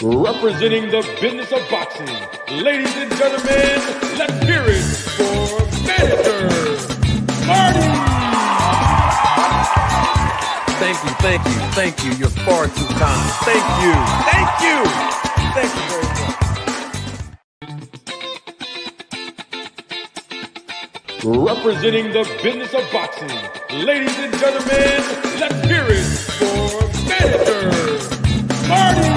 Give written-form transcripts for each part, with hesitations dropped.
Representing the business of boxing, ladies and gentlemen, let's hear it for Manager Marty! Thank you. You're far too kind. Thank you very much. Representing the business of boxing, ladies and gentlemen, let's hear it for Manager Marty!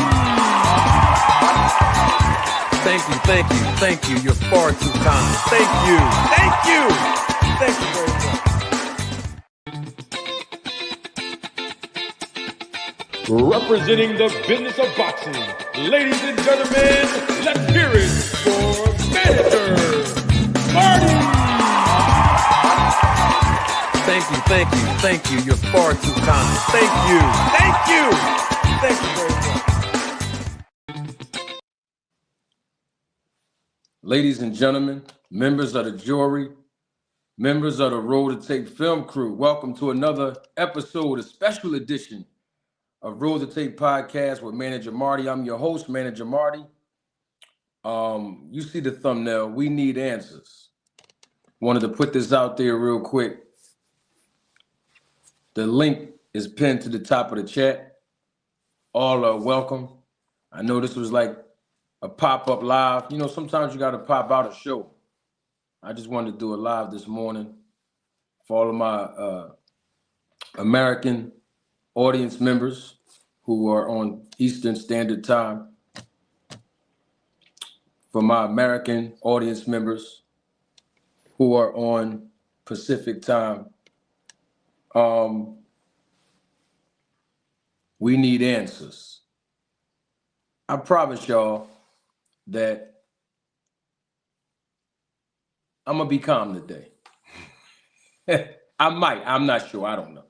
Thank you. You're far too kind. Thank you very much. Representing the business of boxing, ladies and gentlemen, let's hear it for Manager Marty! Thank you. You're far too kind. Thank you very much. Ladies and gentlemen, members of the jury, members of the Roll to Tape film crew, welcome to another episode, a special edition of Roll to Tape podcast with Manager Marty. I'm your host, Manager Marty. You see the thumbnail, we need answers. Wanted to put this out there real quick. The link is pinned to the top of the chat. All are welcome. I know this was like a pop-up live. You know, sometimes you got to pop out a show. I just wanted to do a live this morning for all of my American audience members who are on Eastern Standard Time. For my American audience members who are on Pacific Time. We need answers. I promise y'all that I'm gonna be calm today. I'm not sure, I don't know.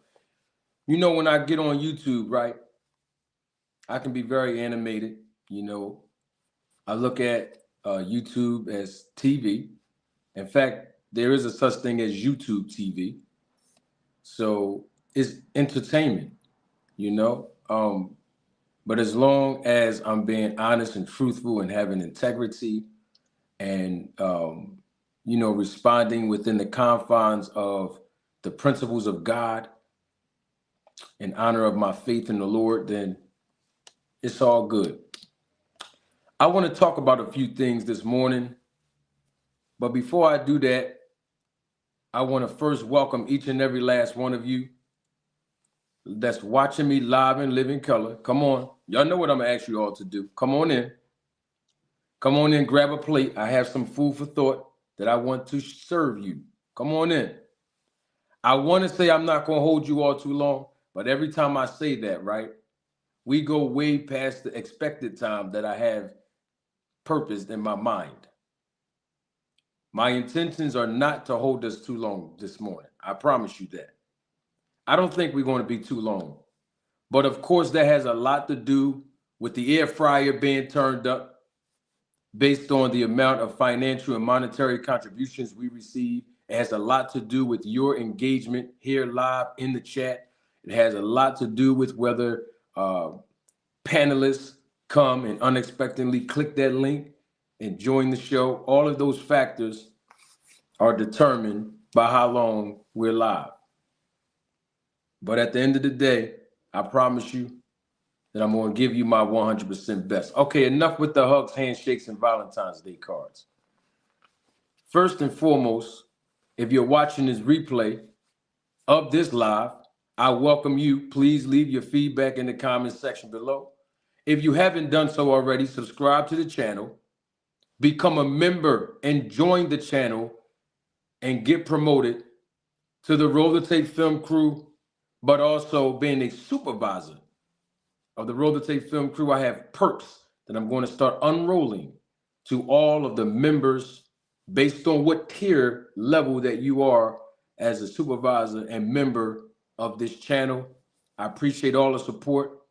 You know, when I get on YouTube, right, I can be very animated, you know. I look at YouTube as TV. In fact, there is a such thing as YouTube TV. So it's entertainment, you know. But as long as I'm being honest and truthful and having integrity and, you know, responding within the confines of the principles of God in honor of my faith in the Lord, then it's all good. I want to talk about a few things this morning. But before I do that, I want to first welcome each and every last one of you that's watching me live in living color. Come on. Y'all know what I'm going to ask you all to do. Come on in. Come on in, grab a plate. I have some food for thought that I want to serve you. Come on in. I want to say I'm not going to hold you all too long, but every time I say that, right, we go way past the expected time that I have purposed in my mind. My intentions are not to hold us too long this morning. I promise you that. I don't think we're going to be too long. But of course, that has a lot to do with the air fryer being turned up based on the amount of financial and monetary contributions we receive. It has a lot to do with your engagement here live in the chat. It has a lot to do with whether panelists come and unexpectedly click that link and join the show. All of those factors are determined by how long we're live. But at the end of the day, I promise you that I'm going to give you my 100% best. Okay, enough with the hugs, handshakes, and Valentine's Day cards. First and foremost, if you're watching this replay of this live, I welcome you. Please leave your feedback in the comment section below. If you haven't done so already, subscribe to the channel, become a member, and join the channel and get promoted to the Roll the Tape film crew, but also being a supervisor of the Roll the Tape film crew. I have perks that I'm going to start unrolling to all of the members based on what tier level that you are as a supervisor and member of this channel. I appreciate all the support.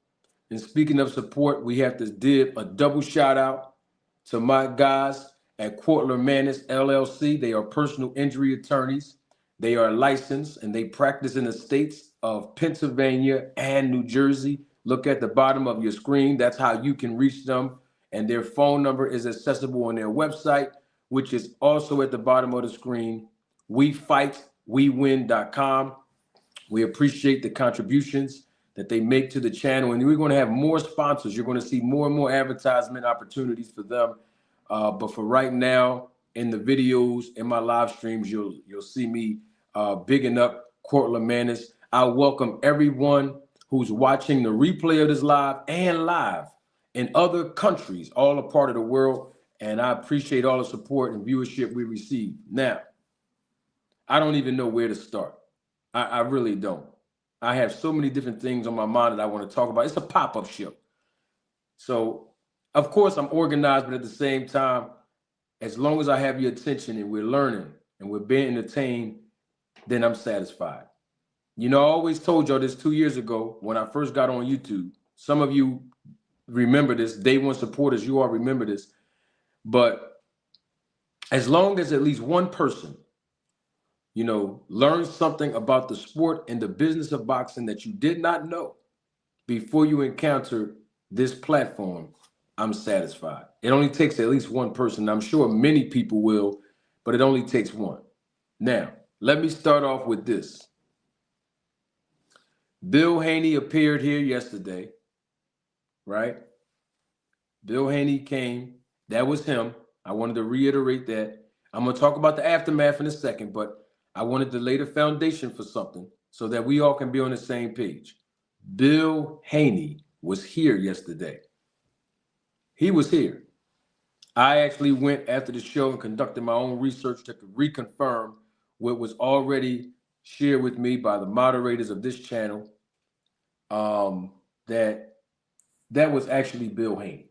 And speaking of support, we have to give a double shout out to my guys at Quartler Manus LLC. They are personal injury attorneys. They are licensed and they practice in the states of Pennsylvania and New Jersey. look at the bottom of your screen. That's how you can reach them. And their phone number is accessible on their website, which is also at the bottom of the screen, wefightwewin.com. We appreciate the contributions that they make to the channel. And we're going to have more sponsors. You're going to see more and more advertisement opportunities for them. But for right now, in the videos, in my live streams, you'll see me bigging up Cortland Manis. I welcome everyone who's watching the replay of this live and live in other countries, all a part of the world. And I appreciate all the support and viewership we receive. Now, I don't even know where to start. I really don't. I have so many different things on my mind that I want to talk about. It's a pop-up show. So, of course, I'm organized, but at the same time, as long as I have your attention and we're learning and we're being entertained, then I'm satisfied. You know, I always told y'all this 2 years ago when I first got on YouTube. Some of you remember this. Day one supporters, you all remember this. But as long as at least one person, you know, learns something about the sport and the business of boxing that you did not know before you encounter this platform, I'm satisfied. It only takes at least one person. I'm sure many people will, but it only takes one. Now, let me start off with this. Bill Haney appeared here yesterday, right? Bill Haney came. That was him. I wanted to reiterate that. I'm going to talk about the aftermath in a second, but I wanted to lay the foundation for something so that we all can be on the same page. Bill Haney was here yesterday. He was here. I actually went after the show and conducted my own research to reconfirm what was already shared with me by the moderators of this channel, that was actually Bill Haney.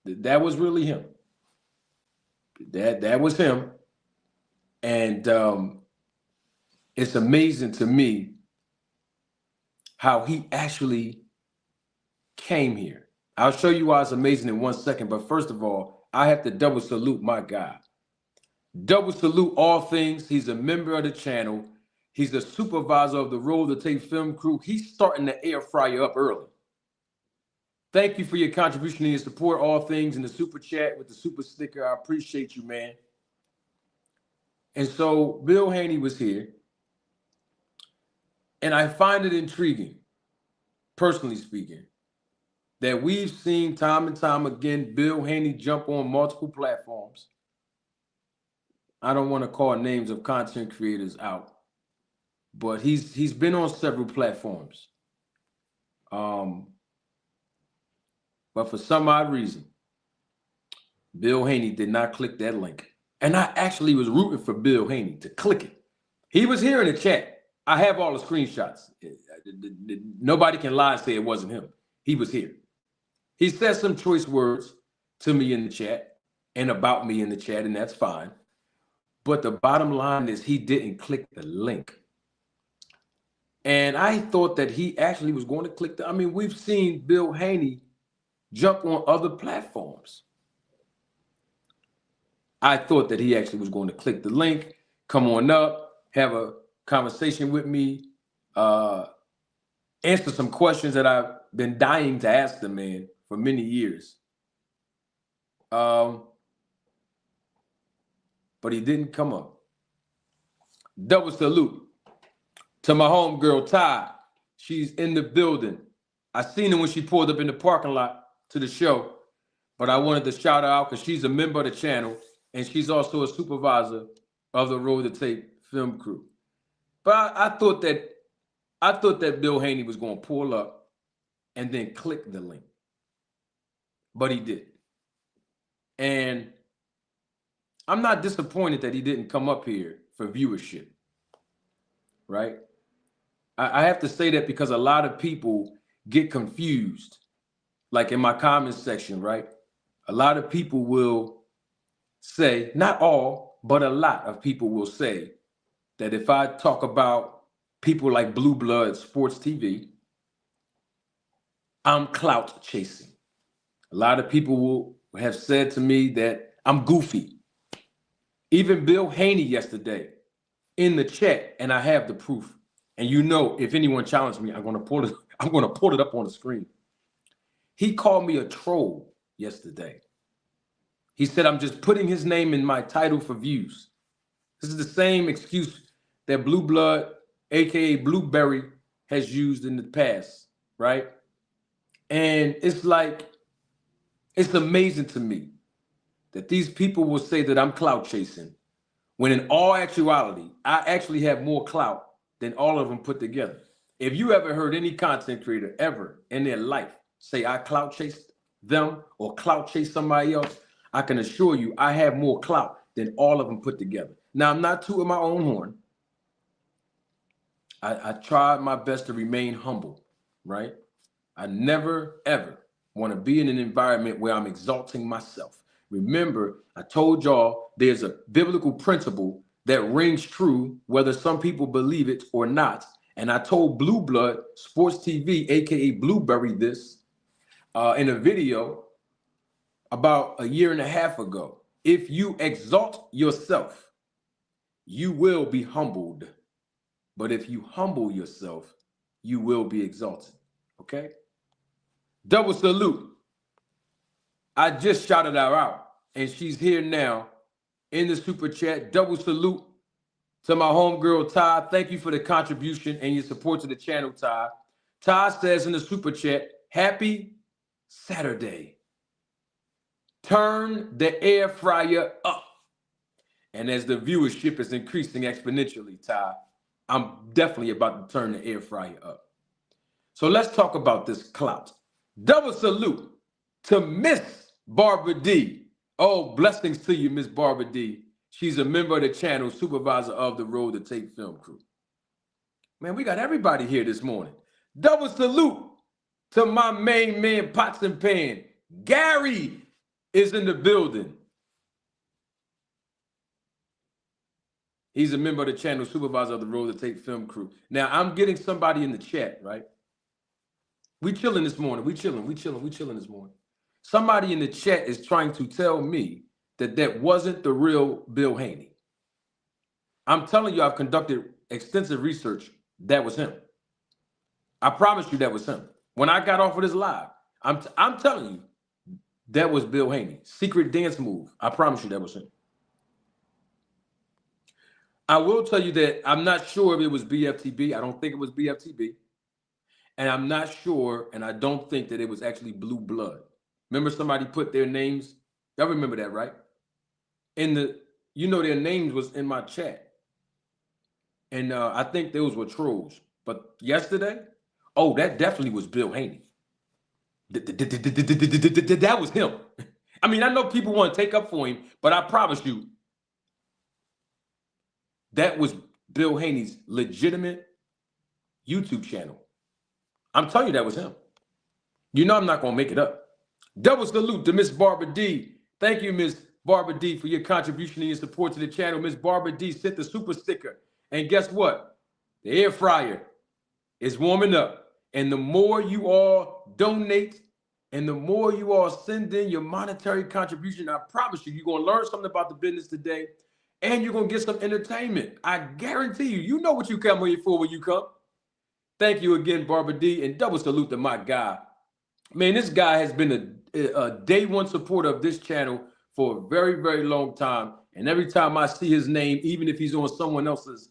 That was really him. That was him. And it's amazing to me how he actually came here. I'll show you why it's amazing in 1 second. But first of all, I have to double salute my guy. Double salute all things. He's a member of the channel. He's the supervisor of the Roll the Tape film crew. He's starting the air fryer up early. Thank you for your contribution and your support, all things in the super chat with the super sticker. I appreciate you, man. And so Bill Haney was here. And I find it intriguing, personally speaking, that we've seen time and time again Bill Haney jump on multiple platforms. I don't want to call names of content creators out, but he's been on several platforms. But for some odd reason, Bill Haney did not click that link. And I actually was rooting for Bill Haney to click it. He was here in the chat. I have all the screenshots. Nobody can lie and say it wasn't him. He was here. He said some choice words to me in the chat and about me in the chat, and that's fine. But the bottom line is he didn't click the link. And I thought that he actually was going to click the, I mean, we've seen Bill Haney jump on other platforms. I thought that he actually was going to click the link, come on up, have a conversation with me, answer some questions that I've been dying to ask the man for many years. But he didn't come up. Double salute to my homegirl, Ty. She's in the building. I seen her when she pulled up in the parking lot to the show, but I wanted to shout her out because she's a member of the channel and she's also a supervisor of the Roll the Tape film crew. But I thought that Bill Haney was going to pull up and then click the link. But he didn't. And I'm not disappointed that he didn't come up here for viewership, right? I have to say that because a lot of people get confused, like in my comments section, right? A lot of people will say, not all, but a lot of people will say that if I talk about people like Blue Blood Sports TV, I'm clout chasing. A lot of people will have said to me that I'm goofy. Even Bill Haney yesterday in the chat, and I have the proof, And you know, if anyone challenged me, I'm gonna pull it up on the screen. He called me a troll yesterday. He said I'm just putting his name in my title for views. This is the same excuse that Blue Blood, aka Blueberry, has used in the past, right? And it's like, it's amazing to me that these people will say that I'm clout chasing, when in all actuality, I actually have more clout than all of them put together. If you ever heard any content creator ever in their life say I clout chased them or clout chase somebody else, I can assure you I have more clout than all of them put together. Now, I'm not tooting my own horn. I tried my best to remain humble, right? I never, ever want to be in an environment where I'm exalting myself. Remember, I told y'all there's a biblical principle that rings true, whether some people believe it or not. And I told Blue Blood Sports TV, aka Blueberry, this in a video about a year and a half ago. If you exalt yourself, you will be humbled. But if you humble yourself, you will be exalted. Okay? Double salute. I just shouted her out, and she's here now in the super chat. Double salute to my homegirl, Ty. Thank you for the contribution and your support to the channel, Ty. Ty says in the super chat, happy Saturday. Turn the air fryer up. And as the viewership is increasing exponentially, Ty, I'm definitely about to turn the air fryer up. So let's talk about this clout. Double salute to Miss Barbara D. Oh, blessings to you, Miss Barbara D. She's a member of the channel, supervisor of the Road to Tape film crew. Man, we got everybody here this morning. Double salute to my main man, Pots and Pan. Gary is in the building. He's a member of the channel, supervisor of the Road to Tape film crew. Now, I'm getting somebody in the chat, right? We chilling this morning. We chilling this morning. Somebody in the chat is trying to tell me that that wasn't the real Bill Haney. I'm telling you, I've conducted extensive research. That was him. I promise you that was him. When I got off of this live, I'm telling you, that was Bill Haney. Secret dance move. I promise you that was him. I will tell you that I'm not sure if it was BFTB. I don't think it was BFTB. And I'm not sure, and I don't think that it was actually Blue Blood. Remember somebody put their names? Y'all remember that, right? Their names was in my chat. And I think those were trolls. But yesterday, oh, that definitely was Bill Haney. That was him. I mean, I know people want to take up for him, but I promise you, that was Bill Haney's legitimate YouTube channel. I'm telling you that was him. You know I'm not going to make it up. Double salute to Miss Barbara D. Thank you, Miss Barbara D, for your contribution and your support to the channel. Miss Barbara D sent the super sticker. And guess what? The air fryer is warming up. And the more you all donate and the more you all send in your monetary contribution, I promise you, you're going to learn something about the business today. And you're going to get some entertainment. I guarantee you, you know what you come here for when you come. Thank you again, Barbara D. And double salute to my guy. Man, this guy has been a day one supporter of this channel for a very, very long time. And every time I see his name, even if he's on someone else's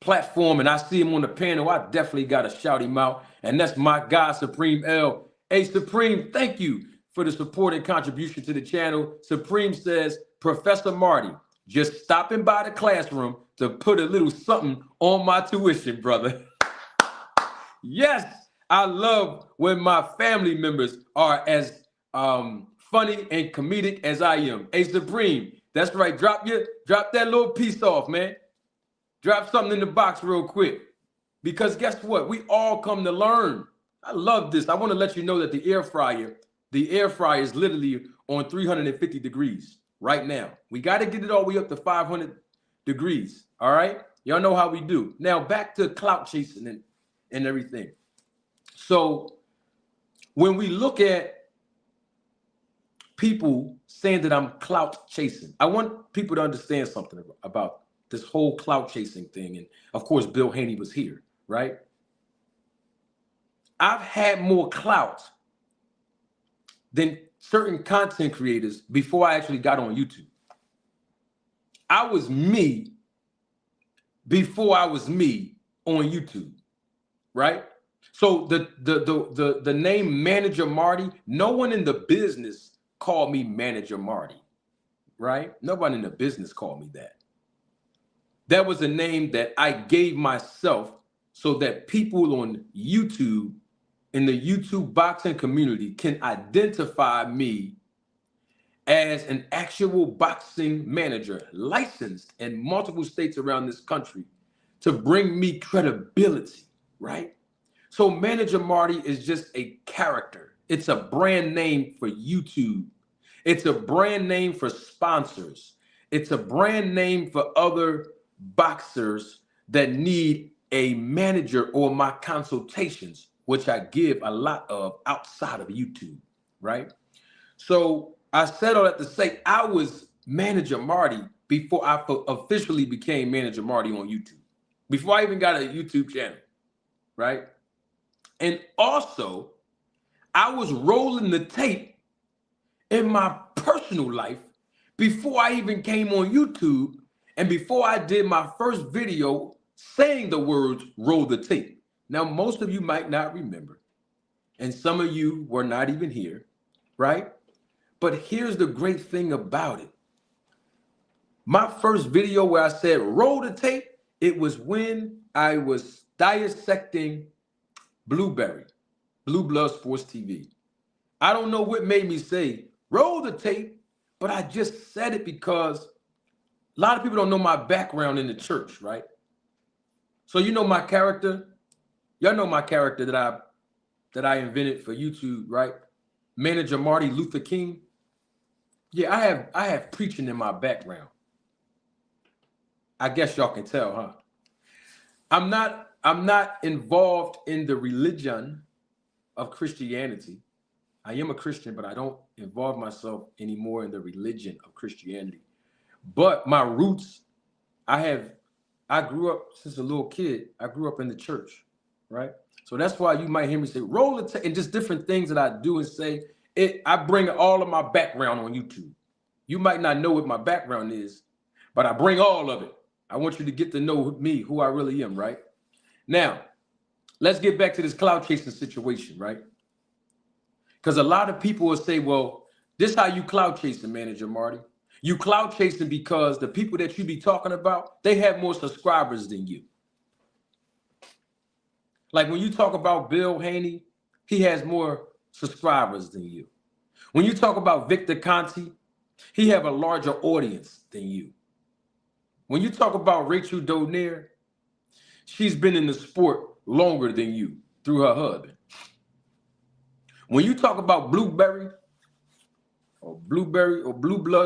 platform and I see him on the panel, I definitely got to shout him out. And that's my guy, Supreme L. Hey, Supreme, thank you for the support and contribution to the channel. Supreme says, Professor Marty, just stopping by the classroom to put a little something on my tuition, brother. Yes, I love when my family members are as funny and comedic as I am. Hey, Supreme, that's right. Drop that little piece off, man. Drop something in the box real quick. Because guess what? We all come to learn. I love this. I want to let you know that the air fryer is literally on 350 degrees right now. We got to get it all the way up to 500 degrees. All right? Y'all know how we do. Now, back to clout chasing and everything. So when we look at people saying that I'm clout chasing, I want people to understand something about this whole clout chasing thing. And of course, Bill Haney was here, right? I've had more clout than certain content creators before I actually got on YouTube. I was me before I was me on YouTube, right? So the name Manager Marty, no one in the business called me Manager Marty, right? Nobody in the business called me that. That was a name that I gave myself so that people on YouTube, in the YouTube boxing community, can identify me as an actual boxing manager, licensed in multiple states around this country, to bring me credibility, right? So Manager Marty is just a character. It's a brand name for YouTube. It's a brand name for sponsors. It's a brand name for other boxers that need a manager or my consultations, which I give a lot of outside of YouTube, right? So I said all that to say I was Manager Marty before I officially became Manager Marty on YouTube, before I even got a YouTube channel, right? And also, I was rolling the tape in my personal life before I even came on YouTube and before I did my first video saying the words roll the tape. Now, most of you might not remember, and some of you were not even here, right? But here's the great thing about it. My first video where I said roll the tape, it was when I was dissecting Blue Blood Sports TV. I don't know what made me say roll the tape, but I just said it because a lot of people don't know my background in the church, right? So you know my character. Y'all know my character that I invented for YouTube, right? Manager Marty Luther King. Yeah, I have preaching in my background. I guess y'all can tell, huh? I'm not involved in the religion of Christianity. I am a Christian, but I don't involve myself anymore in the religion of Christianity. But my roots, I grew up since a little kid. I grew up in the church, right? So that's why you might hear me say roll the tape and just different things that I do and say. I bring all of my background on YouTube. You might not know what my background is, but I bring all of it. I want you to get to know me, who I really am, right? Now, let's get back to this clout chasing situation, right? Because a lot of people will say, well, this is how you clout chasing, Manager Marty. You clout chasing because the people that you be talking about, they have more subscribers than you. Like when you talk about Bill Haney, he has more subscribers than you. When you talk about Victor Conti, he have a larger audience than you. When you talk about Rachel Donaire, she's been in the sport longer than you through her husband. When you talk about Blue Blood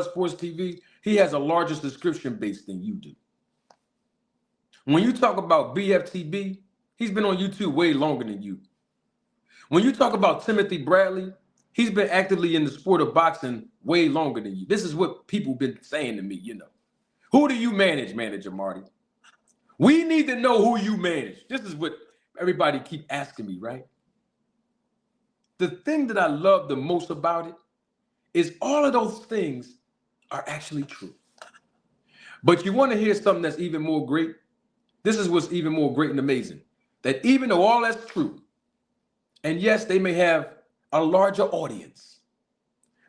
Sports TV, he has a larger subscription base than you do. When you talk about BFTB, he's been on YouTube way longer than you. When you talk about Timothy Bradley, he's been actively in the sport of boxing way longer than you. This is what people been saying to me, you know. Who do you manage, Manager Marty? We need to know who you manage. This is what everybody keep asking me, right? The thing that I love the most about it is all of those things are actually true. But you want to hear something that's even more great? This is what's even more great and amazing. That even though all that's true, and yes, they may have a larger audience,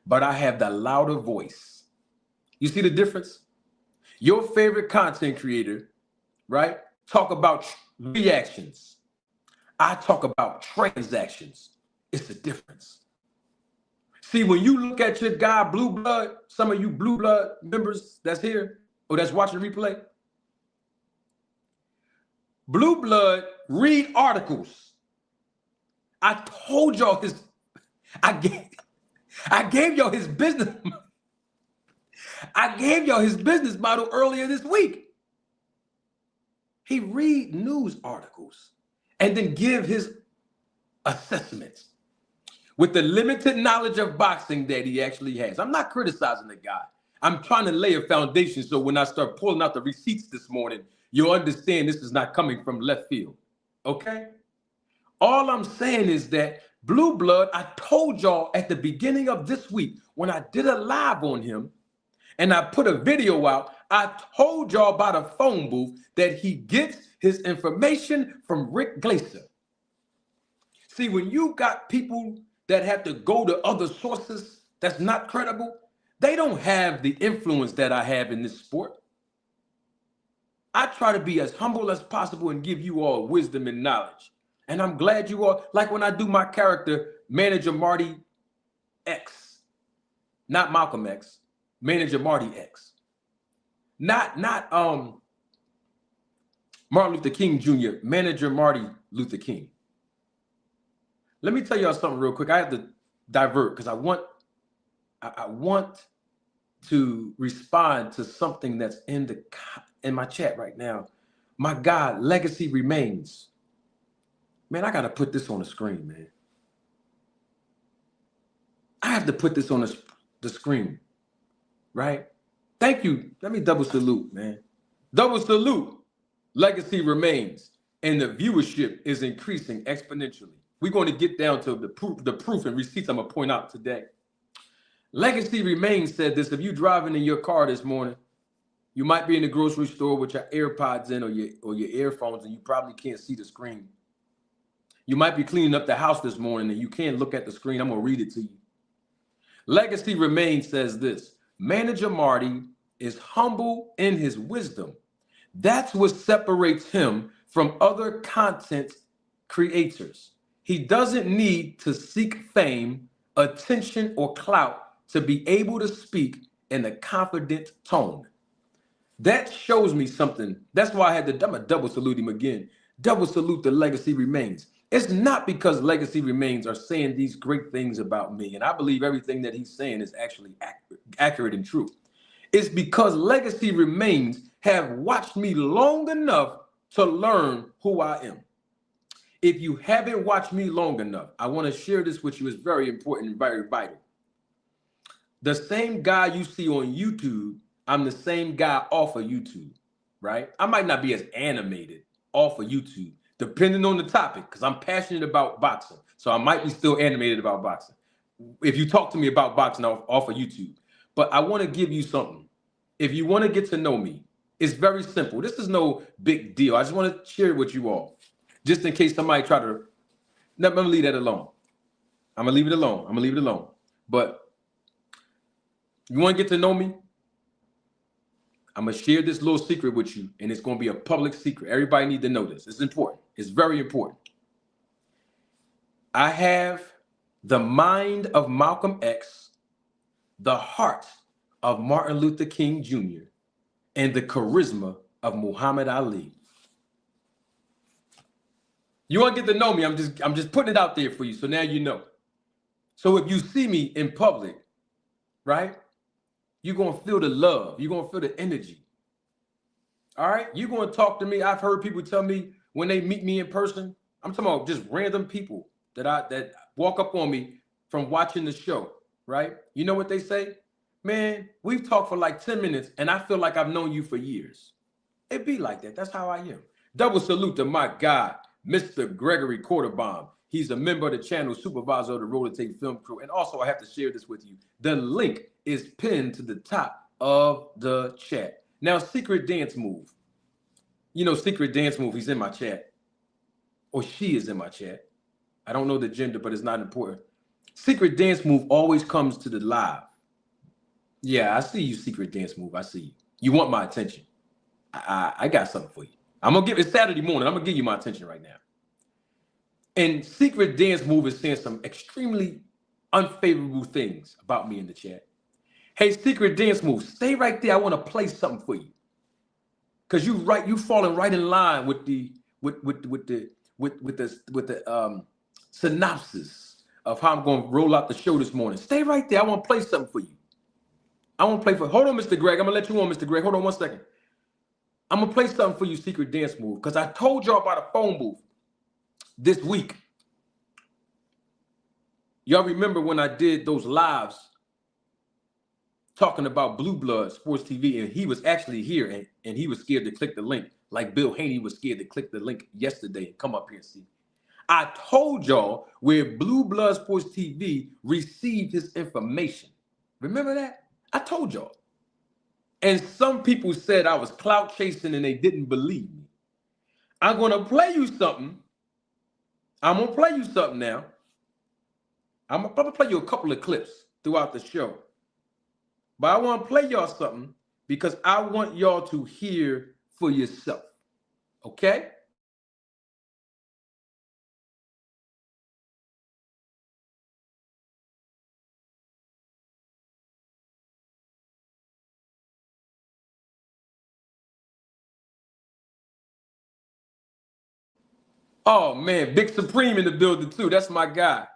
but I have the louder voice. You see the difference? Your favorite content creator, right, talk about reactions. I talk about transactions. It's a difference. See, when you look at your guy, Blue Blood, some of you Blue Blood members that's here or that's watching replay, Blue Blood read articles. I told y'all I gave y'all his business. I gave y'all his business model earlier this week. He read news articles and then give his assessments with the limited knowledge of boxing that he actually has. I'm not criticizing the guy. I'm trying to lay a foundation so when I start pulling out the receipts this morning, you'll understand this is not coming from left field. Okay? All I'm saying is that Blue Blood, I told y'all at the beginning of this week when I did a live on him and I put a video out, I told y'all by the phone booth that he gets his information from Rick Glaser. See, when you got people that have to go to other sources that's not credible, they don't have the influence that I have in this sport. I try to be as humble as possible and give you all wisdom and knowledge. And I'm glad you all, like when I do my character, Manager Marty X, not Malcolm X, Manager Marty X. Not Martin Luther King Jr., Manager Marty Luther King. Let me tell y'all something real quick. I have to divert because I want to respond to something that's in my chat right now. My God, legacy remains. Man, I got to put this on the screen, man. I have to put this on the screen, right? Thank you. Let me double salute, man. Double salute. Legacy remains, and the viewership is increasing exponentially. We're going to get down to the proof and receipts I'm going to point out today. Legacy Remains said this: if you're driving in your car this morning, you might be in the grocery store with your AirPods in or your earphones, and you probably can't see the screen. You might be cleaning up the house this morning and you can't look at the screen. I'm going to read it to you. Legacy Remains says this: Manager Marty is humble in his wisdom. That's what separates him from other content creators. He doesn't need to seek fame, attention, or clout to be able to speak in a confident tone. That shows me something. That's why I had to double salute him again. Double salute the Legacy Remains. It's not because Legacy Remains are saying these great things about me, and I believe everything that he's saying is actually accurate and true. It's because Legacy Remains have watched me long enough to learn who I am. If you haven't watched me long enough, I want to share this with you. It's very important and very vital. The same guy you see on YouTube, I'm the same guy off of YouTube, right? I might not be as animated off of YouTube, depending on the topic, because I'm passionate about boxing. So I might be still animated about boxing if you talk to me about boxing off of YouTube. But I want to give you something. If you want to get to know me, it's very simple. This is no big deal. I just want to share it with you all, just in case somebody try to. I'm going to leave that alone. I'm going to leave it alone. I'm going to leave it alone. But you want to get to know me? I'm going to share this little secret with you, and it's going to be a public secret. Everybody needs to know this. It's important. It's very important. I have the mind of Malcolm X, the heart of Martin Luther King Jr., and the charisma of Muhammad Ali. You want to get to know me? I'm just putting it out there for you, so now you know. So if you see me in public, right, you're going to feel the love. You're going to feel the energy. All right? You're going to talk to me. I've heard people tell me when they meet me in person, I'm talking about just random people that walk up on me from watching the show, right? You know what they say? Man, we've talked for like 10 minutes, and I feel like I've known you for years. It be like that. That's how I am. Double salute to my guy, Mr. Gregory Quarterbomb. He's a member of the channel, supervisor of the Roller Tape Film Crew. And also, I have to share this with you. The link is pinned to the top of the chat. Now, Secret Dance Move. You know, Secret Dance Move, he's in my chat. Or she is in my chat. I don't know the gender, but it's not important. Secret Dance Move always comes to the live. Yeah, I see you, Secret Dance Move. I see you. You want my attention. I got something for you. It's Saturday morning. I'm going to give you my attention right now. And Secret Dance Move is saying some extremely unfavorable things about me in the chat. Hey, Secret Dance Move, stay right there. I want to play something for you. Because you falling right in line with the synopsis of how I'm going to roll out the show this morning. Stay right there. I want to play something for you. Hold on, Mr. Greg. I'm going to let you on, Mr. Greg. Hold on 1 second. I'm going to play something for you, Secret Dance Move, because I told y'all about a phone booth this week. Y'all remember when I did those lives talking about Blue Blood Sports TV, and he was actually here, and he was scared to click the link, like Bill Haney was scared to click the link yesterday and come up here and see. I told y'all where Blue Blood Sports TV received his information. Remember that? I told y'all. And some people said I was clout chasing and they didn't believe me. I'm going to play you something. I'm going to play you something now. I'm going to play you a couple of clips throughout the show. But I want to play y'all something because I want y'all to hear for yourself. Okay? Oh, man, Big Supreme in the building, too. That's my guy.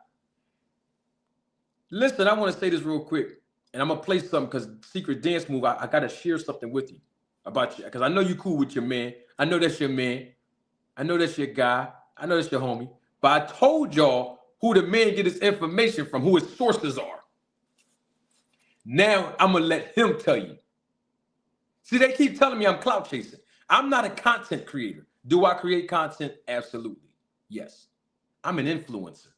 Listen, I want to say this real quick, and I'm going to play something because Secret Dance Move, I got to share something with you about you, because I know you cool with your man. I know that's your man. I know that's your guy. I know that's your homie. But I told y'all who the man get his information from, who his sources are. Now, I'm going to let him tell you. See, they keep telling me I'm clout chasing. I'm not a content creator. Do I create content? Absolutely. Yes. I'm an influencer.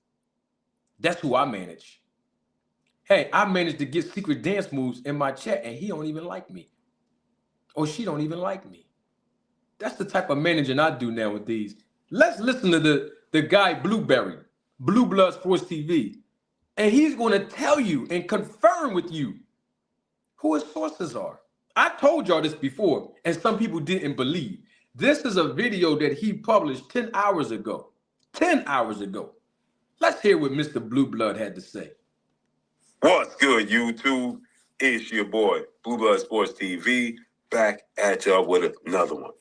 That's who I manage. Hey, I managed to get Secret Dance Moves in my chat, and he don't even like me. Or she don't even like me. That's the type of managing I do nowadays. Let's listen to the guy Blueberry, Blue Blood Sports TV. And he's going to tell you and confirm with you who his sources are. I told y'all this before, and some people didn't believe. This is a video that he published 10 hours ago. 10 hours ago. Let's hear what Mr. Blue Blood had to say. What's good, YouTube? It's your boy, Blue Blood Sports TV, back at y'all with another one.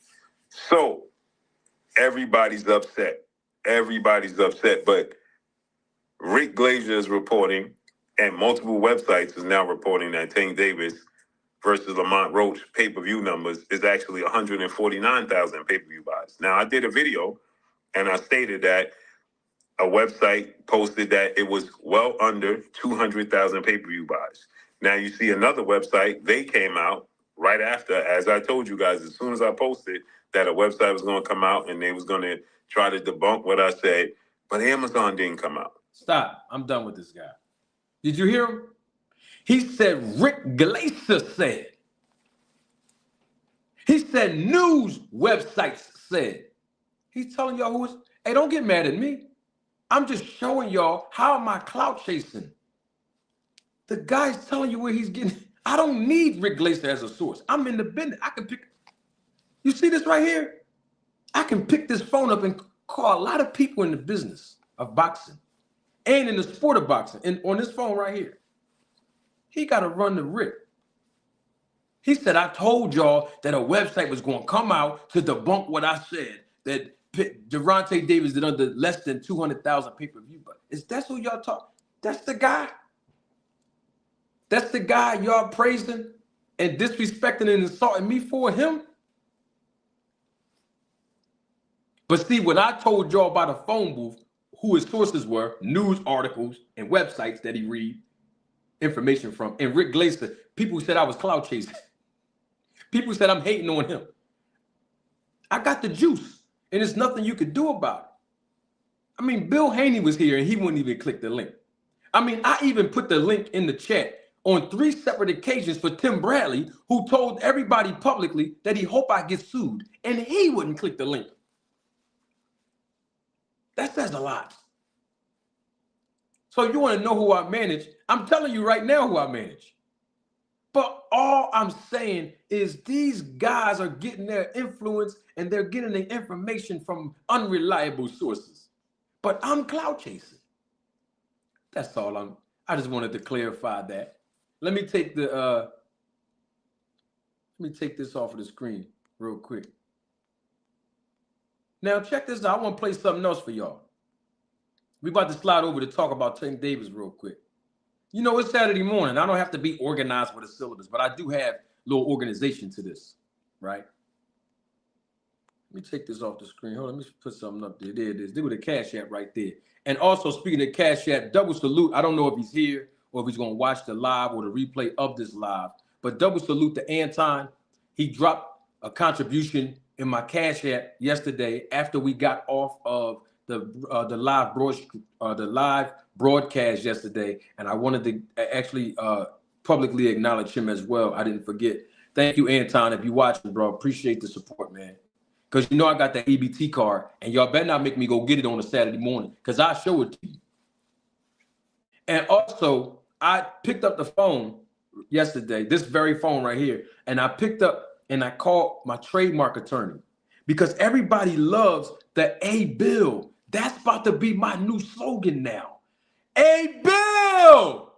So, everybody's upset. Everybody's upset, but Rick Glazier is reporting, and multiple websites is now reporting that Tank Davis versus Lamont Roach pay-per-view numbers is actually 149,000 pay-per-view buys. Now, I did a video, and I stated that a website posted that it was well under 200,000 pay-per-view buys. Now you see another website, they came out right after, as I told you guys, as soon as I posted that a website was going to come out and they was going to try to debunk what I said, but Amazon didn't come out. Stop. I'm done with this guy. Did you hear him? He said Rick Glazier said. He said news websites said. He's telling y'all who is. Hey, don't get mad at me. I'm just showing y'all how am I clout chasing. The guy's telling you where he's getting. I don't need Rick Glazier as a source. I'm independent. I can pick. You see this right here? I can pick this phone up and call a lot of people in the business of boxing and in the sport of boxing. And on this phone right here, he got to run the Rick. He said, I told y'all that a website was going to come out to debunk what I said, that Gervonta Davis did under less than 200,000 pay-per-view. But that's who y'all talk? That's the guy? That's the guy y'all praising and disrespecting and insulting me for him? But see, when I told y'all about a phone booth, who his sources were, news articles and websites that he read information from, and Rick Glazier, people said I was clout chasing. People said I'm hating on him. I got the juice, and there's nothing you could do about it. I mean, Bill Haney was here, and he wouldn't even click the link. I mean, I even put the link in the chat on 3 separate occasions for Tim Bradley, who told everybody publicly that he hoped I get sued, and he wouldn't click the link. That says a lot. So you want to know who I manage? I'm telling you right now who I manage. But all I'm saying is these guys are getting their influence and they're getting their information from unreliable sources. But I'm clout chasing. That's all I just wanted to clarify that. Let me take this off of the screen real quick. Now check this out. I want to play something else for y'all. We about to slide over to talk about Tank Davis real quick. You know, it's Saturday morning. I don't have to be organized with a syllabus, but I do have a little organization to this, right? Let me take this off the screen. Hold on, let me put something up there. There it is. There with the Cash App right there. And also, speaking of Cash App, double salute. I don't know if he's here or if he's going to watch the live or the replay of this live. But double salute to Anton. He dropped a contribution in my Cash App yesterday after we got off of the live broadcast yesterday, and I wanted to actually publicly acknowledge him as well. I didn't forget. Thank you, Anton. If you watching, bro, appreciate the support, man. Because you know I got that EBT card, and y'all better not make me go get it on a Saturday morning, because I'll show it to you. And also, I picked up the phone yesterday, this very phone right here, and I picked up and I called my trademark attorney, because everybody loves the A bill. That's about to be my new slogan now. A bill!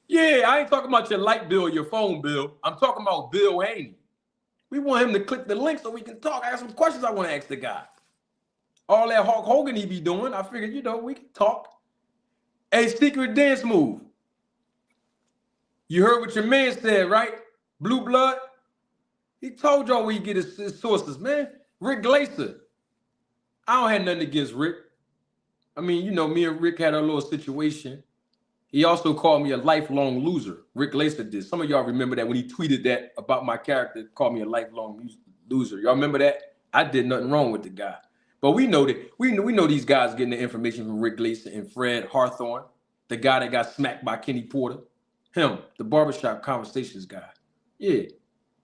Yeah, I ain't talking about your light bill, your phone bill. I'm talking about Bill Haney. We want him to click the link so we can talk. I got some questions I want to ask the guy. All that Hulk Hogan he be doing, I figured, we can talk. A secret dance move. You heard what your man said, right? Blue Blood. He told y'all where he get his sources, man. Rick Glaser. I don't have nothing against Rick. I mean, me and Rick had a little situation. He also called me a lifelong loser. Rick Glaser did. Some of y'all remember that when he tweeted that about my character, called me a lifelong loser. Y'all remember that? I did nothing wrong with the guy. But we know that we know these guys getting the information from Rick Glaser and Fred Hawthorne, the guy that got smacked by Kenny Porter. Him, the barbershop conversations guy. Yeah.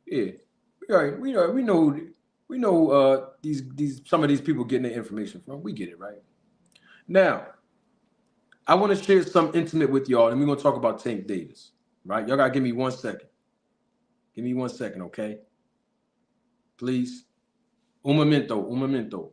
We know these some of these people getting the information from. We get it, right? Now, I want to share some intimate with y'all, and we're gonna talk about Tank Davis, right? Y'all gotta give me 1 second. Give me 1 second, okay? Please. Un momento.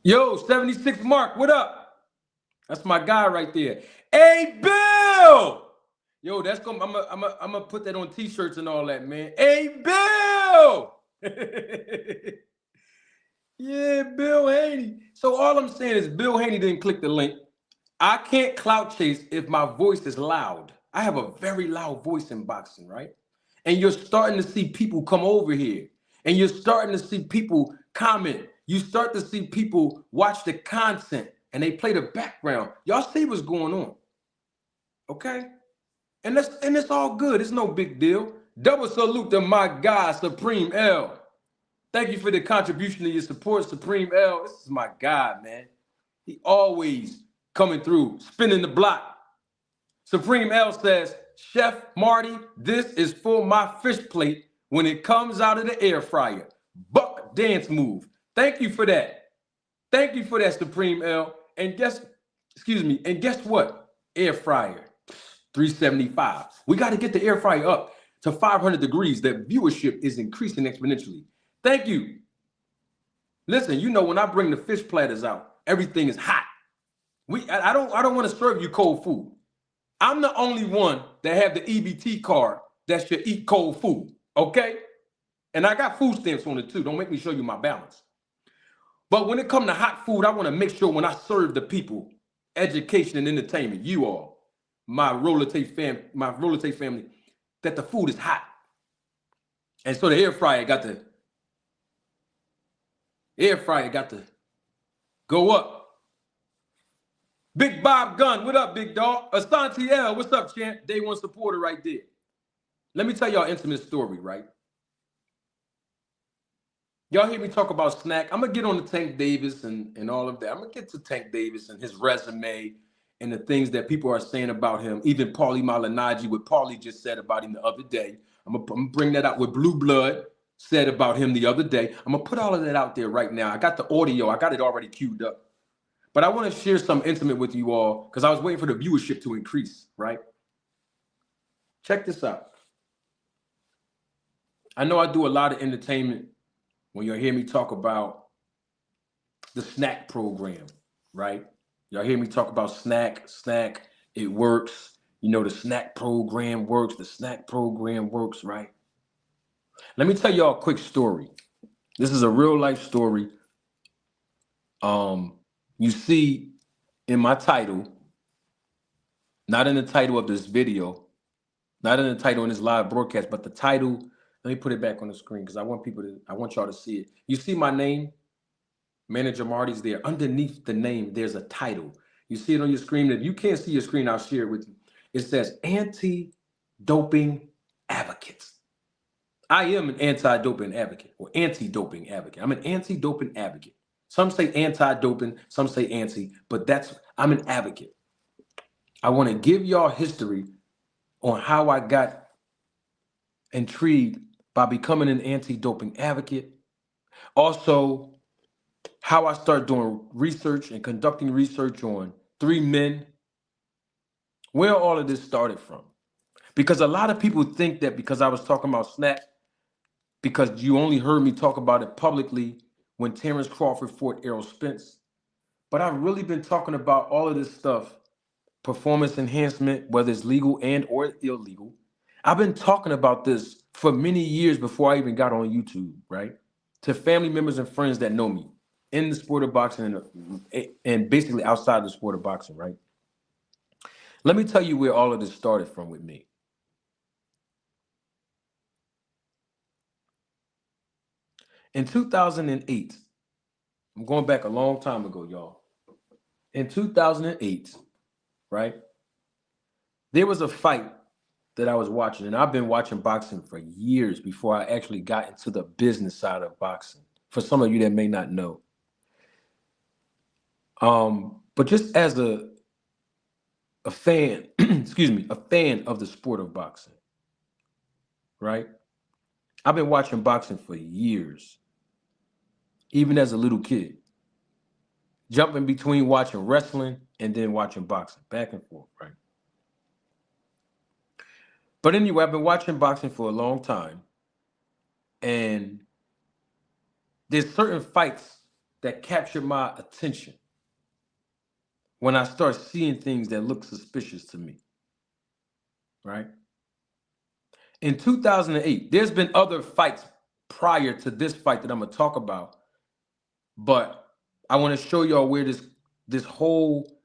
Yo, 76 Mark, what up? That's my guy right there. Hey, Bill! Yo, that's gonna I'm gonna put that on t-shirts and all that, man. Hey, Bill! Yeah, Bill Haney. So all I'm saying is Bill Haney didn't click the link. I can't clout chase if my voice is loud. I have a very loud voice in boxing, right? And you're starting to see people come over here. And you're starting to see people comment. You start to see people watch the content and they play the background. Y'all see what's going on. Okay? And it's all good. It's no big deal. Double salute to my guy, Supreme L. Thank you for the contribution to your support, Supreme L. This is my guy, man. He always coming through, spinning the block. Supreme L says, Chef Marty, this is for my fish plate when it comes out of the air fryer. Buck dance move. Thank you for that. Thank you for that, Supreme L. And guess what? Air fryer, 375. We got to get the air fryer up to 500 degrees. That viewership is increasing exponentially. Thank you. Listen, when I bring the fish platters out, everything is hot. I don't want to serve you cold food. I'm the only one that have the EBT card that should eat cold food, okay? And I got food stamps on it too. Don't make me show you my balance. But when it comes to hot food, I want to make sure when I serve the people, education and entertainment, you all, my Rolate family, that the food is hot. And so the air fryer got to go up. Big Bob Gunn, what up, big dog? Asante L, what's up, champ? Day one supporter right there. Let me tell y'all an intimate story, right? Y'all hear me talk about Snack? I'm gonna get on to Tank Davis and all of that. I'm gonna get to Tank Davis and his resume and the things that people are saying about him. Even Paulie Malignaggi, what Paulie just said about him the other day. I'm gonna bring that out. What Blue Blood said about him the other day. I'm gonna put all of that out there right now. I got the audio. I got it already queued up. But I want to share some intimate with you all because I was waiting for the viewership to increase, right? Check this out. I know I do a lot of entertainment when you'll hear me talk about the snack program, right? Y'all hear me talk about snack, it works. You know, the snack program works, right? Let me tell y'all a quick story. This is a real life story. You see in my title, not in the title of this video, not in the title in this live broadcast, but the title, let me put it back on the screen because I want y'all to see it. You see my name? Manager Marty's there. Underneath the name, there's a title. You see it on your screen. If you can't see your screen, I'll share it with you. It says Anti-Doping Advocates. I am an anti-doping advocate or anti-doping advocate. I'm an anti-doping advocate. Some say anti-doping, some say anti, but I'm an advocate. I want to give y'all history on how I got intrigued by becoming an anti-doping advocate. Also, how I started doing research and conducting research on 3 men, where all of this started from. Because a lot of people think that because I was talking about Snack, because you only heard me talk about it publicly when Terrence Crawford fought Errol Spence. But I've really been talking about all of this stuff, performance enhancement, whether it's legal and or illegal. I've been talking about this for many years before I even got on YouTube, right? To family members and friends that know me in the sport of boxing and basically outside the sport of boxing, right? Let me tell you where all of this started from with me. In 2008, I'm going back a long time ago, y'all. In 2008, right, there was a fight that I was watching, and I've been watching boxing for years before I actually got into the business side of boxing. For some of you that may not know. But just as a fan, a fan of the sport of boxing, right? I've been watching boxing for years, even as a little kid, jumping between watching wrestling and then watching boxing, back and forth, right? But anyway, I've been watching boxing for a long time, and there's certain fights that capture my attention when I start seeing things that look suspicious to me, right? In 2008, there's been other fights prior to this fight that I'm gonna talk about, but I want to show y'all where this whole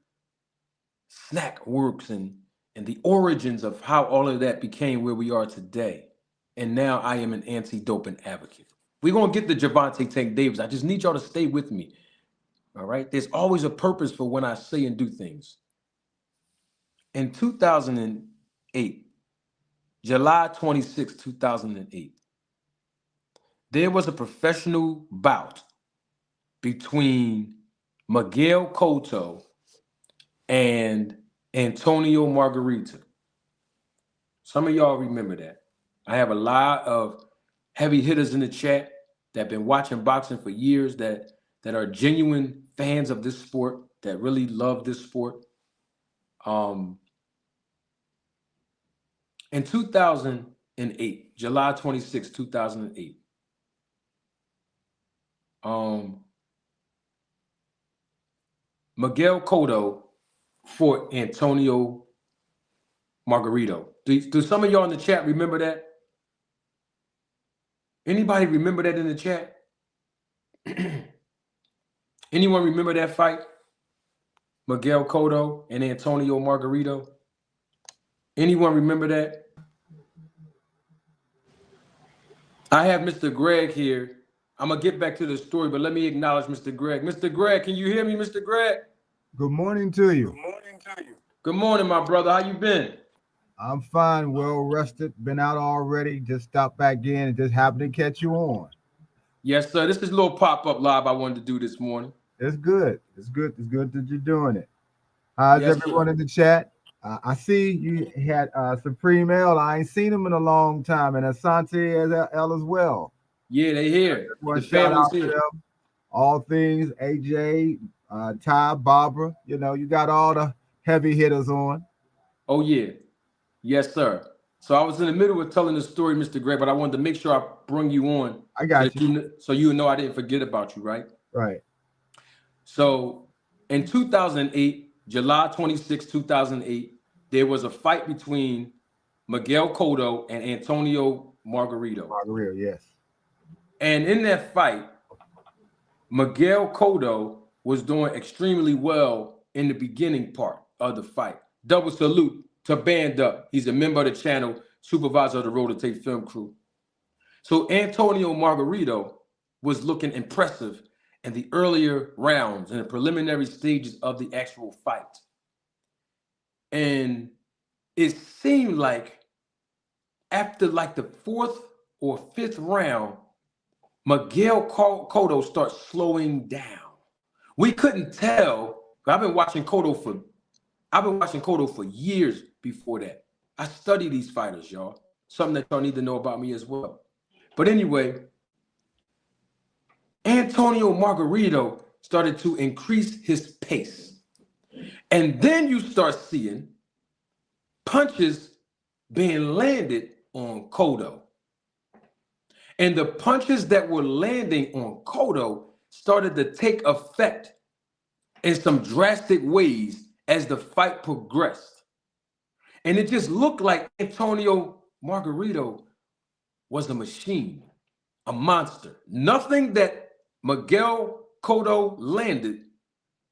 snack works and the origins of how all of that became where we are today. And now I am an anti-doping advocate. We're gonna get the Gervonta Tank Davis. I just need y'all to stay with me. All right. There's always a purpose for when I say and do things. In 2008, July 26, 2008, there was a professional bout between Miguel Cotto and Antonio Margarita. Some of y'all remember that. I have a lot of heavy hitters in the chat that have been watching boxing for years that are genuine fans of this sport, that really love this sport. In 2008, July 26, 2008, Miguel Cotto fought Antonio Margarito. Do some of y'all in the chat remember that? Anybody remember that in the chat? Anyone remember that fight? Miguel Cotto and Antonio Margarito? Anyone remember that? I have Mr. Greg here. I'm going to get back to the story, but let me acknowledge Mr. Greg. Mr. Greg, can you hear me, Mr. Greg? Good morning to you. Good morning to you. Good morning, my brother. How you been? I'm fine, well rested, been out already, just stopped back in and just happened to catch you on. Yes, sir. This is a little pop-up live I wanted to do this morning. It's good. It's good. It's good that you're doing it. How's Yes, everyone sir. in the chat? I see you had Supreme L. I ain't seen him in a long time, and Asante L as well. Yeah, they here. One The shout family's out to here. them. All things AJ, Ty, Barbara. You know, you got all the heavy hitters on. Oh, yeah. Yes, sir. So I was in the middle of telling the story, Mr. Gray, but I wanted to make sure I bring you on. I got So you know I didn't forget about you, right? Right. So in 2008, July 26, 2008, there was a fight between Miguel Cotto and Antonio Margarito. Margarito, yes. And in that fight, Miguel Cotto was doing extremely well in the beginning part of the fight. Double salute to Band Up. He's a member of the channel, supervisor of the Road to Tape film crew. So Antonio Margarito was looking impressive in the earlier rounds and the preliminary stages of the actual fight. And it seemed like after like the fourth or fifth round, Miguel Cotto starts slowing down. We couldn't tell. I've been watching Cotto for years before that. I study these fighters, y'all. Something that y'all need to know about me as well. But anyway, Antonio Margarito started to increase his pace. And then you start seeing punches being landed on Cotto. And the punches that were landing on Cotto started to take effect in some drastic ways as the fight progressed. And it just looked like Antonio Margarito was a machine, a monster. Nothing that Miguel Cotto landed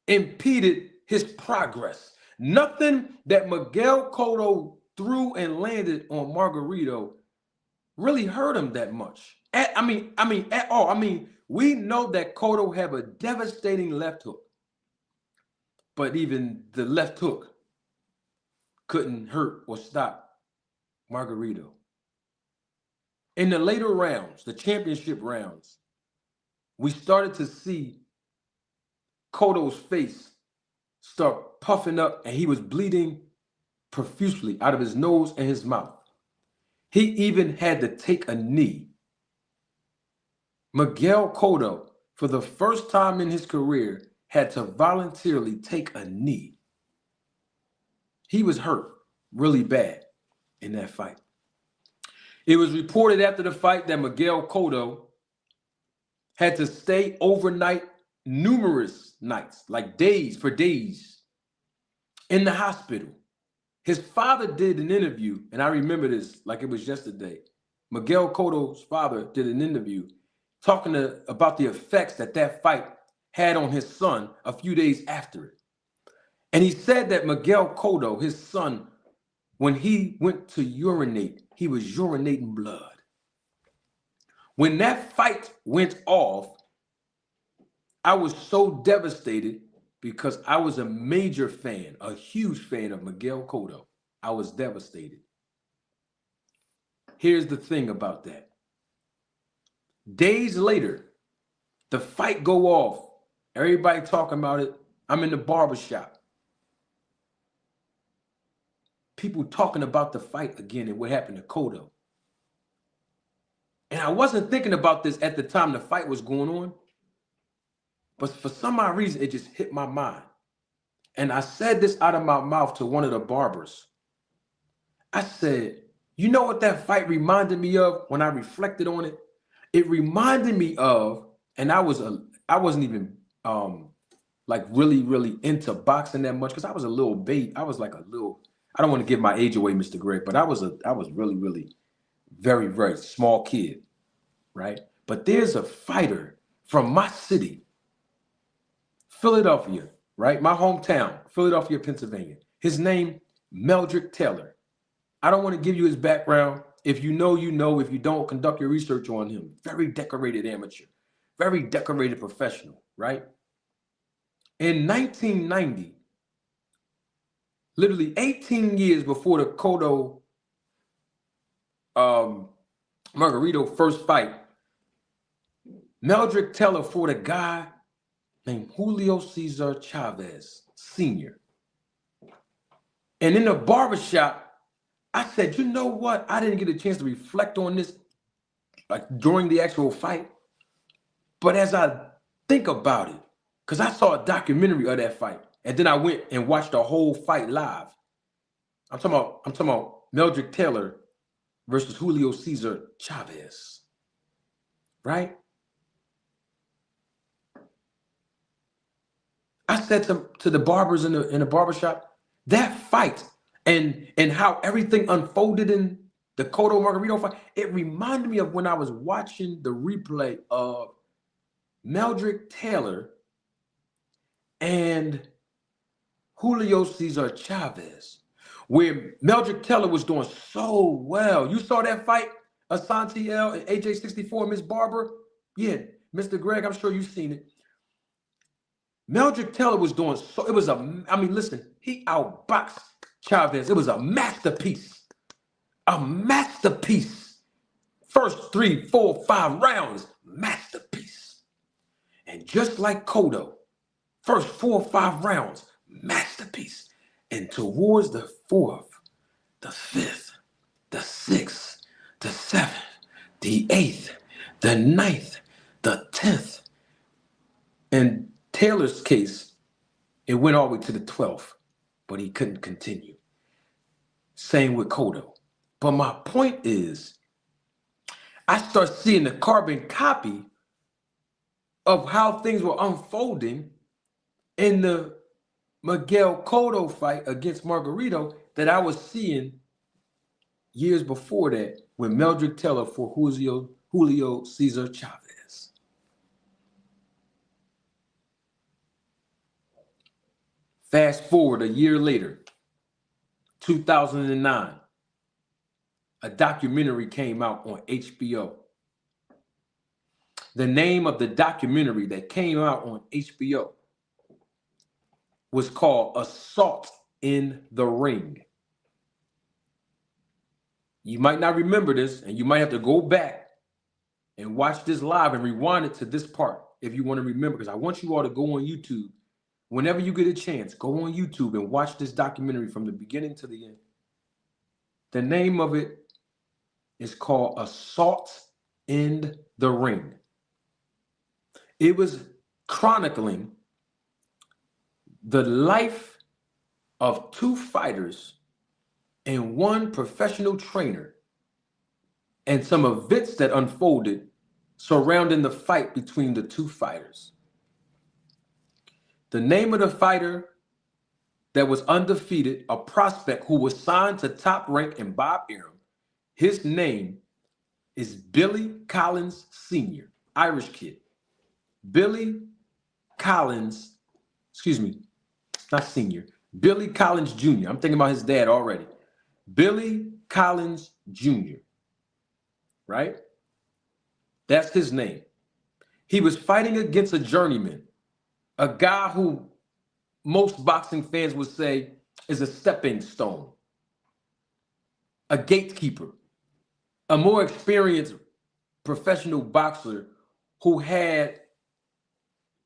impeded his progress. Nothing that Miguel Cotto threw and landed on Margarito really hurt him that much. At all. We know that Cotto have a devastating left hook, but even the left hook couldn't hurt or stop Margarito. In the later rounds, the championship rounds, we started to see Cotto's face start puffing up, and he was bleeding profusely out of his nose and his mouth. He even had to take a knee. Miguel Cotto, for the first time in his career, had to voluntarily take a knee. He was hurt really bad in that fight. It was reported after the fight that Miguel Cotto had to stay overnight numerous nights, like days for days, in the hospital. His father did an interview, and I remember this like it was yesterday. Miguel Cotto's father did an interview talking about the effects that fight had on his son a few days after it. And he said that Miguel Cotto, his son, when he went to urinate, he was urinating blood. When that fight went off, I was so devastated because I was a major fan, a huge fan of Miguel Cotto. I was devastated. Here's the thing about that. Days later, the fight go off. Everybody talking about it. I'm in the barbershop. People talking about the fight again and what happened to Cotto. And I wasn't thinking about this at the time the fight was going on. But for some odd reason, it just hit my mind. And I said this out of my mouth to one of the barbers. I said, you know what that fight reminded me of when I reflected on it? It reminded me of, and I wasn't even like really into boxing that much because I was a little baby. I was like a little, I don't want to give my age away, Mr. Gray, but I was really very small kid, right? But there's a fighter from my city, Philadelphia, right? My hometown, Philadelphia, Pennsylvania. His name, Meldrick Taylor. I don't want to give you his background. If you know, you know. If you don't, conduct your research on him. Very decorated amateur, very decorated professional, right? In 1990, literally 18 years before the Cotto Margarito first fight, Meldrick Taylor fought a guy named Julio Cesar Chavez Sr. And in the barbershop, I said, you know what? I didn't get a chance to reflect on this like during the actual fight. But as I think about it, because I saw a documentary of that fight, and then I went and watched the whole fight live. I'm talking about Meldrick Taylor versus Julio Cesar Chavez. Right? I said to the barbers in the barbershop, that fight and how everything unfolded in the Cotto Margarito fight, it reminded me of when I was watching the replay of Meldrick Taylor and Julio Cesar Chavez, where Meldrick Taylor was doing so well. You saw that fight, Asante L and AJ64, Miss Barber? Yeah, Mr. Greg, I'm sure you've seen it. Meldrick Taylor was doing so, listen, he outboxed Chavez. It was a masterpiece. A masterpiece. First 3, 4, 5 rounds, masterpiece. And just like Cotto, first 4 or 5 rounds, masterpiece. And towards the 4th, the 5th, the 6th, the 7th, the 8th, the 9th, the 10th, and Taylor's case, it went all the way to the 12th, but he couldn't continue. Same with Cotto. But my point is, I start seeing the carbon copy of how things were unfolding in the Miguel Cotto fight against Margarito that I was seeing years before that with Meldrick Taylor for Julio Cesar Chavez. Fast forward a year later, 2009, a documentary came out on HBO. The name of the documentary that came out on HBO was called Assault in the Ring. You might not remember this, and you might have to go back and watch this live and rewind it to this part if you want to remember, because I want you all to go on YouTube. Whenever you get a chance, go on YouTube and watch this documentary from the beginning to the end. The name of it is called Assault in the Ring. It was chronicling the life of 2 fighters and 1 professional trainer and some events that unfolded surrounding the fight between the 2 fighters. The name of the fighter that was undefeated, a prospect who was signed to Top Rank and Bob Arum, his name is Billy Collins Sr., Irish kid. Billy Collins, not Sr., Billy Collins Jr. I'm thinking about his dad already. Billy Collins Jr., right? That's his name. He was fighting against a journeyman, a guy who most boxing fans would say is a stepping stone, a gatekeeper, a more experienced professional boxer who had,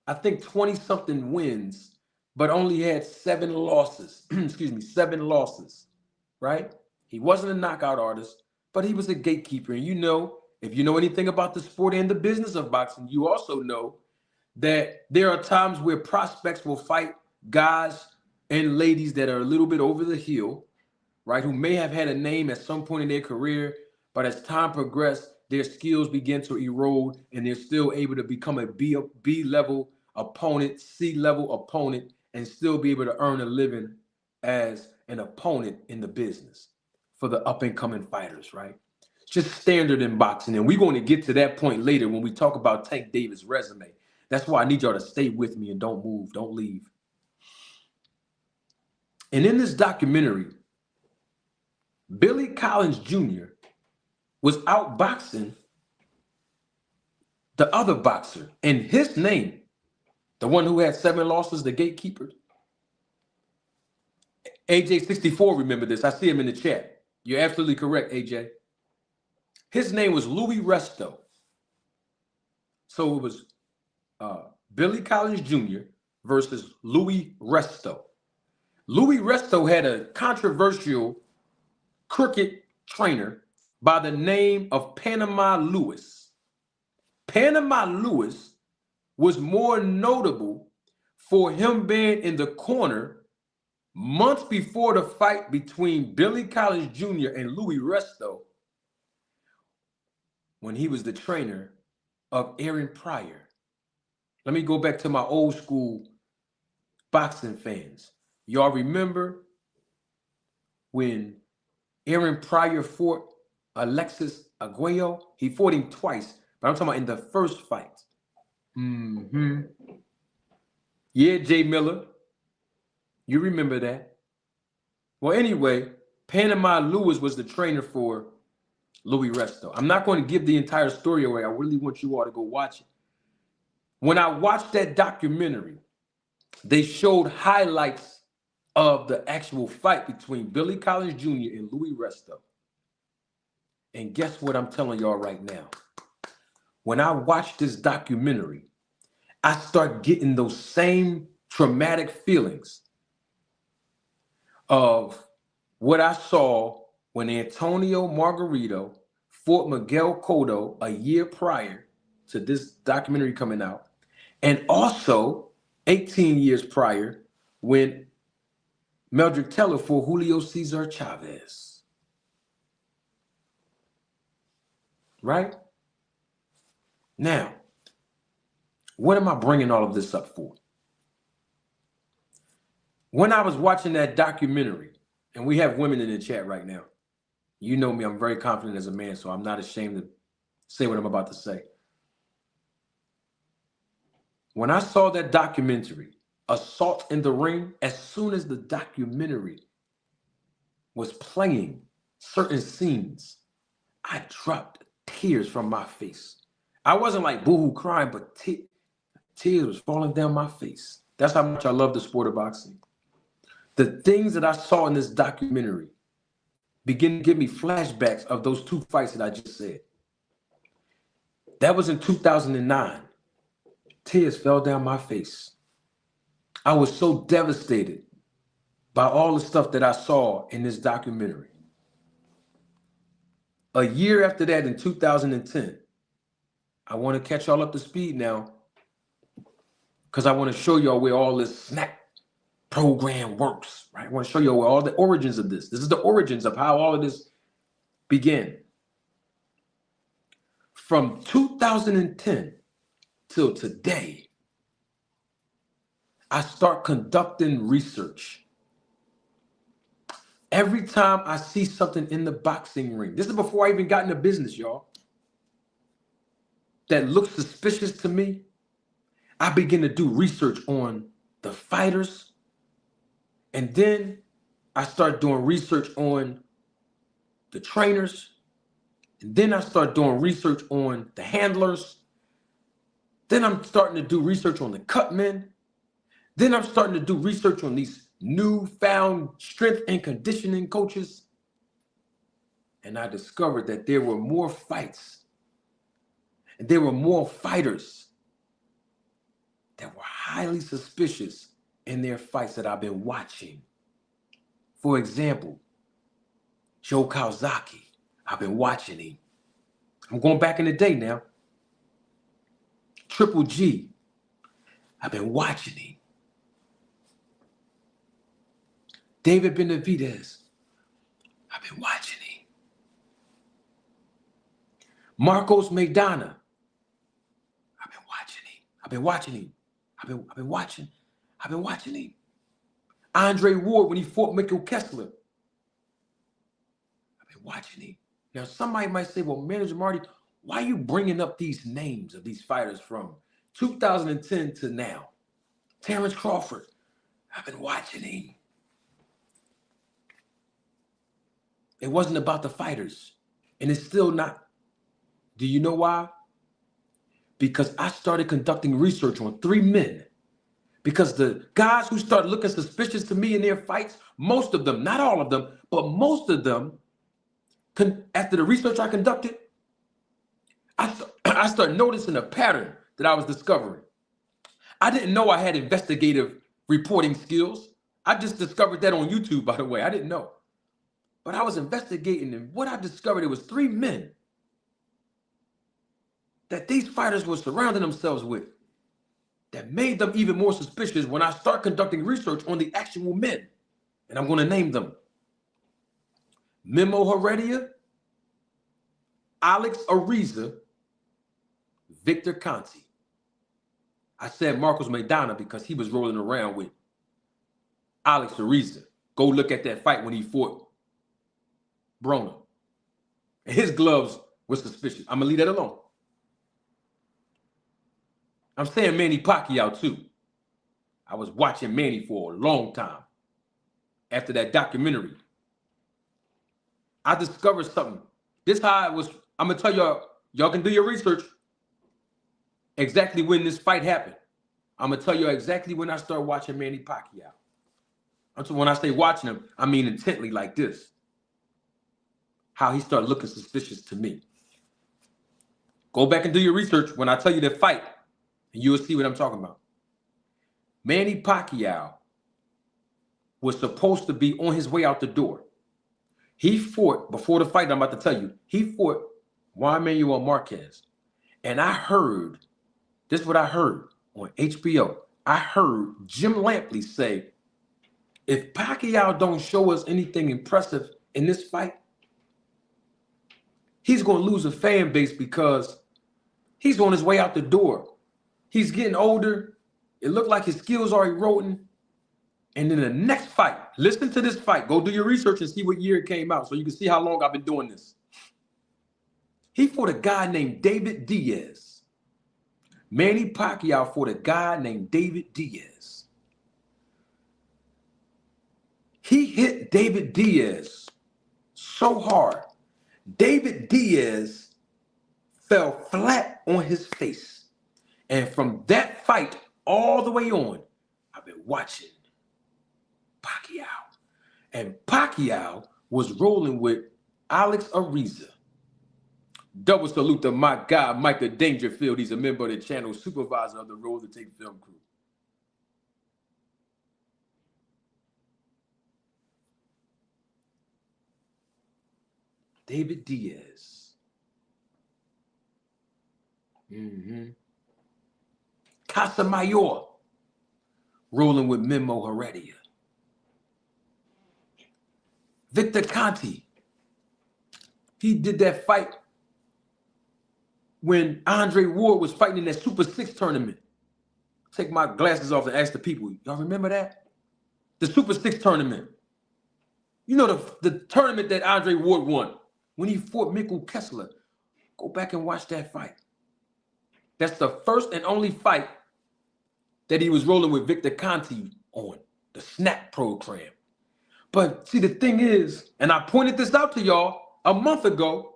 I think, 20-something wins, but only had 7 losses. 7 losses, right? He wasn't a knockout artist, but he was a gatekeeper. And you know, if you know anything about the sport and the business of boxing, you also know that there are times where prospects will fight guys and ladies that are a little bit over the hill, right? Who may have had a name at some point in their career, but as time progressed, their skills begin to erode and they're still able to become a B-level opponent, C-level opponent, and still be able to earn a living as an opponent in the business for the up-and-coming fighters, right? It's just standard in boxing. And we're going to get to that point later when we talk about Tank Davis' resume. That's why I need y'all to stay with me and don't move, don't leave. And in this documentary, Billy Collins Jr. was outboxing the other boxer, and his name, the one who had 7 losses, the gatekeeper. AJ64, remember this. I see him in the chat. You're absolutely correct, AJ. His name was Louis Resto. So it was Billy Collins Jr. versus Louis Resto. Louis Resto had a controversial cricket trainer by the name of Panama Lewis. Panama Lewis was more notable for him being in the corner months before the fight between Billy Collins Jr. and Louis Resto when he was the trainer of Aaron Pryor. Let me go back to my old school boxing fans. Y'all remember when Aaron Pryor fought Alexis Arguello? He fought him twice, but I'm talking about in the first fight. Yeah, Jay Miller. You remember that. Well, anyway, Panama Lewis was the trainer for Louis Resto. I'm not going to give the entire story away. I really want you all to go watch it. When I watched that documentary, they showed highlights of the actual fight between Billy Collins Jr. and Louis Resto. And guess what I'm telling y'all right now? When I watched this documentary, I start getting those same traumatic feelings of what I saw when Antonio Margarito fought Miguel Cotto a year prior to this documentary coming out, and also 18 years prior when Meldrick Taylor fought Julio Cesar Chavez. Right? Now, what am I bringing all of this up for? When I was watching that documentary, and we have women in the chat right now. You know me, I'm very confident as a man, so I'm not ashamed to say what I'm about to say. When I saw that documentary, Assault in the Ring, as soon as the documentary was playing certain scenes, I dropped tears from my face. I wasn't like boohoo crying, but tears was falling down my face. That's how much I love the sport of boxing. The things that I saw in this documentary begin to give me flashbacks of those two fights that I just said. That was in 2009. Tears fell down my face. I was so devastated by all the stuff that I saw in this documentary. A year after that, in 2010, I want to catch y'all up to speed now because I want to show y'all where all this SNAP program works, right? I want to show you all the origins of this. This is the origins of how all of this began. From 2010 till today, I start conducting research. Every time I see something in the boxing ring, this is before I even got into business, y'all, that looks suspicious to me, I begin to do research on the fighters. And then I start doing research on the trainers. And then I start doing research on the handlers. Then I'm starting to do research on the cutmen. Then I'm starting to do research on these newfound strength and conditioning coaches. And I discovered that there were more fights and there were more fighters that were highly suspicious in their fights that I've been watching. For example, Joe Kawasaki, I've been watching him. I'm going back in the day now. Triple G, I've been watching him. David Benavidez, I've been watching him. Marcos Maidana, I've been watching him. I've been watching him. I've been watching him. Andre Ward, when he fought Michael Kessler, I've been watching him. Now, somebody might say, well, Manager Marty, why are you bringing up these names of these fighters from 2010 to now? Terrence Crawford, I've been watching him. It wasn't about the fighters, and it's still not. Do you know why? Because I started conducting research on 3 men. Because the guys who start looking suspicious to me in their fights, most of them, not all of them, but most of them, after the research I conducted, I start noticing a pattern that I was discovering. I didn't know I had investigative reporting skills. I just discovered that on YouTube, by the way. I didn't know. But I was investigating, and what I discovered, it was 3 men that these fighters were surrounding themselves with that made them even more suspicious when I start conducting research on the actual men. And I'm going to name them. Memo Heredia, Alex Ariza, Victor Conti. I said Marcos Maidana because he was rolling around with Alex Ariza. Go look at that fight when he fought Broner. And his gloves were suspicious. I'm going to leave that alone. I'm saying Manny Pacquiao too. I was watching Manny for a long time after that documentary. I discovered something. This how it was. I'm going to tell y'all can do your research exactly when this fight happened. I'm going to tell you exactly when I started watching Manny Pacquiao. So when I say watching him, I mean intently like this. How he started looking suspicious to me. Go back and do your research when I tell you the fight, and you'll see what I'm talking about. Manny Pacquiao was supposed to be on his way out the door. He fought, before the fight I'm about to tell you, he fought Juan Manuel Marquez. And I heard, this is what I heard on HBO. I heard Jim Lampley say, if Pacquiao don't show us anything impressive in this fight, he's going to lose a fan base because he's on his way out the door. He's getting older. It looked like his skills are eroding. And then the next fight, listen to this fight. Go do your research and see what year it came out so you can see how long I've been doing this. He fought a guy named David Diaz. Manny Pacquiao fought a guy named David Diaz. He hit David Diaz so hard. David Diaz fell flat on his face. And from that fight all the way on, I've been watching Pacquiao. And Pacquiao was rolling with Alex Ariza. Double salute to my guy, Micah Dangerfield. He's a member of the channel, supervisor of the Road to Take film crew. David Diaz. Casamayor rolling with Memo Heredia. Victor Conti. He did that fight when Andre Ward was fighting in that Super 6 tournament. Take my glasses off and ask the people. Y'all remember that? The Super 6 tournament. You know the tournament that Andre Ward won when he fought Mikkel Kessler. Go back and watch that fight. That's the first and only fight that he was rolling with Victor Conti on, the SNAP program. But see, the thing is, and I pointed this out to y'all a month ago,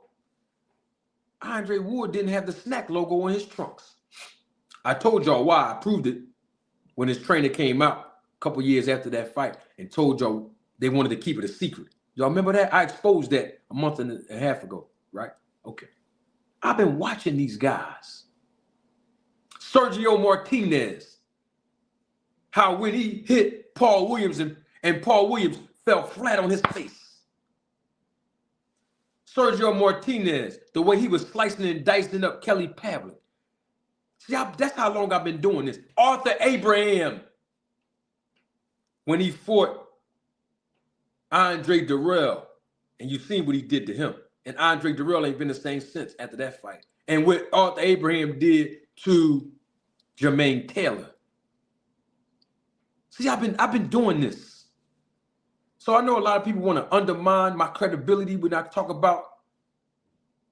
Andre Ward didn't have the SNAP logo on his trunks. I told y'all why. I proved it when his trainer came out a couple years after that fight and told y'all they wanted to keep it a secret. Y'all remember that? I exposed that a month and a half ago, right? Okay. I've been watching these guys. Sergio Martinez, how when he hit Paul Williams and Paul Williams fell flat on his face. Sergio Martinez, the way he was slicing and dicing up Kelly Pavlik. See, that's how long I've been doing this. Arthur Abraham, when he fought Andre Durrell, and you've seen what he did to him. And Andre Durrell ain't been the same since after that fight. And what Arthur Abraham did to Jermaine Taylor. See, I've been doing this. So I know a lot of people want to undermine my credibility when I talk about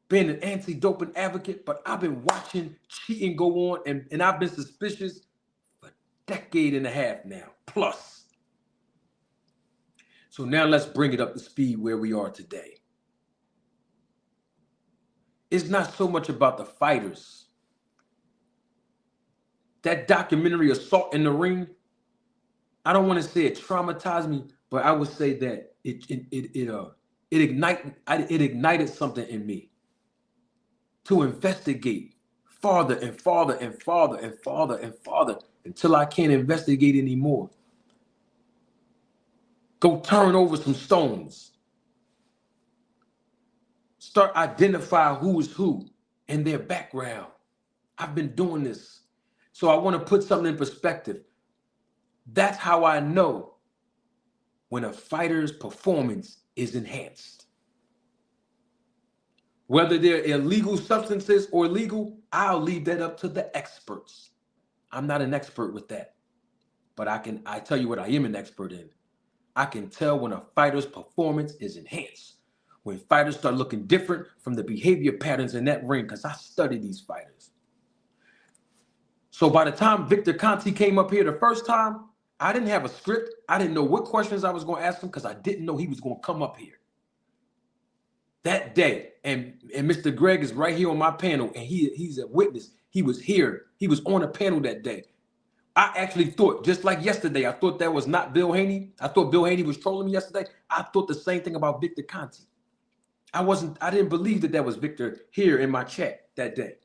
being an anti-doping advocate, but I've been watching cheating go on, and I've been suspicious for a decade and a half now, plus. So now let's bring it up to speed where we are today. It's not so much about the fighters. That documentary, Assault in the Ring, I don't want to say it traumatized me, but I would say that it ignited something in me to investigate farther and farther and farther and farther and farther until I can't investigate anymore. Go turn over some stones. Start identify who is who and their background. I've been doing this. So I want to put something in perspective. That's how I know when a fighter's performance is enhanced. Whether they're illegal substances or legal, I'll leave that up to the experts. I'm not an expert with that, but I tell you what I am an expert in. I can tell when a fighter's performance is enhanced. When fighters start looking different from the behavior patterns in that ring, because I study these fighters. So by the time Victor Conti came up here the first time, I didn't have a script. I didn't know what questions I was going to ask him because I didn't know he was going to come up here. That day, and Mr. Greg is right here on my panel, and he's a witness. He was here. He was on a panel that day. I actually thought, just like yesterday, I thought that was not Bill Haney. I thought Bill Haney was trolling me yesterday. I thought the same thing about Victor Conti. I didn't believe that was Victor here in my chat that day.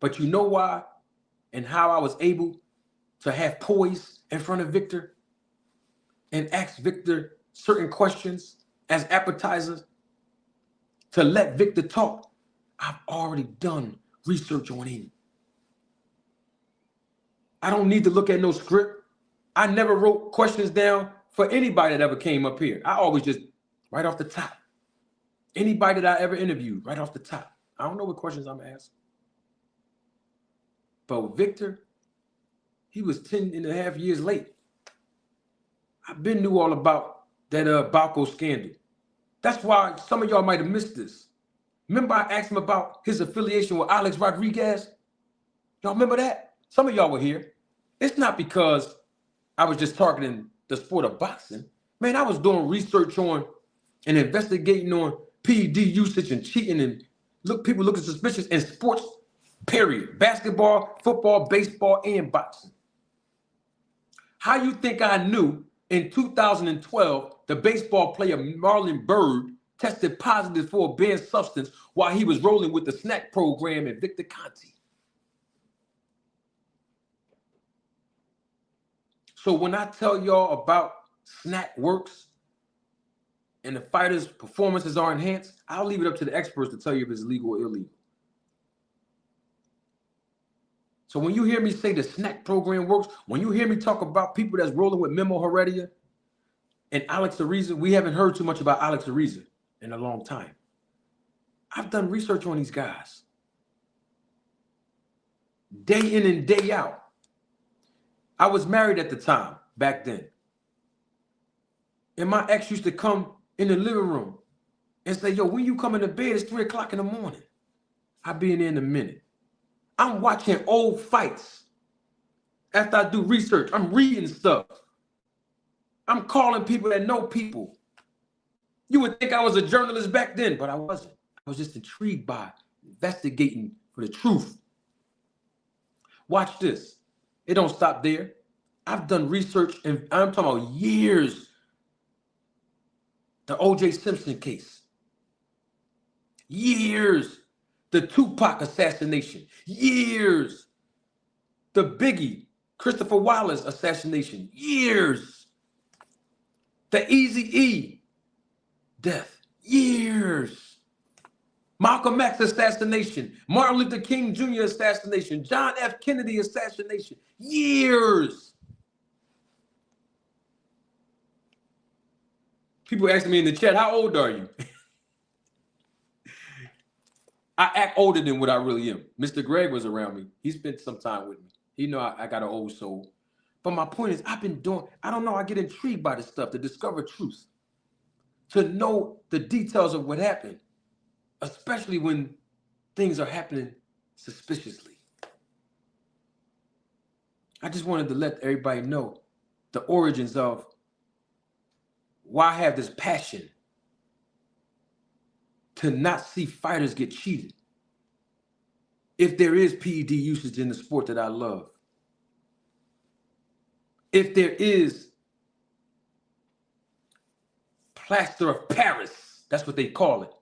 But you know why and how I was able to have poise in front of Victor and ask Victor certain questions as appetizers to let Victor talk? I've already done research on him. I don't need to look at no script. I never wrote questions down for anybody that ever came up here. I always just right off the top. Anybody that I ever interviewed, right off the top. I don't know what questions I'm asking. But with Victor, he was 10 and a half years late. I've been knew all about that Balco scandal. That's why some of y'all might have missed this. Remember I asked him about his affiliation with Alex Rodriguez? Y'all remember that? Some of y'all were here. It's not because I was just targeting the sport of boxing. Man, I was doing research on and investigating on PED usage and cheating and people looking suspicious in sports, period. Basketball, football, baseball, and boxing. How you think I knew in 2012 the baseball player Marlon Byrd tested positive for a banned substance while he was rolling with the snack program at Victor Conti? So when I tell y'all about snack works and the fighters' performances are enhanced, I'll leave it up to the experts to tell you if it's legal or illegal. So when you hear me say the snack program works, when you hear me talk about people that's rolling with Memo Heredia and Alex Ariza, we haven't heard too much about Alex Ariza in a long time. I've done research on these guys. Day in and day out. I was married at the time, back then. And my ex used to come in the living room and say, yo, when you coming to bed, it's 3 o'clock in the morning. I'll be in there in a minute. I'm watching old fights. After I do research, I'm reading stuff. I'm calling people that know people. You would think I was a journalist back then, but I wasn't. I was just intrigued by investigating for the truth. Watch this. It don't stop there. I've done research, and I'm talking about years. The O.J. Simpson case. Years. The Tupac assassination. Years. The Biggie, Christopher Wallace assassination. Years. The Eazy-E death. Years. Malcolm X assassination. Martin Luther King Jr. assassination. John F. Kennedy assassination. Years. People asking me in the chat, how old are you? I act older than what I really am. Mr. Greg was around me. He spent some time with me. He know I got an old soul. But my point is, I don't know, I get intrigued by this stuff to discover truth, to know the details of what happened, especially when things are happening suspiciously. I just wanted to let everybody know the origins of why I have this passion to not see fighters get cheated if there is PED usage in the sport that I love. If there is plaster of Paris, that's what they call it.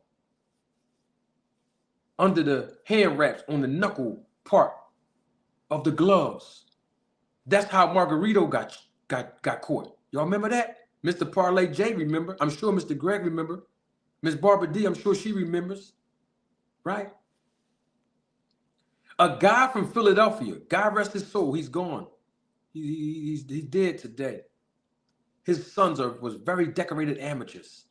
under the hand wraps on the knuckle part of the gloves. That's how Margarito got caught. Y'all remember that? Mr. Parlay J remember. I'm sure Mr. Greg remember. Miss Barbara D, I'm sure she remembers. Right? A guy from Philadelphia, God rest his soul, he's gone. He's dead today. His sons was very decorated amateurs.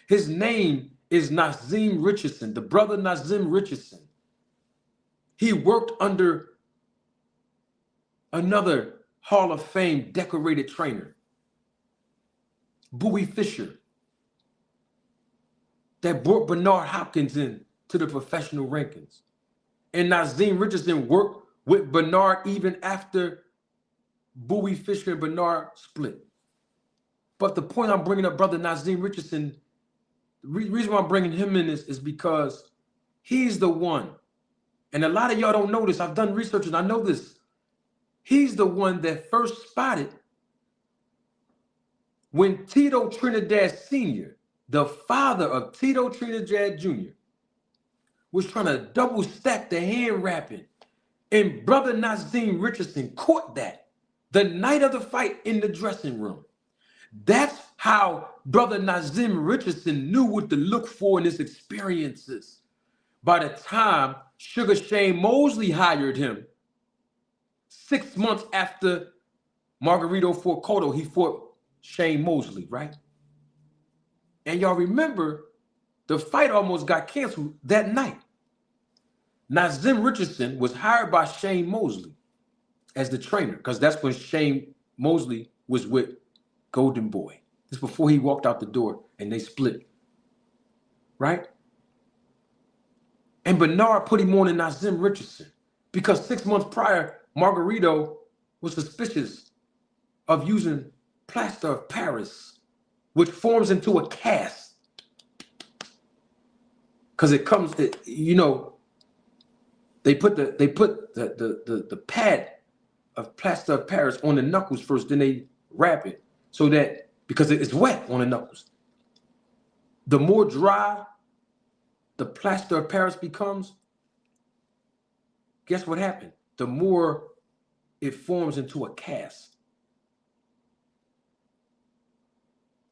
His name is Nazim Richardson, the brother Nazim Richardson. He worked under another Hall of Fame decorated trainer, Bowie Fisher, that brought Bernard Hopkins in to the professional rankings. And Nazim Richardson worked with Bernard even after Bowie Fisher and Bernard split. But the point I'm bringing up, brother Nazim Richardson, the reason why I'm bringing him in is because he's the one. And a lot of y'all don't know this. I've done research and I know this. He's the one that first spotted when Tito Trinidad Sr., the father of Tito Trinidad Jr., was trying to double stack the hand wrapping. And brother Nazim Richardson caught that the night of the fight in the dressing room. That's how brother Nazim Richardson knew what to look for in his experiences. By the time Sugar Shane Mosley hired him, 6 months after Margarito fought Cotto, he fought Shane Mosley, right? And y'all remember, the fight almost got canceled that night. Nazim Richardson was hired by Shane Mosley as the trainer, because that's when Shane Mosley was with Golden Boy. This is before he walked out the door and they split, right? And Bernard put him on to Nazim Richardson because 6 months prior, Margarito was suspicious of using plaster of Paris, which forms into a cast. Because it comes, you know, they put the pad of plaster of Paris on the knuckles first, then they wrap it so that, because it's wet on the knuckles, the more dry the plaster of Paris becomes, guess what happened? The more it forms into a cast.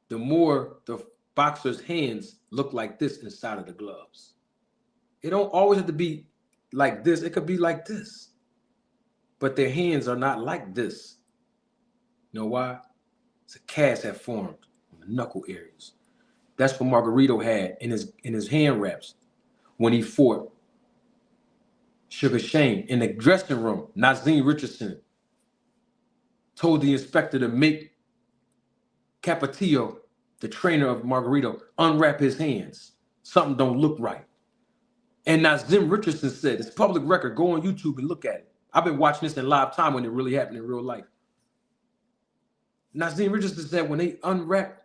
The more the boxer's hands look like this inside of the gloves. It don't always have to be like this. It could be like this. But their hands are not like this. You know why? It's a cast that formed on the knuckle areas. That's what Margarito had in his hand wraps when he fought Sugar Shane in the dressing room. Nazim Richardson told the inspector to make Capetillo, the trainer of Margarito, unwrap his hands. Something don't look right. And Nazim Richardson said, it's public record, go on YouTube and look at it. I've been watching this in live time when it really happened in real life. Nazim Richardson said when they unwrapped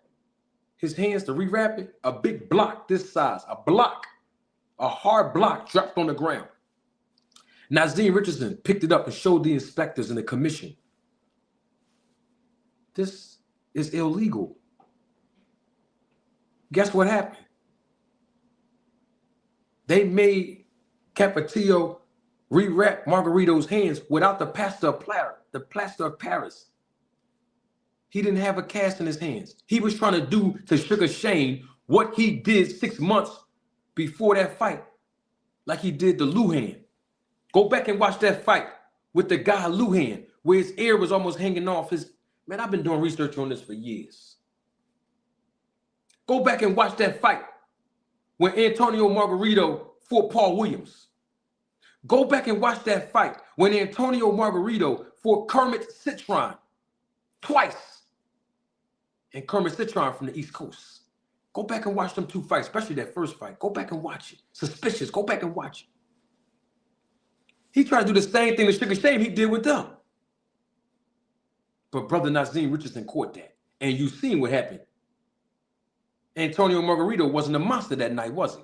his hands to rewrap it, a big block this size, a hard block dropped on the ground. Nazim Richardson picked it up and showed the inspectors and the commission. This is illegal. Guess what happened? They made Capetillo rewrap Margarito's hands without the plaster of Paris. He didn't have a cast in his hands. He was trying to do to Sugar Shane what he did 6 months before that fight, like he did the Luhan. Go back and watch that fight with the guy Luhan, where his ear was almost hanging off his. Man, I've been doing research on this for years. Go back and watch that fight when Antonio Margarito fought Paul Williams. Go back and watch that fight when Antonio Margarito fought Kermit Citron twice. And Kermit Citron from the East Coast. Go back and watch them two fights, especially that first fight. Go back and watch it. Suspicious. Go back and watch it. He tried to do the same thing to Sugar Shane he did with them. But brother Nazim Richardson caught that. And you seen what happened. Antonio Margarito wasn't a monster that night, was he?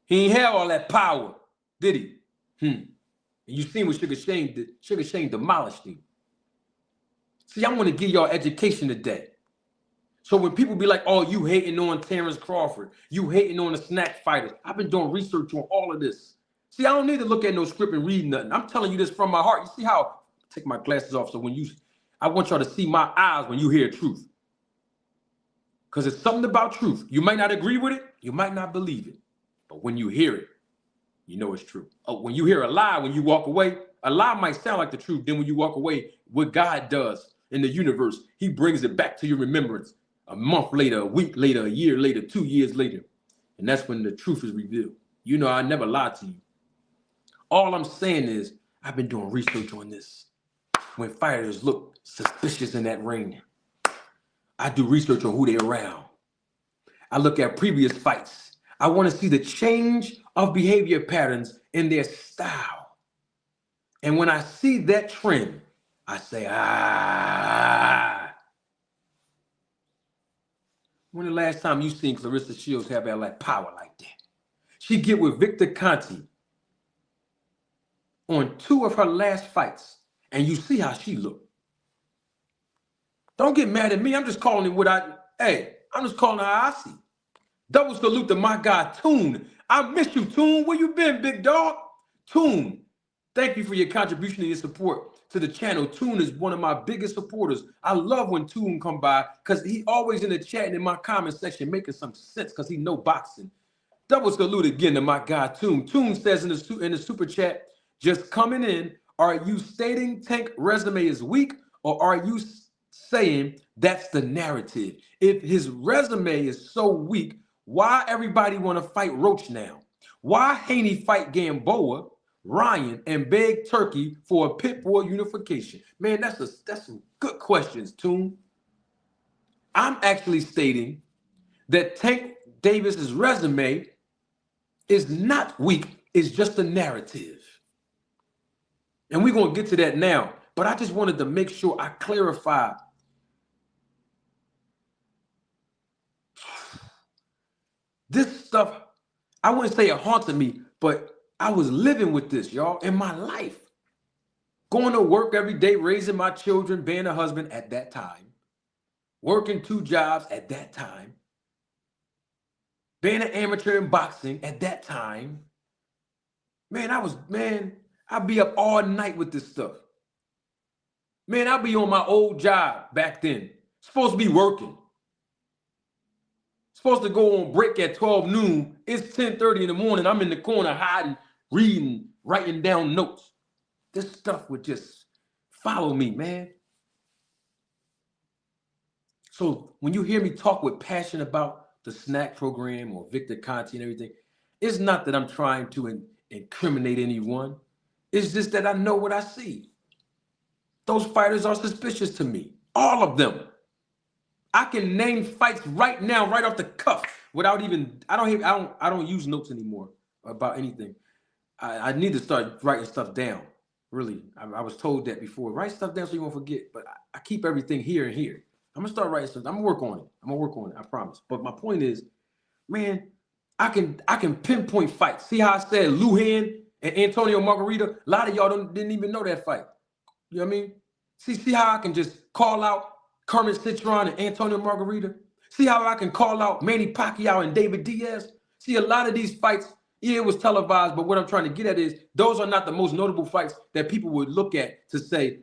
He ain't have all that power, did he? And you seen what Sugar Shane did. Sugar Shane demolished him. See, I'm going to give y'all education today So when people be like, oh, you hating on Terrence Crawford, you hating on the snack fighters, I've been doing research on all of this. See, I don't need to look at no script and read nothing. I'm telling you this from my heart. You see how, take my glasses off, so I want y'all to see my eyes when you hear truth. Because it's something about truth. You might not agree with it, you might not believe it, but when you hear it, you know it's true. Oh, when you hear a lie, when you walk away, a lie might sound like the truth. Then when you walk away, what God does in the universe, he brings it back to your remembrance a month later, a week later, a year later, 2 years later. And that's when the truth is revealed. You know, I never lied to you. All I'm saying is I've been doing research on this. When fighters look suspicious in that ring, I do research on who they're around. I look at previous fights. I want to see the change of behavior patterns in their style. And when I see that trend, I say, When the last time you seen Clarissa Shields have that like power like that? She get with Victor Conte on 2 of her last fights, and you see how she looked. Don't get mad at me. I'm just calling it what I'm just calling it how I see. Double salute to my guy, Toon. I miss you, Toon. Where you been, big dog? Toon, thank you for your contribution and your support to the channel. Toon is one of my biggest supporters. I love when Toon come by because he always in the chat and in my comment section making some sense because he know boxing. Double salute again to my guy, Toon. Toon says in the super chat, just coming in, are you stating Tank resume is weak, or are you saying that's the narrative? If his resume is so weak, why everybody want to fight Roach now? Why Haney fight Gamboa, Ryan, and beg Turkey for a pit bull unification? Man, that's some good questions, Toon. I'm actually stating that Tank Davis's resume is not weak, it's just a narrative. And we're going to get to that now. But I just wanted to make sure I clarify. This stuff, I wouldn't say it haunted me, but I was living with this, y'all, in my life. Going to work every day, raising my children, being a husband at that time. Working 2 jobs at that time. Being an amateur in boxing at that time. I'd be up all night with this stuff. Man, I'd be on my old job back then. Supposed to be working. Supposed to go on break at 12 noon. It's 10:30 in the morning. I'm in the corner hiding, reading, writing down notes. This stuff would just follow me, man. So when you hear me talk with passion about the snack program or Victor Conte and everything, it's not that I'm trying to incriminate anyone. It's just that I know what I see. Those fighters are suspicious to me. All of them. I can name fights right now, right off the cuff, without even, I don't use notes anymore about anything. I need to start writing stuff down. Really. I was told that before. Write stuff down so you won't forget. But I keep everything here and here. I'm gonna start writing stuff. I'm gonna work on it. I promise. But my point is, man, I can pinpoint fights. See how I said Luhan and Antonio Margarita? A lot of y'all didn't even know that fight. You know what I mean? See how I can just call out Kermit Citron and Antonio Margarita? See how I can call out Manny Pacquiao and David Diaz? See, a lot of these fights, yeah, it was televised, but what I'm trying to get at is those are not the most notable fights that people would look at to say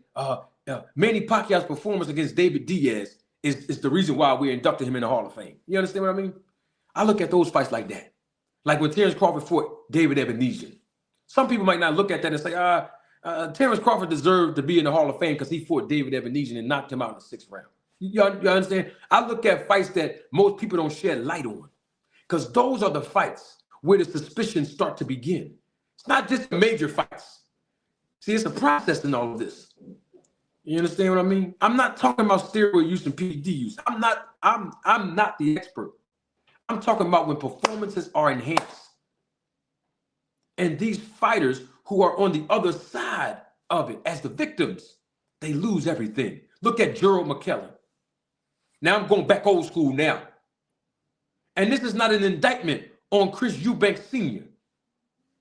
Manny Pacquiao's performance against David Diaz is the reason why we inducted him in the Hall of Fame. You understand what I mean? I look at those fights like that. Like when Terrence Crawford fought David Ebenezer. Some people might not look at that and say, Terrence Crawford deserved to be in the Hall of Fame because he fought David Ebenezer and knocked him out in the 6th round. You understand? I look at fights that most people don't shed light on because those are the fights where the suspicions start to begin. It's not just major fights. See, it's a process in all of this. You understand what I mean? I'm not talking about steroid use and PED use. I'm not the expert. I'm talking about when performances are enhanced. And these fighters who are on the other side of it as the victims, they lose everything. Look at Gerald McKellen. Now I'm going back old school now. And this is not an indictment on Chris Eubank Sr.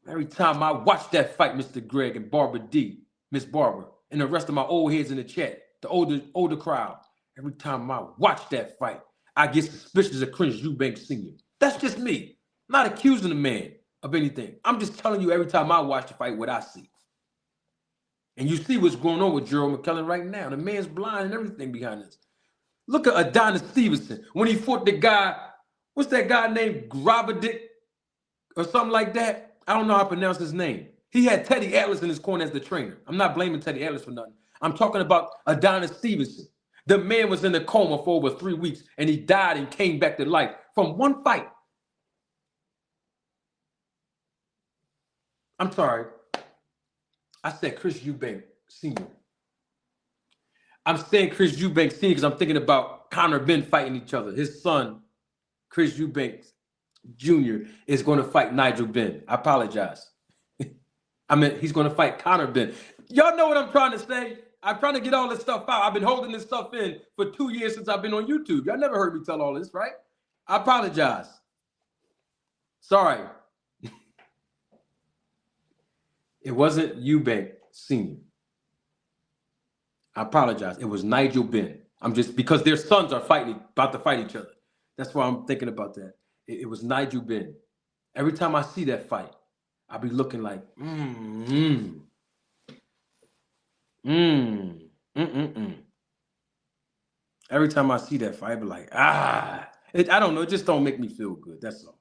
Every time I watch that fight, Mr. Greg and Barbara D, Miss Barbara, and the rest of my old heads in the chat, the older crowd, every time I watch that fight, I get suspicious of Chris Eubanks Sr. That's just me. I'm not accusing the man of anything. I'm just telling you every time I watch the fight what I see. And you see what's going on with Gerald McKellen right now. The man's blind and everything behind this. Look at Adonis Stevenson when he fought the guy, what's that guy named Gravadic or something like that? I don't know how to pronounce his name. He had Teddy Atlas in his corner as the trainer. I'm not blaming Teddy Atlas for nothing. I'm talking about Adonis Stevenson. The man was in a coma for over 3 weeks, and he died and came back to life from one fight. I'm sorry. I said Chris Eubanks Sr. I'm saying Chris Eubanks Sr. because I'm thinking about Conor Ben fighting each other. His son, Chris Eubanks Jr., is going to fight Nigel Ben. I apologize. I mean, he's going to fight Conor Ben. Y'all know what I'm trying to say? I'm trying to get all this stuff out. I've been holding this stuff in for 2 years since I've been on YouTube. Y'all never heard me tell all this, right? I apologize. Sorry. It wasn't Eubank Sr. I apologize. It was Nigel Ben. I'm just, because their sons are about to fight each other. That's why I'm thinking about that. It was Nigel Ben. Every time I see that fight, I'll be looking like, Every time I see that fight, I be like, I don't know. It just don't make me feel good. That's all.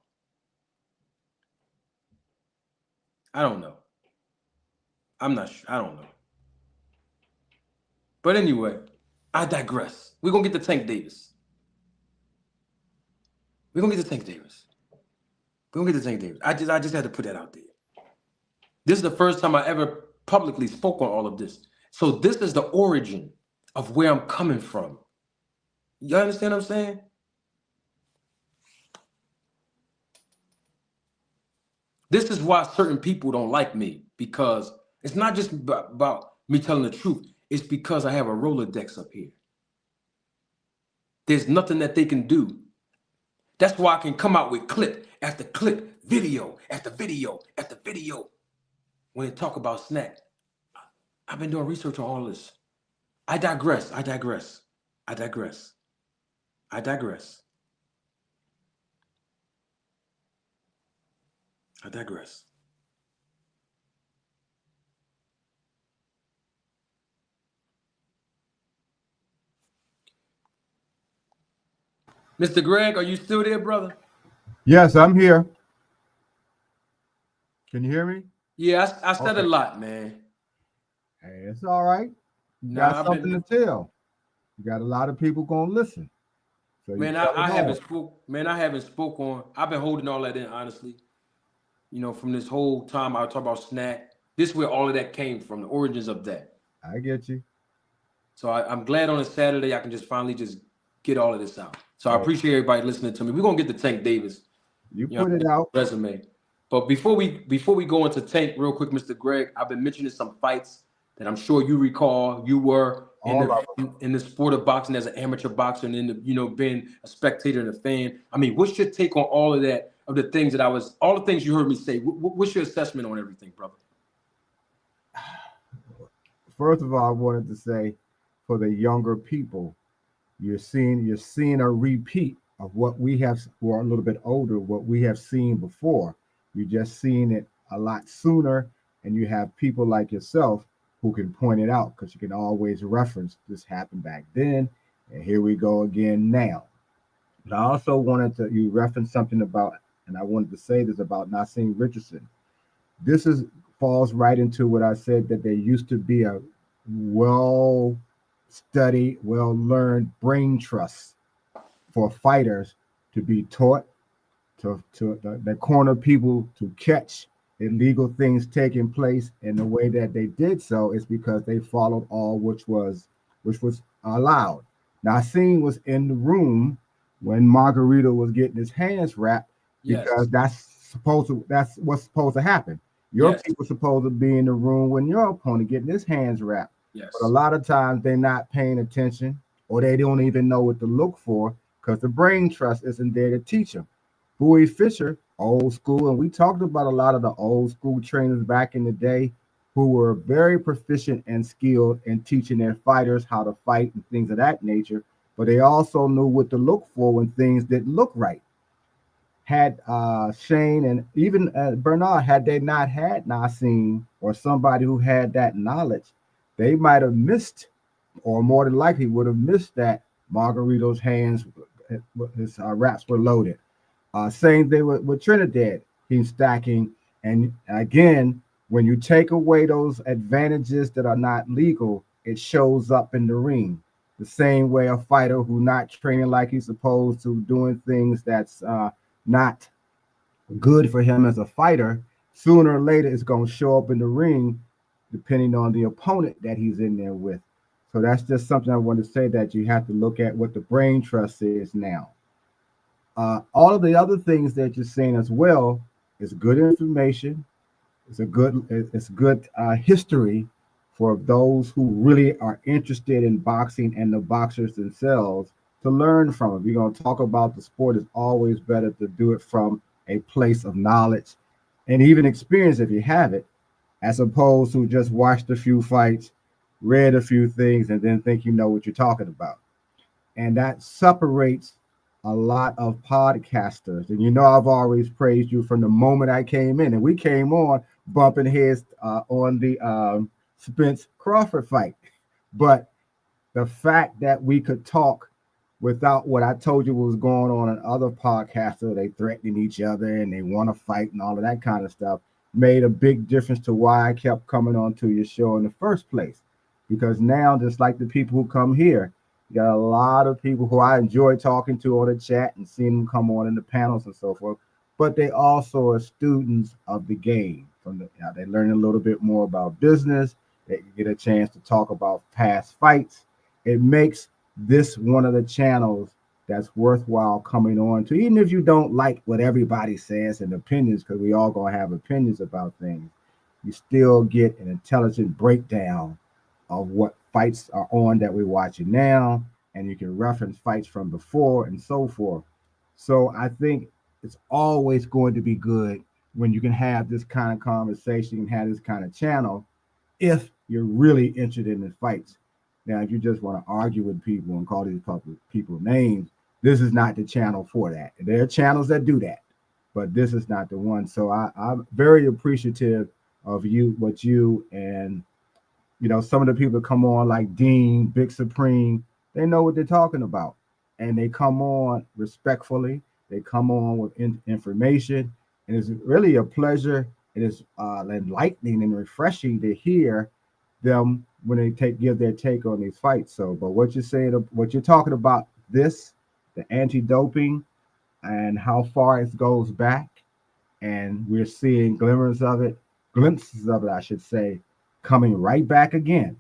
I don't know. I'm not sure. I don't know. But anyway, I digress. We're going to get to Tank Davis. We're going to get to Tank Davis. I just had to put that out there. This is the first time I ever publicly spoke on all of this. So this is the origin of where I'm coming from. You understand what I'm saying? This is why certain people don't like me, because it's not just about me telling the truth. It's because I have a Rolodex up here. There's nothing that they can do. That's why I can come out with clip after clip, video after video after video. When they talk about Snack, I've been doing research on all this. I digress. Mr. Greg, are you still there, brother? Yes, I'm here. Can you hear me? Yeah, I said a lot, man. Hey, it's all right. You got something to tell. You got a lot of people gonna listen. So man, I haven't spoke. Man, I haven't spoke on. I've been holding all that in, honestly. You know, from this whole time I talk about Snack. This is where all of that came from, the origins of that. I get you. So I'm glad on a Saturday I can just finally just get all of this out. So I appreciate everybody listening to me. We're gonna get to Tank Davis. You put it out. Resume. But before we go into Tank, real quick, Mr. Greg, I've been mentioning some fights that I'm sure you recall. You were in the sport of boxing as an amateur boxer, and in the, being a spectator and a fan. I mean, what's your take on all of that, of the things that all the things you heard me say? What's your assessment on everything, brother? First of all, I wanted to say, for the younger people, you're seeing a repeat of what we have, who are a little bit older, what we have seen before. You're just seeing it a lot sooner, and you have people like yourself who can point it out, because you can always reference this happened back then, and here we go again now. But I also wanted you reference something about, and I wanted to say this about Nassim Richardson. This falls right into what I said, that there used to be a well-studied, well-learned brain trust for fighters to be taught, to the corner people to catch illegal things taking place. And the way that they did so is because they followed all which was allowed. Nassim was in the room when Margarito was getting his hands wrapped, because that's what's supposed to happen. Your people supposed to be in the room when your opponent getting his hands wrapped. Yes. But a lot of times they're not paying attention, or they don't even know what to look for, because the brain trust isn't there to teach them. Bowie Fischer, old school, and we talked about a lot of the old school trainers back in the day who were very proficient and skilled in teaching their fighters how to fight and things of that nature. but they also knew what to look for when things didn't look right. Had Shane and even Bernard, had they not had Nassim or somebody who had that knowledge, they might have missed, or more than likely would have missed that Margarito's hands, his raps were loaded. Same thing with Trinidad. He's stacking. And again, when you take away those advantages that are not legal, it shows up in the ring. The same way a fighter who not training like he's supposed to, doing things that's not good for him as a fighter, sooner or later it's going to show up in the ring, depending on the opponent that he's in there with. So that's just something I want to say, that you have to look at what the brain trust is now. All of the other things that you're saying as well is good information. It's good history for those who really are interested in boxing and the boxers themselves to learn from it. If you're going to talk about the sport, it's always better to do it from a place of knowledge and even experience if you have it, as opposed to just watched a few fights, read a few things, and then think you know what you're talking about. And that separates a lot of podcasters. And you know, I've always praised you from the moment I came in, and we came on bumping heads on the Spence Crawford fight. But the fact that we could talk without what I told you was going on in other podcasters, they threatening each other and they want to fight and all of that kind of stuff, made a big difference to why I kept coming on to your show in the first place. Because now, just like the people who come here, you got a lot of people who I enjoy talking to on the chat and seeing them come on in the panels and so forth, but they also are students of the game. They learn a little bit more about business. They get a chance to talk about past fights. It makes this one of the channels that's worthwhile coming on to, even if you don't like what everybody says and opinions, because we all gonna have opinions about things. You still get an intelligent breakdown of what fights are on that we're watching now, and you can reference fights from before and so forth. So I think it's always going to be good when you can have this kind of conversation and have this kind of channel if you're really interested in the fights. Now, if you just want to argue with people and call these people names, this is not the channel for that. There are channels that do that, but this is not the one. So I'm very appreciative of what you and some of the people that come on like Dean, Big Supreme, they know what they're talking about. And they come on respectfully. They come on with information. And it's really a pleasure. It is enlightening and refreshing to hear them when they give their take on these fights. So, but what you're saying, what you're talking about, the anti-doping and how far it goes back, and we're seeing glimpses of it, I should say, coming right back again.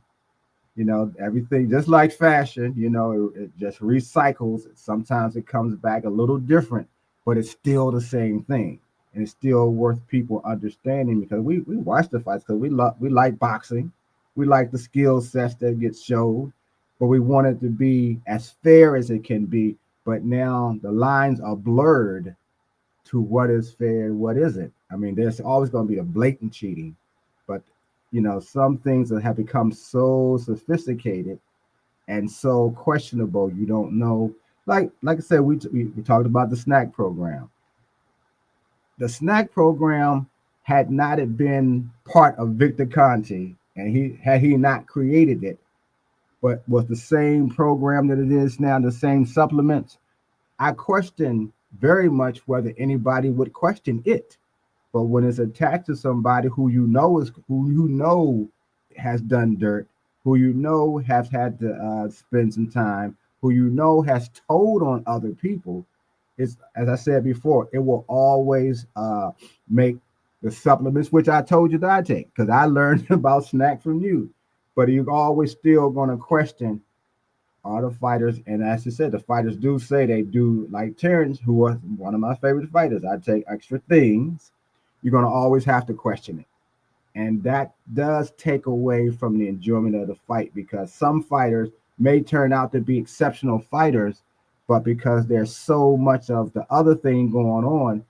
Everything just like fashion, it just recycles. Sometimes it comes back a little different, but it's still the same thing. And it's still worth people understanding, because we watch the fights because we like boxing. We like the skill sets that get showed, but we want it to be as fair as it can be. But now the lines are blurred to what is fair and what isn't. I mean, there's always going to be a blatant cheating, but some things that have become so sophisticated and so questionable, you don't know. Like I said, we talked about the snack program. The snack program had not been part of Victor Conte, and he not created it, but was the same program that it is now, the same supplements. I question very much whether anybody would question it. But when it's attached to somebody who has done dirt, who has had to spend some time, who has told on other people, it's, as I said before, it will always make the supplements, which I told you that I take, because I learned about snack from you. But you're always still going to question, are the fighters, and as you said, the fighters do say they do, like Terrence, who was one of my favorite fighters, I take extra things. You're going to always have to question it. And that does take away from the enjoyment of the fight, because some fighters may turn out to be exceptional fighters, but because there's so much of the other thing going on,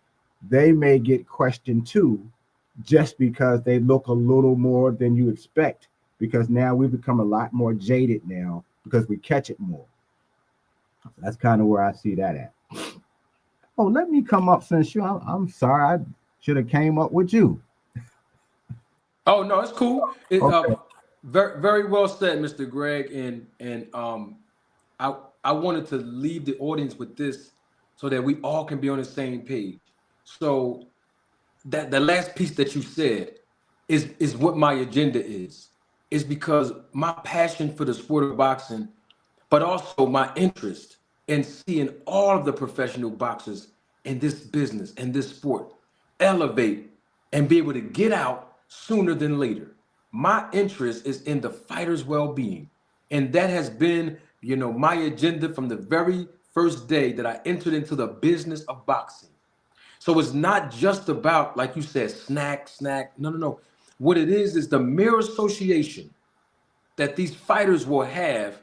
they may get questioned too, just because they look a little more than you expect, because now we've become a lot more jaded now because we catch it more. That's kind of where I see that at. Oh, let me come up since you. I'm sorry, I should have came up with you. Oh no, it's cool. Okay. Very very well said, Mr. Greg. And I wanted to leave the audience with this so that we all can be on the same page. So that the last piece that you said is what my agenda is because my passion for the sport of boxing, but also my interest in seeing all of the professional boxers in this business and this sport elevate and be able to get out sooner than later. My interest is in the fighter's well-being, and that has been, my agenda from the very first day that I entered into the business of boxing. So it's not just about, like you said, snack. No, no, no. What it is the mere association that these fighters will have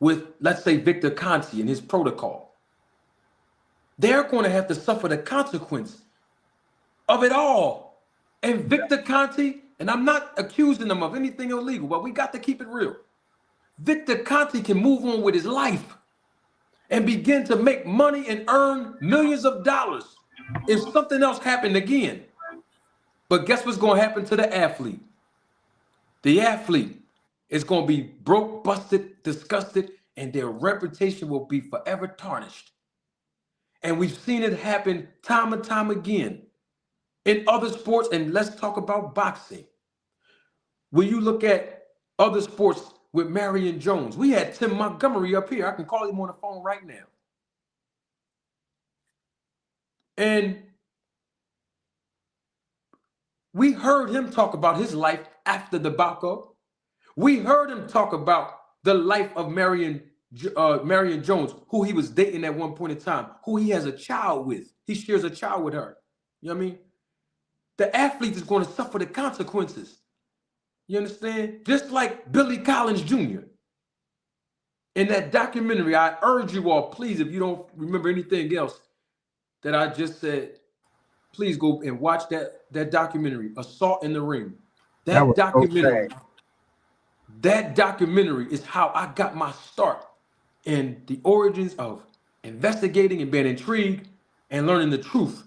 with, let's say, Victor Conti and his protocol. They're going to have to suffer the consequence of it all. And Victor Conti, and I'm not accusing him of anything illegal, but we got to keep it real. Victor Conti can move on with his life and begin to make money and earn millions of dollars if something else happened again. But guess what's going to happen to the athlete? The athlete is going to be broke, busted, disgusted, and their reputation will be forever tarnished. And we've seen it happen time and time again in other sports. And let's talk about boxing. When you look at other sports with Marion Jones, we had Tim Montgomery up here. I can call him on the phone right now. And we heard him talk about his life after the debacle. We heard him talk about the life of Marion Jones, who he was dating at one point in time, who he has a child with. He shares a child with her. You know what I mean? The athlete is going to suffer the consequences. You understand? Just like Billy Collins Jr. In that documentary, I urge you all, please, if you don't remember anything else that I just said, please go and watch that documentary, Assault in the Ring. That documentary is how I got my start in the origins of investigating and being intrigued and learning the truth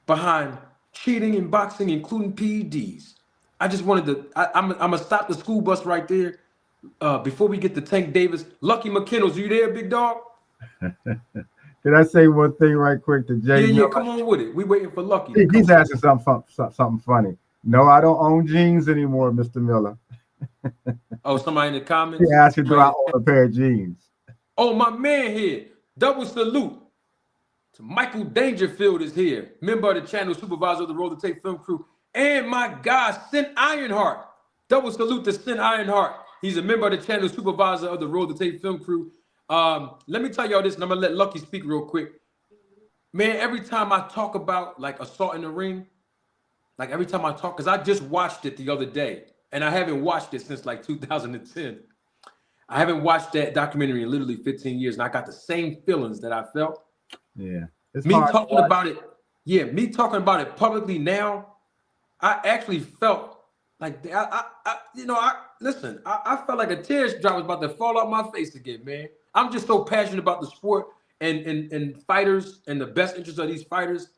behind cheating in boxing, including PEDs. I just wanted to, I'm going to stop the school bus right there before we get to Tank Davis. Lucky McKinnell's, you there, big dog? Can I say one thing right quick to Jay? Yeah, come on with it. We waiting for Lucky. He's asking something funny. No, I don't own jeans anymore, Mr. Miller. Oh, somebody in the comments? He asked you, do I own a pair of jeans? Oh, my man here. Double salute to Michael Dangerfield is here. Member of the channel, supervisor of the Roll the Tape film crew. And my guy, Sin Ironheart. Double salute to Sin Ironheart. He's a member of the channel, supervisor of the Roll the Tape film crew. Let me tell y'all this, and I'm going to let Lucky speak real quick. Man, every time I talk about, like, Assault in the Ring, like, every time I talk, because I just watched it the other day, and I haven't watched it since, like, 2010. I haven't watched that documentary in literally 15 years, and I got the same feelings that I felt. Yeah. Me talking about it publicly now, I actually felt like, I felt like a teardrop was about to fall off my face again, man. I'm just so passionate about the sport and fighters and the best interest of these fighters.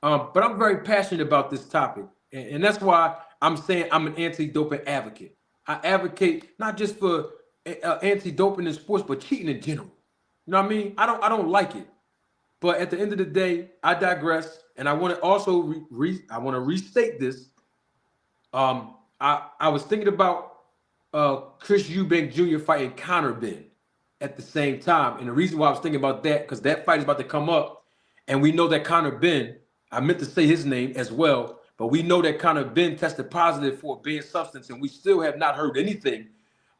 But I'm very passionate about this topic. And that's why I'm saying I'm an anti-doping advocate. I advocate not just for anti-doping in sports, but cheating in general. You know what I mean? I don't like it. But at the end of the day, I digress. And I want to also restate this. I was thinking about Chris Eubank Jr. fighting Conor Benn at the same time. And the reason why I was thinking about that, because that fight is about to come up. And we know that Conor Benn, I meant to say his name as well, but we know that Conor Benn tested positive for a banned substance, and we still have not heard anything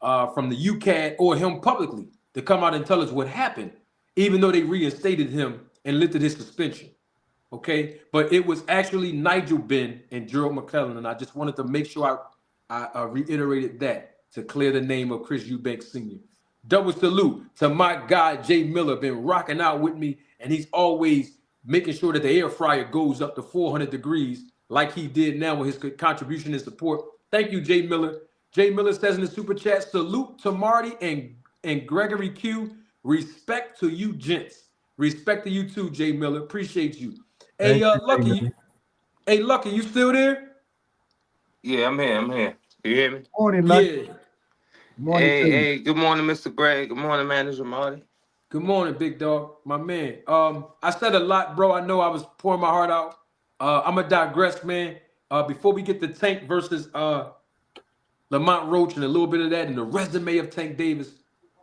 from the UCAD or him publicly to come out and tell us what happened, even though they reinstated him and lifted his suspension. Okay, but it was actually Nigel Benn and Gerald McClellan, and I just wanted to make sure I reiterated that to clear the name of Chris Eubank Sr. Double salute to my guy Jay Miller, been rocking out with me, and he's always making sure that the air fryer goes up to 400 degrees like he did now with his contribution and support. Thank you, Jay Miller. Jay Miller says in the super chat, salute to Marty and Gregory Q Respect to you, gents. Respect to you too, Jay Miller. Appreciate you. Hey, Thank you, Lucky. Jay. Hey, Lucky, you still there? Yeah, I'm here. I'm here. You hear me? Morning, Lucky. Yeah. Good morning to you. Hey, good morning, Mr. Greg. Good morning, Manager Marty. Good morning, big dog, my man. I said a lot, bro. I know I was pouring my heart out. I'm gonna digress, man. Before we get to Tank versus Lamont Roach and a little bit of that and the resume of Tank Davis,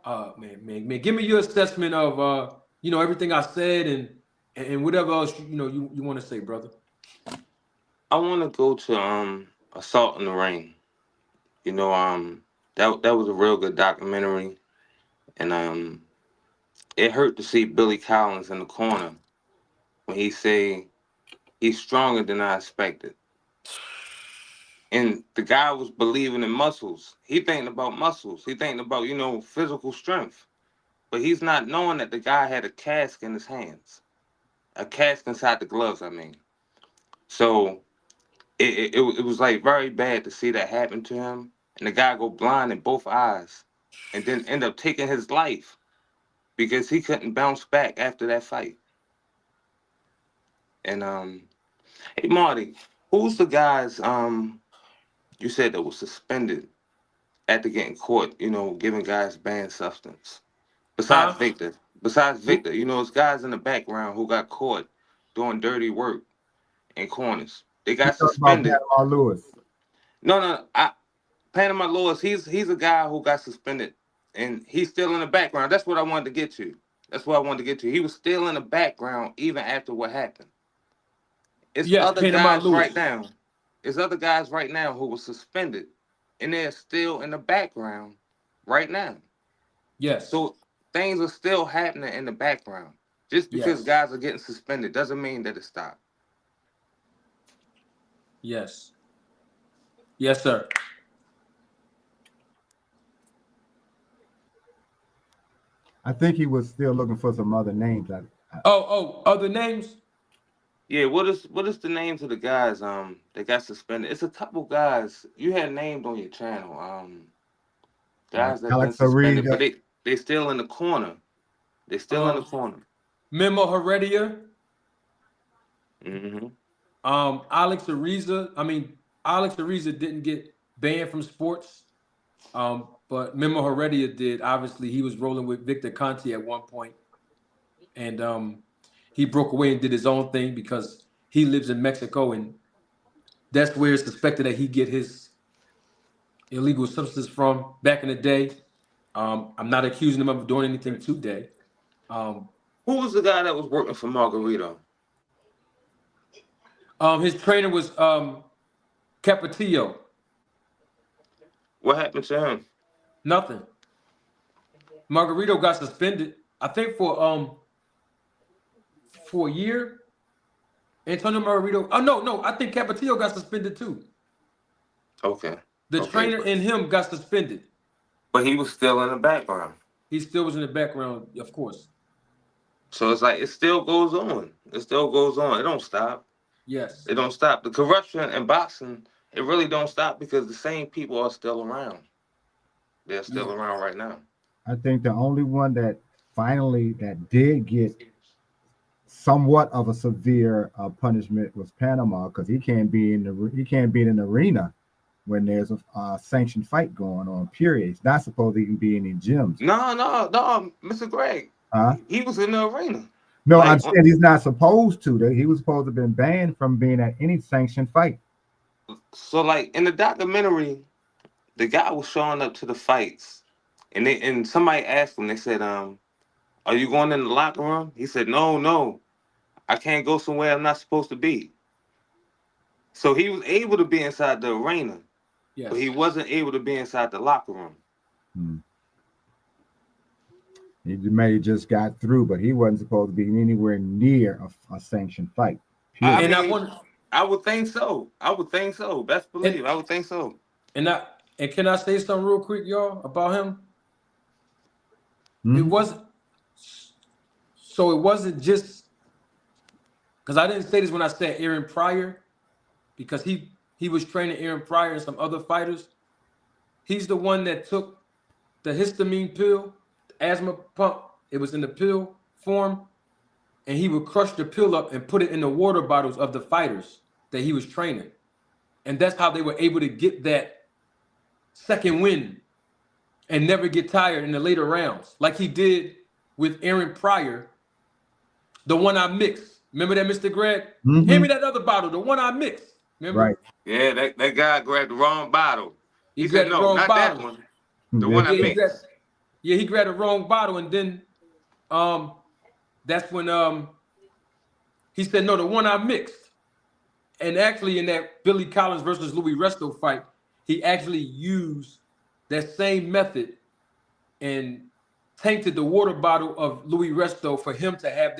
man, give me your assessment of everything I said and whatever else you want to say, brother. I want to go to Assault in the Ring. You know, that was a real good documentary, and it hurt to see Billy Collins in the corner when he say he's stronger than I expected. And the guy was believing in muscles. He thinking about muscles. He thinking about, physical strength. But he's not knowing that the guy had a cask in his hands. A cask inside the gloves, I mean. So it was like very bad to see that happen to him. And the guy go blind in both eyes. And then end up taking his life because he couldn't bounce back after that fight. And hey Marty, who's the guys you said that was suspended after getting caught, giving guys banned substance. Besides Huh? Victor. Besides Victor, it's guys in the background who got caught doing dirty work in corners. They You got talking about suspended. Panama Lewis? No. Panama Lewis, he's a guy who got suspended and he's still in the background. That's what I wanted to get to. That's what I wanted to get to. He was still in the background even after what happened. It's Yes, other Panama guys Lewis. right now. It's other guys right now who were suspended and they're still in the background right now. Yes. So things are still happening in the background. Just because Yes. guys are getting suspended doesn't mean that it stopped. Yes. Yes, sir. I think he was still looking for some other names. Other names? Yeah, what is the names of the guys that got suspended? It's a couple guys you had named on your channel. Guys that been Alex suspended, Ariga. but they still in the corner. They still in the corner. Memo Heredia. Mm-hmm. Alex Ariza. Alex Ariza didn't get banned from sports. But Memo Heredia did. Obviously, he was rolling with Victor Conti at one point. And he broke away and did his own thing because he lives in Mexico, and that's where it's suspected that he get his illegal substance from back in the day. I'm not accusing him of doing anything today. Who was the guy that was working for Margarito? His trainer was Capetillo. What happened to him? Nothing. Margarito got suspended, I think for a year. Antonio Margarito. Oh no, I think Capetillo got suspended too. Okay. The trainer and him got suspended. But he was still in the background. He still was in the background, of course. So it's like it still goes on. It still goes on. It don't stop. Yes. It don't stop. The corruption in boxing, it really don't stop because the same people are still around. They're still around right now. I think the only one that did get somewhat of a severe punishment was Panama, because he can't be in an arena when there's a sanctioned fight going on. Period. He's not supposed to even be in any gyms. No, Mr. Greg. Huh? He was in the arena. No, I'm saying he's not supposed to. He was supposed to have been banned from being at any sanctioned fight. So, like in the documentary, the guy was showing up to the fights, and somebody asked him. They said, "Are you going in the locker room?" He said, "No, I can't go somewhere I'm not supposed to be." So he was able to be inside the arena, but he wasn't able to be inside the locker room. He may have just got through, but he wasn't supposed to be anywhere near a sanctioned fight. Period. I would think so. Best believe. I would think so. And can I say something real quick, y'all, about him? Mm-hmm. It wasn't just because I didn't say this when I said Aaron Pryor, because he was training Aaron Pryor and some other fighters. He's the one that took the histamine pill, the asthma pump, It was in the pill form, and he would crush the pill up and put it in the water bottles of the fighters that he was training. And that's how they were able to get that second win and never get tired in the later rounds, like he did with Aaron Pryor, the one I mixed. Remember that, Mr. Greg? Mhm. Hand me that other bottle, the one I mixed. Remember? Right. Yeah, that guy grabbed the wrong bottle. He He said, grabbed the no, wrong not bottle. that one. The one I Yeah, mixed. he grabbed the wrong bottle, and then that's when he said, no, the one I mixed. And actually in that Billy Collins versus Louis Resto fight, he actually used that same method and tainted the water bottle of Louis Resto for him to have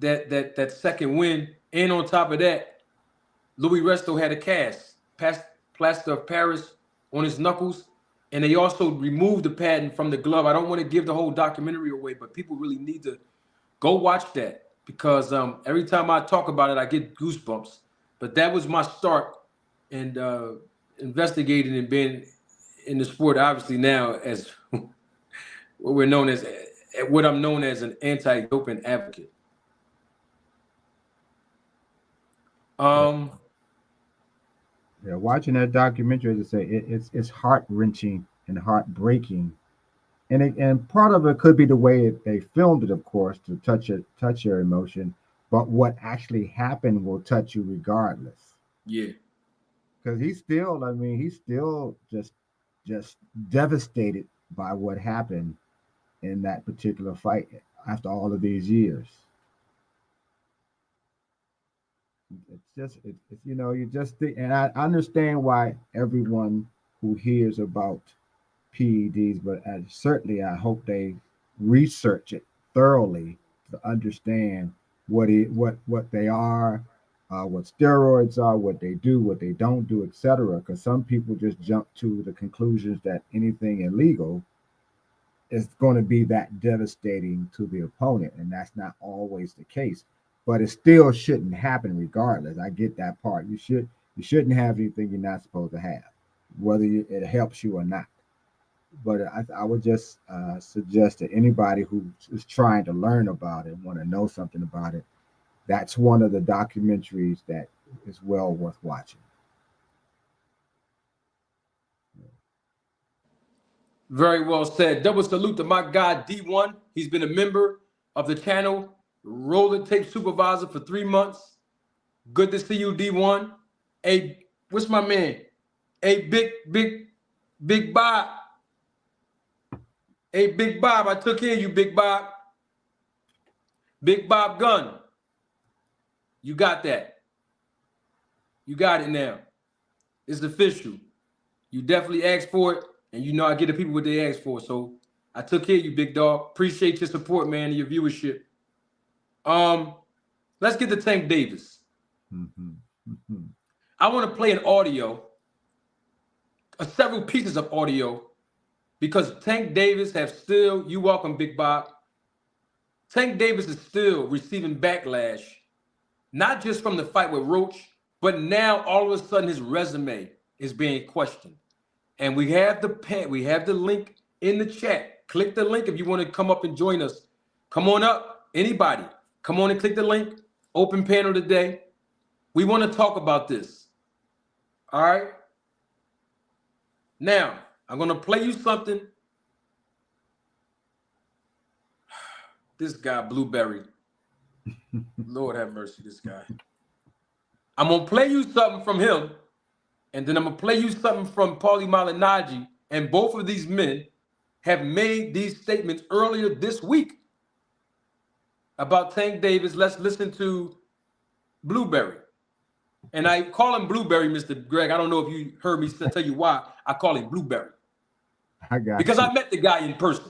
that second win. And on top of that, Louis Resto had a cast, plaster of Paris on his knuckles, and they also removed the patent from the glove. I don't want to give the whole documentary away, but people really need to go watch that because every time I talk about it, I get goosebumps. But that was my start and investigating and being in the sport, obviously now as what I'm known as an anti-doping advocate. Yeah, watching that documentary, as I say, it's heart-wrenching and heartbreaking, and part of it could be the way they filmed it, of course, to touch your emotion. But what actually happened will touch you regardless. Yeah. Because he's still just devastated by what happened in that particular fight after all of these years. It's you just think, and I understand why everyone who hears about PEDs, but certainly I hope they research it thoroughly to understand what they are, what steroids are, what they do, what they don't do, etc. Because some people just jump to the conclusions that anything illegal is going to be that devastating to the opponent, and that's not always the case. But it still shouldn't happen regardless. I get that part. You shouldn't have anything you're not supposed to have, whether it helps you or not. But I would just suggest to anybody who is trying to learn about it, want to know something about it, that's one of the documentaries that is well worth watching. Very well said. Double salute to my guy, D1. He's been a member of the channel, roller tape supervisor for 3 months. Good to see you, D1. Hey, what's my man? Hey, Big Bob. Hey, Big Bob, I took care of you, Big Bob. Big Bob Gunn. You got that. You got it now. It's official. You definitely asked for it, and you know I get the people what they asked for. So I took care of you, big dog. Appreciate your support, man, and your viewership. Let's get to Tank Davis. I want to play an audio, several pieces of audio, because Tank Davis you welcome, Big Bob. Tank Davis is still receiving backlash, not just from the fight with Roach, but now all of a sudden his resume is being questioned. And we have the link in the chat. Click the link if you want to come up and join us. Come on up, anybody. Come on and click the link. Open panel today. We want to talk about this. All right. Now, I'm going to play you something. This guy, Blueberry. Lord have mercy, this guy. I'm going to play you something from him, and then I'm going to play you something from Paulie Malignaggi, and both of these men have made these statements earlier this week about Tank Davis. Let's listen to Blueberry. And I call him Blueberry, Mr. Greg. I don't know if you heard me tell you why I call him Blueberry. Because I met the guy in person.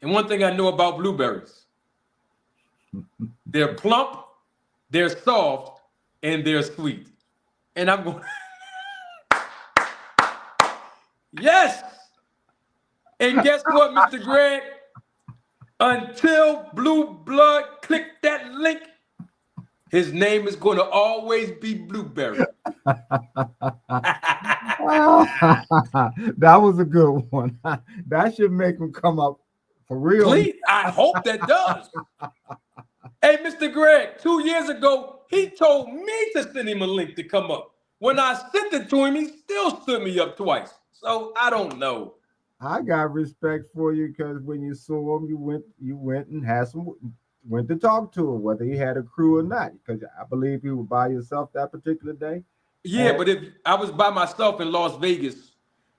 And one thing I know about blueberries, they're plump, they're soft, and they're sweet. And I'm going, yes! And guess what, Mr. Greg? Until Blue Blood click that link, his name is going to always be Blueberry. That was a good one. That should make him come up for real. Please, I hope that does. Hey, Mr. Greg, 2 years ago, he told me to send him a link to come up. When I sent it to him, he still stood me up twice. So I don't know. I got respect for you because when you saw him, you went and went to talk to him, whether he had a crew or not. Because I believe you were by yourself that particular day. Yeah, but if I was by myself in Las Vegas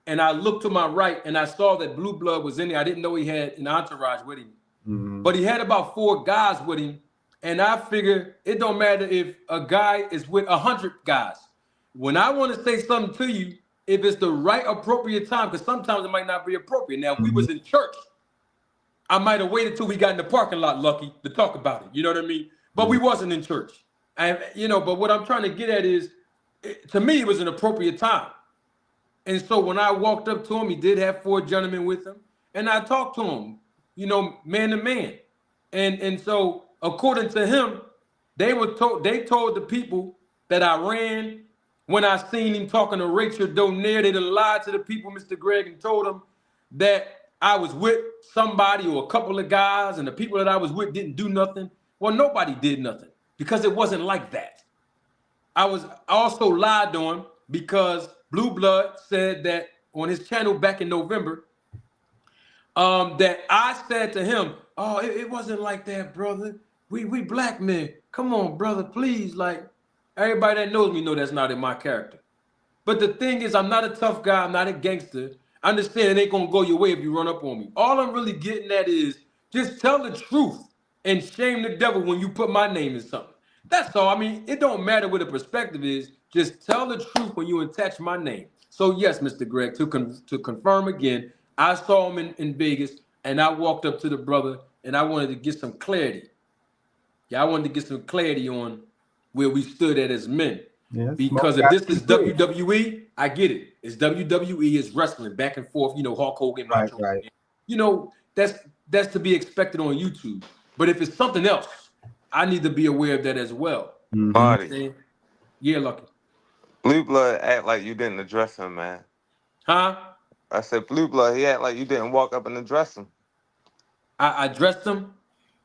and I looked to my right and I saw that Blue Blood was in there, I didn't know he had an entourage with him. Mm-hmm. But he had about 4 guys with him. And I figure it don't matter if a guy is with 100 guys. When I want to say something to you, if it's the right appropriate time, because sometimes it might not be appropriate. Now, if we was in church, I might have waited till we got in the parking lot, Lucky, to talk about it. You know what I mean? But we wasn't in church. And, but what I'm trying to get at is, to me, it was an appropriate time. And so when I walked up to him, he did have 4 gentlemen with him. And I talked to him, man to man. And so according to him, they told the people that I ran when I seen him talking to Rachel Donaire. They done lied to the people, Mr. Greg, and told them that I was with somebody or a couple of guys, and the people that I was with didn't do nothing. Well, nobody did nothing because it wasn't like that. I also lied on him because Blue Blood said that on his channel back in November, that I said to him, "Oh, it wasn't like that, brother. We black men. Come on, brother, please." Like, everybody that knows me know that's not in my character. But the thing is, I'm not a tough guy. I'm not a gangster. I understand it ain't gonna go your way if you run up on me. All I'm really getting at is just tell the truth and shame the devil when you put my name in something. That's all. I mean, it don't matter what the perspective is. Just tell the truth when you attach my name. So yes, Mr. Greg, to confirm again, I saw him in Vegas, and I walked up to the brother, and I wanted to get some clarity. Yeah, I wanted to get some clarity on where we stood at as men. Yeah, because if this is WWE, I get it. It's WWE, it's wrestling back and forth. Hulk Hogan, Macho. Right. That's to be expected on YouTube. But if it's something else, I need to be aware of that as well. Mm-hmm. Marty. Yeah, Lucky. Blue Blood act like you didn't address him, man. Huh? I said Blue Blood, he act like you didn't walk up and address him. I addressed him.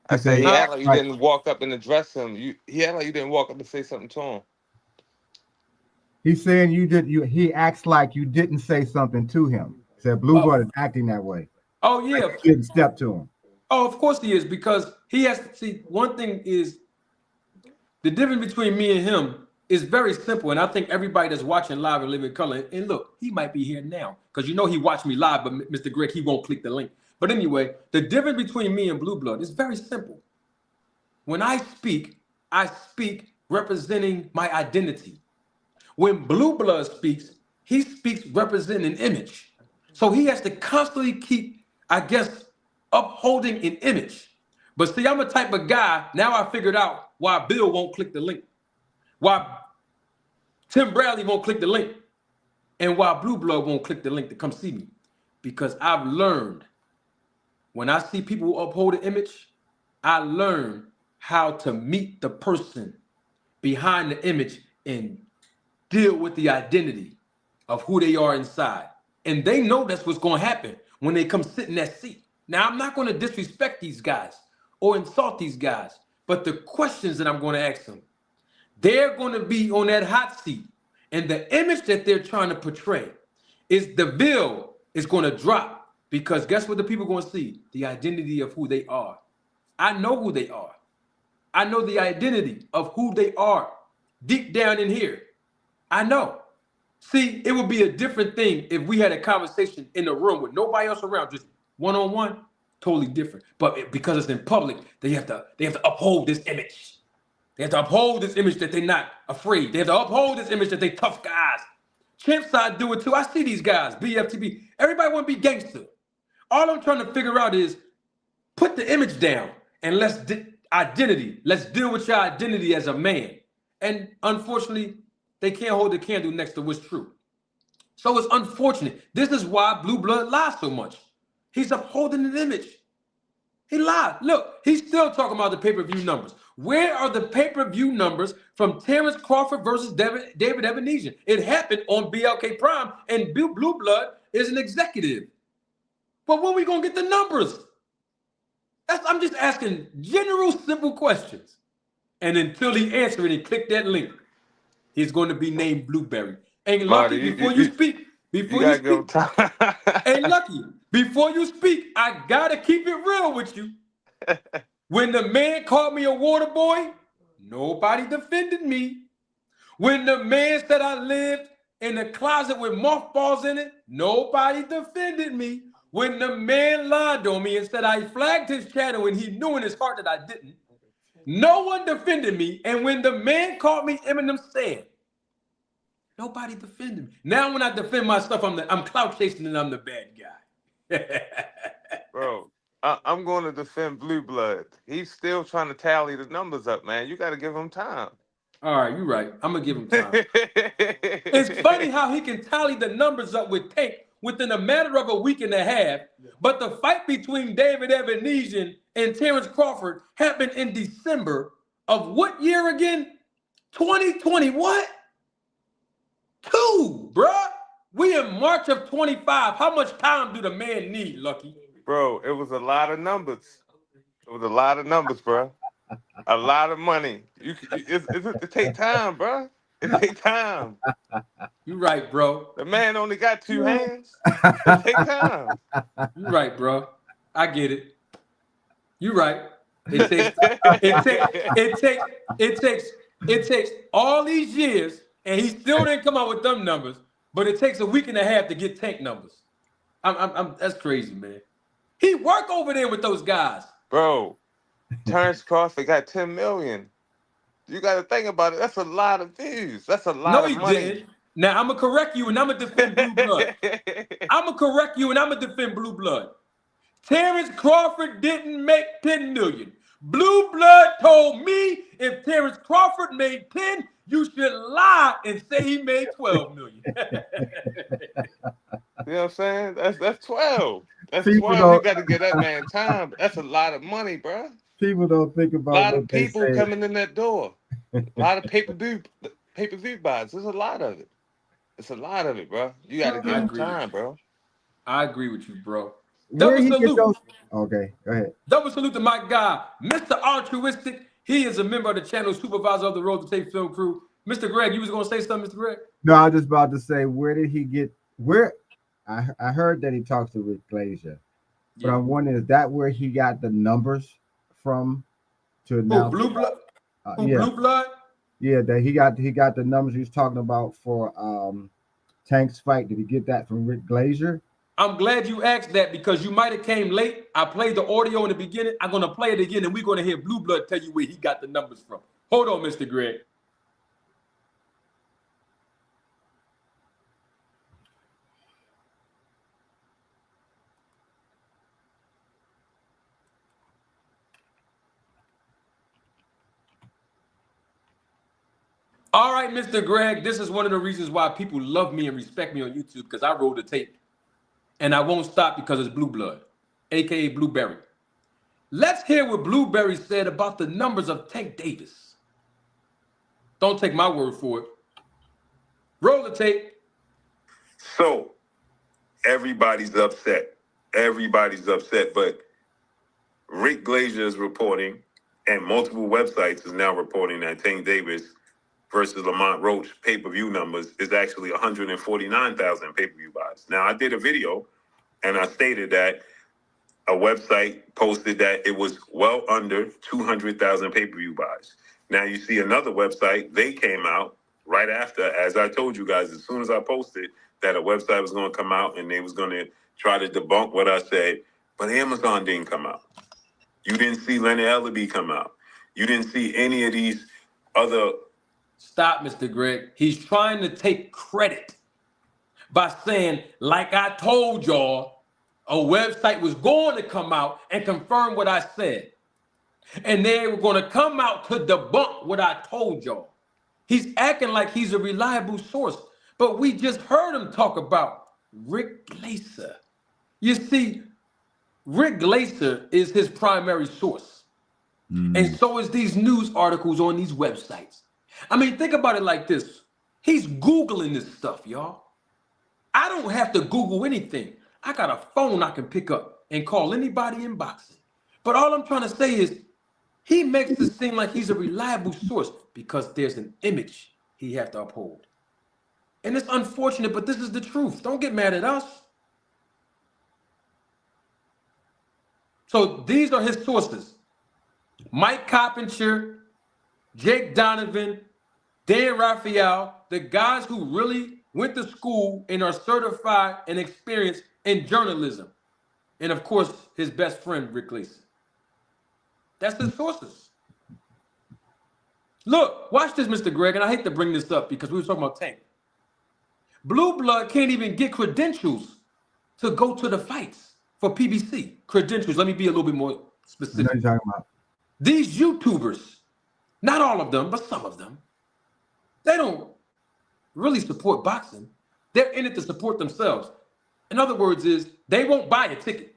I said he act like you didn't walk up and address him. He act like you didn't walk up and say something to him. He's saying he acts like you didn't say something to him. He said Blue Blood is acting that way. Oh, yeah. Like you didn't step to him. Oh, of course he is, because he has to see. One thing is the difference between me and him is very simple. And I think everybody that's watching live and living color, and look, he might be here now because he watched me live, but Mr. Greg, he won't click the link. But anyway, the difference between me and Blue Blood is very simple. When I speak representing my identity. When Blue Blood speaks, he speaks representing an image. So he has to constantly keep, I guess, upholding an image. But see, I'm a type of guy, now I figured out why Bill won't click the link, why Tim Bradley won't click the link, and why Blue Blood won't click the link to come see me. Because I've learned, when I see people who uphold an image, I learn how to meet the person behind the image and deal with the identity of who they are inside. And they know that's what's going to happen when they come sit in that seat. Now, I'm not going to disrespect these guys or insult these guys, but the questions that I'm going to ask them, they're going to be on that hot seat. And the image that they're trying to portray is the veil is going to drop, because guess what the people are going to see? The identity of who they are. I know who they are. I know the identity of who they are deep down in here. I know. See, it would be a different thing if we had a conversation in a room with nobody else around, just one-on-one, totally different. But because it's in public, they have to uphold this image. They have to uphold this image that they're not afraid. They have to uphold this image that they tough guys. Champ side do it too. I see these guys, BFTB. Everybody want to be gangster. All I'm trying to figure out is put the image down and let's deal with your identity as a man. And unfortunately, they can't hold the candle next to what's true. So it's unfortunate. This is why Blue Blood lies so much. He's upholding an image. He lied. Look, he's still talking about the pay-per-view numbers. Where are the pay-per-view numbers from Terrence Crawford versus David Ebenezer? It happened on BLK Prime, and Blue Blood is an executive. But when are we going to get the numbers? I'm just asking general, simple questions. And until he answers and he click that link, he's going to be named Blueberry. And Lucky, Marty, before you speak, hey, Lucky, before you speak, I got to keep it real with you. When the man called me a water boy, nobody defended me. When the man said I lived in a closet with mothballs in it, nobody defended me. When the man lied on me and said I flagged his channel and he knew in his heart that I didn't, no one defended me. And when the man called me Eminem Stan, nobody defended me. Now when I defend myself, I'm clout chasing and I'm the bad guy. Bro, I'm going to defend Blue Blood. He's still trying to tally the numbers up, man. You got to give him time. All right, you're right. I'm going to give him time. It's funny how he can tally the numbers up with Tank within a matter of a week and a half, but the fight between David Ebenezer and Terrence Crawford happened in December of what year again? 2020 what? 2, bruh. We in March of 25. How much time do the man need, Lucky? Bro, it was a lot of numbers. It was a lot of numbers, bro. A lot of money. It take time, bro. It take time. You right, bro. The man only got 2 hands. It take time. You right, bro. I get it. You right. It takes all these years, and he still didn't come out with them numbers. But it takes a week and a half to get Tank numbers. That's crazy, man. He work over there with those guys, bro. Terrence Crawford got 10 million. You got to think about it. That's a lot of views. That's a lot of money. No, he didn't. Now, I'm going to correct you, and I'm going to defend Blue Blood. I'm going to correct you, and I'm going to defend Blue Blood. Terrence Crawford didn't make 10 million. Blue Blood told me if Terrence Crawford made 10, you should lie and say he made 12 million. You know what I'm saying? That's 12. That's People 12. You got to give that man time. That's a lot of money, bro. People don't think about a lot of people coming in that door. A lot of pay-per-view buys. There's a lot of it. It's a lot of it, bro. You got to give him time, bro. I agree with you, bro. Double salute. Okay, go ahead. Double salute to my guy, Mr. Altruistic. He is a member of the channel, supervisor of the Road to Tape film crew. Mr. Greg, you was going to say something, Mr. Greg? No, I was just about to say, where did he get, I heard that he talks to Rick Glazier, but I'm wondering, is that where he got the numbers from to announce? Blue Blood? Yeah. Blue Blood? Yeah, that he got the numbers he was talking about for Tank's fight. Did he get that from Rick Glazier? I'm glad you asked that because you might have came late. I played the audio in the beginning. I'm going to play it again, and we're going to hear Blue Blood tell you where he got the numbers from. Hold on, Mr. Greg. All right, Mr. Greg, this is one of the reasons why people love me and respect me on YouTube, because I roll the tape. And I won't stop because it's Blue Blood, a.k.a. Blueberry. Let's hear what Blueberry said about the numbers of Tank Davis. Don't take my word for it. Roll the tape. So, everybody's upset. Everybody's upset, but Rick Glazier is reporting, and multiple websites is now reporting that Tank Davis versus Lamont Roach pay-per-view numbers is actually 149,000 pay-per-view buys. Now, I did a video, and I stated that a website posted that it was well under 200,000 pay-per-view buys. Now, you see another website, they came out right after, as I told you guys, as soon as I posted that a website was going to come out and they was going to try to debunk what I said, but Amazon didn't come out. You didn't see Leonard Ellaby come out. You didn't see any of these other... Stop, Mr. Greg. He's trying to take credit by saying, like I told y'all, a website was going to come out and confirm what I said. And they were going to come out to debunk what I told y'all. He's acting like he's a reliable source, but we just heard him talk about Rick Glazier. You see, Rick Glazier is his primary source. And so is these news articles on these websites. I mean, think about it like this. He's Googling this stuff, y'all. I don't have to Google anything. I got a phone I can pick up and call anybody in boxing. But all I'm trying to say is he makes it seem like he's a reliable source because there's an image he has to uphold. And it's unfortunate, but this is the truth. Don't get mad at us. So these are his sources. Mike Coppinger, Jake Donovan, Dan Raphael, the guys who really went to school and are certified and experienced in journalism. And of course, his best friend, Rick Gleason. That's his sources. Look, watch this, Mr. Greg, and I hate to bring this up because we were talking about Tank. Blue Blood can't even get credentials to go to the fights for PBC. Credentials, let me be a little bit more specific. What are you talking about? These YouTubers, not all of them, but some of them, they don't really support boxing. They're in it to support themselves. In other words, is they won't buy a ticket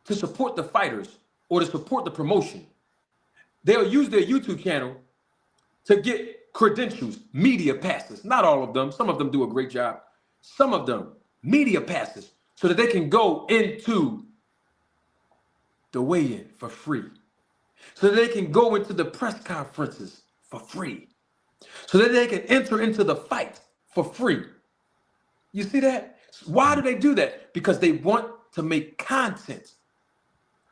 to support the fighters or to support the promotion. They'll use their YouTube channel to get credentials, media passes. Not all of them. Some of them do a great job. Some of them, media passes, so that they can go into the weigh-in for free. So that they can go into the press conferences for free. So that they can enter into the fight for free. You see that? Why do they do that? Because they want to make content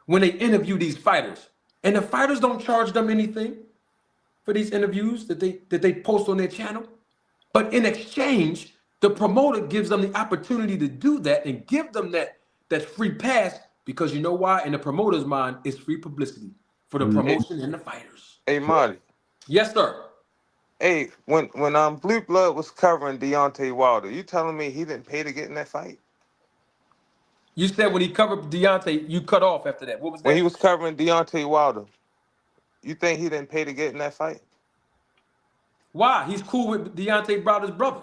when they interview these fighters. And the fighters don't charge them anything for these interviews that they post on their channel. But in exchange, the promoter gives them the opportunity to do that and give them that free pass, because you know why? In the promoter's mind, it's free publicity for the promotion and the fighters. Hey, Marty. Yes, sir. Hey, when Blue Blood was covering Deontay Wilder, you telling me he didn't pay to get in that fight? You said when he covered Deontay, you cut off after that. What was that? When he was covering Deontay Wilder, you think he didn't pay to get in that fight? Why? He's cool with Deontay Wilder's brother.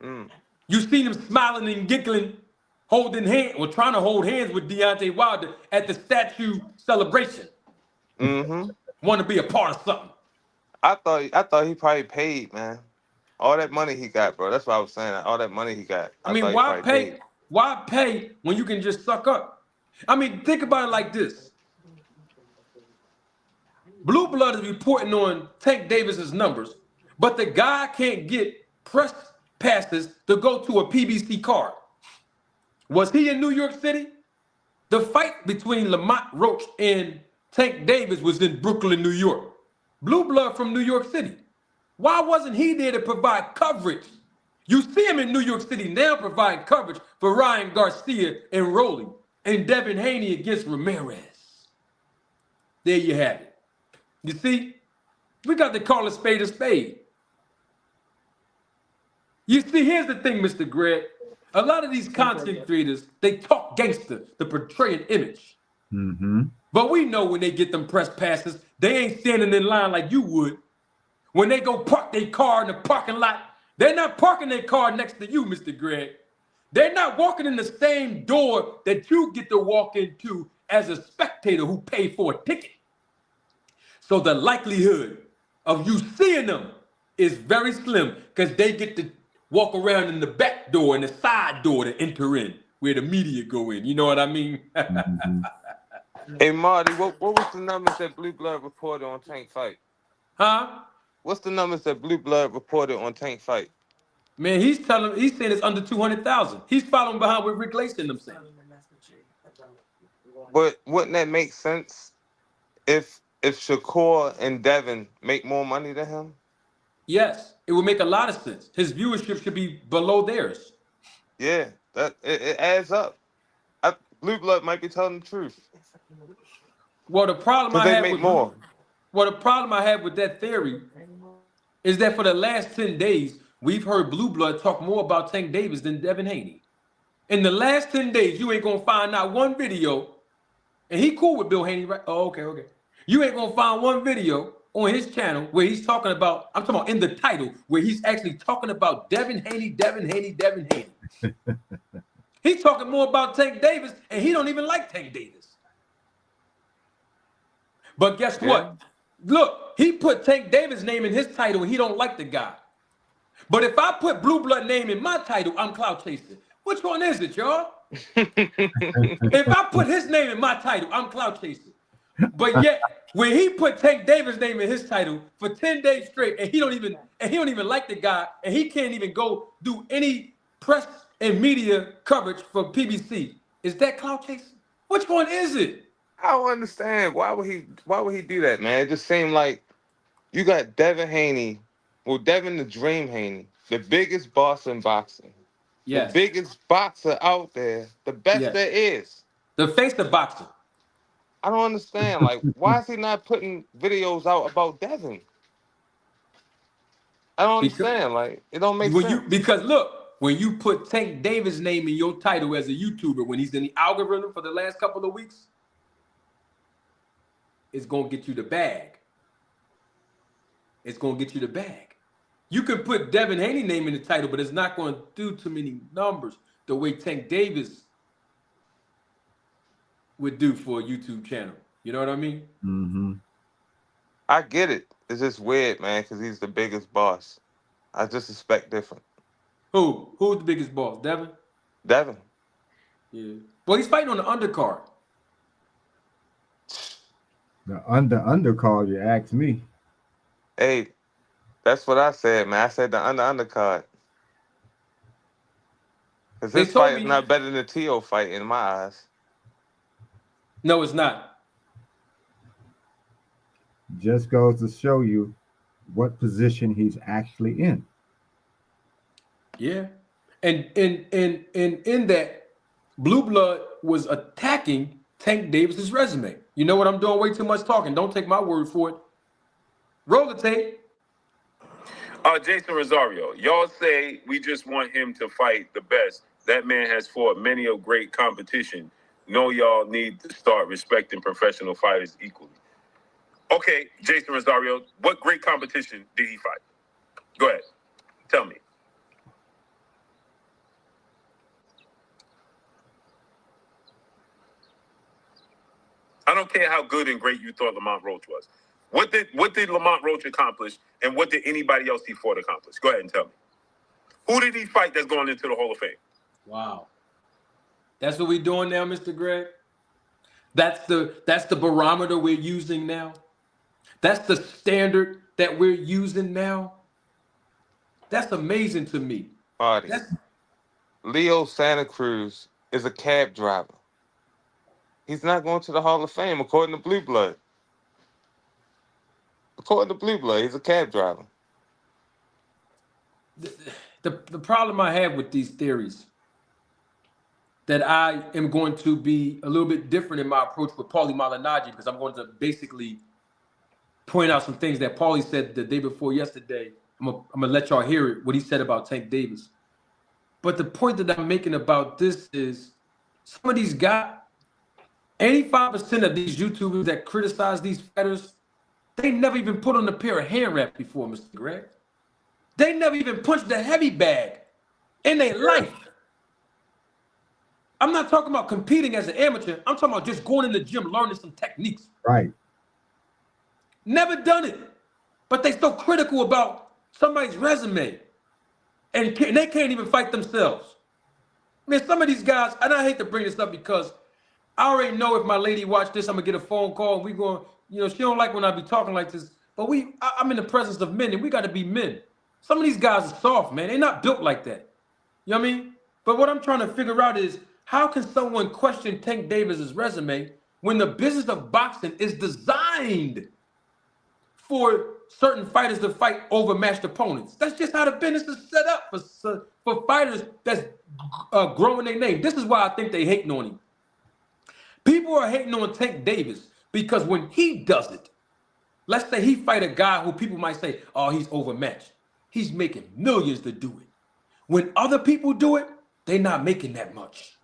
You seen him smiling and giggling, holding hands, or trying to hold hands with Deontay Wilder at the statue celebration. Want to be a part of something. I thought he probably paid, man. All that money he got, bro. That's what I was saying. All that money he got. I mean, why pay? Paid. Why pay when you can just suck up? I mean, think about it like this. Blue Blood is reporting on Tank Davis's numbers, but the guy can't get press passes to go to a PBC card. Was he in New York City? The fight between Lamont Roach and Tank Davis was in Brooklyn, New York. Blue Blood from New York City. Why wasn't he there to provide coverage? You see him in New York City now providing coverage for Ryan Garcia and Rowley and Devin Haney against Ramirez. There you have it. You see, we got to call a spade a spade. You see, here's the thing, Mr. Greg. A lot of these content creators, they talk gangster to portray an image. But we know when they get them press passes, they ain't standing in line like you would. When they go park their car in the parking lot, they're not parking their car next to you, Mr. Greg. They're not walking in the same door that you get to walk into as a spectator who paid for a ticket. So the likelihood of you seeing them is very slim, because they get to walk around in the back door and the side door to enter in, where the media go in. You know what I mean? Hey, Marty, what was the numbers that Blue Blood reported on Tank fight? Huh? What's the numbers that Blue Blood reported on Tank fight? Man, he's saying it's under 200,000. He's following behind what Rick Lacey and them saying. But wouldn't that make sense if Shakur and Devin make more money than him? Yes, it would make a lot of sense. His viewership should be below theirs. Yeah, it adds up. Blue Blood might be telling the truth. Well, the problem I have with that theory is that for the last 10 days, we've heard Blue Blood talk more about Tank Davis than Devin Haney. In the last 10 days, you ain't gonna find out one video, and he cool with Bill Haney, right? Oh, okay. You ain't gonna find one video on his channel where he's talking about, I'm talking about in the title, where he's actually talking about Devin Haney. He's talking more about Tank Davis, and he don't even like Tank Davis. But guess Yeah. what? Look, he put Tank Davis' name in his title and he don't like the guy. But if I put Blue Blood name in my title, I'm Clout Chaser. Which one is it, y'all? If I put his name in my title, I'm Clout Chaser. But yet, when he put Tank Davis' name in his title for 10 days straight, and he don't even like the guy, and he can't even go do any press and media coverage for PBC, is that Clout Chaser? Which one is it? I don't understand. Why would he do that, man? It just seemed like you got Devin Haney, well, Devin the Dream Haney, the biggest boss in boxing. The Yes. biggest boxer out there, the best Yes. there is. The face of boxing. I don't understand. Like, why is he not putting videos out about Devin? I don't understand. Like, it don't make sense. Because look, when you put Tank Davis' name in your title as a YouTuber, when he's in the algorithm for the last couple of weeks, it's gonna get you the bag. It's gonna get you the bag. You can put Devin Haney name in the title, but it's not gonna do too many numbers the way Tank Davis would do for a YouTube channel. You know what I mean? Mm-hmm. I get it. It's just weird, man, because he's the biggest boss. I just expect different. Who's the biggest boss? Devin? Devin. Yeah. Well, he's fighting on the undercard. The undercard, you ask me. Hey, that's what I said, man. I said the undercard. Because They his told fight is me- not better than the T.O. fight in my eyes. No, it's not. Just goes to show you what position he's actually in. Yeah. And in that, Blue Blood was attacking Tank Davis's resume. You know what? I'm doing way too much talking. Don't take my word for it. Roll the tape. Jason Rosario, y'all say we just want him to fight the best. That man has fought many of great competition. No, y'all need to start respecting professional fighters equally. Okay, Jason Rosario, what great competition did he fight? Go ahead. Tell me. I don't care how good and great you thought Lamont Roach was. What did Lamont Roach accomplish, and what did anybody else he fought accomplish? Go ahead and tell me. Who did he fight that's going into the Hall of Fame? Wow. That's what we're doing now, Mr. Greg. That's the barometer we're using now. That's the standard that we're using now. That's amazing to me. Marty. Leo Santa Cruz is a cab driver. He's not going to the Hall of Fame, according to Blue Blood. According to Blue Blood, he's a cab driver. The problem I have with these theories, that I am going to be a little bit different in my approach with Paulie Malignaggi, because I'm going to basically point out some things that Paulie said the day before yesterday. I'm gonna let y'all hear it, what he said about Tank Davis. But the point that I'm making about this is some of these guys, 85% of these YouTubers that criticize these fighters, they never even put on a pair of hand wraps before, Mr. Greg. They never even punched the heavy bag in their life. I'm not talking about competing as an amateur. I'm talking about just going in the gym, learning some techniques. Right. Never done it. But they so critical about somebody's resume. And they can't even fight themselves. I mean, some of these guys, and I hate to bring this up because I already know if my lady watched this, I'm going to get a phone call and we going, she don't like when I be talking like this. But I'm in the presence of men and we got to be men. Some of these guys are soft, man. They're not built like that. You know what I mean? But what I'm trying to figure out is, how can someone question Tank Davis's resume when the business of boxing is designed for certain fighters to fight overmatched opponents? That's just how the business is set up for fighters that's growing their name. This is why I think they hating on him. People are hating on Tank Davis because when he does it, let's say he fight a guy who people might say, oh, he's overmatched. He's making millions to do it. When other people do it, they're not making that much.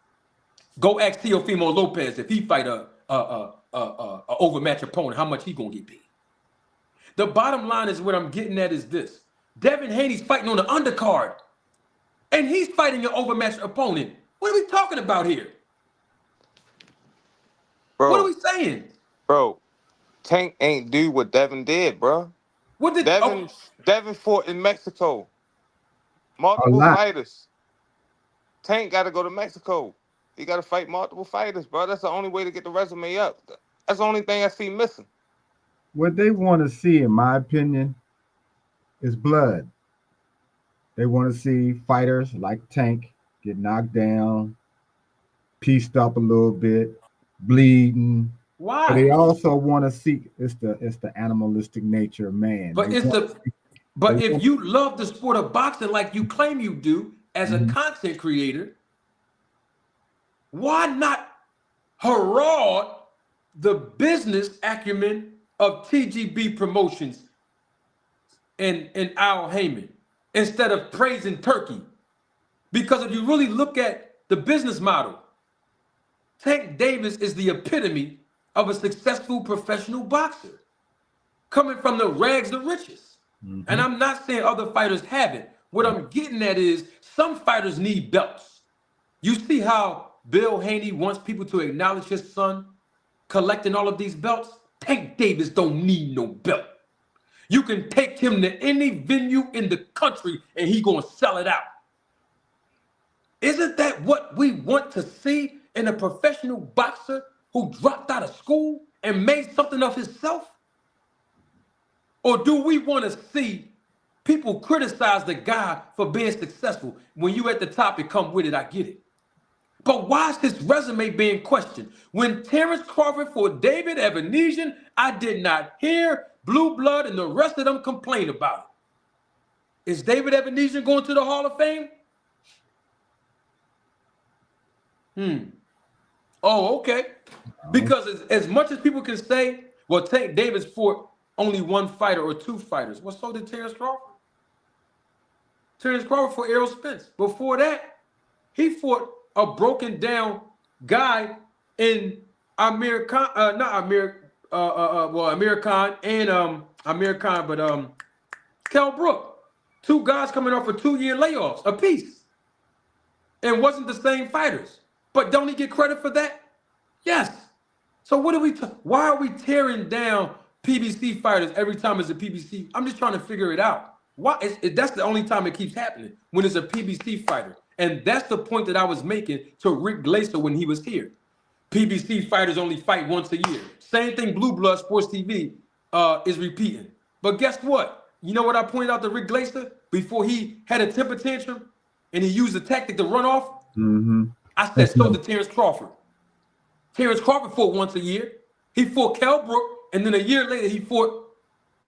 Go ask Teofimo Lopez if he fight a overmatched opponent, how much he gonna get paid. The bottom line is what I'm getting at is this. Devin Haney's fighting on the undercard, and he's fighting an overmatched opponent. What are we talking about here? Bro, What are we saying? Bro, Tank ain't do what Devin did, bro. What did Devin fought in Mexico. A Multiple lot. fighters. Tank got to go to Mexico. He got to fight multiple fighters, bro. That's the only way to get the resume up. That's the only thing I see missing. What they want to see, in my opinion, is blood. They want to see fighters like Tank get knocked down, pieced up a little bit, bleeding. But why? they also want to see it's the animalistic nature of man. But They if want, you love the sport of boxing like you claim you do as a Mhm. content creator, why not herald the business acumen of TGB Promotions and Al Heyman instead of praising Turkey? Because if you really look at the business model, Tank Davis is the epitome of a successful professional boxer, coming from the rags to riches. And I'm not saying other fighters haven't. What I'm getting at is some fighters need belts. You see how Bill Haney wants people to acknowledge his son collecting all of these belts? Tank Davis don't need no belt. You can take him to any venue in the country and he gonna sell it out. Isn't that what we want to see in a professional boxer who dropped out of school and made something of himself? Or do we want to see people criticize the guy for being successful? When you at the top and come with it, I get it. But why is his resume being questioned? When Terrence Crawford fought David Evanesian, I did not hear Blue Blood and the rest of them complain about it. Is David Evanesian going to the Hall of Fame? Oh, okay. Because as much as people can say, well, Tank Davis fought only one fighter or two fighters. Well, so did Terrence Crawford. Terrence Crawford fought Errol Spence. Before that, he fought a broken down guy in Amir Khan, not Amir, well, Amir Khan and Amir Khan, but Kell Brook. Two guys coming off of 2-year layoffs apiece. And wasn't the same fighters. But don't he get credit for that? Yes. So what are why are we tearing down PBC fighters every time it's a PBC? I'm just trying to figure it out. Why? That's the only time it keeps happening, when it's a PBC fighter. And that's the point that I was making to Rick Glaser when he was here. PBC fighters only fight once a year. Same thing Blue Blood Sports TV is repeating. But guess what? You know what I pointed out to Rick Glaser before he had a temper tantrum and he used a tactic to run off? I said, so did Terrence Crawford. Terrence Crawford fought once a year. He fought Kell Brook, and then a year later he fought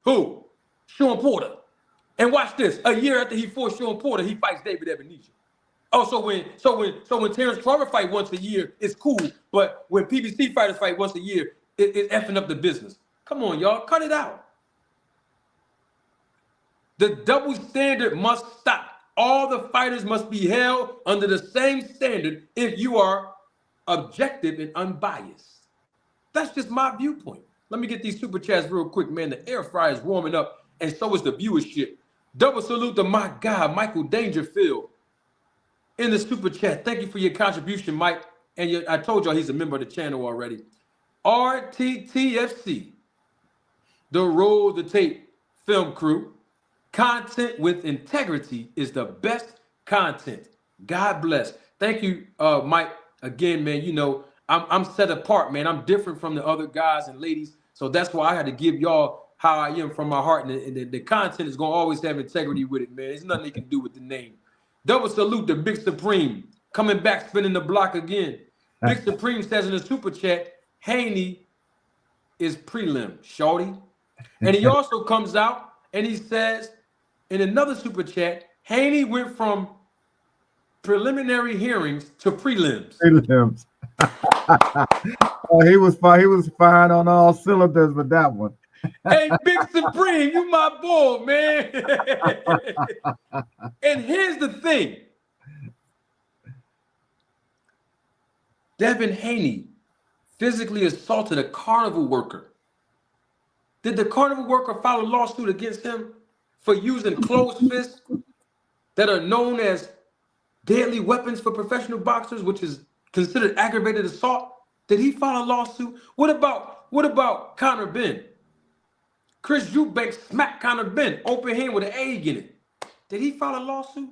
who? Sean Porter. And watch this. A year after he fought Sean Porter, he fights David Evanesian. Oh, so when Terrence Crawford fight once a year, it's cool. But when PBC fighters fight once a year, it's effing up the business. Come on, y'all, cut it out. The double standard must stop. All the fighters must be held under the same standard if you are objective and unbiased. That's just my viewpoint. Let me get these super chats real quick, man. The air fryer is warming up, and so is the viewership. Double salute to my guy, Michael Dangerfield, in the super chat. Thank you for your contribution, Mike. And I told y'all he's a member of the channel already. RTTFC, the Roll the Tape film crew. Content with integrity is the best content. God bless. Thank you, Mike. Again, man, you know, I'm set apart, man. I'm different from the other guys and ladies. So that's why I had to give y'all how I am from my heart. And the content is going to always have integrity with it, man. There's nothing they can do with the name. Double salute to Big Supreme. Coming back, spinning the block again. Big Supreme says in the super chat, Haney is prelim, shorty. And he also comes out and he says in another super chat, Haney went from preliminary hearings to prelims. Prelims. He was fine. He was fine on all cylinders with that one. Hey, Big Supreme, you my boy, man. And here's the thing. Devin Haney physically assaulted a carnival worker. Did the carnival worker file a lawsuit against him for using closed fists that are known as deadly weapons for professional boxers, which is considered aggravated assault? Did he file a lawsuit? What about Conor Benn? Chris Eubank smacked Conor Ben, open hand with an egg in it. Did he file a lawsuit?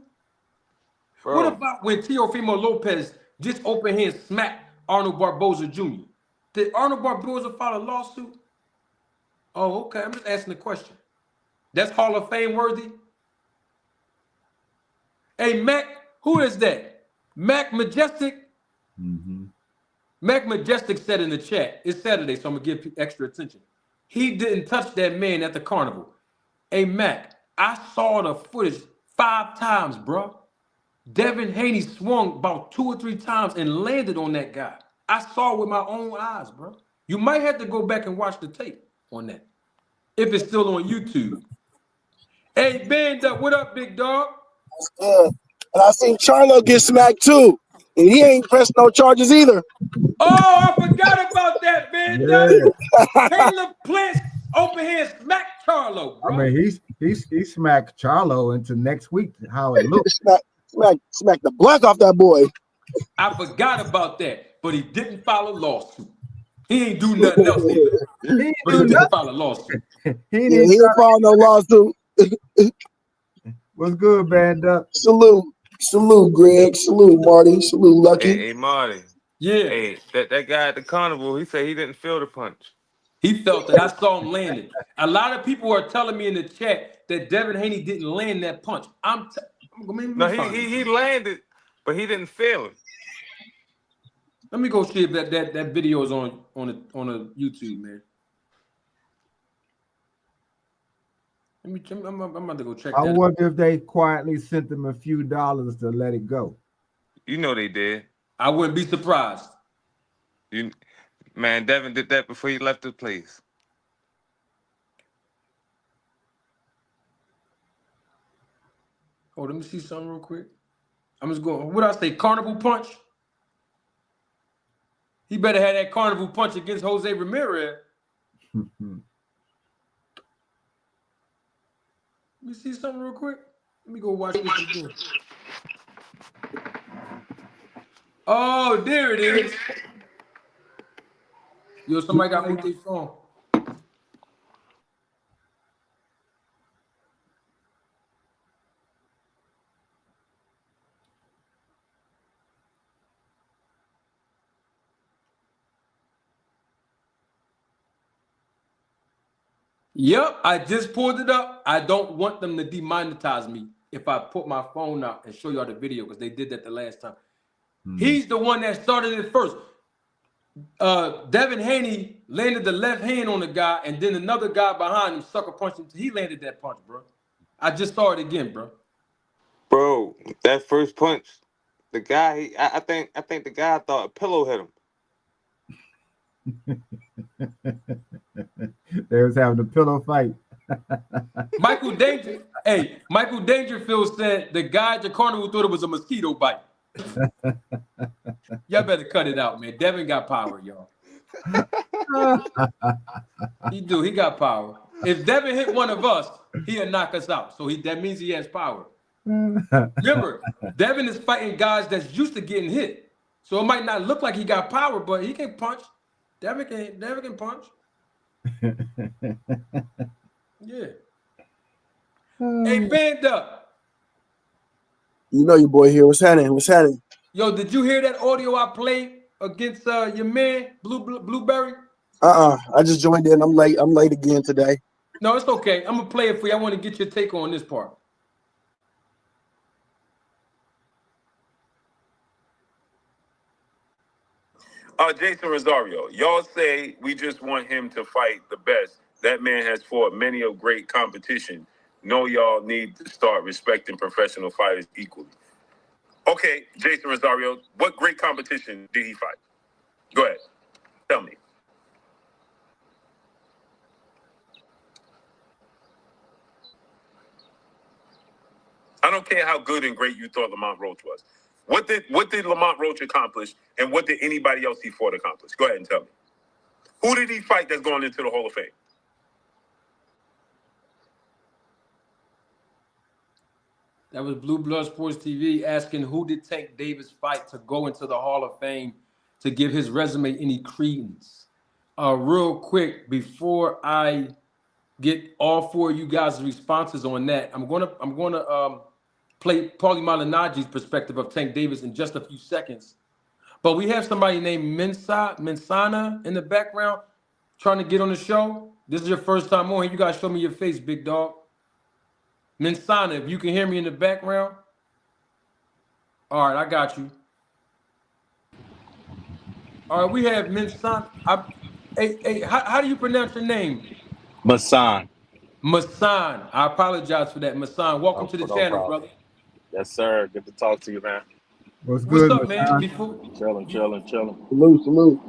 Bro. What about when Teofimo Lopez just open hand smacked Arnold Barboza Jr.? Did Arnold Barboza file a lawsuit? Oh, okay. I'm just asking the question. That's Hall of Fame worthy? Hey, Mac, who is that? Mac Majestic? Mm-hmm. Mac Majestic said in the chat, it's Saturday, so I'm going to give extra attention. He didn't touch that man at the carnival. Hey, Mac, I saw the footage 5 times, bro. Devin Haney swung about 2 or 3 times and landed on that guy. I saw it with my own eyes, bro. You might have to go back and watch the tape on that, if it's still on YouTube. Hey, Band Up, what up, big dog? That's good. And I seen Charlo get smacked too. And he ain't pressed no charges either. Oh, I forgot about that, Band Up. Yeah. Caleb Plant open hand smacked Charlo, bro. I mean, he smacked Charlo into next week. How it looks. Smack the black off that boy. I forgot about that, but he didn't file a lawsuit. He ain't do nothing else either. But he didn't file a lawsuit. He didn't file no lawsuit. What's good, Band Up? Salute, Greg. Salute, Marty. Salute, Lucky. Hey, Marty. Yeah. Hey, that guy at the carnival, he said he didn't feel the punch. He felt it. I saw him land it. A lot of people are telling me in the chat that Devin Haney didn't land that punch. No, he landed, but he didn't feel it. Let me go see if that video is on a YouTube, man. I'm about to go check that. I wonder if they quietly sent them a few dollars to let it go. You know they did. I wouldn't be surprised. Man, Devin did that before he left the place. Oh, let me see something real quick. I'm just going. What I say? Carnival punch. He better have that carnival punch against Jose Ramirez. Let me see something real quick. Let me go watch this again. Oh, there it is. Yo, somebody got moved their phone. Yep, I just pulled it up. I don't want them to demonetize me if I put my phone out and show y'all the video because they did that the last time. He's the one that started it first. Devin Haney landed the left hand on the guy, and then another guy behind him sucker punched him. He landed that punch, bro. I just saw it again, bro. Bro, that first punch, the guy, I think the guy thought a pillow hit him. They was having a pillow fight. Michael Dangerfield said the guy at the carnival thought it was a mosquito bite. Y'all better cut it out, man. Devin got power, y'all. He do. He got power. If Devin hit one of us, he'll knock us out. So that means he has power. Remember, Devin is fighting guys that's used to getting hit. So it might not look like he got power, but he can punch. Devin can punch. Yeah. Hey, Band Up. You know your boy here. What's happening? What's happening? Yo, did you hear that audio I played against your man, Blueberry? I just joined in. I'm late. I'm late again today. No, it's okay. I'm gonna play it for you. I want to get your take on this part. Jason Rosario, y'all say we just want him to fight the best. That man has fought many of great competition. No, y'all need to start respecting professional fighters equally. Okay, Jason Rosario, what great competition did he fight? Go ahead. Tell me. I don't care how good and great you thought Lamont Roach was. What did Lamont Roach accomplish, and what did anybody else he fought accomplish? Go ahead and tell me. Who did he fight that's going into the Hall of Fame? That was Blue Blood Sports TV asking who did Tank Davis fight to go into the Hall of Fame to give his resume any credence. Real quick, before I get all four of you guys' responses on that. I'm gonna play Paulie Malinagi's perspective of Tank Davis in just a few seconds. But we have somebody named Mensana in the background trying to get on the show. This is your first time on here. You guys show me your face, big dog. Mensana, if you can hear me in the background. All right, I got you. All right, we have Mensana. Hey, how do you pronounce your name? Masan. Masan. I apologize for that. Masan, welcome to the channel, brother. Yes, sir. Good to talk to you, man. What's What's good, up, man? Masai? Before Chilling. Salute.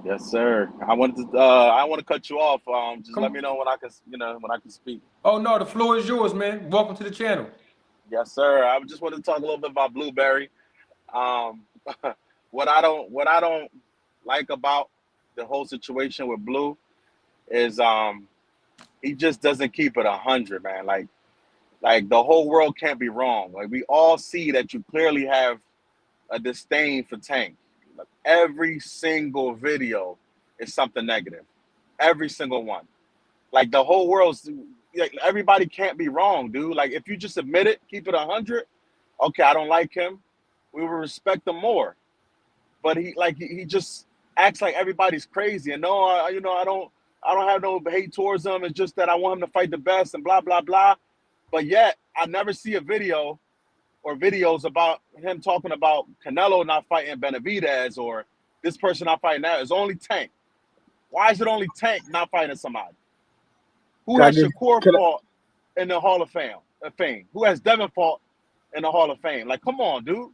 Yes, sir. I want to cut you off. Just Come let on. me know when I can speak. Oh no, the floor is yours, man. Welcome to the channel. Yes, sir. I just wanted to talk a little bit about Blueberry. What I don't like about the whole situation with Blue is he just doesn't keep it 100, man. Like the whole world can't be wrong. Like we all see that you clearly have a disdain for Tank. Like, every single video is something negative. Every single one. Like the whole world's like, everybody can't be wrong, dude. Like if you just admit it, keep it 100. Okay, I don't like him. We will respect him more. But he just acts like everybody's crazy. And no, I don't have no hate towards him. It's just that I want him to fight the best and blah blah blah. But yet I never see a video or videos about him talking about Canelo not fighting Benavidez or this person not fighting that. It's only Tank. Why is it only Tank not fighting somebody? Who has Shakur fought in the Hall of Fame? Who has Devin fought in the Hall of Fame? Like, come on, dude.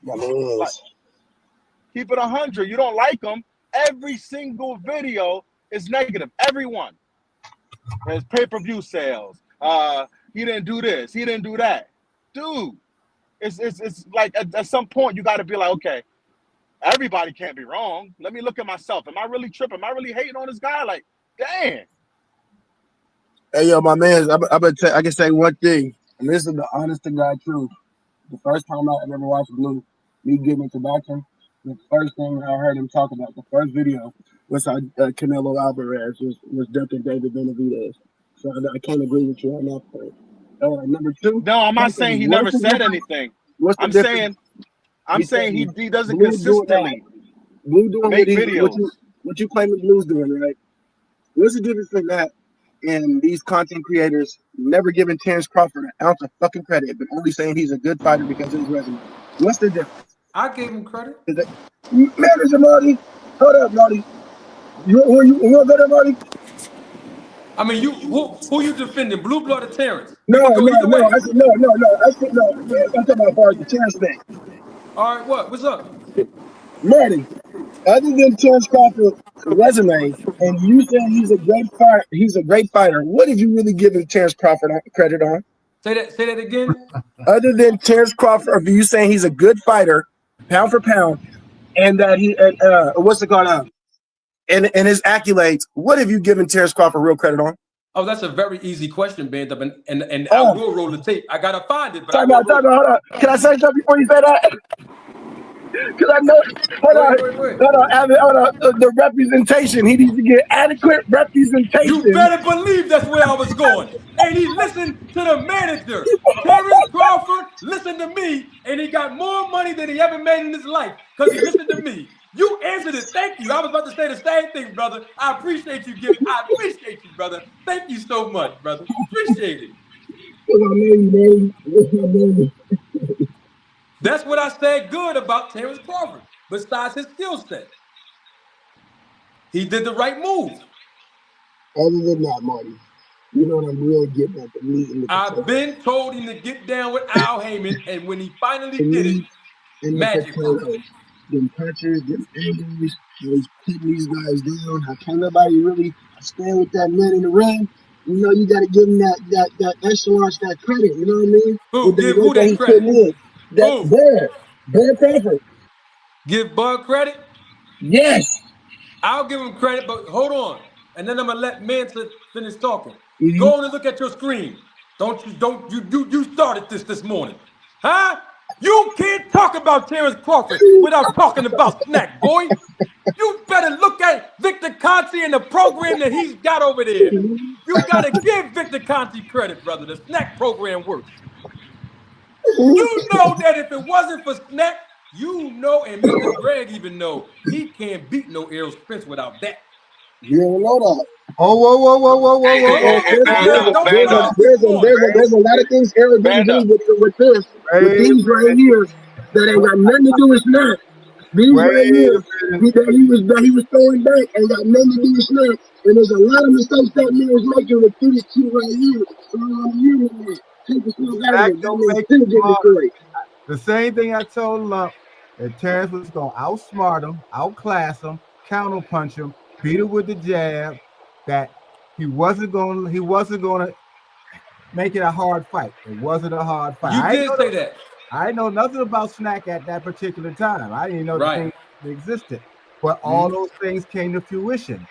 Like, keep it 100. You don't like him. Every single video is negative. Everyone. There's pay-per-view sales. He didn't do this. He didn't do that. Dude, it's like at some point you got to be like, okay, everybody can't be wrong. Let me look at myself. Am I really tripping? Am I really hating on this guy? Like, damn. Hey, yo, my man, I can say one thing, and this is the honest to God truth. The first time I ever watched Blue, me getting into boxing, the first thing I heard him talk about, the first video, was how Canelo Alvarez was ducking David Benavidez. So I can't agree with you on that point. Number two. No, I'm not saying he never said anything. I'm saying he doesn't consistently Blue doing make videos. What you claiming Blue's doing, right? What's the difference in that and these content creators never giving Terrence Crawford an ounce of fucking credit, but only saying he's a good fighter because of his resume? What's the difference? I gave him credit. Manager Marty, hold up, Marty. You want to go there, Marty? I mean, who you defending? Blue Blood or Terrence? No. I said no. I'm talking about as far as the Terrence thing. All right, what's up? Marty, other than Terrence Crawford's resume, and you saying he's a great fighter, what have you really given Terrence Crawford credit on? Say that again. Other than Terrence Crawford, you saying he's a good fighter, pound for pound, and that what's it called? And his accolades, what have you given Terrence Crawford real credit on? Oh, that's a very easy question, Band Up, and I will roll the tape. I gotta find it. But Talk about, hold on. Can I say something before you say that? Because I know, hold on. The representation. He needs to get adequate representation. You better believe that's where I was going. And he listened to the manager. Terrence Crawford listened to me, and he got more money than he ever made in his life because he listened to me. You answered it. Thank you. I was about to say the same thing, brother. I appreciate you, Gib. I appreciate you, brother. Thank you so much, brother. Appreciate it. That's what I said good about Terrence Crawford, besides his skill set. He did the right move. Other than that, Marty, you know what I'm really getting at, the meat and the potato. I've been told him to get down with Al Heyman, and when he finally did it, magic. Them punches, them angles, how he's putting these guys down, how can't nobody really stand with that man in the ring. You know, you got to give him that echelon, that credit. You know what I mean? Give who that credit? Bear Crawford. Give Bud credit? Yes. I'll give him credit, but hold on. And then I'm gonna let Mansa finish talking. Go on and look at your screen. You started this morning. Huh? You can't talk about Terrence Crawford without talking about Snack, boy. You better look at Victor Conte and the program that he's got over there. You got to give Victor Conte credit, brother. The snack program works. You know that if it wasn't for snack, you know, and Mr. Greg even know, he can't beat no Errol Spence without that. You don't know that. Oh, whoa. Hey, Hold hey, on, hey, now, Bando, don't Bando. start this morning. There's a lot of things Aaron didn't do with this. With these right here that ain't got nothing to do with snap. These Wait right a here minute. that he was throwing back ain't got nothing to do with snap. And there's a lot of mistakes that man is making with these two right here. So I want you to take the snap out of That it. That don't man's make still it getting hard. destroyed. The same thing I told Lump, that Terrence was going to outsmart him, outclass him, counterpunch him, beat him with the jab, that he wasn't going to make it a hard fight. It wasn't a hard fight. You did say that. I know nothing about Snack at that particular time. I didn't know the thing existed. But all those things came to fruition.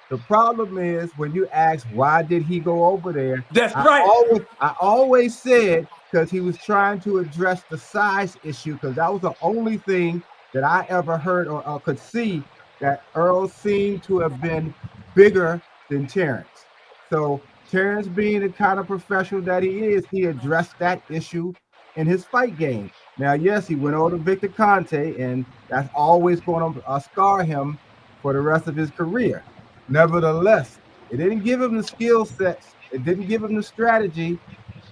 The problem is when you ask why did he go over there? That's I right. always said because he was trying to address the size issue, because that was the only thing that I ever heard or could see, that Earl seemed to have been bigger than Terrence. So Terrence, being the kind of professional that he is, he addressed that issue in his fight game. Now, yes, he went over to Victor Conte, and that's always going to scar him for the rest of his career. Nevertheless, it didn't give him the skill sets. It didn't give him the strategy.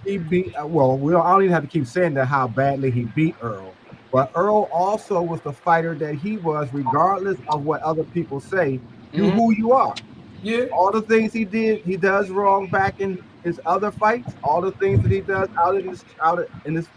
He beat, I don't even have to keep saying that how badly he beat Earl. But Earl also was the fighter that he was, regardless of what other people say. You who you are. Yeah. All the things he does wrong back in his other fights, all the things that he does out in his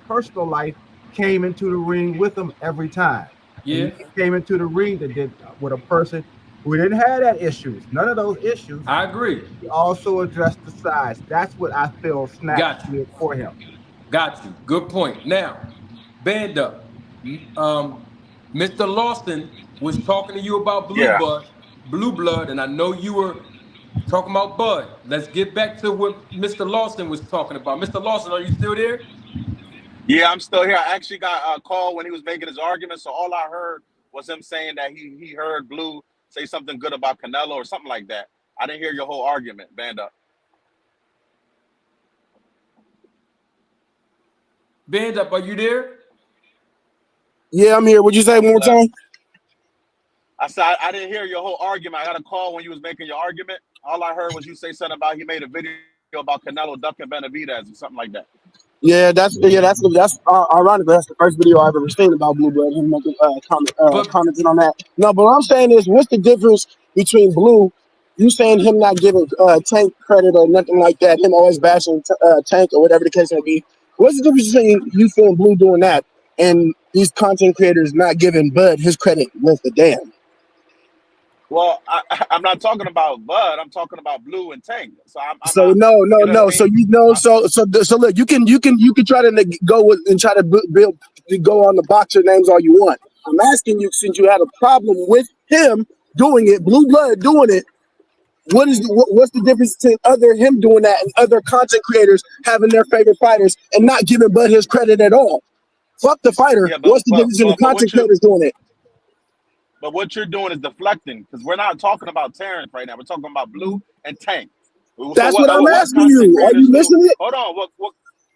personal life came into the ring with him every time. Yeah. And he came into the ring that did with a person who didn't have that issues, none of those issues. I agree. He also addressed the size. That's what I feel Snack did for him. Got you. Good point. Now, band up. Mr. Lawson was talking to you about Blue Blood, and I know you were talking about Bud. Let's get back to what Mr. Lawson was talking about. Mr. Lawson, are you still there? Yeah, I'm still here. I actually got a call when he was making his argument, so all I heard was him saying that he heard Blue say something good about Canelo or something like that. I didn't hear your whole argument, band up. Band up, are you there? Yeah, I'm here. Would you say one more time? I said I didn't hear your whole argument. I got a call when you was making your argument. All I heard was you say something about he made a video about Canelo ducking Benavidez or something like that. Yeah, that's ironically that's the first video I've ever seen about Blue Blood. Him making commenting on that. No, but what I'm saying is, what's the difference between Blue? You saying him not giving Tank credit or nothing like that? Him always bashing Tank or whatever the case may be. What's the difference between you feeling Blue doing that and these content creators not giving Bud his credit worth a damn? Well, I'm not talking about Bud. I'm talking about Blue and Tank. So I'm So not, no. I mean? So look, you can try to go with and try to go on the boxer names all you want. I'm asking you, since you had a problem with him doing it, Blue Blood doing it, what's the difference between him doing that and other content creators having their favorite fighters and not giving Bud his credit at all? Fuck the fighter. Yeah, What's the difference between the content creators doing it? But what you're doing is deflecting, because we're not talking about Terrence right now. We're talking about Blue and Tank. That's what I'm asking you. Are you listening? Hold on.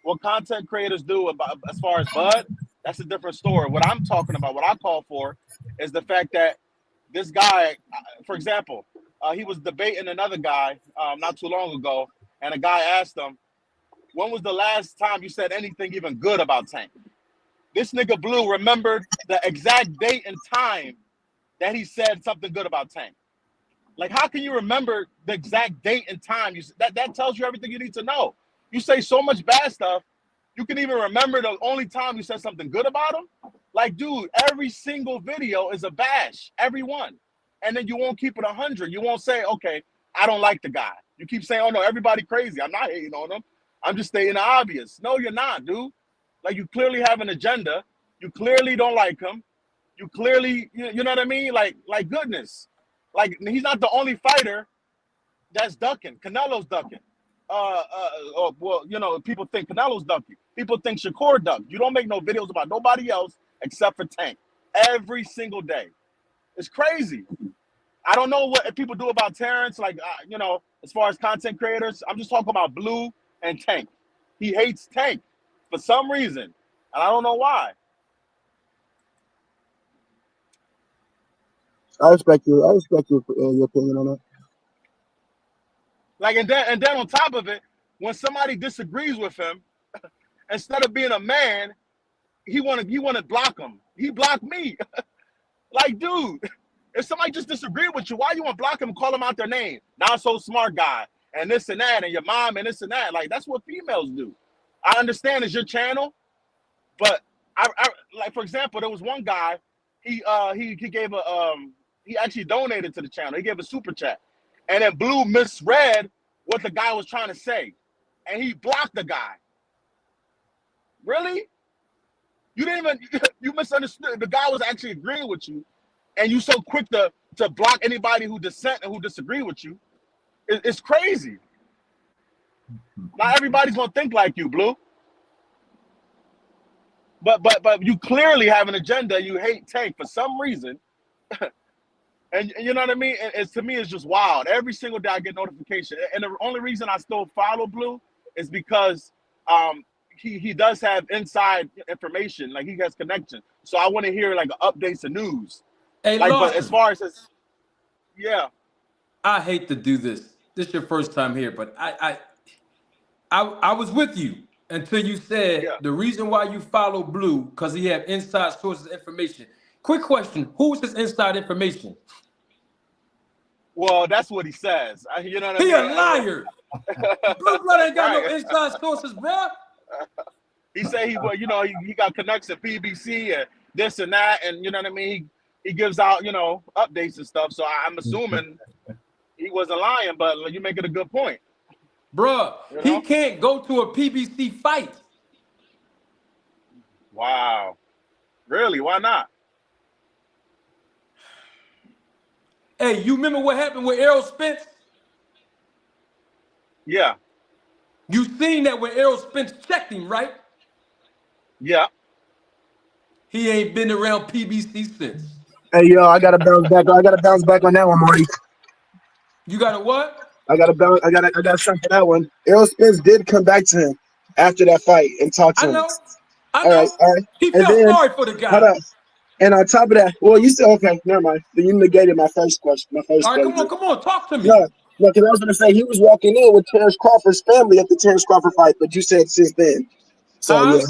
What content creators do about as far as Bud? That's a different story. What I'm talking about, what I call for, is the fact that this guy, for example, he was debating another guy not too long ago, and a guy asked him, "When was the last time you said anything even good about Tank?" This nigga Blue remembered the exact date and time that he said something good about Tank. Like, how can you remember the exact date and time? That tells you everything you need to know. You say so much bad stuff, you can even remember the only time you said something good about him. Like, dude, every single video is a bash, every one. And then you won't keep it 100. You won't say, okay, I don't like the guy. You keep saying, oh no, everybody crazy. I'm not hating on him. I'm just stating the obvious. No, you're not, dude. Like, you clearly have an agenda. You clearly don't like him. You clearly, you know what I mean? Like goodness. Like, he's not the only fighter that's ducking. Canelo's ducking. Well, you know, people think Canelo's ducking. People think Shakur ducked. You don't make no videos about nobody else except for Tank. Every single day. It's crazy. I don't know what people do about Terrence, like, you know, as far as content creators. I'm just talking about Blue and Tank. He hates Tank for some reason, and I don't know why. I respect you. I respect your opinion on that. Like, and then on top of it, when somebody disagrees with him, instead of being a man, he wanna block him. He blocked me. Like, dude, if somebody just disagreed with you, why you want to block him and call him out their name? Not so smart guy, and this and that, and your mom and this and that. Like, that's what females do. I understand it's your channel, but I like, for example, there was one guy, he gave he actually donated to the channel. He gave a super chat, and then Blue misread what the guy was trying to say, and he blocked the guy. Really? You didn't even, you misunderstood. The guy was actually agreeing with you, and you so quick to block anybody who dissent and who disagree with you. It's crazy. Not everybody's gonna think like you, Blue. But you clearly have an agenda. You hate Tank for some reason, and you know what I mean. And to me, it's just wild. Every single day I get notification, and the only reason I still follow Blue is because he does have inside information, like he has connection. So I want to hear like updates and news. Hey, Like, Lawson, but as far as yeah, I hate to do this. This is your first time here, but I was with you until you said yeah. the reason why you follow Blue because he have inside sources of information. Quick question: who's his inside information? Well, that's what he says. You know what He I a mean? liar. Blue Blood ain't got no Right. inside sources, bro. He said he got connects to PBC and this and that, and you know what I mean. He gives out updates and stuff. So I'm assuming he wasn't lying, but you make it a good point. Bruh, You he know? can't go to a PBC fight. Wow. Really? Why not? Hey, you remember what happened with Errol Spence? Yeah. You seen that when Errol Spence checked him, right? Yeah. He ain't been around PBC since. Hey, yo, I gotta bounce back. I gotta bounce back on that one, Marty. You got a what? I got something for that one. Errol Spence did come back to him after that fight and talk to I him. know. All right. He And felt then, sorry for the guy. hold up. And on top of that, well, you said, okay, never mind. Then you negated my first question, my first All right, statement. come on, talk to me. No, because I was going to say he was walking in with Terrence Crawford's family at the Terrence Crawford fight, but you said since then. So, Huh? yeah.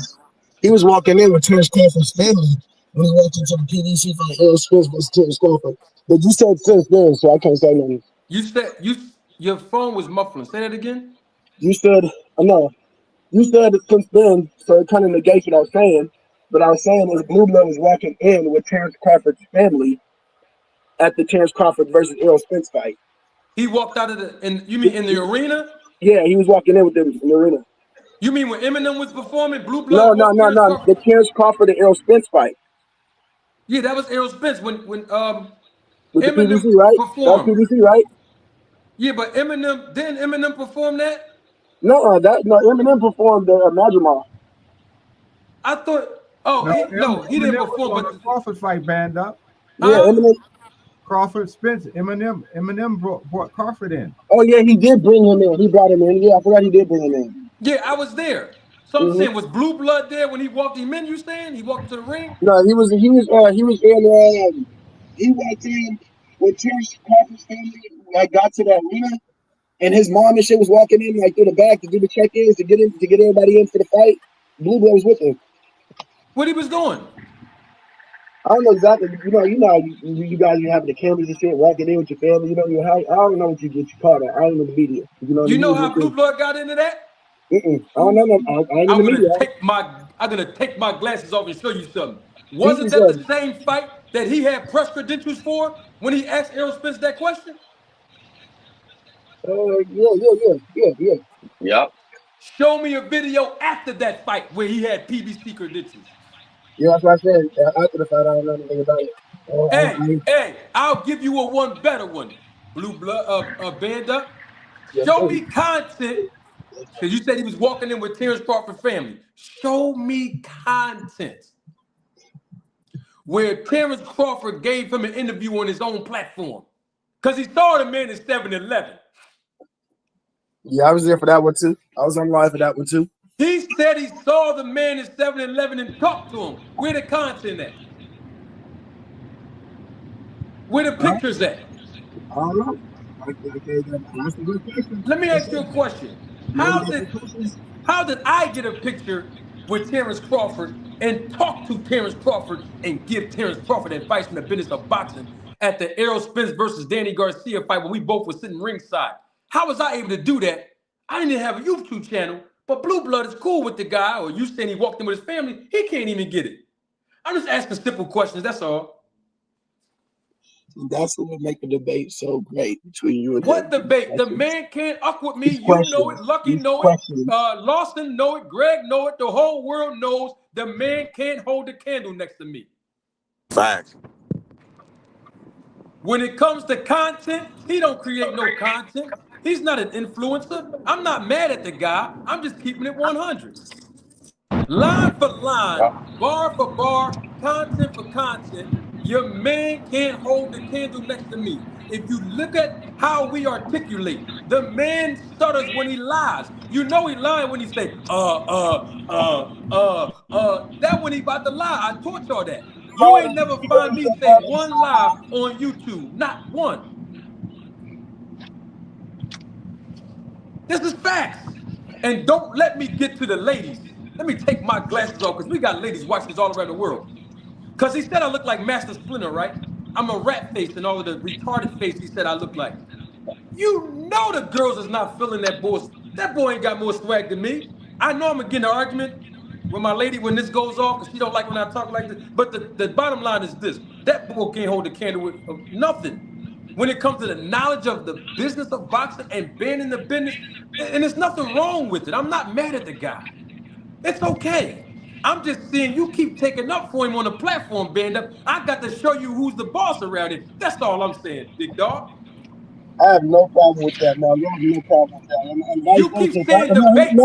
He was walking in with Terrence Crawford's family when he walked into the PDC fight, Errol Spence versus Terrence Crawford. But you said since then, so I can't say nothing. You said your phone was muffling. Say that again. You said, no. You said it since then, so it kind of negates what I was saying. But I was saying is Blue Blood was walking in with Terrence Crawford's family at the Terrence Crawford versus Errol Spence fight. He walked out of you mean in the arena? Yeah, he was walking in with them in the arena. You mean when Eminem was performing, Blue No. Blood walked Terrence The Crawford? Terrence Crawford and Errol Spence fight. Yeah, that was Errol Spence when With the Eminem PBC, right? That's performed. PBC, right? Yeah, but didn't Eminem perform that? No, Eminem performed the Majima. I thought. No, He didn't Eminem was perform. on But the Crawford fight band up. Yeah, huh? Eminem. Crawford, Spence, Eminem brought Crawford in. Oh yeah, he did bring him in. He brought him in. Yeah, I forgot he did bring him in. Yeah, I was there. So I'm saying, was Blue Blood there when he walked him in? You saying he walked into the ring? No, he was in. He walked in when Terrence Crawford's family got to the arena, and his mom and shit was walking in through the back to do the check-ins to get everybody in for the fight. Blue Blood was with him. What he was doing? I don't know exactly. You guys having the cameras and shit, walking in with your family. I don't know what you caught at. I don't know the video. You know how Blue Blood got into that? I don't know. I ain't in the media. I'm gonna take my glasses off and show you something. Teach Wasn't me that the something. same fight that he had press credentials for when he asked Errol Spence that question? Yeah. Yep. Show me a video after that fight where he had PBC credentials. Yeah, that's what I said. After the fight, I don't know anything about it. Hey, I'll give you a one better one. Blue Blood, band up. Yes, Show sir. me content. Because you said he was walking in with Terrence Crawford family. Show me content where Terrence Crawford gave him an interview on his own platform. Because he saw the man at 7-Eleven. Yeah, I was there for that one too. I was on live for that one too. He said he saw the man at 7-Eleven and talked to him. Where the content at? Where the pictures at? I don't know. Let me ask you a question. How did I get a picture with Terrence Crawford and talk to Terrence Crawford and give Terrence Crawford advice from the business of boxing at the Errol Spence versus Danny Garcia fight when we both were sitting ringside? How was I able to do that? I didn't have a YouTube channel, but Blue Blood is cool with the guy, or you saying he walked in with his family, he can't even get it. I'm just asking simple questions, that's all. That's what would make the debate so great between you and him. What debate? The man can't up with me. You know it. Lucky know it. Lawson know it. Greg know it. The whole world knows the man can't hold a candle next to me. Facts. When it comes to content, he don't create no content. He's not an influencer. I'm not mad at the guy. I'm just keeping it 100. Line for line, bar for bar, content for content, your man can't hold the candle next to me. If you look at how we articulate, the man stutters when he lies. You know he lying when he say, that when he about to lie. I taught y'all that. You ain't never find me say one lie on YouTube. Not one. This is facts. And don't let me get to the ladies. Let me take my glasses off because we got ladies watching this all around the world. Because he said I look like Master Splinter, right? I'm a rat face and all of the retarded face he said I look like. You know the girls is not feeling that boy. That boy ain't got more swag than me. I know I'm going to get in an argument with my lady when this goes off because she don't like when I talk like this. But the bottom line is this. That boy can't hold a candle with nothing. When it comes to the knowledge of the business of boxing and being in the business, and there's nothing wrong with it. I'm not mad at the guy. It's okay. I'm just saying you keep taking up for him on the platform, Band Up. I got to show you who's the boss around here. That's all I'm saying, big dog. I have no problem with that, man. You have no problem with that. And you keep saying debate. You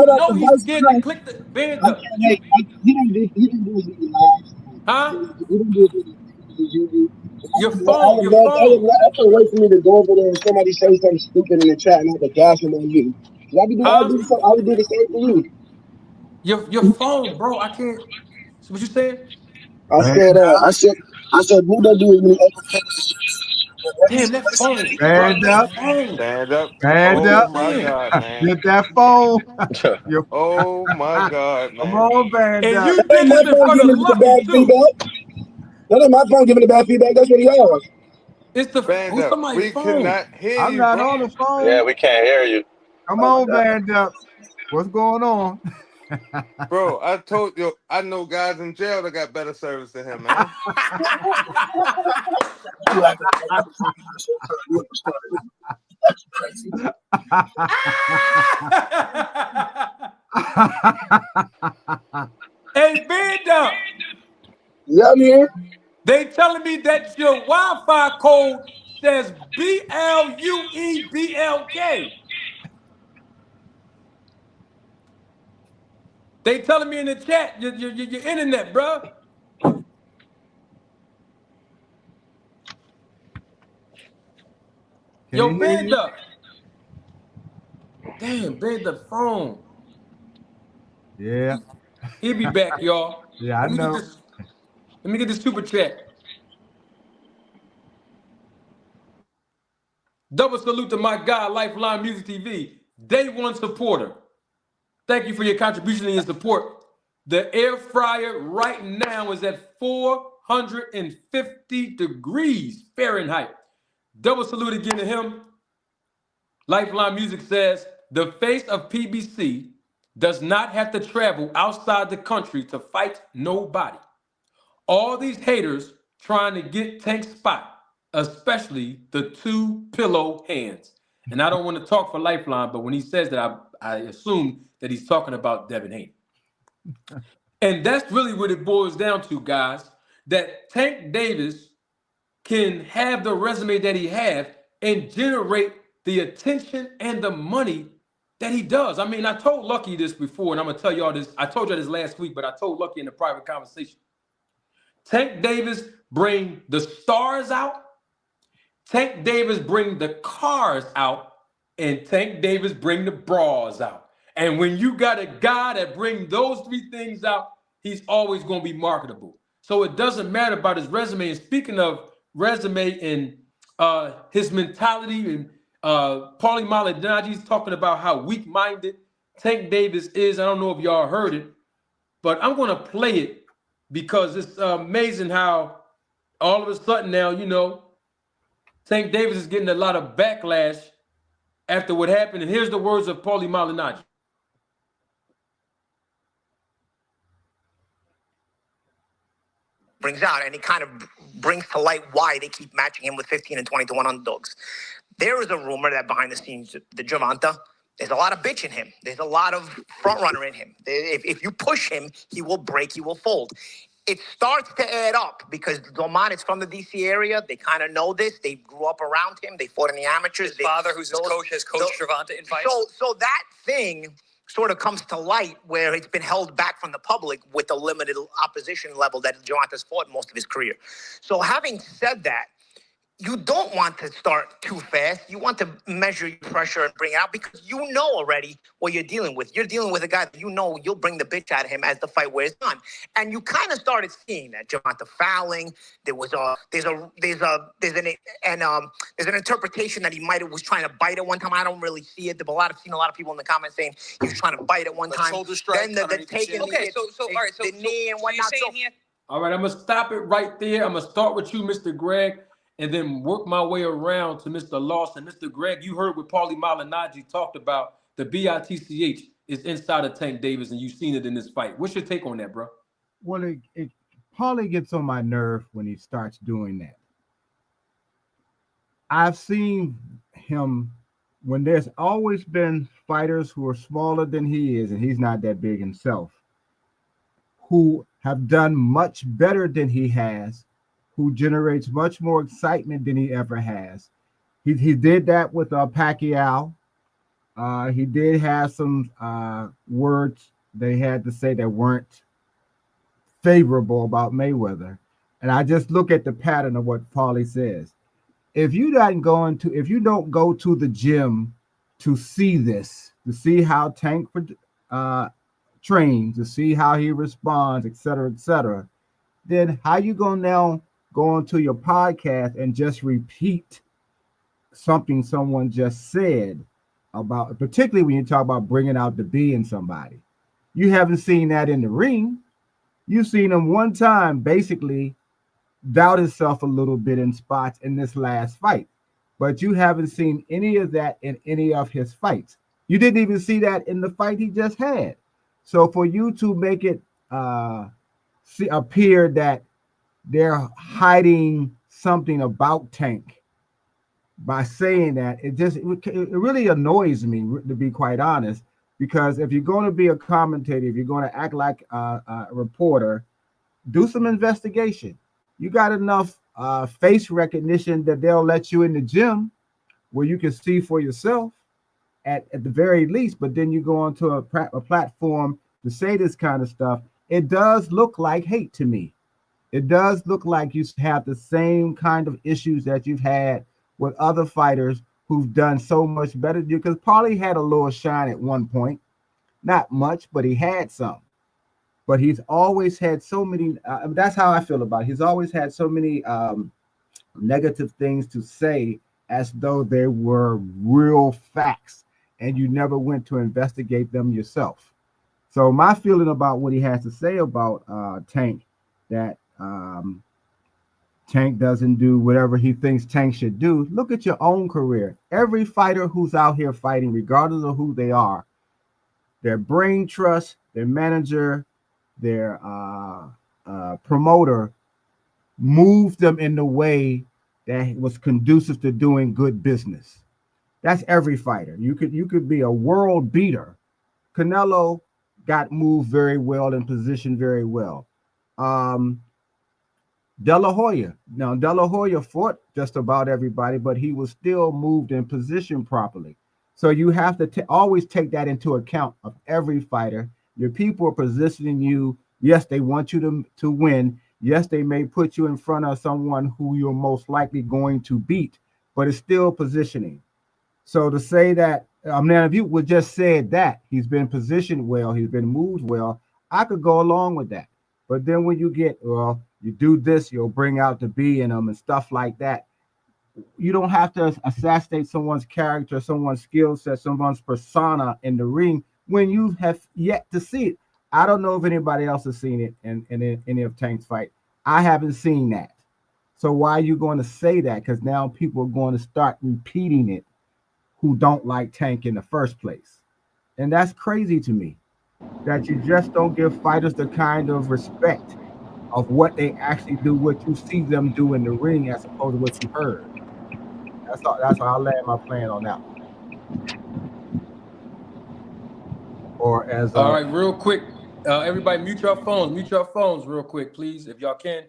know he's scared to click the Band Up. He didn't do it last. Huh? He didn't do it. Your phone. I can't wait for me to go over there and somebody say something stupid in the chat and have to gas him on you. I would do the same for you. Your phone, bro. I can't. So what you saying? I said, who does do it? Damn, that phone. Stand up. Stand up. Stand up. My God, man. Get that phone. Oh my God, man. Come on, Band And Up. you did this in front of Lucky too. That ain't my phone giving the bad feedback. That's what he is. It's the Band Up. somebody's We phone. cannot hear I'm you, not bro. on the phone. Yeah, we can't hear you. Come on, Band Up. What's going on? Bro, I told you, I know guys in jail that got better service than him, man. Hey, Band Up. Yeah, I'm here. They telling me that your Wi-Fi code says BLUEBLK. They telling me in the chat your internet, bro. Yo, Band Up. Damn, Band Up phone. Yeah. He'll be back, y'all. Yeah, I know. Let me get this super chat. Double salute to my guy, Lifeline Music TV, Day One supporter. Thank you for your contribution and your support. The air fryer right now is at 450 degrees Fahrenheit. Double salute again to him. Lifeline Music says, the face of PBC does not have to travel outside the country to fight nobody. All these haters trying to get Tank's spot, especially the two pillow hands. And I don't want to talk for Lifeline, but when he says that, I assume that he's talking about Devin Haney. And that's really what it boils down to, guys, that Tank Davis can have the resume that he has and generate the attention and the money that he does. I mean, I told Lucky this before, and I'm going to tell y'all this. I told you this last week, but I told Lucky in a private conversation. Tank Davis bring the stars out. Tank Davis bring the cars out, and Tank Davis bring the bras out. And when you got a guy that bring those three things out, he's always going to be marketable. So it doesn't matter about his resume. And speaking of resume and his mentality, and Paulie Malignaggi's talking about how weak-minded Tank Davis is. I don't know if y'all heard it, but I'm going to play it because it's amazing how all of a sudden now, you know, Tank Davis is getting a lot of backlash after what happened. And here's the words of Paulie Malignaggi. Brings out, and it kind of brings to light why they keep matching him with 15 and 20 to 1 underdogs. There is a rumor that behind the scenes, the Gervonta, there's a lot of bitch in him. There's a lot of front runner in him. If you push him, he will break, he will fold. It starts to add up because Doman is from the DC area. They kind of know this. They grew up around him. They fought in the amateurs. His father, who's his coach, has coached Gervonta in fights. So that thing sort of comes to light where it's been held back from the public with the limited opposition level that Gervonta's fought most of his career. So having said that, you don't want to start too fast. You want to measure your pressure and bring it out because you know already what you're dealing with. You're dealing with a guy that you know you'll bring the bitch out of him as the fight wears on. And you kind of started seeing that. Gervonta fouling. There's an interpretation that he was trying to bite at one time. I don't really see it. I've seen a lot of people in the comments saying he was trying to bite at one time. Shoulder strike. Then the taking okay, all right. So knee and whatnot. All right, I'm gonna stop it right there. I'm gonna start with you, Mr. Greg, and then work my way around to Mr. Lawson. Mr. Greg, you heard what Paulie Malignaggi talked about. The BITCH is inside of Tank Davis, and you've seen it in this fight. What's your take on that, bro? Well, Paulie gets on my nerve when he starts doing that. I've seen him when there's always been fighters who are smaller than he is, and he's not that big himself, who have done much better than he has, who generates much more excitement than he ever has. He did that with Pacquiao. He did have some words they had to say that weren't favorable about Mayweather. And I just look at the pattern of what Paulie says. If you don't go to the gym to see this, to see how Tank trains, to see how he responds, et cetera, then how you gonna now go onto your podcast and just repeat something someone just said about, particularly when you talk about bringing out the B in somebody? You haven't seen that in the ring. You've seen him one time basically doubt himself a little bit in spots in this last fight, but you haven't seen any of that in any of his fights. You didn't even see that in the fight he just had. So for you to make it appear that they're hiding something about Tank by saying that, it really annoys me, to be quite honest, because if you're going to be a commentator, if you're going to act like a reporter, do some investigation. You got enough face recognition that they'll let you in the gym where you can see for yourself at the very least, but then you go onto a platform to say this kind of stuff. It does look like hate to me. It does look like you have the same kind of issues that you've had with other fighters who've done so much better than you, because Paulie had a little shine at one point. Not much, but he had some. But he's always had so many, that's how I feel about it. He's always had so many negative things to say as though they were real facts, and you never went to investigate them yourself. So my feeling about what he has to say about Tank, that Tank doesn't do whatever he thinks Tank should do. Look at your own career. Every fighter who's out here fighting, regardless of who they are, their brain trust, their manager, their promoter moved them in the way that was conducive to doing good business. That's every fighter. You could be a world beater. Canelo got moved very well and positioned very well. De La Hoya. Now, De La Hoya fought just about everybody, but he was still moved and positioned properly. So you have to always take that into account of every fighter. Your people are positioning you. Yes, they want you to win. Yes, they may put you in front of someone who you're most likely going to beat, but it's still positioning. So to say that, now if you would just said that he's been positioned well, he's been moved well, I could go along with that. But then when you get, well, you do this, you'll bring out the B in them and stuff like that. You don't have to assassinate someone's character, someone's skill set, someone's persona in the ring when you have yet to see it. I don't know if anybody else has seen it in any of Tank's fight. I haven't seen that. So why are you going to say that? Because now people are going to start repeating it who don't like Tank in the first place. And that's crazy to me that you just don't give fighters the kind of respect of what they actually do, what you see them do in the ring, as opposed to what you heard. That's all. That's how I land my plan on that one. Or as All right, real quick, everybody, mute your phones, real quick, please, if y'all can,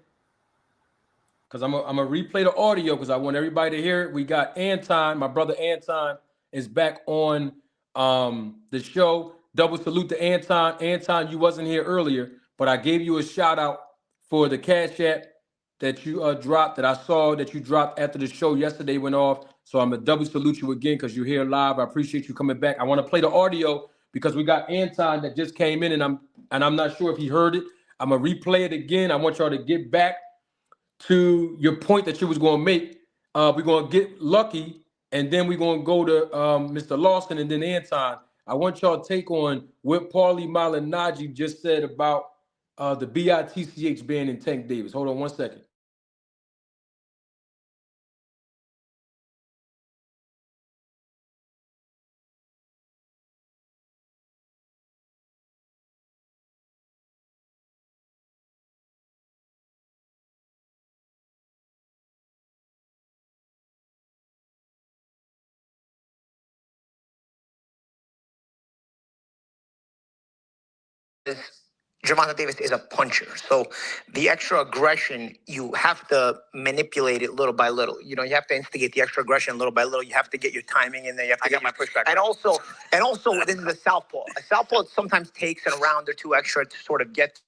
because I'm gonna replay the audio because I want everybody to hear it. We got Anton, my brother Anton is back on the show. Double salute to Anton. Anton, you wasn't here earlier, but I gave you a shout out for the Cash App that you dropped, that I saw that you dropped after the show yesterday went off. So I'm gonna double salute you again because you're here live. I appreciate you coming back. I want to play the audio because we got Anton that just came in, and I'm not sure if he heard it. I'm gonna replay it again. I want y'all to get back to your point that you was gonna make. We're gonna get Lucky, and then we're gonna go to Mr. Lawson and then Anton. I want y'all to take on what Paulie Malignaggi just said about the BITCH ban in Tank Davis. Hold on one second. Gervonta Davis is a puncher. So the extra aggression, you have to manipulate it little by little. You know, you have to instigate the extra aggression little by little. You have to get your timing in there. You have to I got my pushback. And also, this is a southpaw. A southpaw sometimes takes a round or two extra to sort of get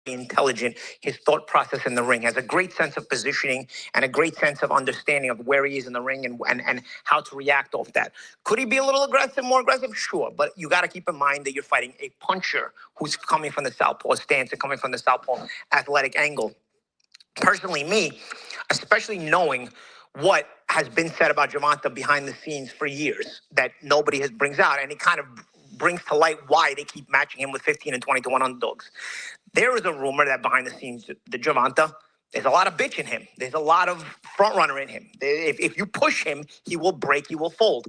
intelligent. His thought process in the ring has a great sense of positioning and a great sense of understanding of where he is in the ring and how to react off that. Could he be a little aggressive, more aggressive? Sure, but you got to keep in mind that you're fighting a puncher who's coming from the southpaw stance and coming from the southpaw athletic angle. Personally, me, especially knowing what has been said about Gervonta behind the scenes for years that nobody has brings out, and it kind of brings to light why they keep matching him with 15 and 20 to 1 underdogs. There is a rumor that behind the scenes, the Gervonta, there's a lot of bitch in him. There's a lot of front runner in him. If you push him, he will break, he will fold.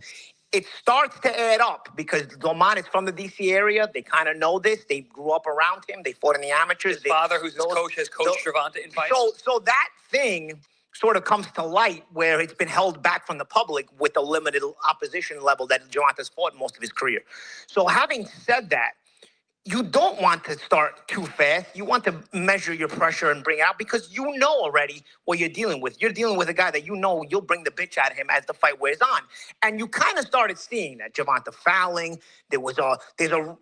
It starts to add up because Doman is from the DC area. They kind of know this. They grew up around him. They fought in the amateurs. His father, who's his coach, has coached Gervonta in fights. So that thing sort of comes to light where it's been held back from the public with the limited opposition level that Gervonta's fought most of his career. So having said that, you don't want to start too fast. You want to measure your pressure and bring it out because you know already what you're dealing with. You're dealing with a guy that you know you'll bring the bitch out of him as the fight wears on. And you kind of started seeing that Gervonta fouling. There's an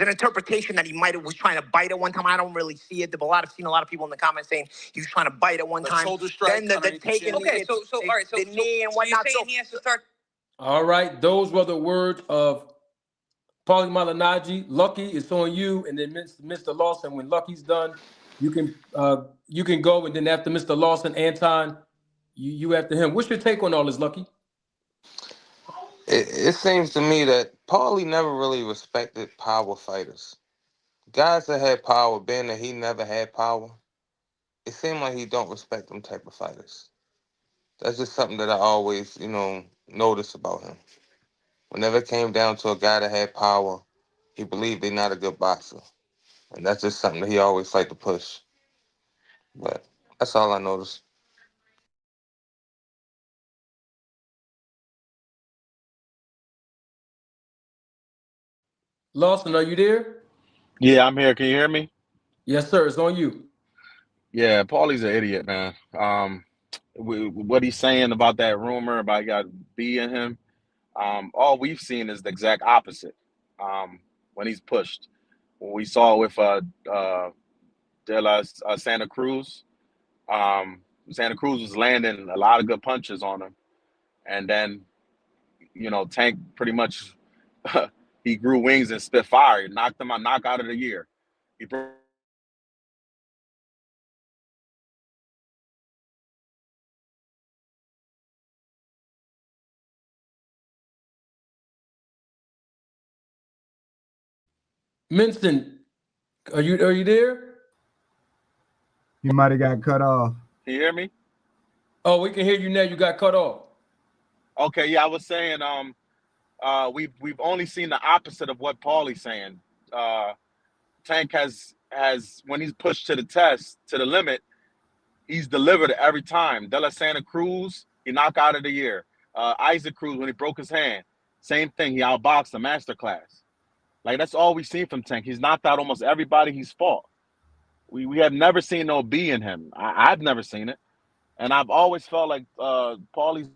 interpretation that he was trying to bite at one time. I don't really see it. I've seen a lot of people in the comments saying he was trying to bite at one time. Shoulder strike. Then the taking okay, so all right, so the knee and whatnot. You're saying he has to start. All right, those were the words of Paulie Malignaggi. Lucky, it's on you, and then Mr. Lawson. When Lucky's done, you can go, and then after Mr. Lawson, Anton, you after him. What's your take on all this, Lucky? It seems to me that Paulie never really respected power fighters. Guys that had power, being that he never had power, it seemed like he don't respect them type of fighters. That's just something that I always, notice about him. Whenever it came down to a guy that had power, he believed he's not a good boxer. And that's just something that he always liked to push. But That's all I noticed. Lawson, are you there? Yeah, I'm here. Can you hear me? Yes, sir. It's on you. Yeah, Paulie's an idiot, man. What he's saying about that rumor about he got B in him, all we've seen is the exact opposite. When he's pushed, when we saw with De La Santa Cruz, Santa Cruz was landing a lot of good punches on him, and then Tank pretty much he grew wings and spit fire, knocked him out, knockout of the year. He broke Minston, are you there? He might have got cut off. Can you hear me? Oh, we can hear you now. You got cut off. Okay, yeah, I was saying, we've only seen the opposite of what Paulie's saying. Tank has when he's pushed to the test, to the limit, he's delivered every time. De La Santa Cruz, he knocked out of the year. Isaac Cruz, when he broke his hand, same thing. He outboxed the masterclass. Like, that's all we've seen from Tank. He's knocked out almost everybody he's fought. We have never seen no B in him. I've never seen it. And I've always felt like Paulie's.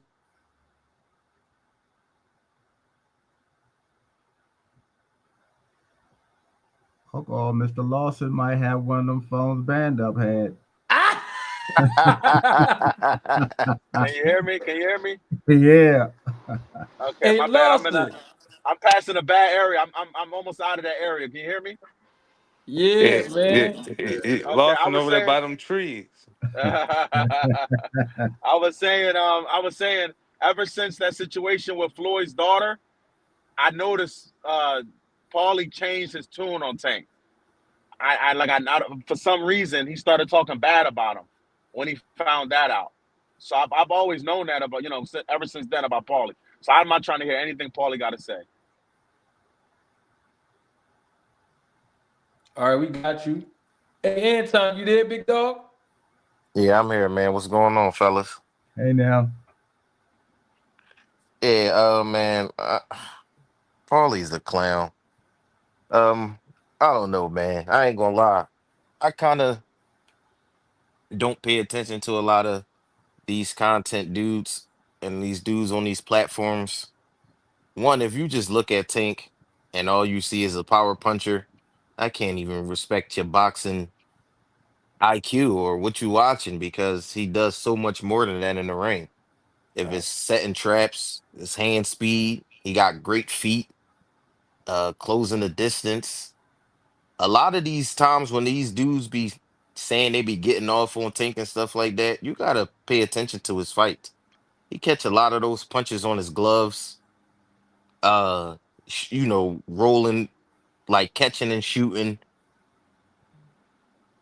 Oh, Mr. Lawson might have one of them phones band up had. Can you hear me? Can you hear me? Yeah. Okay, Hey, my bad. Lawson. I'm passing a bad area. I'm almost out of that area. Can you hear me? Yeah, man. Okay, Lost I was over there saying. by them trees. I was saying. Ever since that situation with Floyd's daughter, I noticed Paulie changed his tune on Tank. For some reason he started talking bad about him when he found that out. So I've always known that about ever since then about Paulie. So I'm not trying to hear anything Paulie got to say. All right, we got you. Hey, Anton, you there, big dog? Yeah, I'm here, man. What's going on, fellas? Hey now. Yeah, man, Paulie's a clown. Um, I don't know, man. I ain't gonna lie. I kind of don't pay attention to a lot of these content dudes and these dudes on these platforms. One, if you just look at Tank and all you see is a power puncher, I can't even respect your boxing IQ or what you watching because he does so much more than that in the ring. If it's setting traps, his hand speed, he got great feet, closing the distance. A lot of these times when these dudes be saying they be getting off on Tank and stuff like that, you gotta pay attention to his fight. He catch a lot of those punches on his gloves, uh, rolling, like catching and shooting.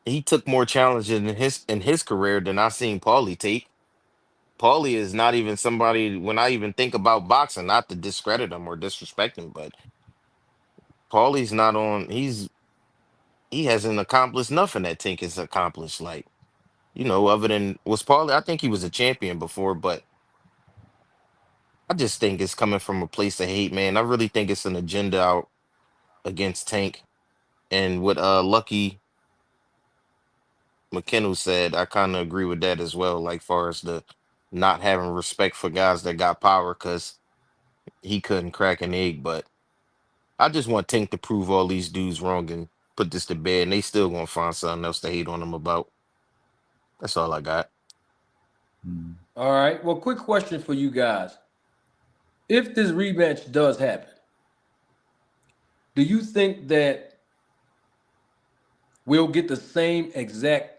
He took more challenges in his career than I seen Paulie take. Paulie is not even somebody when I even think about boxing, not to discredit him or disrespect him, but Paulie's not on. He hasn't accomplished nothing that Tink has accomplished. Like other than was Paulie. I think he was a champion before, but I just think it's coming from a place of hate, man. I really think it's an agenda out against Tank and what Lucky McKinnell said. I kind of agree with that as well. Like far as the not having respect for guys that got power because he couldn't crack an egg, but. I just want Tank to prove all these dudes wrong and put this to bed, and they still gonna find something else to hate on him about. That's all I got. All right. Well, quick question for you guys. If this rematch does happen, do you think that we'll get the same exact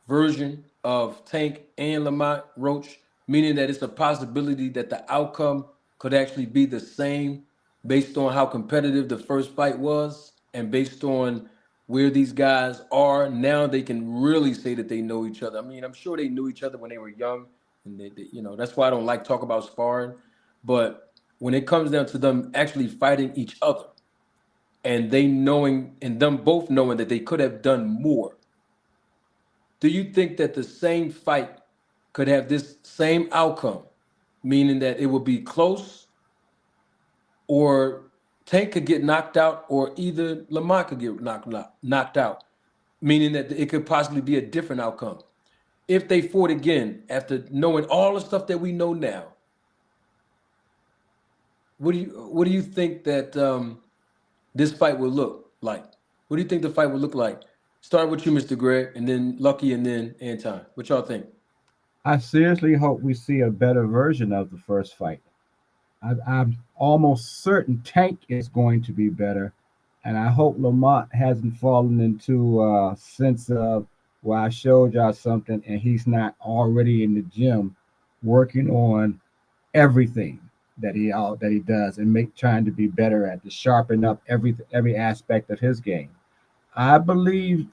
version of Tank and Lamont Roach, meaning that it's a possibility that the outcome could actually be the same based on how competitive the first fight was and based on where these guys are now? They can really say that they know each other. I mean, I'm sure they knew each other when they were young, and that's why I don't like talk about sparring. But when it comes down to them actually fighting each other and they knowing and them both knowing that they could have done more, do you think that the same fight could have this same outcome, meaning that it would be close, or Tank could get knocked out, or either Lamont could get knocked out, meaning that it could possibly be a different outcome if they fought again after knowing all the stuff that we know now? What do you think that this fight will look like? What do you think the fight will look like? Start with you, Mr. Greg, and then Lucky, and then Anton. What y'all think? I seriously hope we see a better version of the first fight. I'm almost certain Tank is going to be better, and I hope Lamont hasn't fallen into a sense of, well, I showed y'all something, and he's not already in the gym working on everything that he does and make trying to be better at to sharpen up every aspect of his game. I believe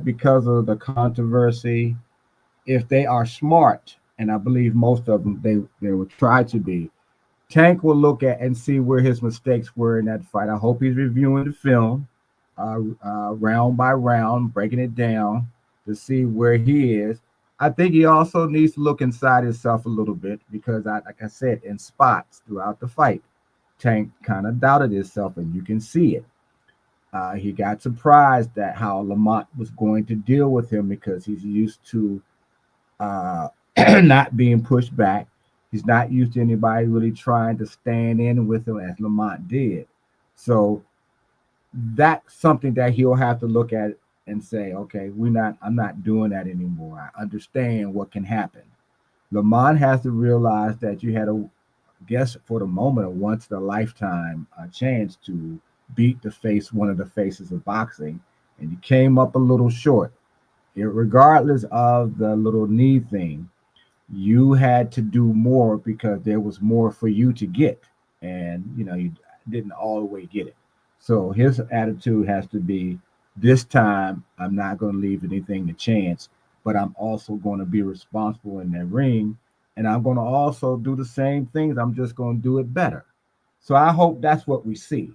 because of the controversy, if they are smart, and I believe most of them they will try to be, Tank will look at and see where his mistakes were in that fight. I hope he's reviewing the film round by round, breaking it down to see where he is. I think he also needs to look inside himself a little bit because, like I said, in spots throughout the fight, Tank kind of doubted himself, and you can see it. He got surprised at how Lamont was going to deal with him because he's used to uh, not being pushed back. He's not used to anybody really trying to stand in with him as Lamont did. So that's something that he'll have to look at and say, okay, I'm not doing that anymore. I understand what can happen. Lamont has to realize that you had guess for the moment, a once in a lifetime chance to beat one of the faces of boxing, and you came up a little short. Regardless of the little knee thing, you had to do more because there was more for you to get, and you didn't all the way get it. So his attitude has to be, this time I'm not going to leave anything to chance, but I'm also going to be responsible in that ring, and I'm going to also do the same things. I'm just going to do it better. So I hope that's what we see.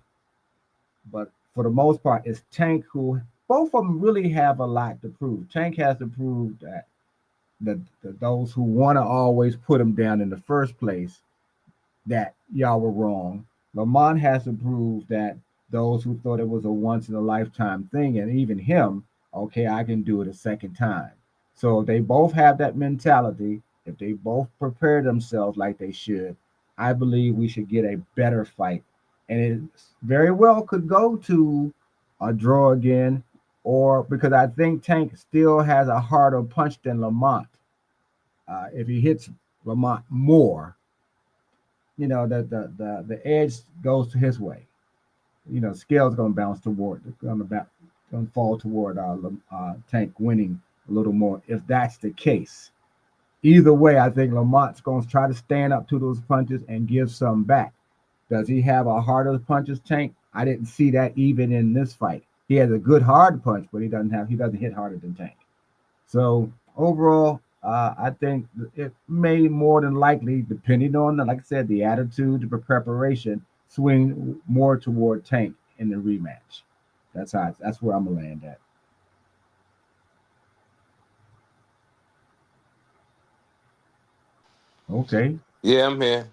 But for the most part, it's Tank who both of them really have a lot to prove. Tank has to prove that those who want to always put him down in the first place, that y'all were wrong. Lamont has to prove that those who thought it was a once in a lifetime thing, and even him, okay, I can do it a second time. So if they both have that mentality, if they both prepare themselves like they should, I believe we should get a better fight. And it very well could go to a draw again, or because I think Tank still has a harder punch than Lamont. If he hits Lamont more, the edge goes to his way. Scale's going to bounce toward, going to fall toward Tank winning a little more if that's the case. Either way, I think Lamont's going to try to stand up to those punches and give some back. Does he have a harder punches, Tank? I didn't see that even in this fight. He has a good hard punch, but he doesn't hit harder than Tank. So overall, I think it may more than likely, depending on, like I said, the attitude, the preparation, swing more toward Tank in the rematch. That's where I'm gonna land at. Okay. Yeah, I'm here.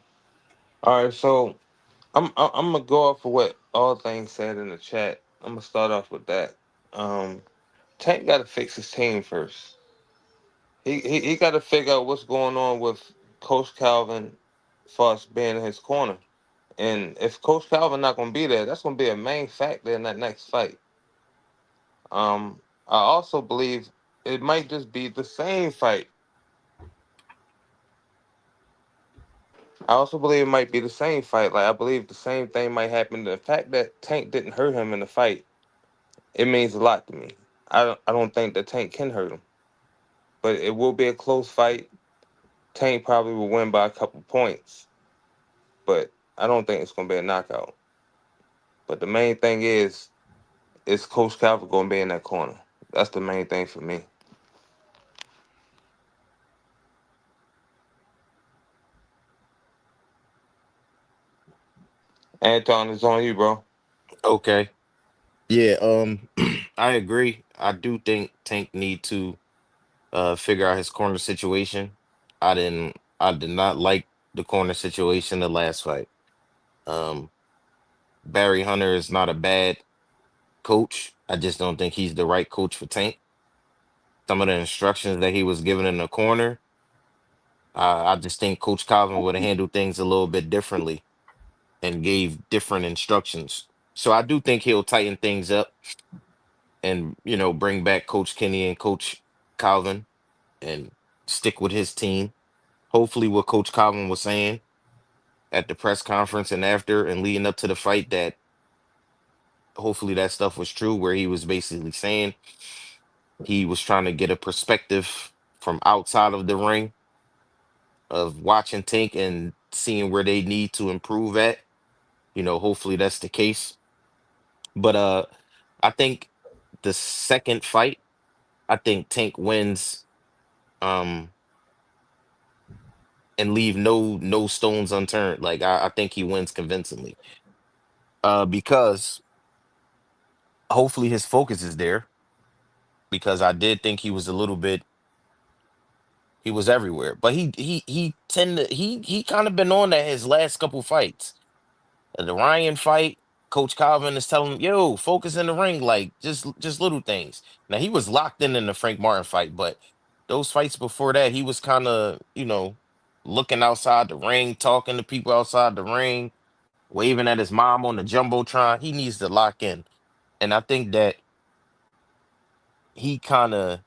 All right, so I'm gonna go off of what all things said in the chat. I'm gonna start off with that. Um, Tank got to fix his team first. He got to figure out what's going on with Coach Calvin for us being in his corner. And if Coach Calvin not gonna be there, that's gonna be a main factor in that next fight. I also believe it might just be the same fight. I also believe it might be the same fight. Like I believe the same thing might happen. The fact that Tank didn't hurt him in the fight, it means a lot to me. I don't think that Tank can hurt him, but it will be a close fight. Tank probably will win by a couple points, but I don't think it's gonna be a knockout. But the main thing is Coach Calvin gonna be in that corner. That's the main thing for me. Anton, it's on you, bro. Okay. Yeah, I agree. I do think Tank need to figure out his corner situation. I did not like the corner situation the last fight. Um, Barry Hunter is not a bad coach. I just don't think he's the right coach for Tank. Some of the instructions that he was given in the corner, I just think Coach Calvin would have handled things a little bit differently and gave different instructions. So I do think he'll tighten things up and, you know, bring back Coach Kenny and Coach Calvin and stick with his team. Hopefully, what Coach Calvin was saying at the press conference and after and leading up to the fight, that hopefully that stuff was true, where he was basically saying he was trying to get a perspective from outside of the ring of watching Tank and seeing where they need to improve at. You know, hopefully that's the case. But I think the second fight, I think Tank wins um and leave no stones unturned. Like I think he wins convincingly. Because hopefully his focus is there, because I did think he was a little bit, he was everywhere. But he kind of been on that his last couple fights. The Ryan fight, Coach Calvin is telling him, yo, focus in the ring, like just little things. Now he was locked in the Frank Martin fight, but those fights before that, he was kind of, you know, looking outside the ring, talking to people outside the ring, waving at his mom on the jumbotron. He needs to lock in. And I think that he kind of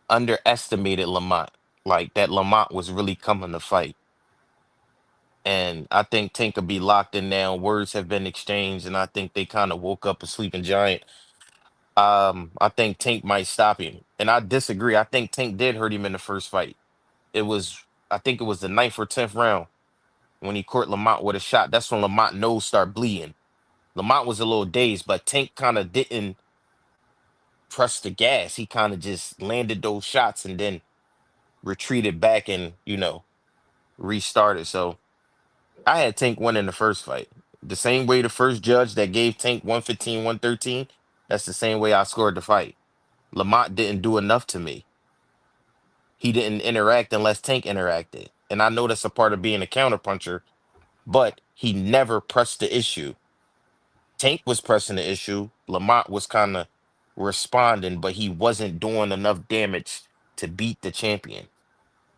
underestimated Lamont. Like that Lamont was really coming to fight. And I think Tank will be locked in now. Words have been exchanged, and I think they kind of woke up a sleeping giant. I think Tank might stop him. And I disagree. I think Tank did hurt him in the first fight. I think it was the ninth or 10th round when he caught Lamont with a shot. That's when Lamont nose started bleeding. Lamont was a little dazed, but Tank kind of didn't press the gas. He kind of just landed those shots and then retreated back and, you know, restarted. So I had Tank win in the first fight. The same way the first judge that gave Tank 115, 113, that's the same way I scored the fight. Lamont didn't do enough to me. He didn't interact unless Tank interacted. And I know that's a part of being a counterpuncher, but he never pressed the issue. Tank was pressing the issue. Lamont was kind of responding, but he wasn't doing enough damage to beat the champion.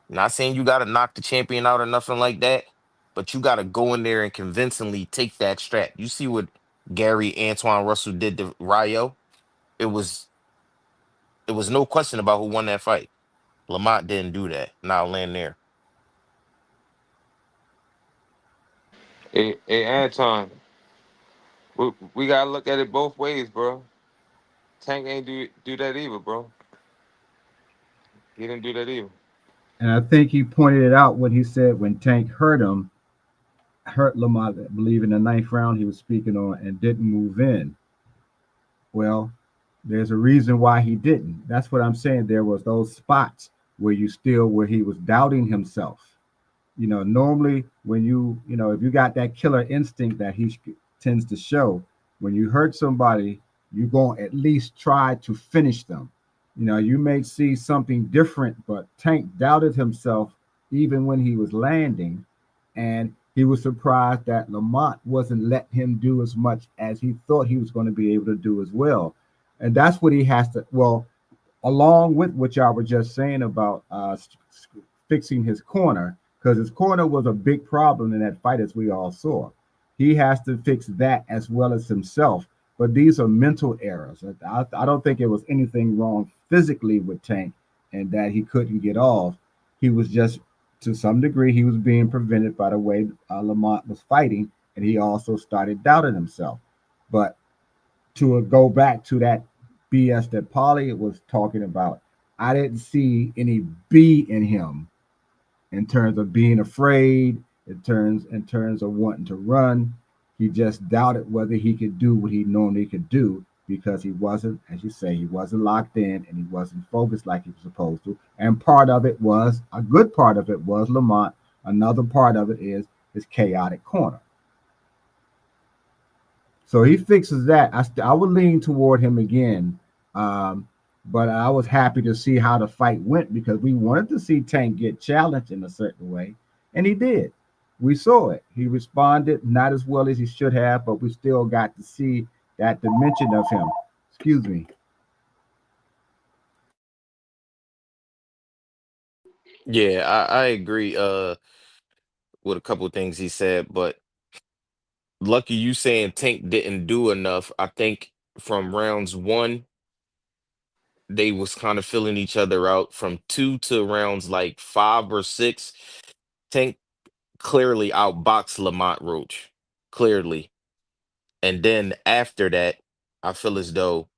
Not saying you got to knock the champion out or nothing like that, but you got to go in there and convincingly take that strap. You see what Gary Antoine Russell did to Rayo? It was no question about who won that fight. Lamont didn't do that. Now land there. Hey, Anton, we gotta look at it both ways, bro. Tank ain't do that either, bro. He didn't do that either. And I think he pointed it out when he said when Tank hurt Lamont, I believe in the ninth round he was speaking on, and didn't move in. Well, there's a reason why he didn't. That's what I'm saying. There was those spots where he was doubting himself. You know, normally when if you got that killer instinct that he tends to show, when you hurt somebody, you're going to at least try to finish them. You know, you may see something different, but Tank doubted himself even when he was landing, and he was surprised that Lamont wasn't letting him do as much as he thought he was going to be able to do as well. And that's what he has to, along with what y'all were just saying about fixing his corner, because his corner was a big problem in that fight, as we all saw. He has to fix that as well as himself. But these are mental errors. I don't think it was anything wrong physically with Tank and that he couldn't get off. He was just, to some degree, he was being prevented by the way Lamont was fighting, and he also started doubting himself. But to go back to that BS that Paulie was talking about, I didn't see any B in him in terms of being afraid, in terms of wanting to run. He just doubted whether he could do what he normally could do because he wasn't, as you say, he wasn't locked in and he wasn't focused like he was supposed to. And a good part of it was Lamont. Another part of it is his chaotic corner. So he fixes that. I would lean toward him again. But I was happy to see how the fight went because we wanted to see Tank get challenged in a certain way, and he did. We saw it. He responded not as well as he should have, but we still got to see that dimension of him. Excuse me. Yeah, I agree with a couple of things he said, but lucky you saying Tank didn't do enough. I think from rounds one, they was kind of filling each other out. From two to rounds like 5 or 6, Tank clearly outboxed Lamont Roach. Clearly. And then after that, I feel as though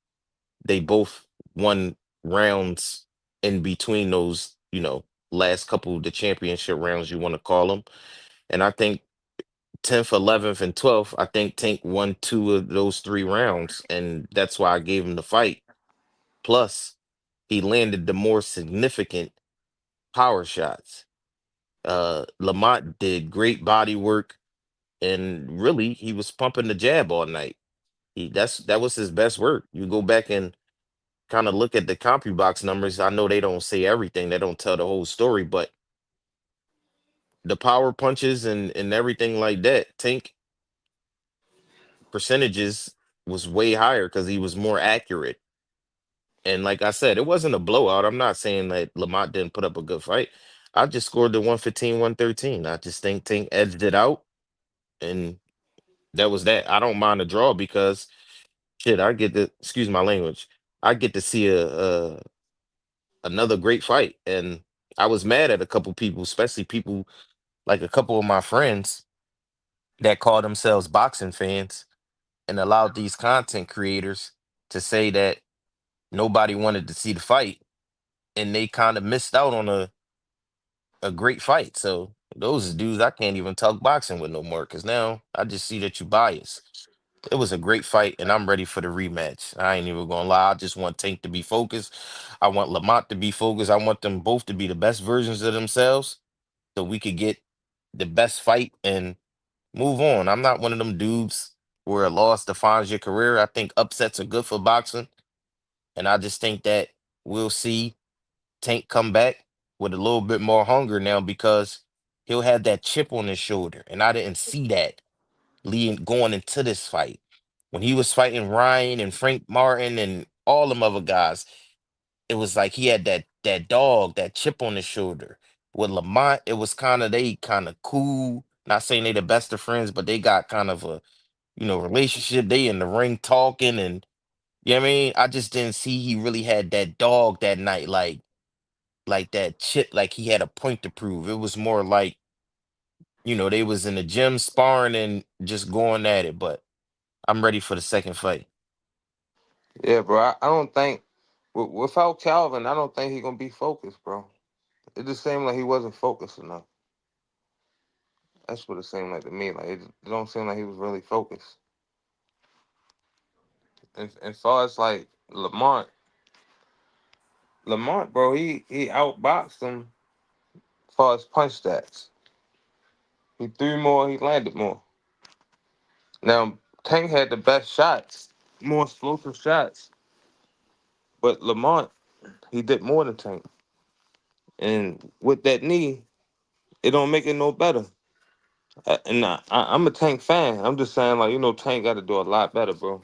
they both won rounds in between those, last couple of the championship rounds, you want to call them. And I think 10th, 11th, and 12th, I think Tank won 2 of those 3 rounds. And that's why I gave him the fight. Plus, he landed the more significant power shots. Lamont did great body work, and really, he was pumping the jab all night. That was his best work. You go back and kind of look at the CompuBox numbers. I know they don't say everything, they don't tell the whole story, but the power punches and everything like that, Tank percentages was way higher because he was more accurate. And like I said, it wasn't a blowout. I'm not saying that Lamont didn't put up a good fight. I just scored the 115, 113. I just think Tank edged it out, and that was that. I don't mind a draw because shit, I get to excuse my language. I get to see a another great fight. And I was mad at a couple people, especially people like a couple of my friends that call themselves boxing fans and allowed these content creators to say that nobody wanted to see the fight, and they kind of missed out on a great fight. So those dudes I can't even talk boxing with no more because now I just see that you biased. It was a great fight, and I'm ready for the rematch. I ain't even gonna lie. I just want Tank to be focused. I want Lamont to be focused. I want them both to be the best versions of themselves so we could get the best fight and move on. I'm not one of them dudes where a loss defines your career. I think upsets are good for boxing, and I just think that we'll see Tank come back with a little bit more hunger now because he'll have that chip on his shoulder, and I didn't see that leading going into this fight. When he was fighting Ryan and Frank Martin and all them other guys, it was like he had that dog, that chip on his shoulder. With Lamont, it was they kind of cool. Not saying they the best of friends, but they got kind of a relationship. They in the ring talking, and you know what I mean. I just didn't see he really had that dog that night, like that chip, like he had a point to prove. It was more like they was in the gym sparring and just going at it. But I'm ready for the second fight. Yeah, bro. I don't think without Calvin, I don't think he gonna be focused, bro. It just seemed like he wasn't focused enough. That's what it seemed like to me. Like it don't seem like he was really focused. And far as like Lamont, bro, he outboxed him as far as punch stats. He threw more, he landed more. Now Tank had the best shots, more explosive shots, but Lamont he did more than Tank. And with that knee, it don't make it no better. I'm a Tank fan. I'm just saying, like, Tank got to do a lot better, bro.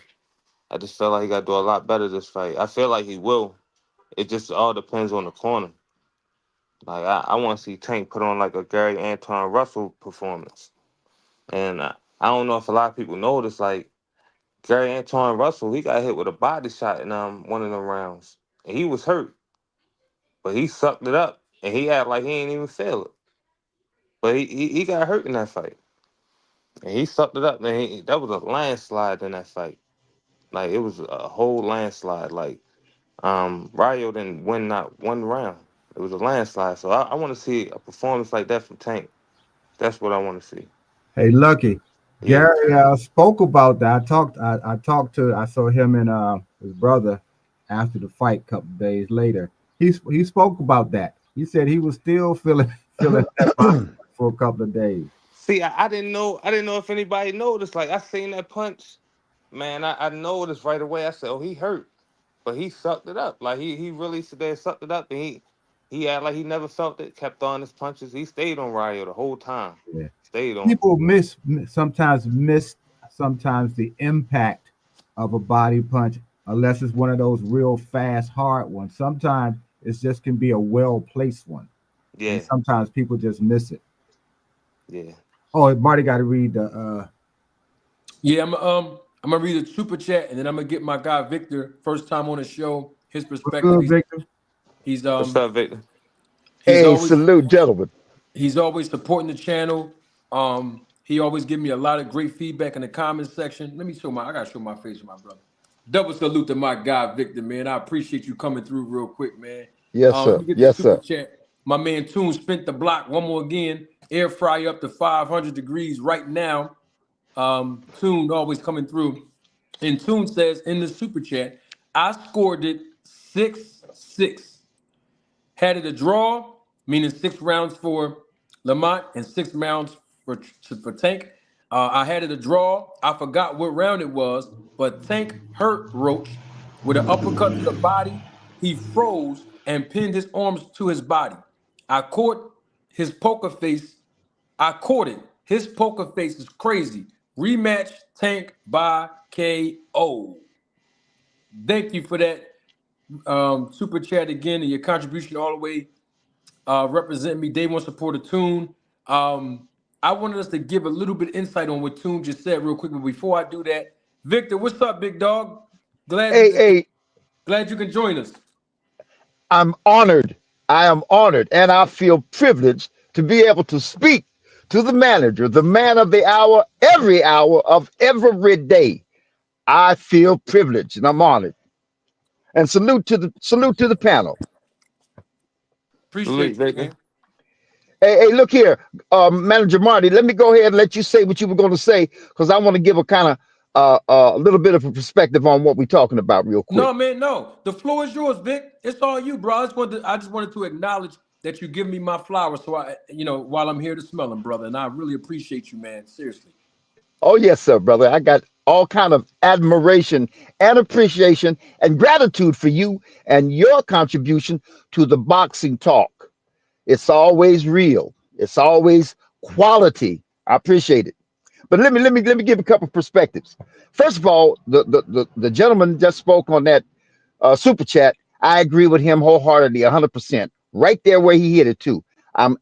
I just feel like he got to do a lot better this fight. I feel like he will. It just all depends on the corner. Like, I want to see Tank put on, like, a Gary Anton Russell performance. And I don't know if a lot of people know this, like, Gary Anton Russell, he got hit with a body shot in one of them rounds. And he was hurt. But he sucked it up. And he acted like he ain't even feel it. But he got hurt in that fight. And he sucked it up, man. That was a landslide in that fight. Like it was a whole landslide. Like Rio didn't win not one round. It was a landslide. So I want to see a performance like that from Tank. That's what I want to see. Hey, Lucky. Yeah. Gary spoke about that. I saw him and his brother after the fight a couple days later. He spoke about that. He said he was still feeling feeling that body for a couple of days. See, I didn't know. I didn't know if anybody noticed. Like I seen that punch, man. I noticed right away. I said, "Oh, he hurt." but he sucked it up. Like he really sit there, sucked it up, and he acted like he never felt it. Kept throwing his punches. He stayed on Ryo the whole time. Yeah. Stayed on. People sometimes miss the impact of a body punch unless it's one of those real fast, hard ones. Sometimes it just can be a well placed one, Yeah, and sometimes people just miss it. yeah. Oh, Marty got to read the. Yeah, I'm gonna read a super chat, and then I'm gonna get my guy Victor, first time on the show, his What's perspective. good, Victor? He's What's up, Victor? he's Hey, always salute, gentlemen. he's always supporting the channel. He always give me a lot of great feedback in the comments section. Let me show I gotta show my face with my brother. Double salute to my guy Victor, man. I appreciate you coming through real quick, man. Yes, Let sir. me get the Yes, super sir. chat. My man Toon spent the block one more again. Air fry up to 500 degrees right now. Toon always coming through. And Toon says in the super chat, I scored it 6-6. Had it a draw, meaning 6 rounds for Lamont and 6 rounds for Tank. I had it a draw. I forgot what round it was, but Tank hurt Roach with an uppercut to the body. He froze and pinned his arms to his body. I caught his poker face. I caught it. His poker face is crazy. Rematch Tank by KO. Thank you for that super chat again and your contribution all the way representing me. Day one supporter Toon. I wanted us to give a little bit of insight on what Toon just said real quick, but before I do that, Victor, what's up, big dog? Glad Hey, you can join us. I'm honored. I am honored, and I feel privileged to be able to speak to the manager, the man of the hour, every hour of every day. I feel privileged, and I'm honored. And salute to the panel. Appreciate Salute, you, Victor. man. Hey, look here, Manager Marty. Let me go ahead and let you say what you were going to say because I want to give a kind of a little bit of a perspective on what we're talking about, real quick. No, man, no. The floor is yours, Vic. It's all you, bro. I just wanted to acknowledge that you give me my flowers, so while I'm here to smell them, brother. And I really appreciate you, man. Seriously. Oh yes, sir, brother. I got all kind of admiration and appreciation and gratitude for you and your contribution to the boxing talk. It's always real. It's always quality. I appreciate it. But let me give a couple perspectives. First of all, the gentleman just spoke on that super chat. I agree with him wholeheartedly, 100%. Right there where he hit it too. I'm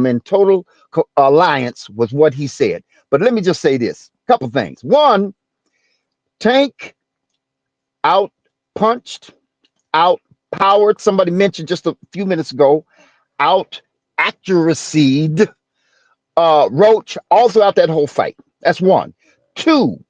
in total alliance with what he said. But let me just say this: couple things. One, Tank out punched, out powered. Somebody mentioned just a few minutes ago, out accuracy'd Roach all throughout that whole fight. That's one. Two,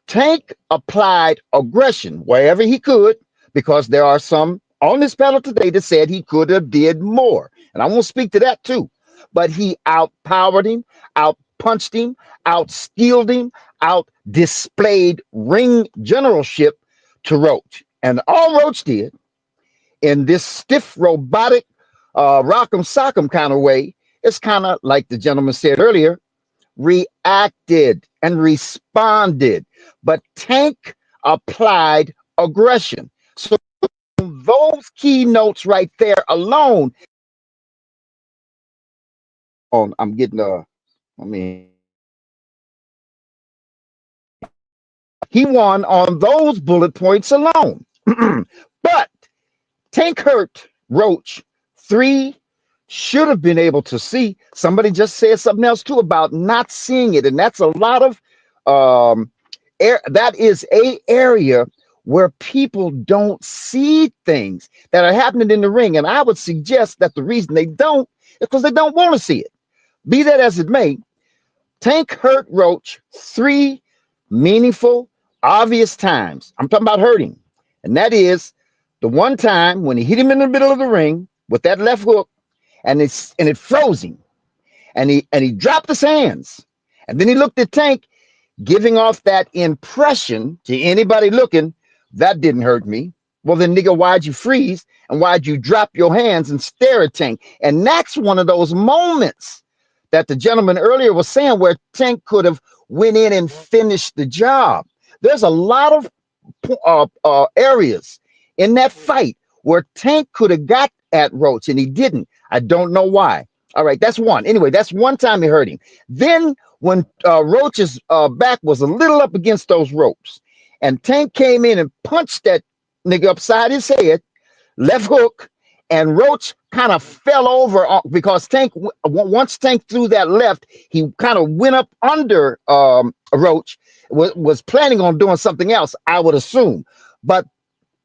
Tank applied aggression wherever he could, because there are some on this panel today that said he could have did more. And I won't speak to that too. But he outpowered him, out punched him, out skilled him, out displayed ring generalship to Roach. And all Roach did in this stiff, robotic, rock'em sock'em kind of way, it's kind of like the gentleman said earlier, reacted and responded. But Tank applied aggression. So those keynotes right there alone, I'm getting he won on those bullet points alone. But Tank hurt Roach 3, should have been able to see. Somebody just said something else too about not seeing it, and that's a lot of that is a area where people don't see things that are happening in the ring. And I would suggest that the reason they don't is because they don't want to see it. Be that as it may, Tank hurt Roach 3 meaningful, obvious times. I'm talking about hurting. And that is the one time when he hit him in the middle of the ring with that left hook, and it froze him. And he dropped his hands. And then he looked at Tank, giving off that impression to anybody looking, that didn't hurt me. Well, then, nigga, why'd you freeze? And why'd you drop your hands and stare at Tank? And that's one of those moments that the gentleman earlier was saying where Tank could have went in and finished the job. There's a lot of areas in that fight where Tank could have got at Roach and he didn't. I don't know why. All right, that's one. Anyway, that's one time he hurt him. Then when Roach's back was a little up against those ropes, and Tank came in and punched that nigga upside his head, left hook, and Roach kind of fell over because once Tank threw that left, he kind of went up under Roach, was planning on doing something else, I would assume. But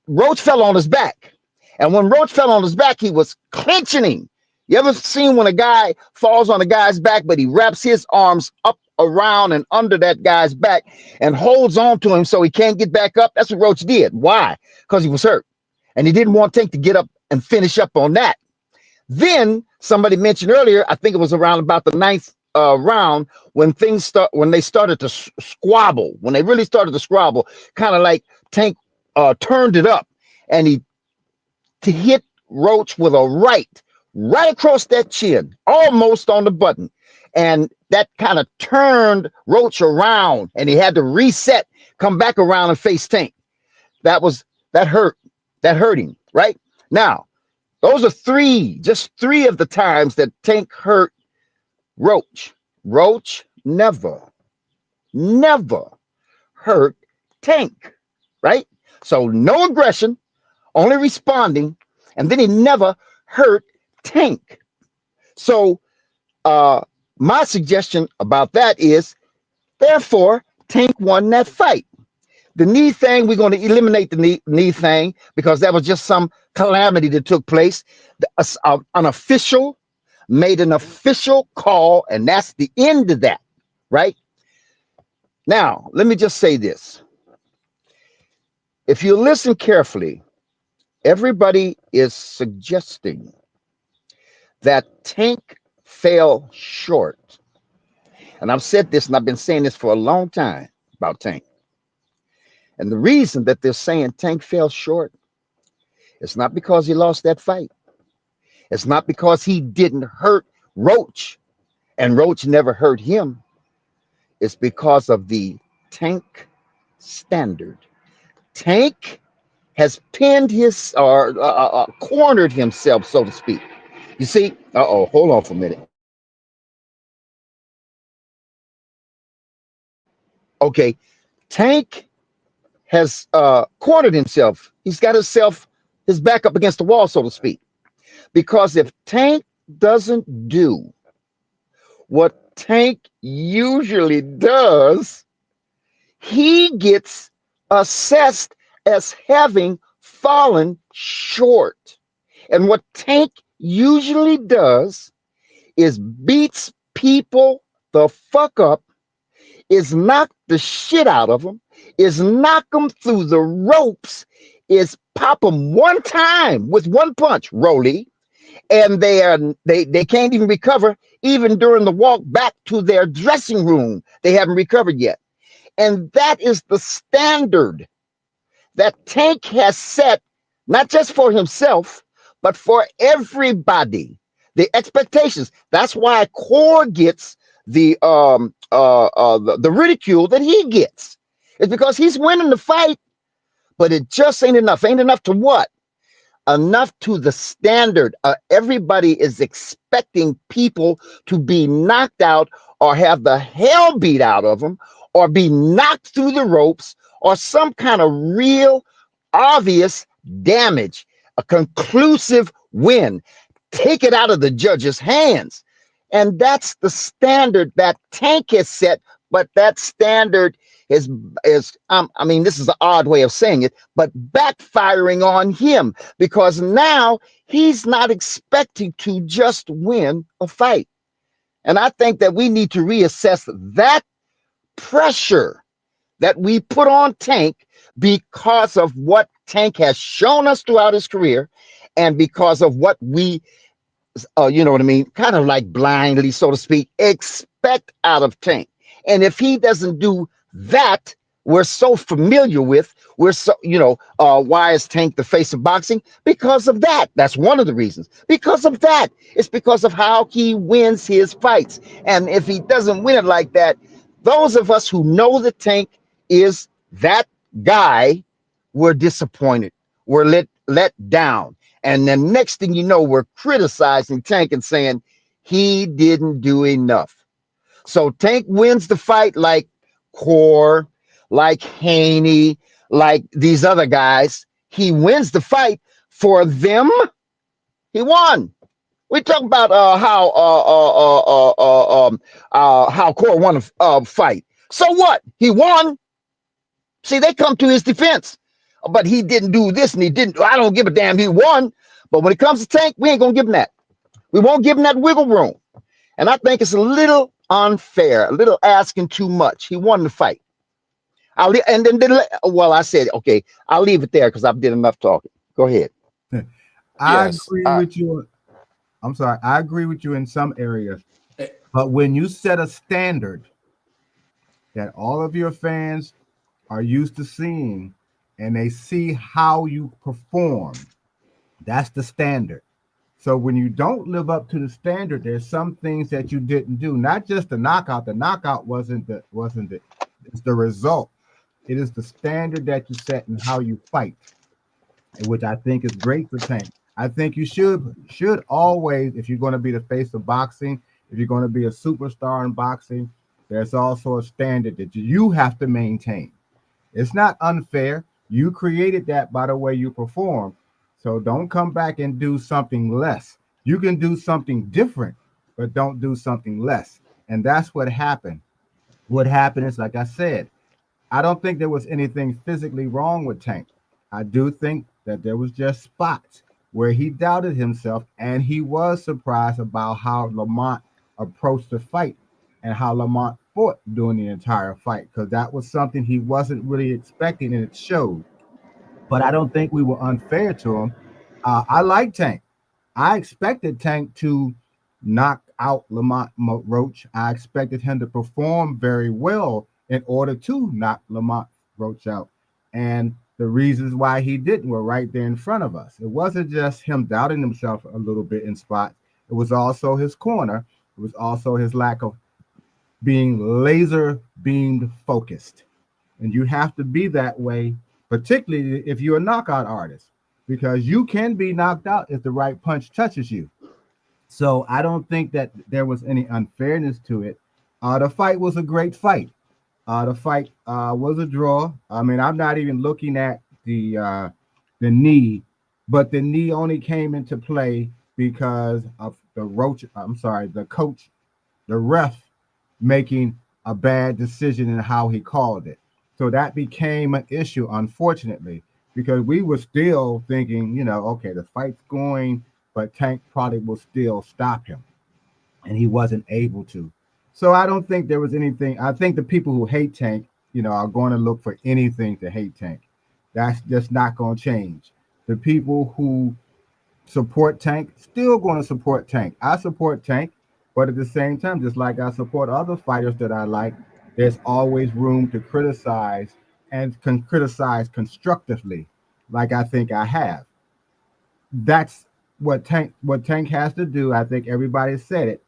Roach fell on his back. And when Roach fell on his back, he was clenching him. You ever seen when a guy falls on a guy's back, but he wraps his arms up around and under that guy's back and holds on to him so he can't get back up? That's what Roach did. Why? Because he was hurt. And he didn't want Tank to get up and finish up on that. Then somebody mentioned earlier, I think it was around about the ninth round, when they started to squabble, when they really started to squabble, kind of like Tank turned it up and he hit Roach with a right across that chin, almost on the button. And that kind of turned Roach around and he had to reset, come back around and face Tank. That hurt him, right? Now, those are just three of the times that Tank hurt Roach. Roach never hurt Tank, right? So no aggression, only responding, and then he never hurt Tank. So my suggestion about that is, therefore, Tank won that fight. The knee thing, we're going to eliminate the knee thing because that was just some calamity that took place. An official made an official call, and that's the end of that, right? Now, let me just say this. If you listen carefully, everybody is suggesting that Tank fell short. And I've said this, and I've been saying this for a long time about Tank. And the reason that they're saying Tank fell short, it's not because he lost that fight. It's not because he didn't hurt Roach and Roach never hurt him. It's because of the Tank standard. Tank has pinned his or cornered himself, so to speak. You see? Hold on for a minute. Okay, Tank has cornered himself. He's got his back up against the wall, so to speak. Because if Tank doesn't do what Tank usually does, he gets assessed as having fallen short. And what Tank usually does is beats people the fuck up, is knock the shit out of them, is knock them through the ropes, is pop them one time with one punch, Rolly, and they can't even recover. Even during the walk back to their dressing room, they haven't recovered yet. And that is the standard that Tank has set, not just for himself, but for everybody. The expectations. That's why Core gets the ridicule that he gets. It's because he's winning the fight, but it just ain't enough. Ain't enough to what? Enough to the standard. Everybody is expecting people to be knocked out or have the hell beat out of them or be knocked through the ropes or some kind of real obvious damage, a conclusive win. Take it out of the judge's hands. And that's the standard that Tank has set, but that standard is I mean, this is an odd way of saying it, but backfiring on him because now he's not expecting to just win a fight. And I think that we need to reassess that pressure that we put on Tank because of what Tank has shown us throughout his career and because of what we, you know what I mean, kind of like blindly, so to speak, expect out of Tank. And if he doesn't do that, we're so familiar with, we're so, why is Tank the face of boxing? Because of that. That's one of the reasons. Because of that. It's because of how he wins his fights. And if he doesn't win it like that, those of us who know that Tank is that guy, we're disappointed. were let down. And the next thing you know, we're criticizing Tank and saying he didn't do enough. So Tank wins the fight like Core, like Haney, like these other guys. He wins the fight for them. He won. We talk about how Core won a fight. So what? He won. See, they come to his defense, but he didn't do this and he didn't. I don't give a damn. He won. But when it comes to Tank, we ain't gonna give him that. We won't give him that wiggle room. And I think it's a little unfair, a little asking too much. He won the fight. And then well, I said, okay, I'll leave it there because I've did enough talking. Go ahead. I Yes. agree with you. I'm sorry. I agree with you in some areas, but when you set a standard that all of your fans are used to seeing and they see how you perform, that's the standard. So when you don't live up to the standard, there's some things that you didn't do. Not just the knockout. The knockout it's the result. It is the standard that you set and how you fight, which I think is great for Tank. I think you should always, if you're going to be the face of boxing, if you're going to be a superstar in boxing, there's also a standard that you have to maintain. It's not unfair. You created that by the way you perform. So don't come back and do something less. You can do something different, but don't do something less. And that's what happened. What happened is, like I said, I don't think there was anything physically wrong with Tank. I do think that there was just spots where he doubted himself, and he was surprised about how Lamont approached the fight and how Lamont fought during the entire fight, because that was something he wasn't really expecting, and it showed. But I don't think we were unfair to him. I like Tank. I expected Tank to knock out Lamont Roach. I expected him to perform very well in order to knock Lamont Roach out. And the reasons why he didn't were right there in front of us. It wasn't just him doubting himself a little bit in spots. It was also his corner. It was also his lack of being laser beamed focused. And you have to be that way, particularly if you're a knockout artist, because you can be knocked out if the right punch touches you. So I don't think that there was any unfairness to it. The fight was a great fight. The fight was a draw. I mean, I'm not even looking at the knee, but the knee only came into play because of the Roach. I'm sorry, the coach, the ref, making a bad decision in how he called it. So that became an issue, unfortunately, because we were still thinking, okay, the fight's going, but Tank probably will still stop him, and he wasn't able to. So I don't think there was anything. I think the people who hate Tank, are going to look for anything to hate Tank. That's just not going to change. The people who support Tank still going to support Tank. I support Tank, but at the same time, just like I support other fighters that I like, there's always room to criticize and can criticize constructively, like I think I have. That's what Tank has to do. I think everybody said it.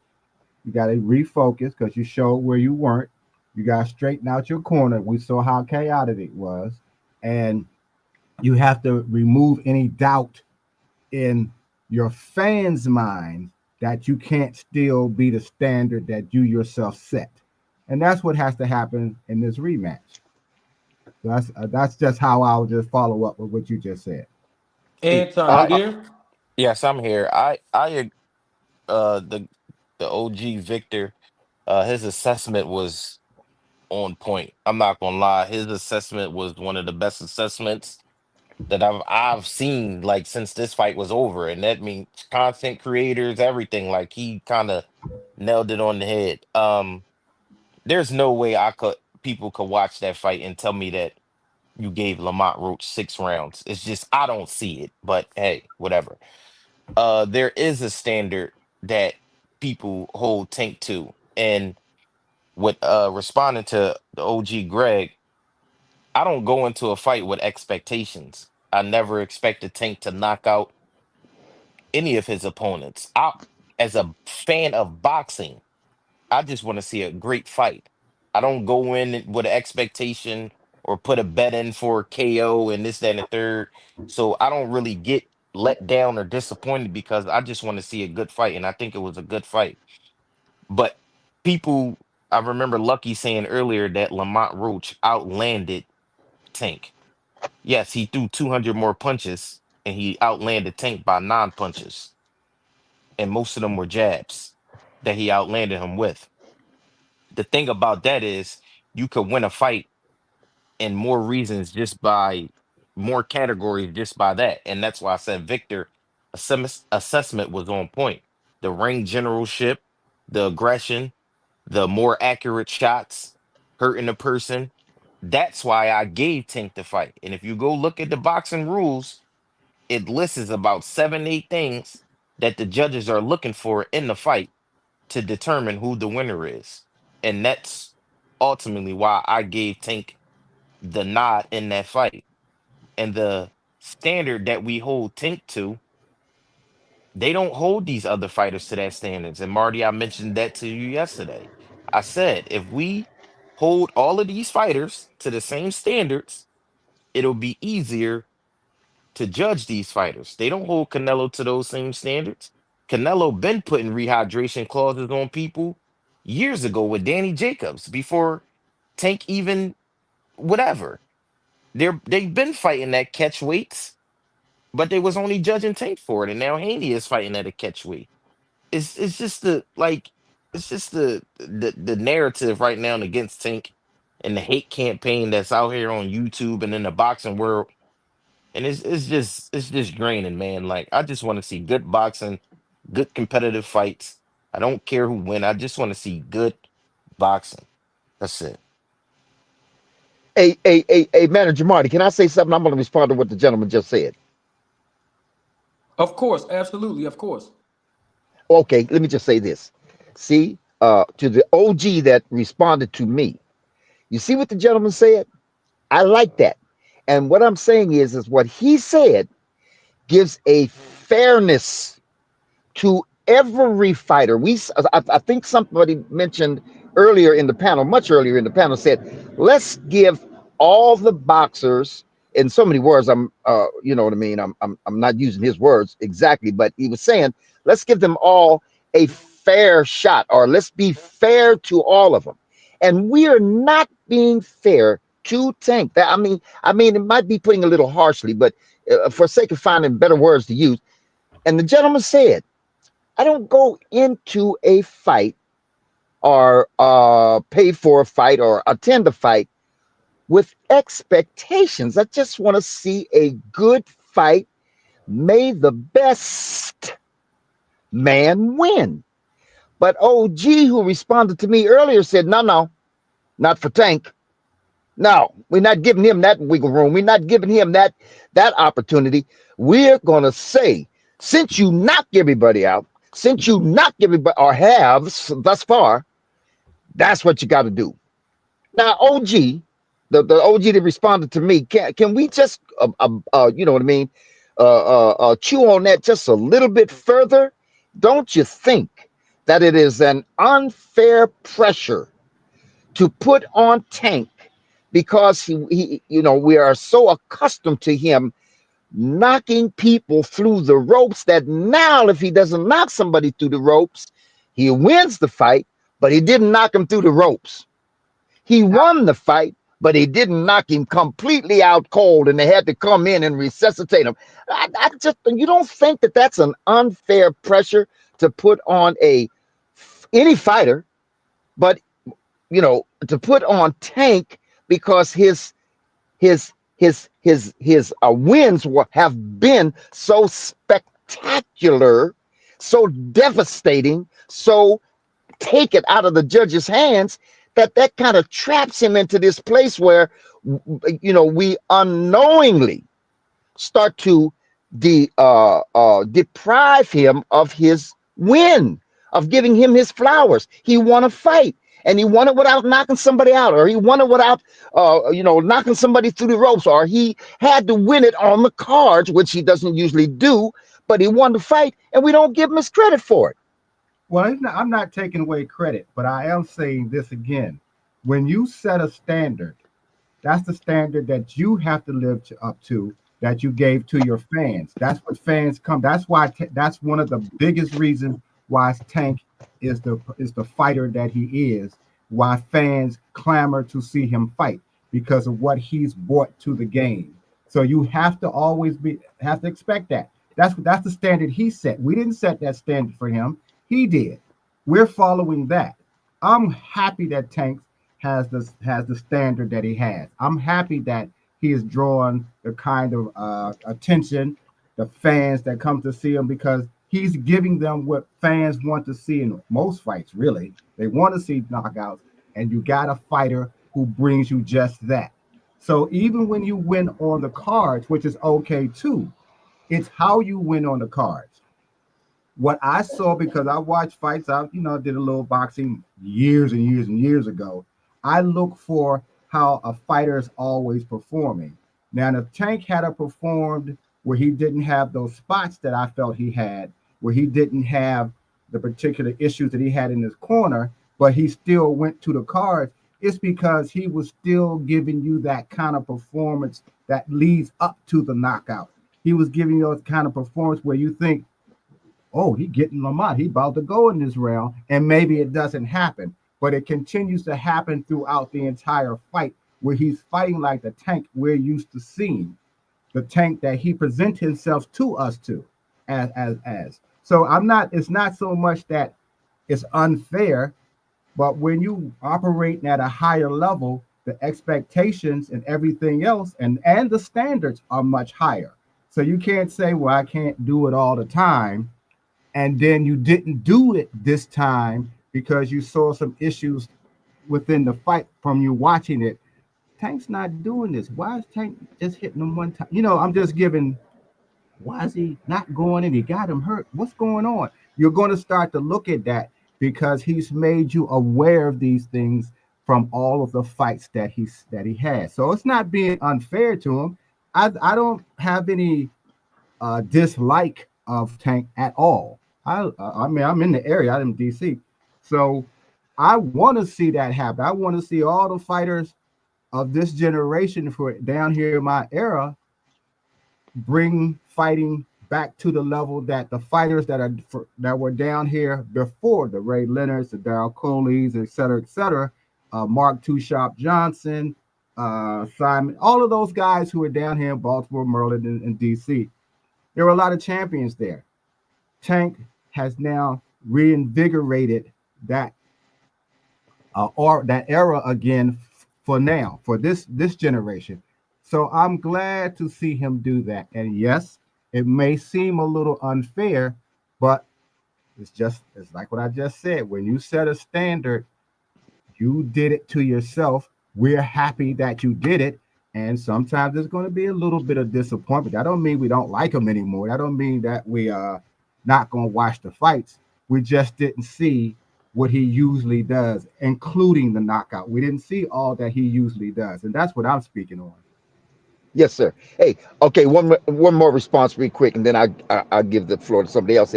You got to refocus because you showed where you weren't. You got to straighten out your corner. We saw how chaotic it was. And you have to remove any doubt in your fans' mind that you can't still be the standard that you yourself set. And that's what has to happen in this rematch. So that's just how I'll just follow up with what you just said. Anton, you I there? yes, I'm here. The OG Victor, his assessment was on point. I'm not gonna lie. His assessment was one of the best assessments that I've seen like since this fight was over. And that means content creators, everything. Like he kind of nailed it on the head. There's no way I could people could watch that fight and tell me that you gave Lamont Roach 6 rounds. It's just I don't see it. But hey, whatever. There is a standard that people hold Tank to. And with responding to the OG Greg, I don't go into a fight with expectations. I never expected Tank to knock out any of his opponents. As a fan of boxing, I just want to see a great fight. I don't go in with an expectation or put a bet in for KO and this, that, and the third. So I don't really get let down or disappointed because I just want to see a good fight, and I think it was a good fight. But people, I remember Lucky saying earlier that Lamont Roach outlanded Tank. Yes, he threw 200 more punches, and he outlanded Tank by 9 punches, and most of them were jabs that he outlanded him with. The thing about that is you could win a fight in more reasons just by more categories just by that. And that's why I said Victor assessment was on point. The ring generalship, the aggression, the more accurate shots, hurting the person. That's why I gave Tank the fight. And if you go look at the boxing rules, it lists about 7, 8 things that the judges are looking for in the fight to determine who the winner is. And that's ultimately why I gave Tank the nod in that fight. And the standard that we hold Tank to, they don't hold these other fighters to that standards. And Marty, I mentioned that to you yesterday. I said, if we hold all of these fighters to the same standards, it'll be easier to judge these fighters. They don't hold Canelo to those same standards. Canelo been putting rehydration clauses on people years ago with Danny Jacobs before Tank even whatever. They've been fighting that catch weights, but they was only judging Tank for it, and now Haney is fighting at a catch weight. It's just the narrative right now against Tank and the hate campaign that's out here on YouTube and in the boxing world. And it's just draining, man. Like I just want to see good boxing, good competitive fights. I don't care who win. I just want to see good boxing. That's it. Hey, Manager Marty, can I say something? I'm going to respond to what the gentleman just said. Of course, absolutely, of course. Okay, let me just say this. See, to the OG that responded to me, you see what the gentleman said? I like that. And what I'm saying is what he said gives a fairness to every fighter. I think somebody mentioned earlier in the panel, much earlier in the panel, said, let's give all the boxers, in so many words, you know what I mean? I'm not using his words exactly, but he was saying, let's give them all a fair shot, or let's be fair to all of them. And we are not being fair to Tank. I mean, it might be putting a little harshly, but for sake of finding better words to use. And the gentleman said, I don't go into a fight or pay for a fight or attend a fight with expectations. I just want to see a good fight. May the best man win. But OG, who responded to me earlier, said, no, not for Tank. No, we're not giving him that wiggle room. We're not giving him that opportunity. We're going to say, since you knocked everybody out, since you knocked everybody, or have thus far, that's what you got to do. Now, OG, the OG that responded to me, can we just, you know what I mean, chew on that just a little bit further? Don't you think that it is an unfair pressure to put on Tank because he you know, we are so accustomed to him knocking people through the ropes that now if he doesn't knock somebody through the ropes, he wins the fight, but he didn't knock him through the ropes. He won the fight, but he didn't knock him completely out cold, and they had to come in and resuscitate him. I just, you don't think that that's an unfair pressure to put on any fighter, but you know, to put on Tank because his wins have been so spectacular, so devastating, so take it out of the judge's hands that kind of traps him into this place where, you know, we unknowingly start to deprive him of his win, of giving him his flowers. He won a fight. And he won it without knocking somebody out, or he won it without, you know, knocking somebody through the ropes, or he had to win it on the cards, which he doesn't usually do, but he won the fight, and we don't give him his credit for it. Well, I'm not taking away credit, but I am saying this again. When you set a standard That's the standard that you have to live up to, that you gave to your fans. That's what fans come. That's why. That's one of the biggest reasons why Tank is the fighter that he is. Why fans clamor to see him fight, because of what he's brought to the game. So you have to always have to expect that. That's the standard he set. We didn't set that standard for him. He did. We're following that. I'm happy that Tank has the standard that he has. I'm happy that he is drawing the kind of attention, the fans that come to see him, because he's giving them what fans want to see in most fights. Really, they want to see knockouts, and you got a fighter who brings you just that. So even when you win on the cards, which is okay too, it's how you win on the cards. What I saw, because I watched fights, did a little boxing years and years and years ago. I look for how a fighter is always performing. Now, if Tank had a performed where he didn't have those spots that I felt he had, where he didn't have the particular issues that he had in his corner, but he still went to the cards, it's because he was still giving you that kind of performance that leads up to the knockout. He was giving you those kind of performance where you think, oh, he getting Lamont. He about to go in this round, and maybe it doesn't happen, but it continues to happen throughout the entire fight, where he's fighting like the Tank we're used to seeing, the Tank that he presents himself to us to, as. So I'm not. It's not so much that it's unfair, but when you operate at a higher level, the expectations and everything else, and the standards are much higher. So you can't say, well, I can't do it all the time, and then you didn't do it this time because you saw some issues within the fight from you watching it. Tank's not doing this. Why is Tank just hitting him one time? I'm just giving. Why is he not going in? He got him hurt. What's going on? You're going to start to look at that because he's made you aware of these things from all of the fights that he has. So it's not being unfair to him. I don't have any dislike of Tank at all. I mean, I'm in the area. I'm in DC, so I want to see that happen. I want to see all the fighters of this generation for down here in my era bring fighting back to the level that the fighters that were down here before, the Ray Leonards, the Darryl Coleys, et cetera, Mark Two Shop Johnson, Simon, all of those guys who were down here in Baltimore, Maryland, and DC. There were a lot of champions there. Tank has now reinvigorated that or that era again for this generation. So I'm glad to see him do that. And yes, it may seem a little unfair, but it's like what I just said. When you set a standard, you did it to yourself. We're happy that you did it. And sometimes there's going to be a little bit of disappointment. That don't mean we don't like him anymore. That don't mean that we are not going to watch the fights. We just didn't see what he usually does, including the knockout. We didn't see all that he usually does. And that's what I'm speaking on. Yes, sir. Hey, okay, one more response real quick, and then I'll give the floor to somebody else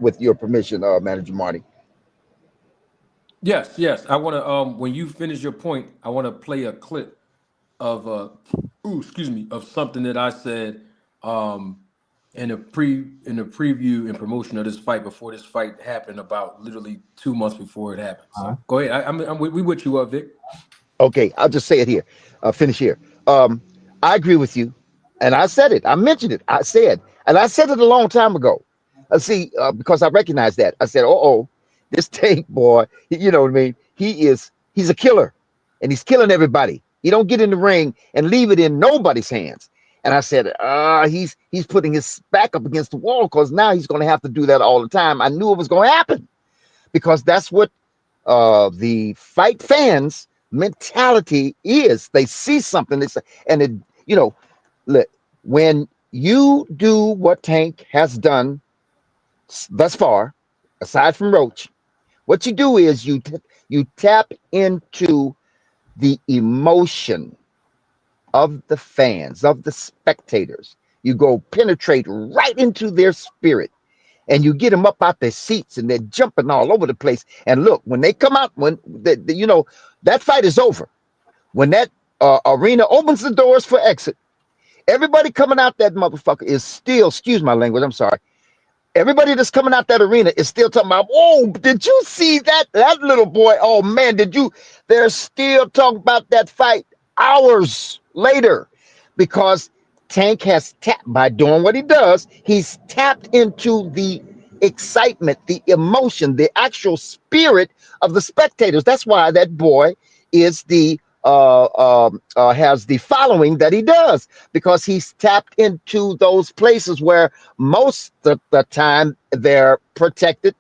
with your permission, Manager Marty. Yes. I want to when you finish your point, I want to play a clip of of something that I said in the preview and promotion of this fight before this fight happened, about literally 2 months before it happened. So go ahead. We with you, Vic. Okay, I'll just say it here. Finish here. I agree with you, and I said it. I mentioned it. I said it a long time ago. Because I recognize that. I said, "Oh, this Tank boy, you know what I mean? He's a killer, and he's killing everybody. He don't get in the ring and leave it in nobody's hands." And I said, he's putting his back up against the wall, because now he's going to have to do that all the time. I knew it was going to happen, because that's what the fight fans mentality is. They see something, and it, look, when you do what Tank has done thus far, aside from Roach, what you do is you tap into the emotion of the fans, of the spectators. You go penetrate right into their spirit, and you get them up out their seats, and they're jumping all over the place. And look, when they come out, when that fight is over, when that arena opens the doors for exit. Everybody coming out that motherfucker is still, excuse my language, I'm sorry. Everybody that's coming out that arena is still talking about, oh, did you see that little boy? Oh man, did you? They're still talking about that fight hours later because Tank has tapped by doing what he does. He's tapped into the excitement, the emotion, the actual spirit of the spectators. That's why that boy is the has the following that he does because he's tapped into those places where most of the time they're protected,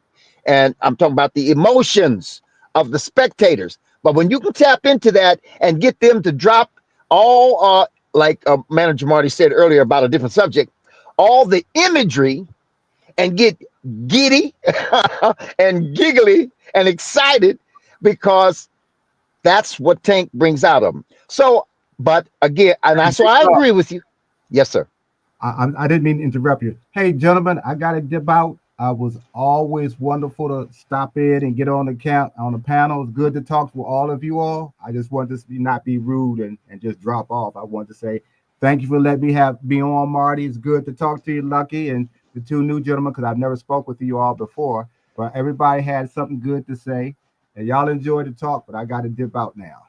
and I'm talking about the emotions of the spectators. But when you can tap into that and get them to drop all like manager Marty said earlier about a different subject, all the imagery, and get giddy and giggly and excited because that's what Tank brings out of them. So, but again, so I agree with you. Yes, sir. I didn't mean to interrupt you. Hey, gentlemen, I got to dip out. I was always wonderful to stop in and get on the panel. It's good to talk to all of you all. I just wanted to not be rude and just drop off. I wanted to say thank you for letting me be on, Marty. It's good to talk to you, Lucky, and the two new gentlemen because I've never spoke with you all before. But everybody had something good to say, and y'all enjoyed the talk. But I got to dip out now.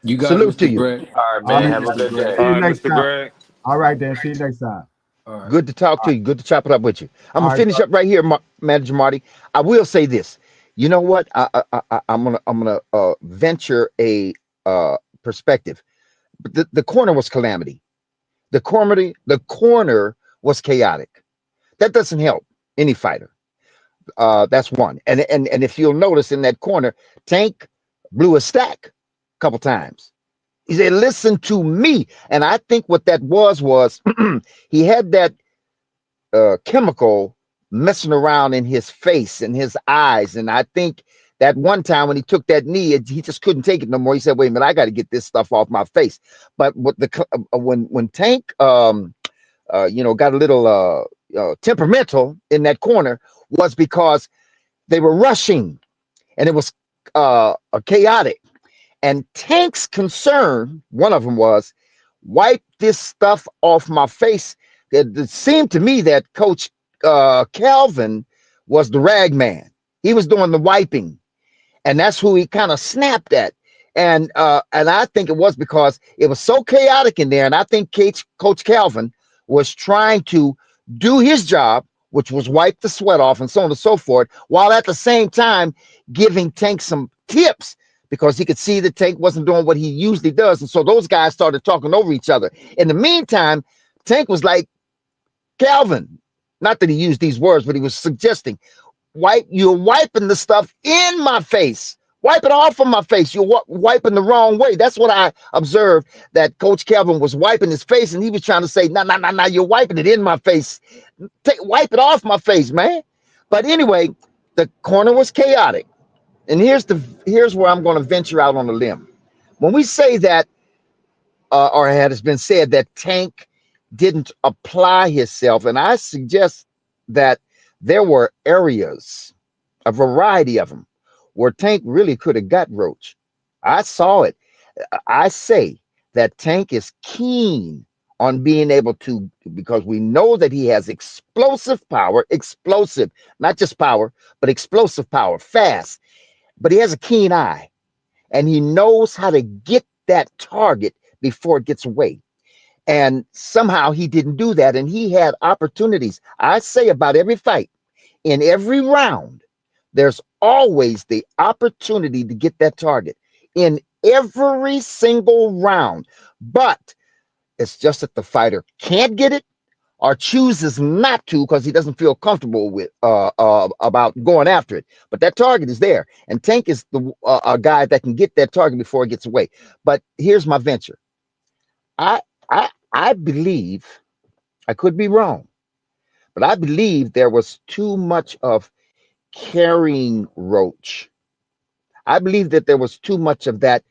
You got it, Salute to Mr. you. Greg. All right, All man. Thank right, you, Have a Mr. good Greg. see day. you All right, next Mr. time. Greg. All right, then. See you next time. All right. Good to talk to you. Good to chop it up with you. I'm All gonna right. finish up right here, Manager Marty. I will say this. You know what? I'm gonna venture a perspective. The corner was calamity. The corner was chaotic. That doesn't help any fighter. That's one. And if you'll notice in that corner, Tank blew a stack a couple times. He said, "Listen to me," and I think what that was he had that chemical messing around in his face and his eyes. And I think that one time when he took that knee, he just couldn't take it no more. He said, "Wait a minute, I got to get this stuff off my face." But what when Tank got a little temperamental in that corner was because they were rushing and it was chaotic. And Tank's concern, one of them was, wipe this stuff off my face. It seemed to me that Coach Calvin was the rag man. He was doing the wiping, and that's who he kind of snapped at. And I think it was because it was so chaotic in there. And I think Coach Calvin was trying to do his job, which was wipe the sweat off and so on and so forth, while at the same time giving Tank some tips because he could see that Tank wasn't doing what he usually does. And so those guys started talking over each other. In the meantime, Tank was like, "Calvin," not that he used these words, but he was suggesting, you're wiping the stuff in my face. Wipe it off of my face. You're wiping the wrong way. That's what I observed, that Coach Calvin was wiping his face, and he was trying to say, "No, no, no, no, you're wiping it in my face. Wipe it off my face, man." But anyway, the corner was chaotic. And here's where I'm going to venture out on a limb. When we say that, or it has been said that Tank didn't apply himself, and I suggest that there were areas, a variety of them, where Tank really could have got Roach. I saw it. I say that Tank is keen on being able to, because we know that he has explosive power, explosive, not just power, but explosive power, fast. But he has a keen eye, and he knows how to get that target before it gets away. And somehow he didn't do that, and he had opportunities. I say about every fight, in every round, there's always the opportunity to get that target in every single round. But it's just that the fighter can't get it or chooses not to because he doesn't feel comfortable with about going after it. But that target is there, and Tank is the a guy that can get that target before it gets away. But here's my venture. I believe, I could be wrong, but I believe there was too much of carrying Roach. I believe that there was too much of that,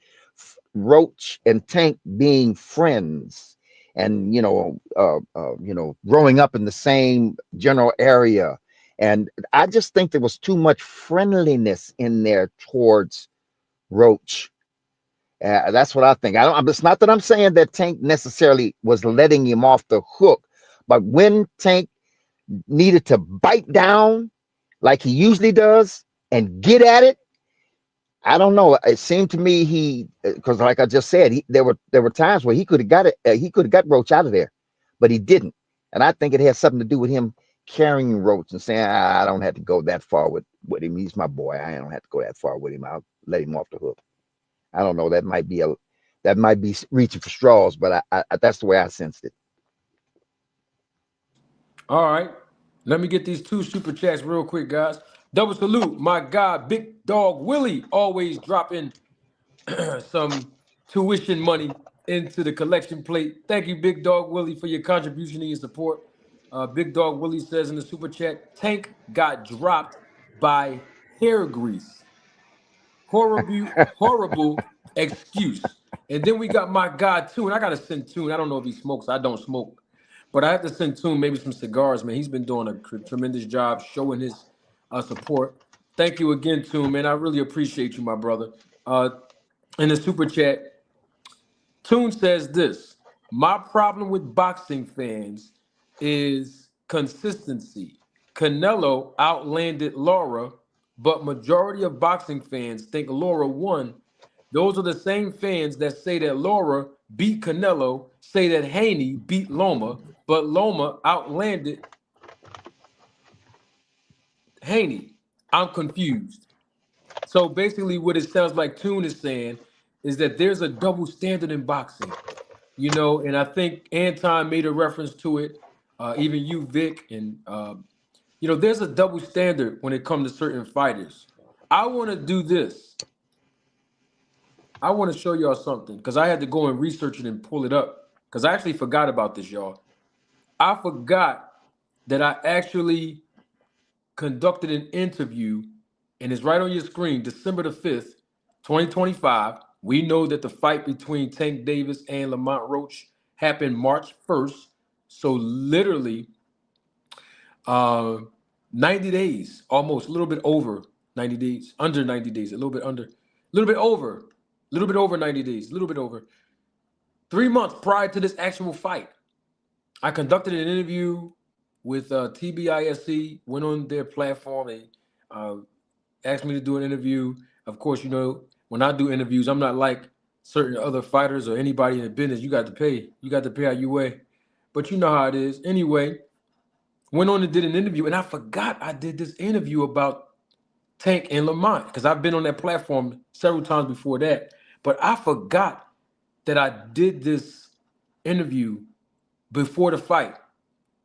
Roach and Tank being friends, and growing up in the same general area. And I just think there was too much friendliness in there towards Roach. That's what I think. I don't. It's not that I'm saying that Tank necessarily was letting him off the hook, but when Tank needed to bite down like he usually does and get at it, I don't know. It seemed to me because like I just said, there were times where he could have got it. He could have got Roach out of there, but he didn't. And I think it has something to do with him carrying Roach and saying, I don't have to go that far with him. He's my boy. I don't have to go that far with him. I'll let him off the hook. I don't know. That might be reaching for straws, but I that's the way I sensed it. All right. Let me get these 2 super chats real quick, guys. Double salute, my guy, Big Dog Willie, always dropping some tuition money into the collection plate. Thank you, Big Dog Willie, for your contribution and your support. Big Dog Willie says in the super chat, Tank got dropped by hair grease. Horrible excuse. And then we got my guy Tune. I gotta send Tune. I don't know if he smokes. I don't smoke, but I have to send Tune maybe some cigars, man. He's been doing a tremendous job showing his support. Thank you again, Tune, man. I really appreciate you, my brother. In the super chat, Tune says this: my problem with boxing fans is consistency. Canelo outlanded Laura, but majority of boxing fans think Laura won. Those are the same fans that say that Laura beat Canelo, say that Haney beat Loma, but Loma outlanded Haney. I'm confused. So basically what it sounds like Tune is saying is that there's a double standard in boxing. And I think Anton made a reference to it, even you, Vic, and there's a double standard when it comes to certain fighters. I want to do this. I want to show y'all something because I had to go and research it and pull it up because I actually forgot about this, y'all. I forgot that I actually conducted an interview, and it's right on your screen, December the 5th, 2025. We know that the fight between Tank Davis and Lamont Roach happened March 1st. So literally 90 days, almost a little bit over 90 days, under 90 days, a little bit over 90 days, a little bit over 3 months prior to this actual fight. I conducted an interview with TBISC, went on their platform. They asked me to do an interview. Of course, when I do interviews, I'm not like certain other fighters or anybody in the business. You got to pay. You got to pay how you weigh. But you know how it is. Anyway, went on and did an interview, and I forgot I did this interview about Tank and Lamont because I've been on that platform several times before that. But I forgot that I did this interview before the fight.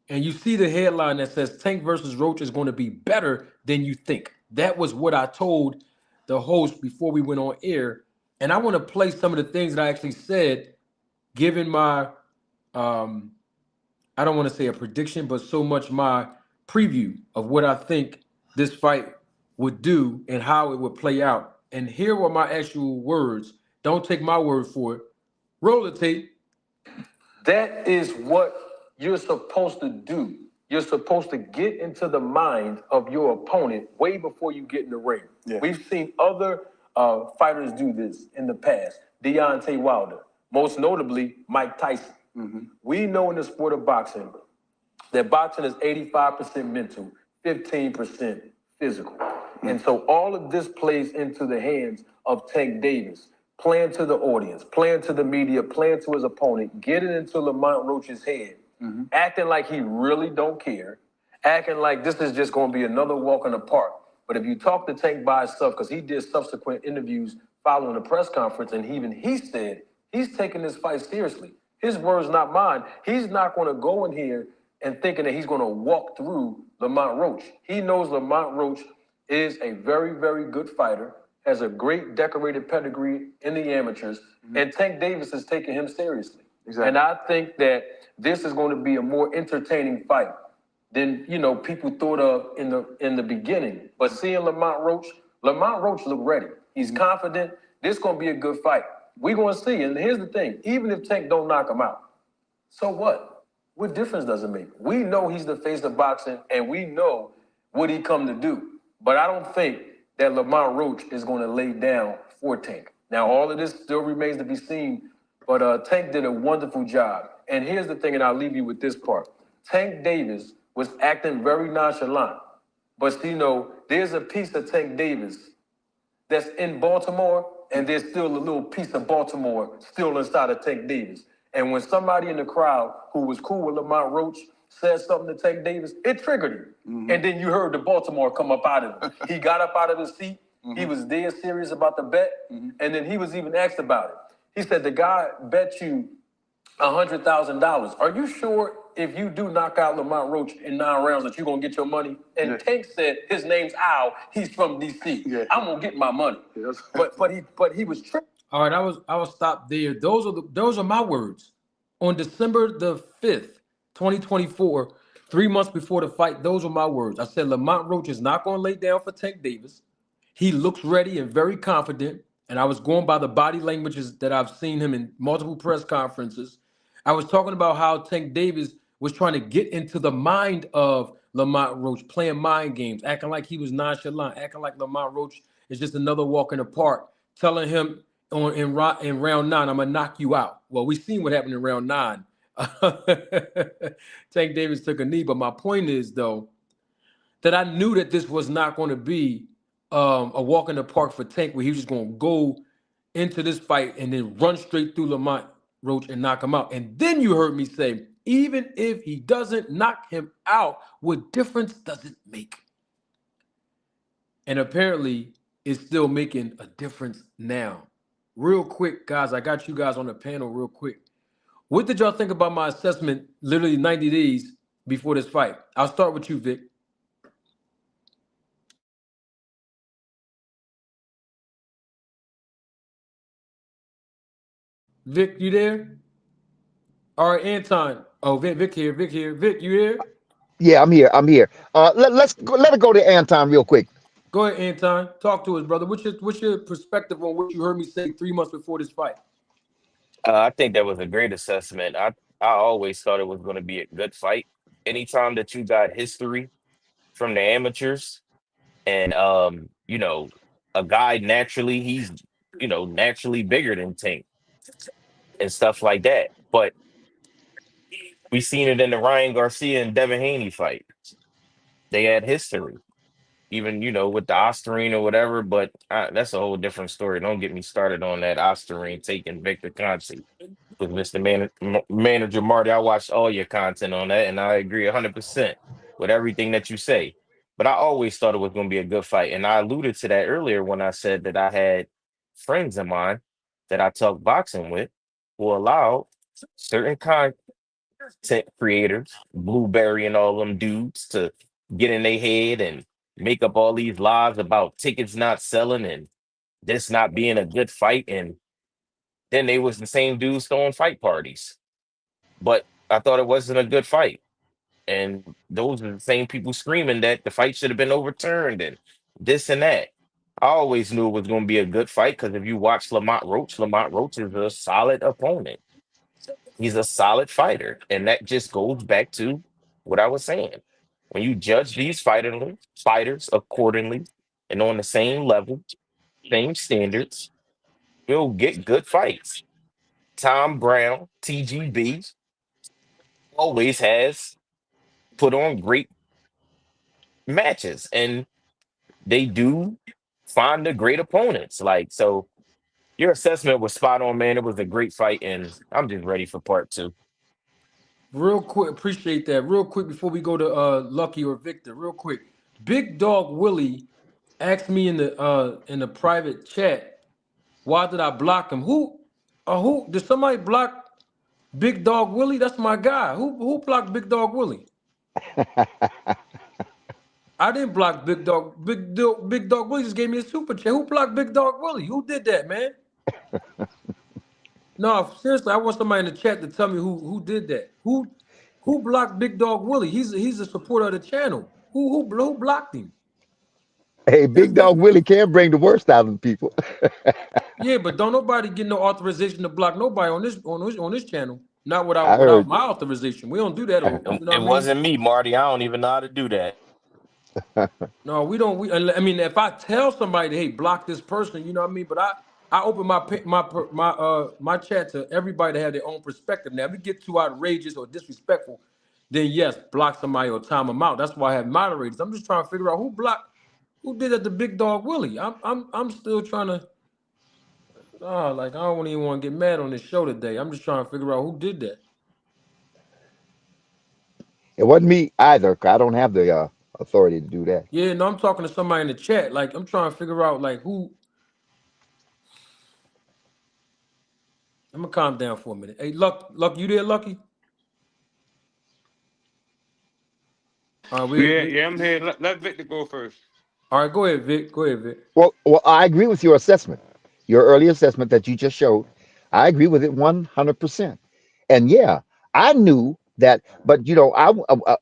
And you see the headline that says Tank versus Roach is going to be better than you think. That was what I told the host before we went on air. And I want to play some of the things that I actually said, given my, I don't want to say a prediction, but so much my preview of what I think this fight would do and how it would play out. And here were my actual words. Don't take my word for it. Roll the tape. That is what you're supposed to do. You're supposed to get into the mind of your opponent way before you get in the ring. Yeah. We've seen other fighters do this in the past. Deontay Wilder, most notably Mike Tyson. Mm-hmm. We know in the sport of boxing that boxing is 85% mental, 15% physical. Mm-hmm. And so all of this plays into the hands of Tank Davis. Playing to the audience, playing to the media, playing to his opponent, getting into Lamont Roach's head, acting like he really don't care, acting like this is just going to be another walk in the park. But if you talk to Tank by himself, because he did subsequent interviews following the press conference, and he said he's taking this fight seriously. His words, not mine. He's not going to go in here and thinking that he's going to walk through Lamont Roach. He knows Lamont Roach is a very, very good fighter, has a great decorated pedigree in the amateurs, and Tank Davis is taking him seriously. Exactly. And I think that this is going to be a more entertaining fight than people thought of in the beginning. But seeing Lamont Roach looked ready. He's confident. This is going to be a good fight. We're going to see. And here's the thing: even if Tank don't knock him out, so what? What difference does it make? We know he's the face of boxing, and we know what he come to do. But I don't think that Lamont Roach is going to lay down for Tank. Now, all of this still remains to be seen, but Tank did a wonderful job. And here's the thing, and I'll leave you with this part. Tank Davis was acting very nonchalant. But, you know, there's a piece of Tank Davis that's in Baltimore, and there's still a little piece of Baltimore still inside of Tank Davis. And when somebody in the crowd who was cool with Lamont Roach said something to Tank Davis, it triggered him. And then you heard the Baltimore come up out of him. He got up out of his seat. He was dead serious about the bet. And then he was even asked about it. He said, the guy bet you $100,000. Are you sure if you do knock out Lamont Roach in 9 rounds that you're going to get your money? And Tank said, his name's Al. He's from D.C. I'm going to get my money. But he was tripping. All right, I will stop there. Those are my words. On December the 5th, 2024, 3 months before the fight, those were my words. I said Lamont Roach is not going to lay down for Tank Davis. He looks ready and very confident. And I was going by the body languages that I've seen him in multiple press conferences. I was talking about how Tank Davis was trying to get into the mind of Lamont Roach, playing mind games, acting like he was nonchalant, acting like Lamont Roach is just another walk in the park, telling him in round 9, I'm going to knock you out. Well, we seen what happened in round 9. Tank Davis took a knee. But my point is, though, that I knew that this was not going to be a walk in the park for Tank, where he was just going to go into this fight and then run straight through Lamont Roach and knock him out. And then you heard me say, even if he doesn't knock him out, what difference does it make? And apparently, it's still making a difference now. Real quick, guys, I got you guys on the panel real quick. What did y'all think about my assessment literally 90 days before this fight? I'll start with you, Vic. Vic, you there? All right, Anton. Oh, Vic here. Vic, you here? Yeah, I'm here. Let it go to Anton real quick. Go ahead, Anton. Talk to us, brother. What's your perspective on what you heard me say 3 months before this fight? I think that was a great assessment. I always thought it was going to be a good fight. Anytime that you got history from the amateurs, and a guy naturally, he's naturally bigger than Tank and stuff like that. But we seen it in the Ryan Garcia and Devin Haney fight. They had history, even with the Osterine or whatever. But that's a whole different story. Don't get me started on that Osterine taking Victor Conte. With Mr. Manager Marty, I watched all your content on that, and I agree 100% with everything that you say. But I always thought it was going to be a good fight, and I alluded to that earlier when I said that I had friends of mine that I talk boxing with who allow certain content creators, Blueberry and all them dudes, to get in their head and make up all these lies about tickets not selling and this not being a good fight. And then they was the same dudes throwing fight parties. But I thought it wasn't a good fight. And those are the same people screaming that the fight should have been overturned and this and that. I always knew it was going to be a good fight because if you watch Lamont Roach is a solid opponent. He's a solid fighter. And that just goes back to what I was saying. When you judge these fighters accordingly and on the same level, same standards, you'll get good fights. Tom Brown, TGB, always has put on great matches, and they do find the great opponents. So your assessment was spot on, man. It was a great fight, and I'm just ready for part 2. Real quick, appreciate that. Real quick before we go to Lucky or Victor, real quick. Big Dog Willie asked me in the private chat, why did I block him? Who did somebody block Big Dog Willie? That's my guy. Who blocked Big Dog Willie? I didn't block Big Dog. Big Dog Willie just gave me a super chat. Who blocked Big Dog Willie? Who did that, man? No, seriously, I want somebody in the chat to tell me who did that. Who blocked Big Dog Willie? He's a supporter of the channel. Who blocked him? Hey, Big Dog Willie can bring the worst out of people. Yeah, but don't nobody get no authorization to block nobody on this channel. Not I without heard. my authorization. We don't do that. You know what I It mean? wasn't me, Marty. I don't even know how to do that. No, we don't. I mean, if I tell somebody, hey, block this person, you know what I mean? But I open my chat to everybody to have their own perspective. Now, if it get too outrageous or disrespectful, then yes, block somebody or time them out. That's why I have moderators. I'm just trying to figure out who did that to Big Dog Willie. I'm still trying to. Like I don't even want to get mad on this show today. I'm just trying to figure out who did that. It wasn't me either. 'Cause I don't have the authority to do that. Yeah, no, I'm talking to somebody in the chat. Like I'm trying to figure out like who. I'm gonna calm down for a minute. Hey, Luck, you there, Lucky? All right, Yeah, I'm here. Let Victor go first. All right, go ahead, Vic. Go ahead, Vic. Well, I agree with your assessment, your early assessment that you just showed. I agree with it 100%. And yeah, I knew that, but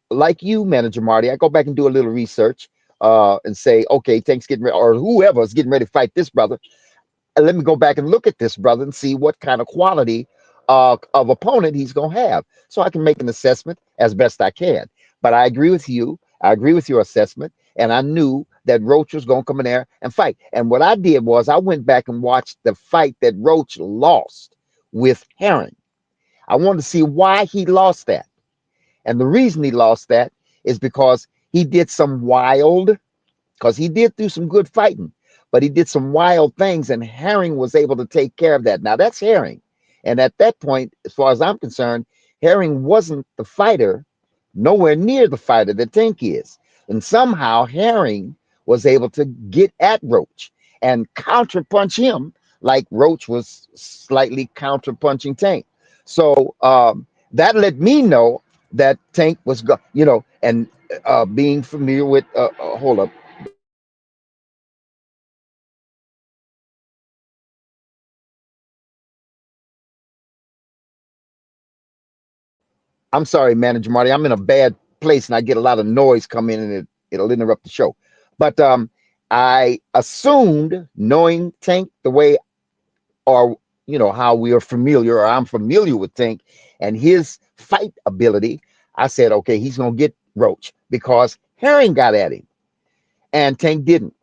like you, Manager Marty, I go back and do a little research and say, okay, Tank's getting ready, or whoever is getting ready to fight this brother. And let me go back and look at this brother and see what kind of quality of opponent he's going to have, so I can make an assessment as best I can. But I agree with you. I agree with your assessment, and I knew that Roach was going to come in there and fight. And what I did was I went back and watched the fight that Roach lost with Herring. I wanted to see why he lost that, and the reason he lost that is because he did some wild. Because he did do some good fighting, but he did some wild things, and Herring was able to take care of that. Now that's Herring, and at that point, as far as I'm concerned, Herring wasn't the fighter, nowhere near the fighter that Tank is, and somehow Herring was able to get at Roach and counterpunch him like Roach was slightly counterpunching Tank. So that let me know that Tank was, and being familiar with, hold up. I'm sorry, Manager Marty. I'm in a bad place and I get a lot of noise come in and it'll interrupt the show. But I assumed, knowing Tank the way, or how we are familiar, or I'm familiar with Tank and his fight ability, I said, okay, he's gonna get Roach because Herring got at him and Tank didn't.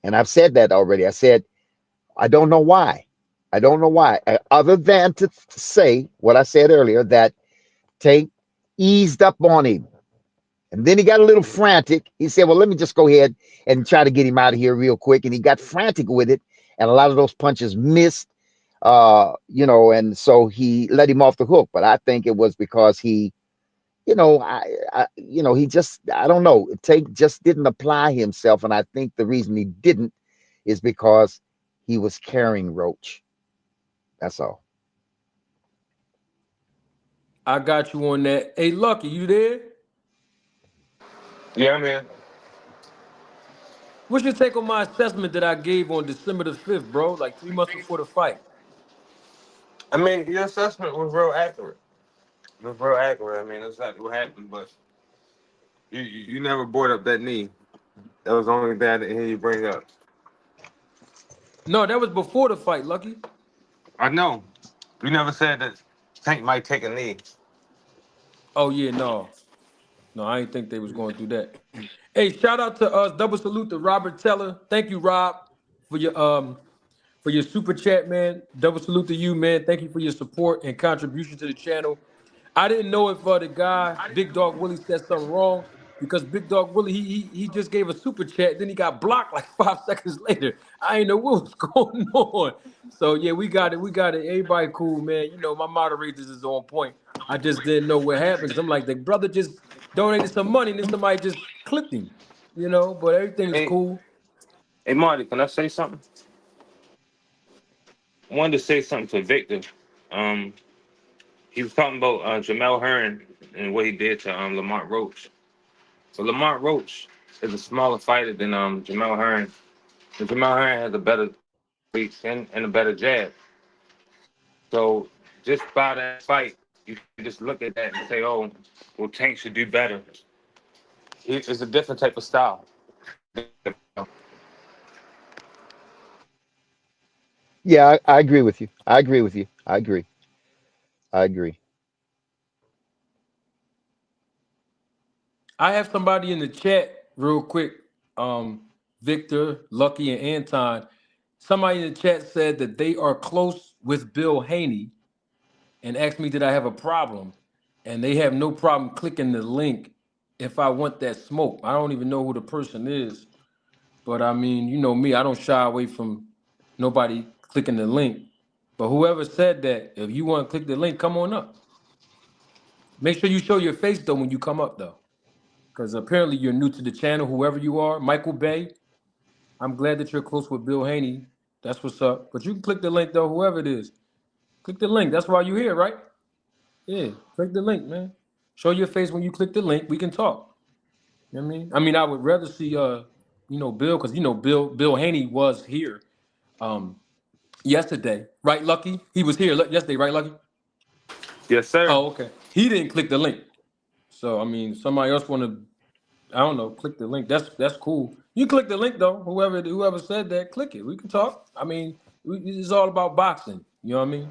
And I've said that already. I said, I don't know why. I don't know why, other than to say what I said earlier, that Tank eased up on him. And then he got a little frantic. He said, well, let me just go ahead and try to get him out of here real quick. And he got frantic with it. And a lot of those punches missed, and so he let him off the hook. But I think it was because he, he just, I don't know, Tank just didn't apply himself. And I think the reason he didn't is because he was carrying Roach. That's all. I got you on that. Hey, Lucky, you there? Yeah, man. What's your take on my assessment that I gave on December the 5th, bro? Like 3 months before the fight. I mean, your assessment was real accurate. It was real accurate. I mean, that's exactly what happened, but you never brought up that knee. That was the only thing I didn't hear you bring up. No, that was before the fight, Lucky. I know. You never said that Tank might take a knee. Oh, yeah, no. No, I didn't think they was going through that. Hey, shout out to double salute to Robert Teller. Thank you, Rob, for your super chat, man. Double salute to you, man. Thank you for your support and contribution to the channel. I didn't know if the guy Big Dog Willie said something wrong, because Big Dog Willie he just gave a super chat, then he got blocked like 5 seconds later. I didn't know what was going on. So yeah, we got it. Everybody cool, man. My moderators is on point. I just didn't know what happened, because I'm like, the brother just donated some money and then somebody just clipped him. But everything is Hey, cool. hey, Marty, can I say something? I wanted to say something to Victor. Um, he was talking about Jamel Hearn and what he did to Lamont Roach. So Lamont Roach is a smaller fighter than Jamel Hearn. And Jamel Hearn has a better reach and a better jab. So just by that fight, you can just look at that and say, oh, well, Tank should do better. It's a different type of style. Yeah, I agree with you. I agree with you. I agree. I agree. I have somebody in the chat real quick. Victor, Lucky, and Anton Somebody in the chat said that they are close with Bill Haney and asked me, did I have a problem? And they have no problem clicking the link if I want that smoke. I don't even know who the person is. But I mean, you know me, I don't shy away from nobody clicking the link. But whoever said that, if you want to click the link, come on up. Make sure you show your face, though, when you come up, though. Because apparently you're new to the channel, whoever you are. Michael Bay, I'm glad that you're close with Bill Haney. That's what's up. But you can click the link, though, whoever it is. Click the link. That's why you're here, right? Yeah, click the link, man. Show your face when you click the link. We can talk. You know what I mean? I mean, I would rather see, Bill, because, Bill Haney was here yesterday. Right, Lucky? He was here yesterday, right, Lucky? Yes, sir. Oh, okay. He didn't click the link. So, I mean, somebody else want to, I don't know, click the link. That's cool. You click the link, though. Whoever said that, click it. We can talk. I mean, it's all about boxing. You know what I mean?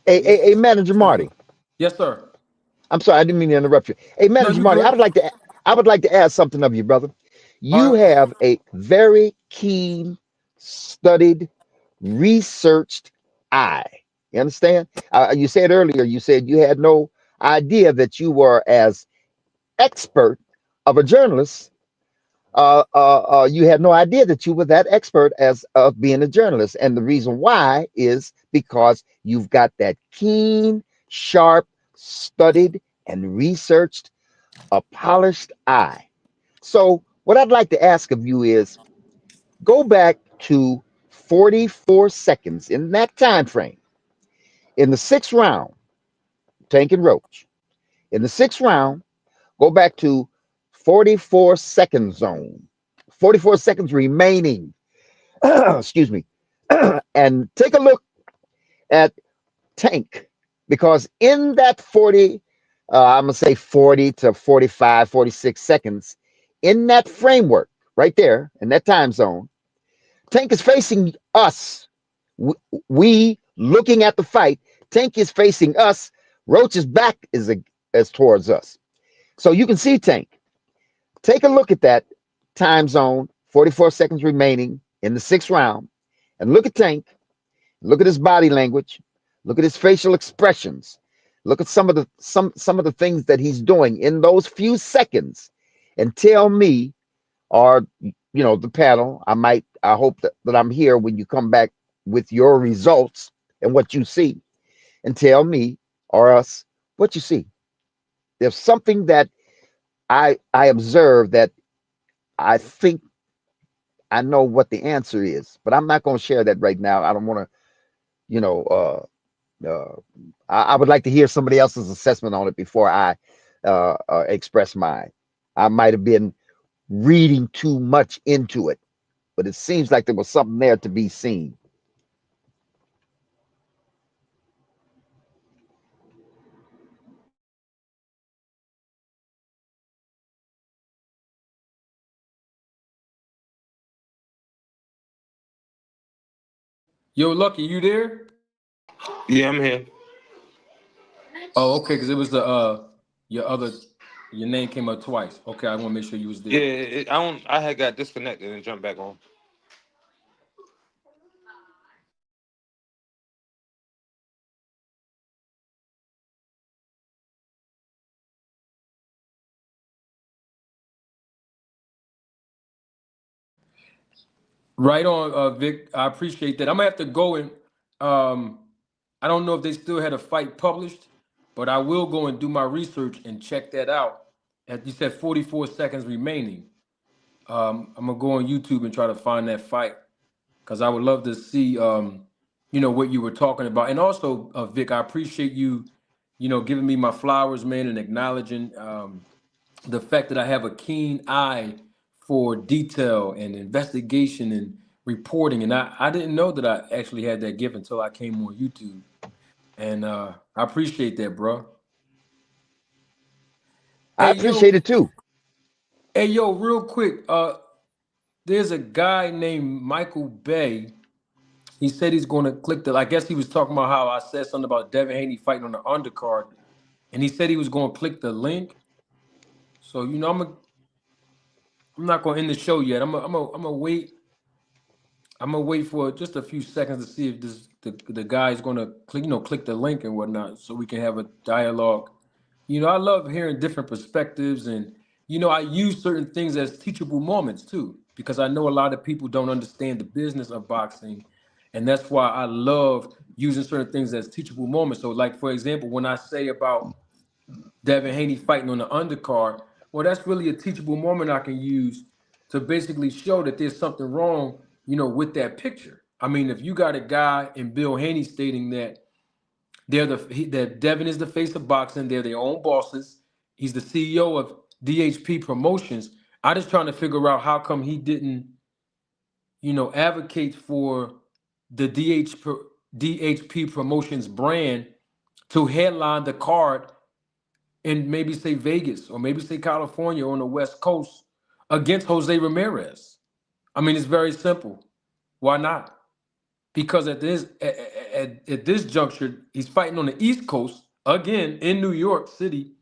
A Manager Marty. Yes, sir. I'm sorry, I didn't mean to interrupt you. Hey, No, Manager you Marty, good. I would like to ask something of you, brother. All You right. have a very keen, studied, researched eye. You understand? You said earlier, you said you had no idea that you were as expert of a journalist. You had no idea that you were that expert as of being a journalist, and the reason why is because you've got that keen, sharp, studied, and researched, a polished eye. So, what I'd like to ask of you is go back to 44 seconds in that time frame. In the sixth round, Tank and Roach. In the sixth round, go back to 44 seconds zone. 44 seconds remaining. Excuse me. And take a look at Tank, because in that 40, I'm going to say 40 to 45, 46 seconds, in that framework right there, in that time zone, Tank is facing us. We looking at the fight, Tank is facing us. Roach's back is towards us. So you can see Tank. Take a look at that time zone, 44 seconds remaining in the sixth round, and look at Tank. Look at his body language. Look at his facial expressions. Look at some of the things that he's doing in those few seconds, and tell me, or the panel. I hope that I'm here when you come back with your results and what you see, and tell me or us what you see. There's something that I observe that I think I know what the answer is, but I'm not going to share that right now. I don't want to, I would like to hear somebody else's assessment on it before I express mine. I might have been reading too much into it, but it seems like there was something there to be seen. Yo, Lucky, you there? Yeah, I'm here. Oh, okay, because it was your name came up twice. Okay, I want to make sure you was there. Yeah, I had got disconnected and jumped back on. Right on, Vic. I appreciate that. I'm gonna have to go and I don't know if they still had a fight published, but I will go and do my research and check that out. As you said, 44 seconds remaining. I'm gonna go on YouTube and try to find that fight because I would love to see what you were talking about. And also, Vic, I appreciate you, giving me my flowers, man, and acknowledging the fact that I have a keen eye for detail and investigation and reporting. And I didn't know that I actually had that gift until I came on YouTube. And I appreciate that, bro. I Hey, appreciate yo, it too. real quick. There's a guy named Michael Bay. He said he's going to click I guess he was talking about how I said something about Devin Haney fighting on the undercard. And he said he was going to click the link. So, I'm not going to end the show yet. I'm gonna wait. I'm gonna wait for just a few seconds to see if the guy's gonna click the link and whatnot, so we can have a dialogue. I love hearing different perspectives, and I use certain things as teachable moments too, because I know a lot of people don't understand the business of boxing, and that's why I love using certain things as teachable moments. So, like for example, when I say about Devin Haney fighting on the undercard, well, that's really a teachable moment I can use to basically show that there's something wrong, with that picture. I mean, if you got a guy in Bill Haney stating that that Devin is the face of boxing, they're their own bosses. He's the CEO of DHP Promotions. I just trying to figure out how come he didn't, advocate for the DHP Promotions brand to headline the card in maybe say Vegas or maybe say California on the West Coast against Jose Ramirez. I mean, it's very simple. Why not? Because at this juncture, he's fighting on the East Coast again in New York City,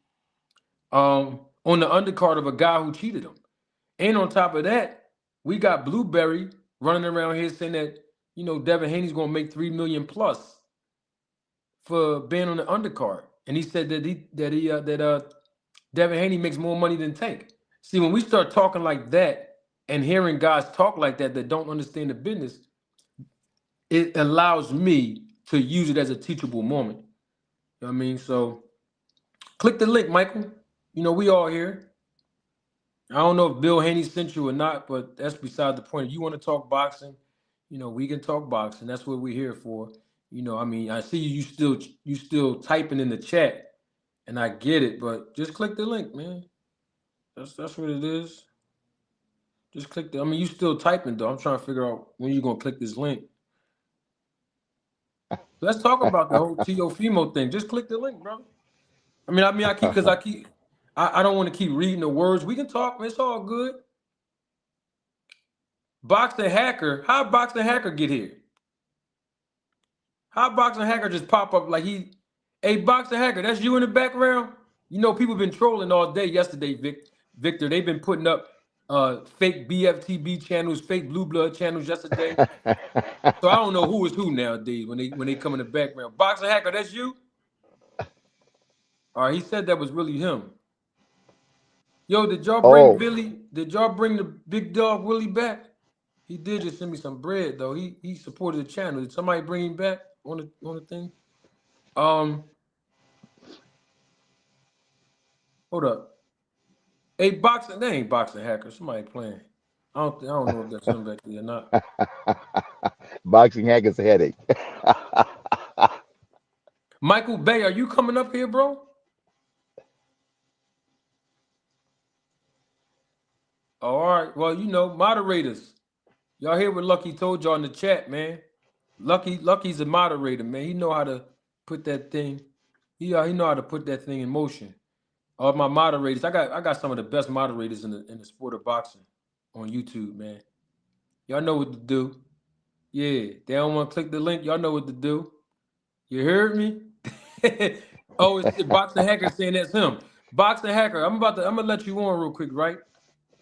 on the undercard of a guy who cheated him. And on top of that, we got Blueberry running around here saying that Devin Haney's gonna make $3 million plus for being on the undercard, and he said that Devin Haney makes more money than Tank. See, when we start talking like that and hearing guys talk like that don't understand the business, it allows me to use it as a teachable moment. You know what I mean? So click the link, Michael. We all here. I don't know if Bill Haney sent you or not, but that's beside the point. If you want to talk boxing, we can talk boxing. That's what we're here for. I mean, I see you still typing in the chat, and I get it, but just click the link, man. That's what it is. Just click I mean, you still typing though. I'm trying to figure out when you're gonna click this link. Let's talk about the whole Teofimo thing. Just click the link, bro. I don't want to keep reading the words. We can talk. It's all good. Boxing Hacker. How Boxing Hacker get here? How Boxing Hacker just pop up like he? Hey, Boxing Hacker, that's you in the background? People been trolling all day yesterday, Victor. They've been putting up fake BFTB channels, fake Blue Blood channels yesterday. So I don't know who is who nowadays when they come in the background. Boxing Hacker, that's you? All right, he said that was really him. Yo, did y'all bring Billy? Did y'all bring the big dog Willie back? He did just send me some bread though. He supported the channel. Did somebody bring him back on the thing? Hold up. Hey, boxing, they ain't Boxing Hacker. Somebody playing. I don't know if that's him back there or not. Boxing Hacker's a headache. Michael Bay, are you coming up here, bro? All right. Well, moderators. Y'all hear what Lucky told y'all in the chat, man. Lucky's a moderator, man. He know how to put that thing. He know how to put that thing in motion. All my moderators, I got some of the best moderators in the sport of boxing on YouTube, man. Y'all know what to do. Yeah, they don't want to click the link. Y'all know what to do. You heard me? Oh, it's Boxing Hacker saying that's him. Boxing Hacker, I'm gonna let you on real quick, right?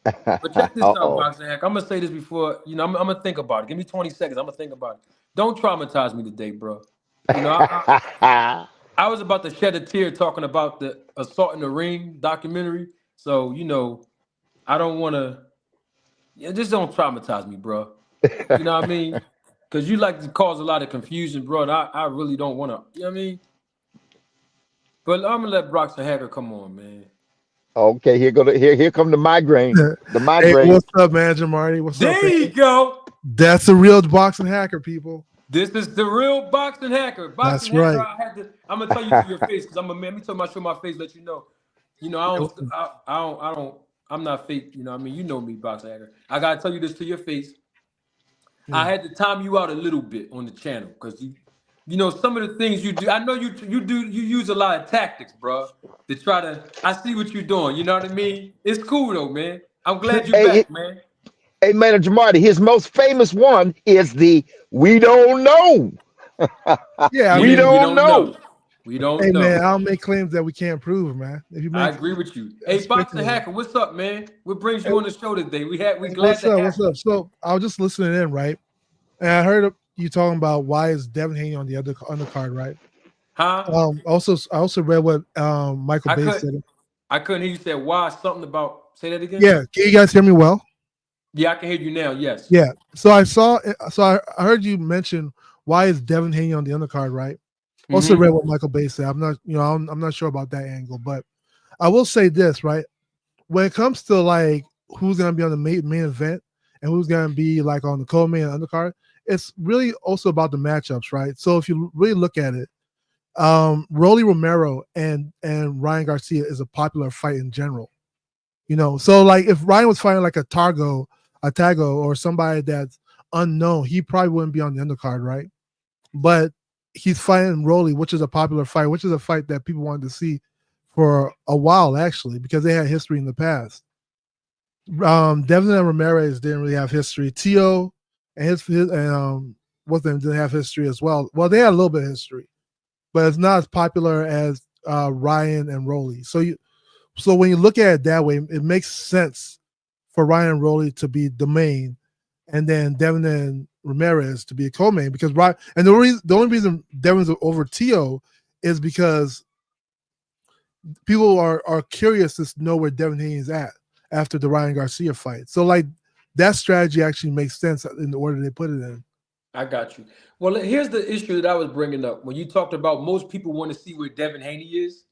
But check this out, Boxing Hacker. I'm gonna say this before, I'm gonna think about it. Give me 20 seconds. I'm gonna think about it. Don't traumatize me today, bro. I was about to shed a tear talking about the Assault in the Ring documentary. So, I don't want to. Just don't traumatize me, bro. You know what I mean? Because you like to cause a lot of confusion, bro. And I really don't want to. You know what I mean? But I'm gonna let Boxing Hacker come on, man. Okay, here come the migraine. The migraine. Hey, what's up, Manager Marty? What's up? There you go. That's the real Boxing Hacker, people. This is the real Boxing Hacker. Boxing That's Hacker, right. I'm gonna tell you to your face because I'm a man. Let me show my face, let you know. I'm not fake. You know what I mean? You know me, Boxing Hacker. I gotta tell you this to your face. Yeah. I had to time you out a little bit on the channel because some of the things you do. I know you use a lot of tactics, bro. To try to. I see what you're doing. You know what I mean? It's cool though, man. I'm glad you're back, man. Hey, Manager Marty, his most famous one is the "We don't know." Yeah, we don't know. We don't know. Hey, man, I don't make claims that we can't prove, man. I agree with you. Hey, Boxing Hacker, what's up, man? What brings you on the show today? We glad what's to up? have What's up? So I was just listening in, right? And I heard you talking about why is Devin Haney on the other undercard, right? Huh? I also read what Michael I Bay could said. I couldn't hear you say why something about say that again? Yeah, can you guys hear me well? Yeah, I can hear you now, yes. Yeah. I heard you mention why is Devin Haney on the undercard, right? Also Mm-hmm. read what Michael Bay said. I'm not, I'm not sure about that angle, but I will say this, right? When it comes to like who's gonna be on the main event and who's gonna be like on the co-main and undercard, it's really also about the matchups, right? So if you really look at it, Rolly Romero and Ryan Garcia is a popular fight in general. So like if Ryan was fighting like a Tago, or somebody that's unknown, he probably wouldn't be on the undercard, right? But he's fighting Rolly, which is a popular fight, which is a fight that people wanted to see for a while actually, because they had history in the past. Devin and Ramirez didn't really have history. Tio and his what's them didn't have history as well. Well, they had a little bit of history, but it's not as popular as Ryan and Rolly. So when you look at it that way, it makes sense for Ryan and Rolly to be the main, and then Devin and Ramirez to be a co-main, because the only reason Devin's over Tio is because people are curious to know where Devin Haney is at after the Ryan Garcia fight. So like that strategy actually makes sense in the order they put it in. I got you. Well, here's the issue that I was bringing up when you talked about most people want to see where Devin Haney is.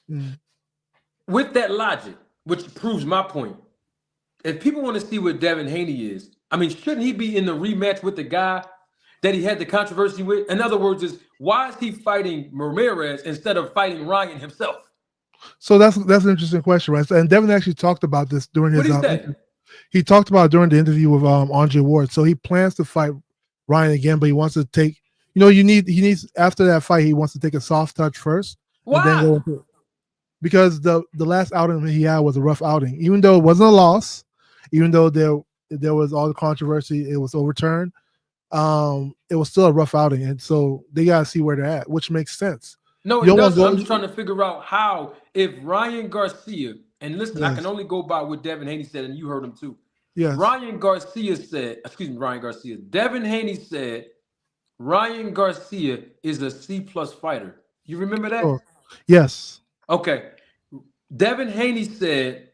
Mm. With that logic, which proves my point, if people want to see where Devin Haney is, I mean, shouldn't he be in the rematch with the guy that he had the controversy with? In other words, why is he fighting Ramirez instead of fighting Ryan himself? So that's an interesting question, right? And Devin actually talked about this during his. What did he say? He talked about it during the interview with Andre Ward. So he plans to fight Ryan again, but he wants to take. He needs after that fight, he wants to take a soft touch first. Why? And then go into it. Because the last outing he had was a rough outing, even though it wasn't a loss, even though there was all the controversy, it was overturned. It was still a rough outing, and so they gotta see where they're at, which makes sense. No, it doesn't. I'm just trying to figure out how, if Ryan Garcia, and listen, yes. I can only go by what Devin Haney said, and you heard him too. Yes. Devin Haney said Ryan Garcia is a C+ fighter. You remember that? Sure. Yes. Okay. Devin Haney said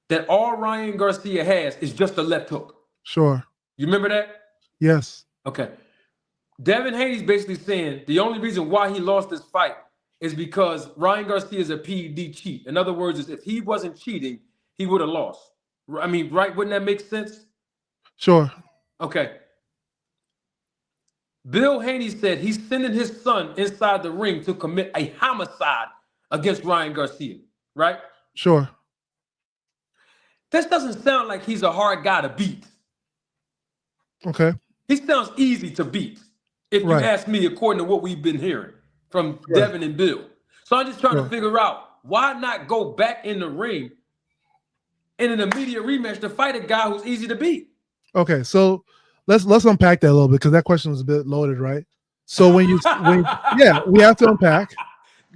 that all Ryan Garcia has is just a left hook. Sure. You remember that? Yes. Okay. Devin Haney's basically saying the only reason why he lost this fight is because Ryan Garcia is a PED cheat. In other words, if he wasn't cheating, he would have lost. I mean, right? Wouldn't that make sense? Sure. Okay. Bill Haney said he's sending his son inside the ring to commit a homicide against Ryan Garcia, right? Sure. This doesn't sound like he's a hard guy to beat. Okay. He sounds easy to beat, if you ask me, according to what we've been hearing from Devin and Bill. So I'm just trying to figure out, why not go back in the ring in an immediate rematch to fight a guy who's easy to beat? Okay, so let's unpack that a little bit, because that question was a bit loaded, right? So we have to unpack.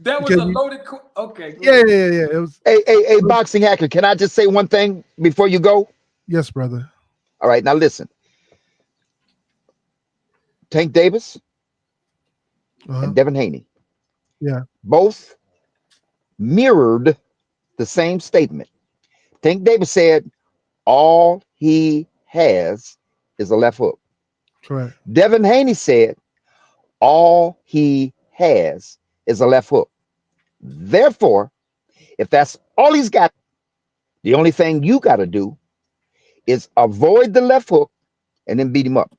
That was a loaded. Okay. Yeah. It was. Hey, boxing hacker. Can I just say one thing before you go? Yes, brother. All right, now listen. Tank Davis and Devin Haney. Yeah. Both mirrored the same statement. Tank Davis said all he has is a left hook. Correct. Devin Haney said all he has is a left hook. Therefore, if that's all he's got, the only thing you got to do is avoid the left hook and then beat him up.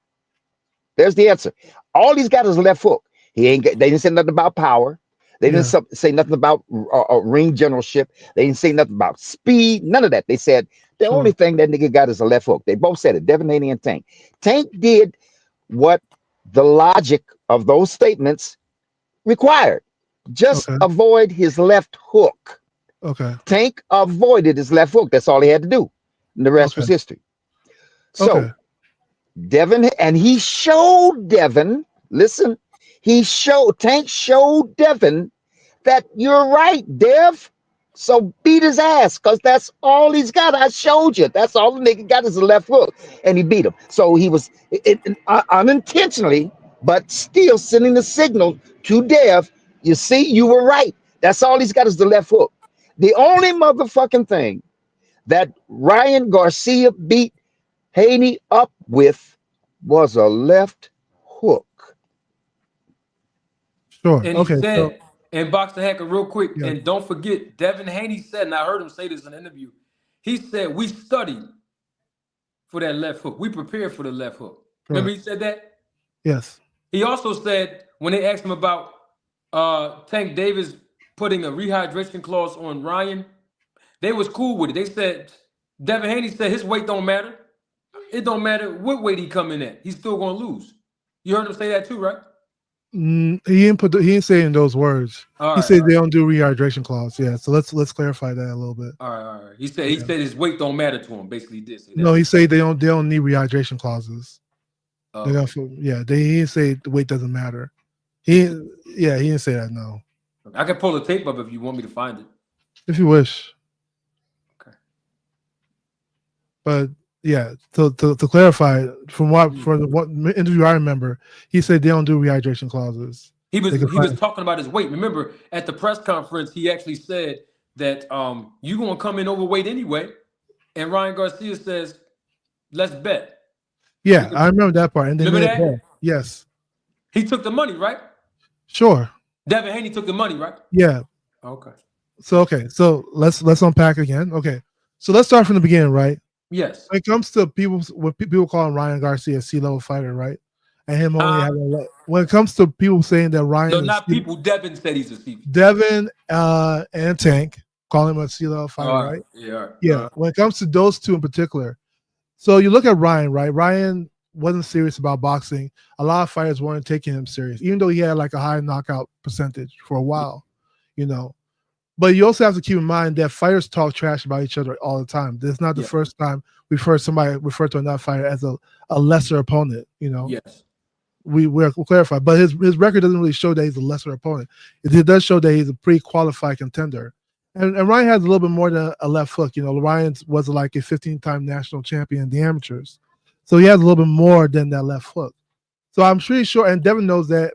There's the answer. All he's got is a left hook. They didn't say nothing about power. They didn't say nothing about ring generalship. They didn't say nothing about speed. None of that. They said the only thing that nigga got is a left hook. They both said it, Devin Haney and Tank. Tank did what the logic of those statements required. Just avoid his left hook. Okay. Tank avoided his left hook. That's all he had to do. And the rest was history. So Devin, and he showed Devin, listen, Tank showed Devin that you're right, Dev. So beat his ass, because that's all he's got. I showed you. That's all the nigga got is a left hook. And he beat him. So he was unintentionally, but still sending the signal to Dev. You see, you were right. That's all he's got is the left hook. The only motherfucking thing that Ryan Garcia beat Haney up with was a left hook. Sure. And he Okay. So said, and Box the Hacker, real quick, yeah. and don't forget, Devin Haney said, and I heard him say this in an interview, he said, we studied for that left hook. We prepared for the left hook. Remember he said that? Yes. He also said, when they asked him about Tank Davis putting a rehydration clause on Ryan, they was cool with it. They said, Devin Haney said his weight don't matter. It don't matter what weight he come in at. He's still going to lose. You heard him say that too, right? He didn't say it in those words. He said they don't do rehydration clause. Yeah. So let's clarify that a little bit. All right. He said his weight don't matter to him. Basically, he did say that. No, he said they don't need rehydration clauses. Oh. He didn't say the weight doesn't matter. He didn't say that. No. I can pull the tape up if you want me to find it. If you wish. Okay. But yeah, to clarify, from what interview I remember, he said they don't do rehydration clauses. He was talking about his weight. Remember, at the press conference, he actually said that you're gonna come in overweight anyway. And Ryan Garcia says, let's bet. Yeah, I remember that part. And remember that? Yes. He took the money, right? Sure. Devin Haney took the money, right? Yeah. Okay. So let's unpack again. Okay. So let's start from the beginning, right? Yes. When it comes to people calling Ryan Garcia a C-level fighter, right? And him only having when it comes to people saying that Ryan No, not people. Devin said he's a C. Devin and Tank call him a C-level fighter, right? Yeah. Yeah. When it comes to those two in particular, so you look at Ryan, right? Ryan wasn't serious about boxing. A lot of fighters weren't taking him serious, even though he had like a high knockout percentage for a while, you know. But you also have to keep in mind that fighters talk trash about each other all the time. This is not the first time we've heard somebody refer to another fighter as a lesser opponent, you know. Yes. We'll clarify. But his record doesn't really show that he's a lesser opponent. It does show that he's a pre-qualified contender. And Ryan has a little bit more than a left hook. You know, Ryan was like a 15-time national champion in the amateurs. So he has a little bit more than that left hook. So I'm pretty sure, and Devin knows that,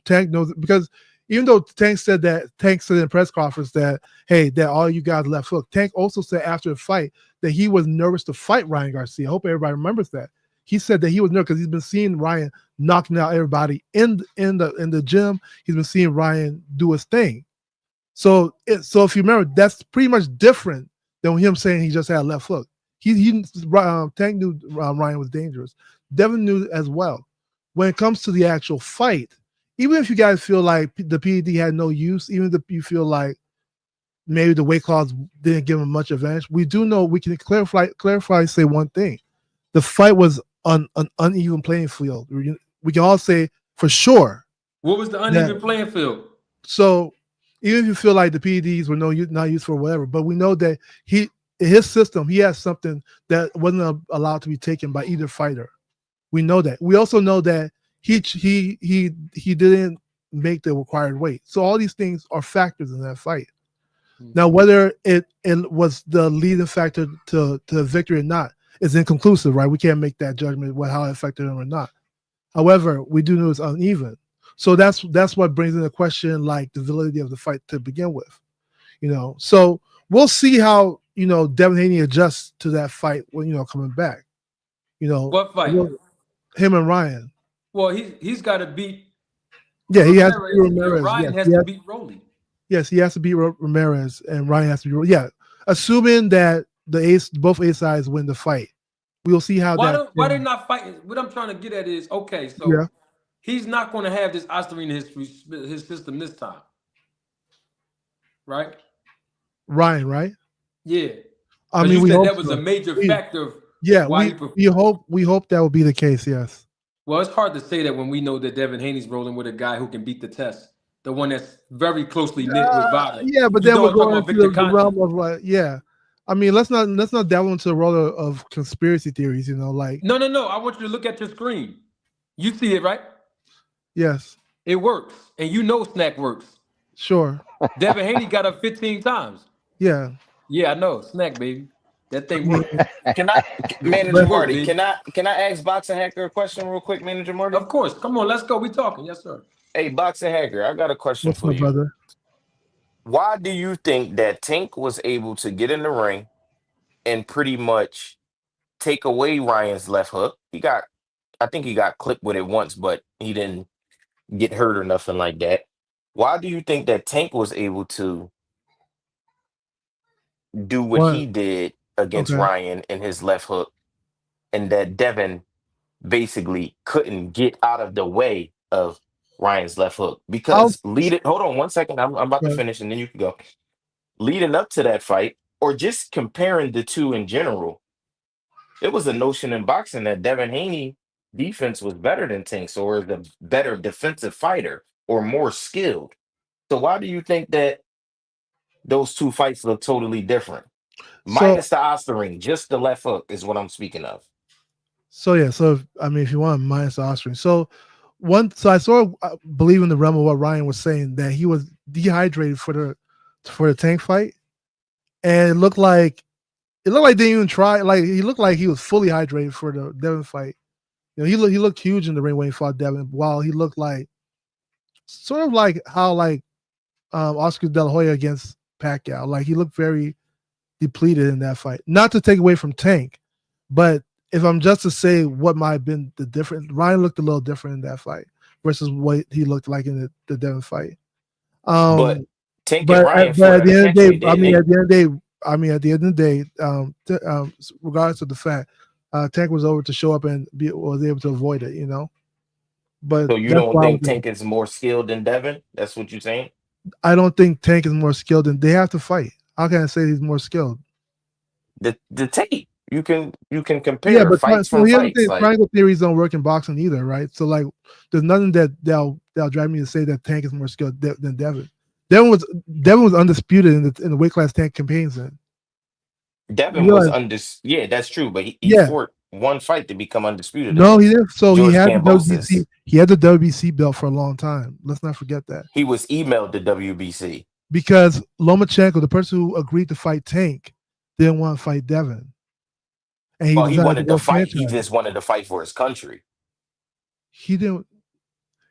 Tank knows it, because even though Tank said in the press conference that, hey, that all you guys left hook, Tank also said after the fight that he was nervous to fight Ryan Garcia. I hope everybody remembers that. He said that he was nervous because he's been seeing Ryan knocking out everybody in the gym. He's been seeing Ryan do his thing. So if you remember, that's pretty much different than him saying he just had a left hook. Tank knew Ryan was dangerous. Devin knew as well. When it comes to the actual fight, even if you guys feel like the PED had no use, even if you feel like maybe the weight class didn't give him much advantage, we do know we can clarify say one thing. The fight was on an uneven playing field. We can all say for sure. What was the uneven playing field? So even if you feel like the PEDs were not used for whatever, but we know that in his system, he has something that wasn't allowed to be taken by either fighter. We know that. We also know that he didn't make the required weight. So all these things are factors in that fight. Mm-hmm. Now, whether it was the leading factor to victory or not is inconclusive, right? We can't make that judgment how it affected him or not. However, we do know it's uneven. So that's what brings into question like the validity of the fight to begin with. You know, so we'll see how, you know, Devin Haney adjusts to that fight when, you know, coming back. You know, what fight? Him and Ryan. Well, he's got to beat. Yeah, he has to beat Ramirez. Ryan has to beat Rolly. Yes, he has to beat Ramirez, and Ryan has to beat Rolly. Yeah, assuming that both A sides win the fight, we'll see how why they're not fighting. What I'm trying to get at is, okay, so he's not going to have this ostarine in his system this time, right? Ryan, right? Yeah. I mean, you said that was a major factor of we hope that will be the case. Yes. Well, it's hard to say that when we know that Devin Haney's rolling with a guy who can beat the test, the one that's very closely knit with Vada. Yeah, but then we're going into the realm of like, I mean, let's not delve into the role of conspiracy theories. You know, like no. I want you to look at your screen. You see it, right? Yes. It works, and you know Snack works. Sure. Devin Haney got up 15 times. Yeah. Yeah, I know. Snack, baby. That I thing mean, works. Can I, Manager It work, Marty? baby. Can I ask Boxing Hacker a question real quick, Manager Marty? Of course. Come on, let's go. We talking. Yes, sir. Hey, Boxing Hacker, I got a question what's for up, you. brother? Why do you think that Tank was able to get in the ring and pretty much take away Ryan's left hook? I think he got clipped with it once, but he didn't get hurt or nothing like that. Why do you think that Tank was able to do what What? he did against Okay. Ryan in his left hook, and that Devin basically couldn't get out of the way of Ryan's left hook? I'll Because hold on 1 second, I'm about to uh, finish and then you can go. Leading up to that fight, or just comparing the two in general, it was a notion in boxing that Devin Haney defense was better than Tank's, or the better defensive fighter, or more skilled. So why do you think that those two fights look totally different? so Minus the Osterring, just the left hook is what I'm speaking of. so yeah. So if you want minus the Austrian, so I sort of believe in the realm of what Ryan was saying, that he was dehydrated for the Tank fight, and it looked like they didn't even try. Like he looked like he was fully hydrated for the Devin fight. You know, he looked huge in the ring when he fought Devin, while he looked like sort of like how Oscar De La Hoya against Pacquiao. Like he looked very depleted in that fight. Not to take away from Tank, but if I'm just to say what might have been the difference, Ryan looked a little different in that fight versus what he looked like in the Devin fight. But Tank and Ryan But fought at at the a end of the day, country, didn't they? at the end of the day, regardless of the fact, Tank was over to show up and was able to avoid it. You know, but So you that's don't why think Tank is more skilled than Devin? That's what you're saying? I don't think Tank is more skilled than they have to fight. How can I say he's more skilled? The tape. You can Yeah, compare but fights so from here's the fights. thing: Like triangle theories don't work in boxing either, right? So like, there's nothing that'll drive me to say that Tank is more skilled than Devin. Devin was undisputed in the weight class Tank campaigns in. You Devin was realize? yeah, that's true. But he Yeah, fought one fight to become undisputed no, he against didn't. So he George had the Kambosos. WBC. He had the WBC belt for a long time. Let's not forget that, He was emailed to WBC. because Lomachenko, the person who agreed to fight Tank, didn't want to fight Devin, and he Well, he decided to wanted to go fight. He franchise. just wanted to fight for his country. He didn't.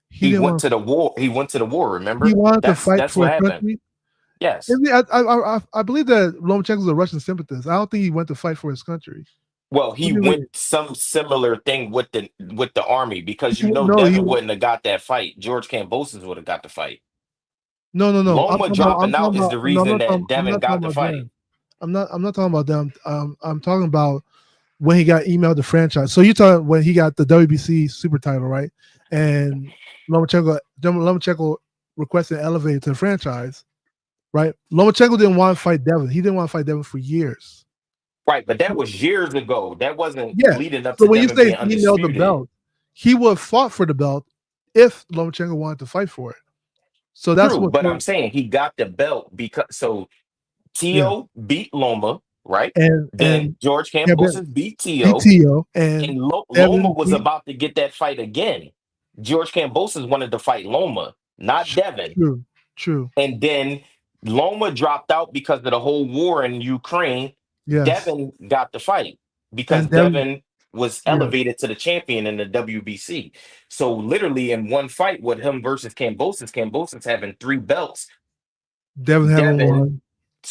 He He didn't went want. to the war. He went to the war. He Remember? wanted to fight That's for what his happened. country. Yes. I believe that Lomachenko was a Russian sympathist. I don't think he went to fight for his country. Well, What he do you went mean? some similar thing with the army, because No, Devin wouldn't have got that fight. George Kambosos would have got the fight. no. Loma dropping out is the No, reason that I'm Devin not talking got the about fight. them. I'm not talking about them. I'm talking about when he got emailed the franchise. So you're talking when he got the WBC super title, right? And Lomachenko requested elevated to the franchise, right? Lomachenko didn't want to fight Devin. He didn't want to fight Devin for years. Right, but that was years ago. That wasn't Yeah. leading up So to when you Devin say being emailed the undisputed. belt, he would have fought for the belt if Lomachenko wanted to fight for it. So that's True, what. but I'm saying he got the belt because Yeah, Tio beat Loma, right? and Then George Kevin Cambosos beat Tio, PTO and and Loma Devin was about to get that fight again. George Cambosos wanted to fight Loma, not Devin. True. And then Loma dropped out because of the whole war in Ukraine. Yes, Devin got the fight because and Devin. Devin was Yeah, elevated to the champion in the WBC. So literally in one fight with him versus Cambosos having 3 belts, Devin having Devin, won.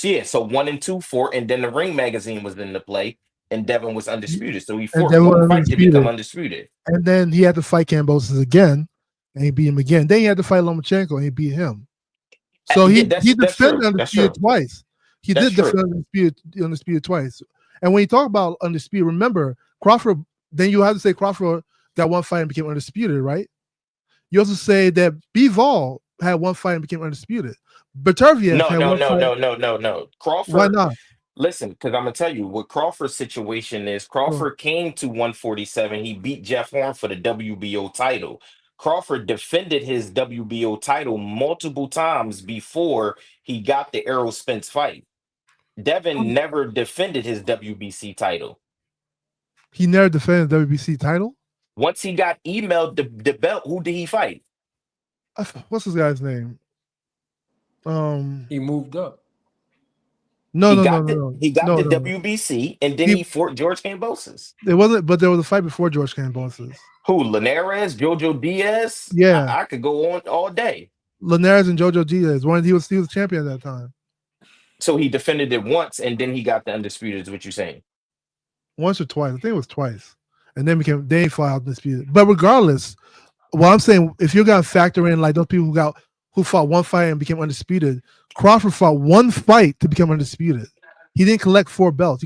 yeah, so 1 and 2 4, and then the Ring magazine was in the play, and Devin was undisputed. So he And fought Devin one was fight to become undisputed. undisputed. And then he had to fight Kambosos again, and he beat him again. Then he had to fight Lomachenko, and he beat him. So Yeah, he that's defended true. That's undisputed true. twice. He That's did true. defend undisputed twice. And when you talk about undisputed, remember Crawford. Then you have to say Crawford got one fight and became undisputed, right? You also say that Bivol had one fight and became undisputed. Beterbiev had one fight. No. Why Crawford, not? listen, because I'm gonna tell you what Crawford's situation is. Oh, Crawford came to 147. He beat Jeff Horn for the WBO title. Crawford defended his WBO title multiple times before he got the Errol Spence fight. Devin never defended his WBC title. he never defended the WBC title. Once he got emailed the belt, who did he fight? What's this guy's name? He moved up. No, He no, no, got no, the no, he got no, the no. WBC, and then He, he fought George Kambosos. it wasn't, but there was a fight before George Kambosos. Who? Linares, Jojo Diaz. Yeah, I could go on all day. Linares and Jojo Diaz. He was champion at that time. So he defended it once, and then he got the undisputed. Is what you're saying? Once or twice. I think it was twice, and then he fought out undisputed. But regardless, what I'm saying, if you're gonna factor in like those people who fought one fight and became undisputed, Crawford fought one fight to become undisputed. He didn't collect 4 belts.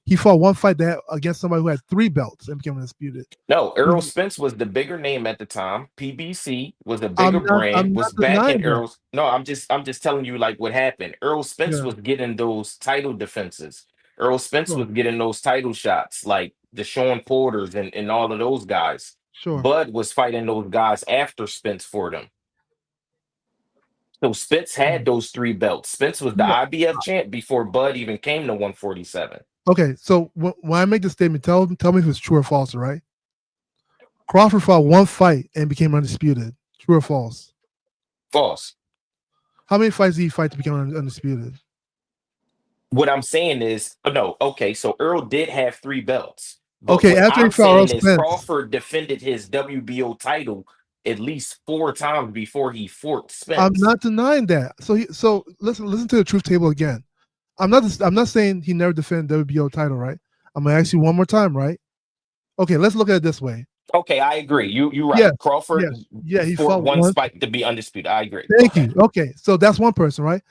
He fought one fight against somebody who had 3 belts and became undisputed. No, Errol Spence was the bigger name at the time. PBC was a bigger I'm brand. not Was backing denying that. Errol. No, I'm just telling you like what happened. Errol Spence Yeah. was getting those title defenses. Errol Spence Sure. was getting those title shots like the Sean Porters and all of those guys. Sure. Bud was fighting those guys after Spence for them. So Spence had those 3 belts. Spence was the IBF champ before Bud even came to 147. Okay, so when I make this statement, tell me if it's true or false, all right? Crawford fought one fight and became undisputed. True or false? False. How many fights did he fight to become undisputed? What I'm saying is, no, okay, so Earl did have 3 belts. But Okay, what after he I'm fought Earl saying is Spence. Crawford defended his WBO title at least 4 times before he fought Spence. I'm not denying that. So listen to the truth table again. I'm not saying he never defended WBO title, right? I'm gonna ask you one more time, right? Okay, let's look at it this way. Okay, I agree. You're right. Yes, Crawford he fought fought one once. fight to be undisputed. I agree. Thank you. Okay, so that's one person, right?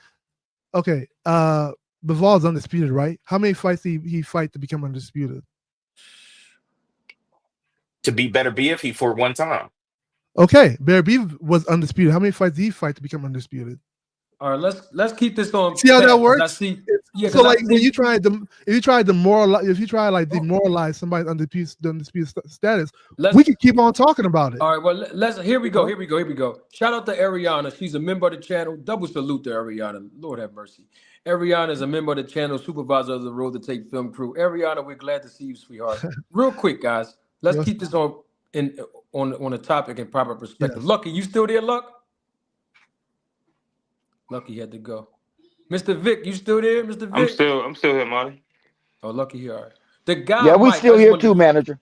Okay, Bival's undisputed, right? How many fights did he fight to become undisputed? To be better if he fought 1 time. Okay, Bear Beef was undisputed. How many fights did he fight to become undisputed? All right, let's keep this on. See how that path, 'cause works? I see, So like when you try to demoralize somebody's undisputed status, we can keep on talking about it. All right, well, let's here we go. Shout out to Ariana. She's a member of the channel. Double salute to Ariana. Lord have mercy. Ariana is a member of the channel, supervisor of the Road to Take film crew. Ariana, we're glad to see you, sweetheart. Real quick, guys, let's keep this on the topic in proper perspective. Yes. Lucky, you still there, Luck? Lucky had to go. Mr. Vic, you still there, Mr. Vic? I'm still here, Marty. Oh, Lucky here. All right. The guy. Yeah, we Mike, still here too, manager.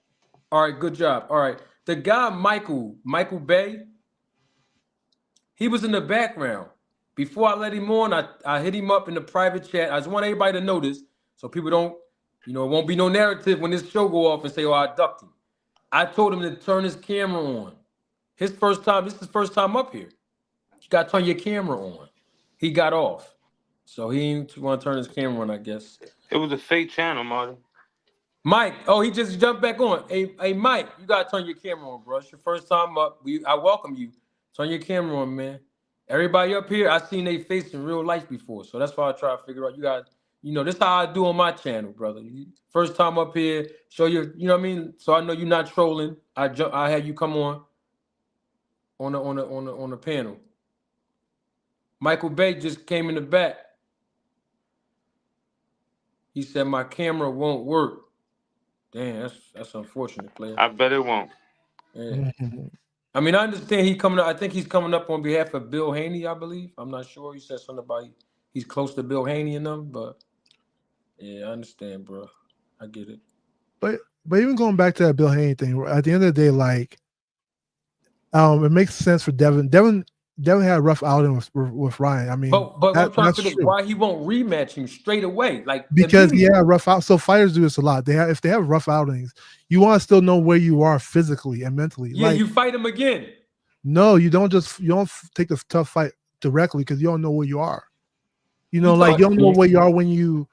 All right, good job. All right. The guy, Michael Bay, he was in the background. Before I let him on, I hit him up in the private chat. I just want everybody to know this so people don't, it won't be no narrative when this show go off and say, oh, I ducked him. I told him to turn his camera on. This is his first time up here. You got to turn your camera on. He got off. So he didn't want to turn his camera on, I guess. It was a fake channel, Marty. Mike, he just jumped back on. Hey, Mike, you gotta turn your camera on, bro. It's your first time up. I welcome you. Turn your camera on, man. Everybody up here, I seen their face in real life before, so that's why I try to figure out. You guys, this is how I do on my channel, brother. First time up here, show you, what I mean. So I know you're not trolling. I had you come on the panel. Michael Bay just came in the back. He said my camera won't work. Damn, that's unfortunate, player. I bet it won't. Yeah. I mean, I understand I think he's coming up on behalf of Bill Haney, I believe. I'm not sure. He said something about he's close to Bill Haney and them, but yeah, I understand, bro. I get it. But even going back to that Bill Haney thing, at the end of the day, like, it makes sense for Devin. Devin had a rough outing with Ryan. I mean, but I'm trying to figure why he won't rematch him straight away, like because he had a rough out. So fighters do this a lot. If they have rough outings, you want to still know where you are physically and mentally. Yeah, like, you fight him again. No, you don't take the tough fight directly because you don't know where you are. You don't know where you are when you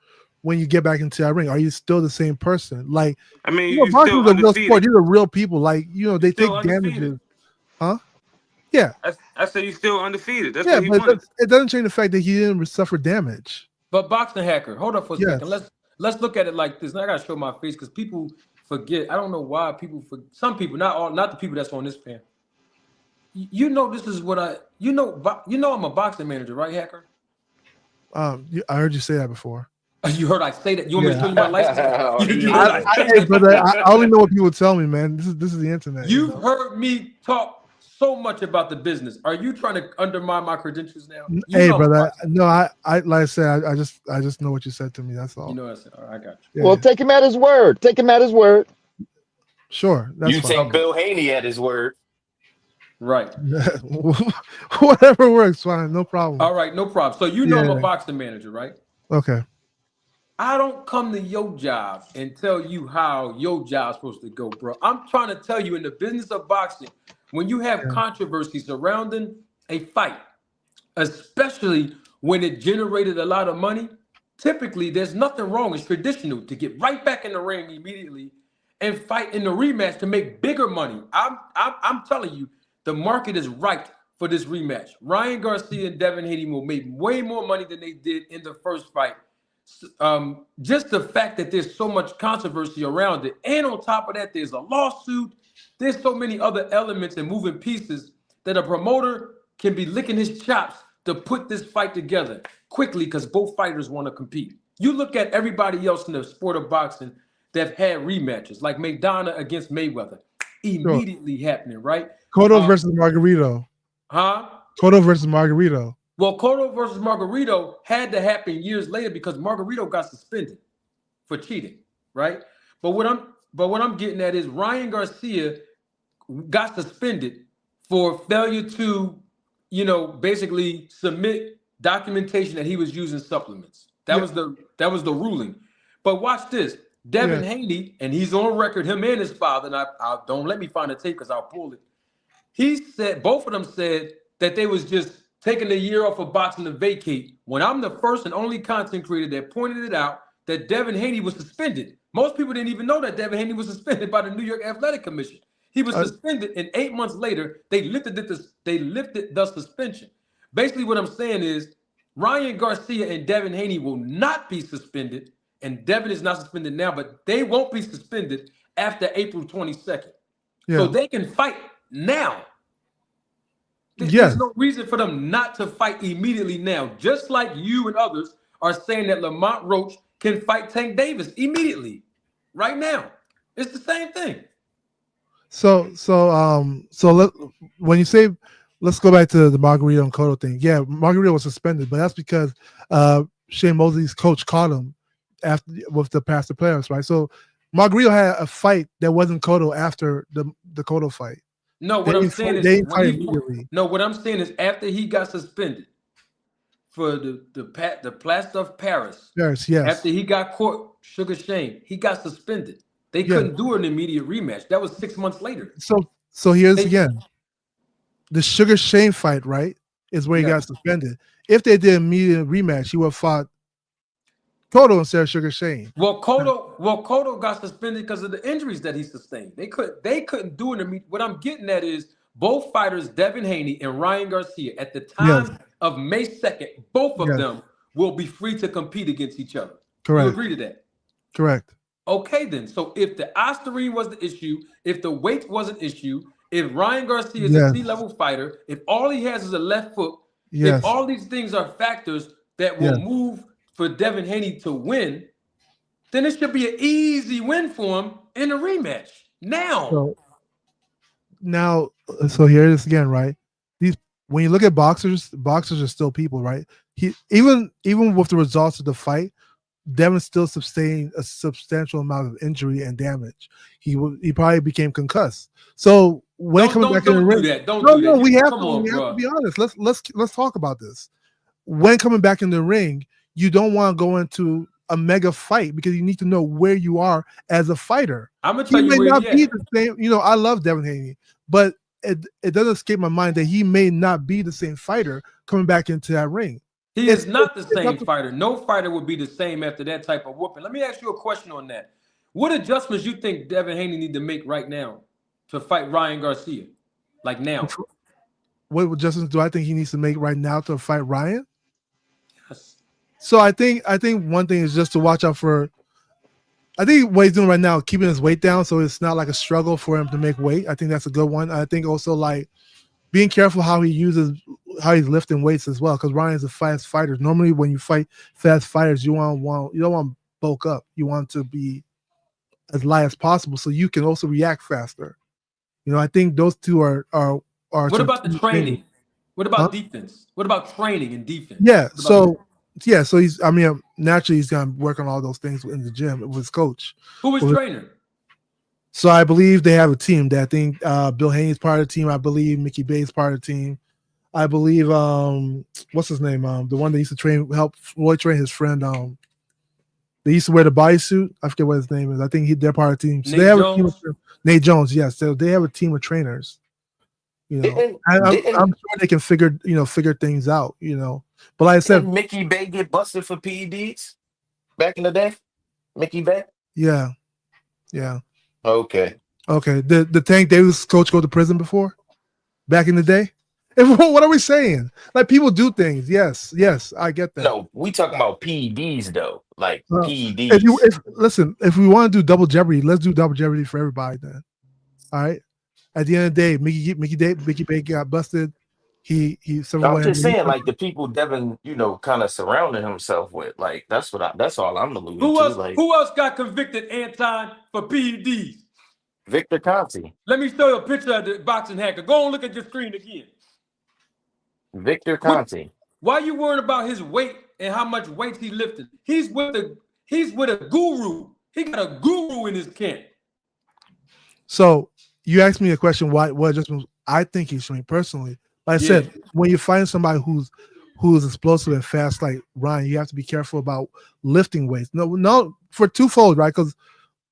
get back into that ring. Are you still the same person? Like, I mean, boxing is a real sport. These are real people. Like, they take damages. Huh? Yeah. I say he's still undefeated. That's yeah, what he but wanted. it doesn't change the fact that he didn't suffer damage. But boxing hacker, hold up for a second. Let's look at it like this. Now I gotta show my face because people forget. I don't know why people forget. Some people, not the people that's on this panel. This is what I'm a boxing manager, right, hacker? I heard you say that before. You heard I say that. You want me to show you my license? I only know what people tell me, man. This is the internet. You've heard me talk so much about the business. Are you trying to undermine my credentials now? You Hey, know I'm a brother. boxing. No, I like I said, I just know what you said to me. That's all. You know what I said. All right, I got you. Yeah, Well, yeah. take him at his word. Take him at his word. Sure, that's You fine. take Okay. Bill Haney at his word. Right. Whatever works, fine, no problem. All right, no problem. So you know I'm a Yeah. boxing manager, right? Okay. I don't come to your job and tell you how your job's supposed to go, bro. I'm trying to tell you in the business of boxing, when you have Yeah. controversy surrounding a fight, especially when it generated a lot of money, typically there's nothing wrong. It's traditional to get right back in the ring immediately and fight in the rematch to make bigger money. I'm telling you, the market is ripe for this rematch. Ryan Garcia and Devin Haney will make way more money than they did in the first fight. Just the fact that there's so much controversy around it, and on top of that, there's a lawsuit. There's so many other elements and moving pieces that a promoter can be licking his chops to put this fight together quickly because both fighters want to compete. You look at everybody else in the sport of boxing that had rematches, like Maidana against Mayweather, Sure. immediately happening, right? Cotto versus Margarito. Huh? Cotto versus Margarito. Well, Cotto versus Margarito had to happen years later because Margarito got suspended for cheating, right? But what I'm getting at is Ryan Garcia got suspended for failure to, basically submit documentation that he was using supplements. That was the ruling. But watch this. Devin Haney, and he's on record, him and his father, and I don't let me find the tape because I'll pull it. He said, both of them said that they was just taking a year off of boxing to vacate when I'm the first and only content creator that pointed it out that Devin Haney was suspended. Most people didn't even know that Devin Haney was suspended by the New York Athletic Commission. He was suspended, and 8 months later, they lifted the suspension. Basically, what I'm saying is Ryan Garcia and Devin Haney will not be suspended, and Devin is not suspended now, but they won't be suspended after April 22nd. So they can fight now. There's no reason for them not to fight immediately now. Just like you and others are saying that Lamont Roach can fight Tank Davis immediately, right now. It's the same thing. So when you say, let's go back to the Margarito and Cotto thing. Yeah, Margarito was suspended, but that's because Shane Mosley's coach caught him after with the past the playoffs, right? So Margarito had a fight that wasn't Cotto after the Cotto fight. No, what I'm saying is after he got suspended for the plaster of Paris. Yes. After he got caught, Sugar Shane, he got suspended. They couldn't do an immediate rematch. That was 6 months later. So here's again. The Sugar Shane fight, right, is where he got suspended. If they did an immediate rematch, he would have fought Cotto instead of Sugar Shane. Well, Cotto got suspended because of the injuries that he sustained. They couldn't do it. What I'm getting at is both fighters, Devin Haney and Ryan Garcia, at the time of May 2nd, both of them will be free to compete against each other. Correct. You agree to that? Correct. Okay, then. So if the ostarine was the issue, if the weight was an issue, if Ryan Garcia is a C-level fighter, if all he has is a left foot, if all these things are factors that will move for Devin Haney to win, then it should be an easy win for him in a rematch. Now. So here it is again, right? When you look at boxers are still people, right? Even with the results of the fight, Devin still sustained a substantial amount of injury and damage. He probably became concussed. So when coming back in the ring, we have to be honest. Let's talk about this. When coming back in the ring, you don't want to go into a mega fight because you need to know where you are as a fighter. I'm gonna tell you where he may not be the same. I love Devin Haney, but it doesn't escape my mind that he may not be the same fighter coming back into that ring. He is not the same fighter. No fighter would be the same after that type of whooping. Let me ask you a question on that. What adjustments you think Devin Haney need to make right now to fight Ryan Garcia? Like now. What adjustments do I think he needs to make right now to fight Ryan? Yes. So I think one thing is just to watch out for. I think what he's doing right now, keeping his weight down, so it's not like a struggle for him to make weight. I think that's a good one. I think also like being careful how he's lifting weights as well, because Ryan's a fast fighter. Normally, when you fight fast fighters, you don't want to bulk up. You want to be as light as possible, so you can also react faster. I think those two are are. What about the things. training? What about Huh? defense? What about training and defense? Yeah. What about So yeah. So he's. I mean, naturally he's gonna work on all those things in the gym with his coach. who was With- trainer? So I believe they have a team. That I think Bill Haney is part of the team. I believe Mickey Bay is part of the team. I believe what's his name? The one that used to help Roy train his friend. They used to wear the bodysuit. I forget what his name is. I think they're part of the team. So Nate they have Jones? a team of Nate Jones, yes. So they have a team of trainers. You know, I'm sure they can figure things out. You know, but like I said, Didn't Mickey Bay get busted for PEDs back in the day? Mickey Bay? yeah. Okay. Okay. The Tank Davis coach go to prison before, back in the day. What are we saying? Like people do things. Yes, I get that. No, we talking about PEDs though. Like PEDs. If we want to do double jeopardy, let's do double jeopardy for everybody then. All right. At the end of the day, Mickey Bay got busted. He I'm just saying, like the people Devin, kind of surrounding himself with. Like that's all I'm alluding Who to. else? Like Who else got convicted, Anton, for PEDs? Victor Conti. Let me show you a picture of the boxing hacker. Go and look at your screen again. Victor Conti. Why you worrying about his weight and how much weight he lifted? He's with a guru. He got a guru in his camp. So you asked me a question. What adjustments I think he's showing personally. Like I said, when you find somebody who's explosive and fast like Ryan, you have to be careful about lifting weights. No, for twofold, right? Because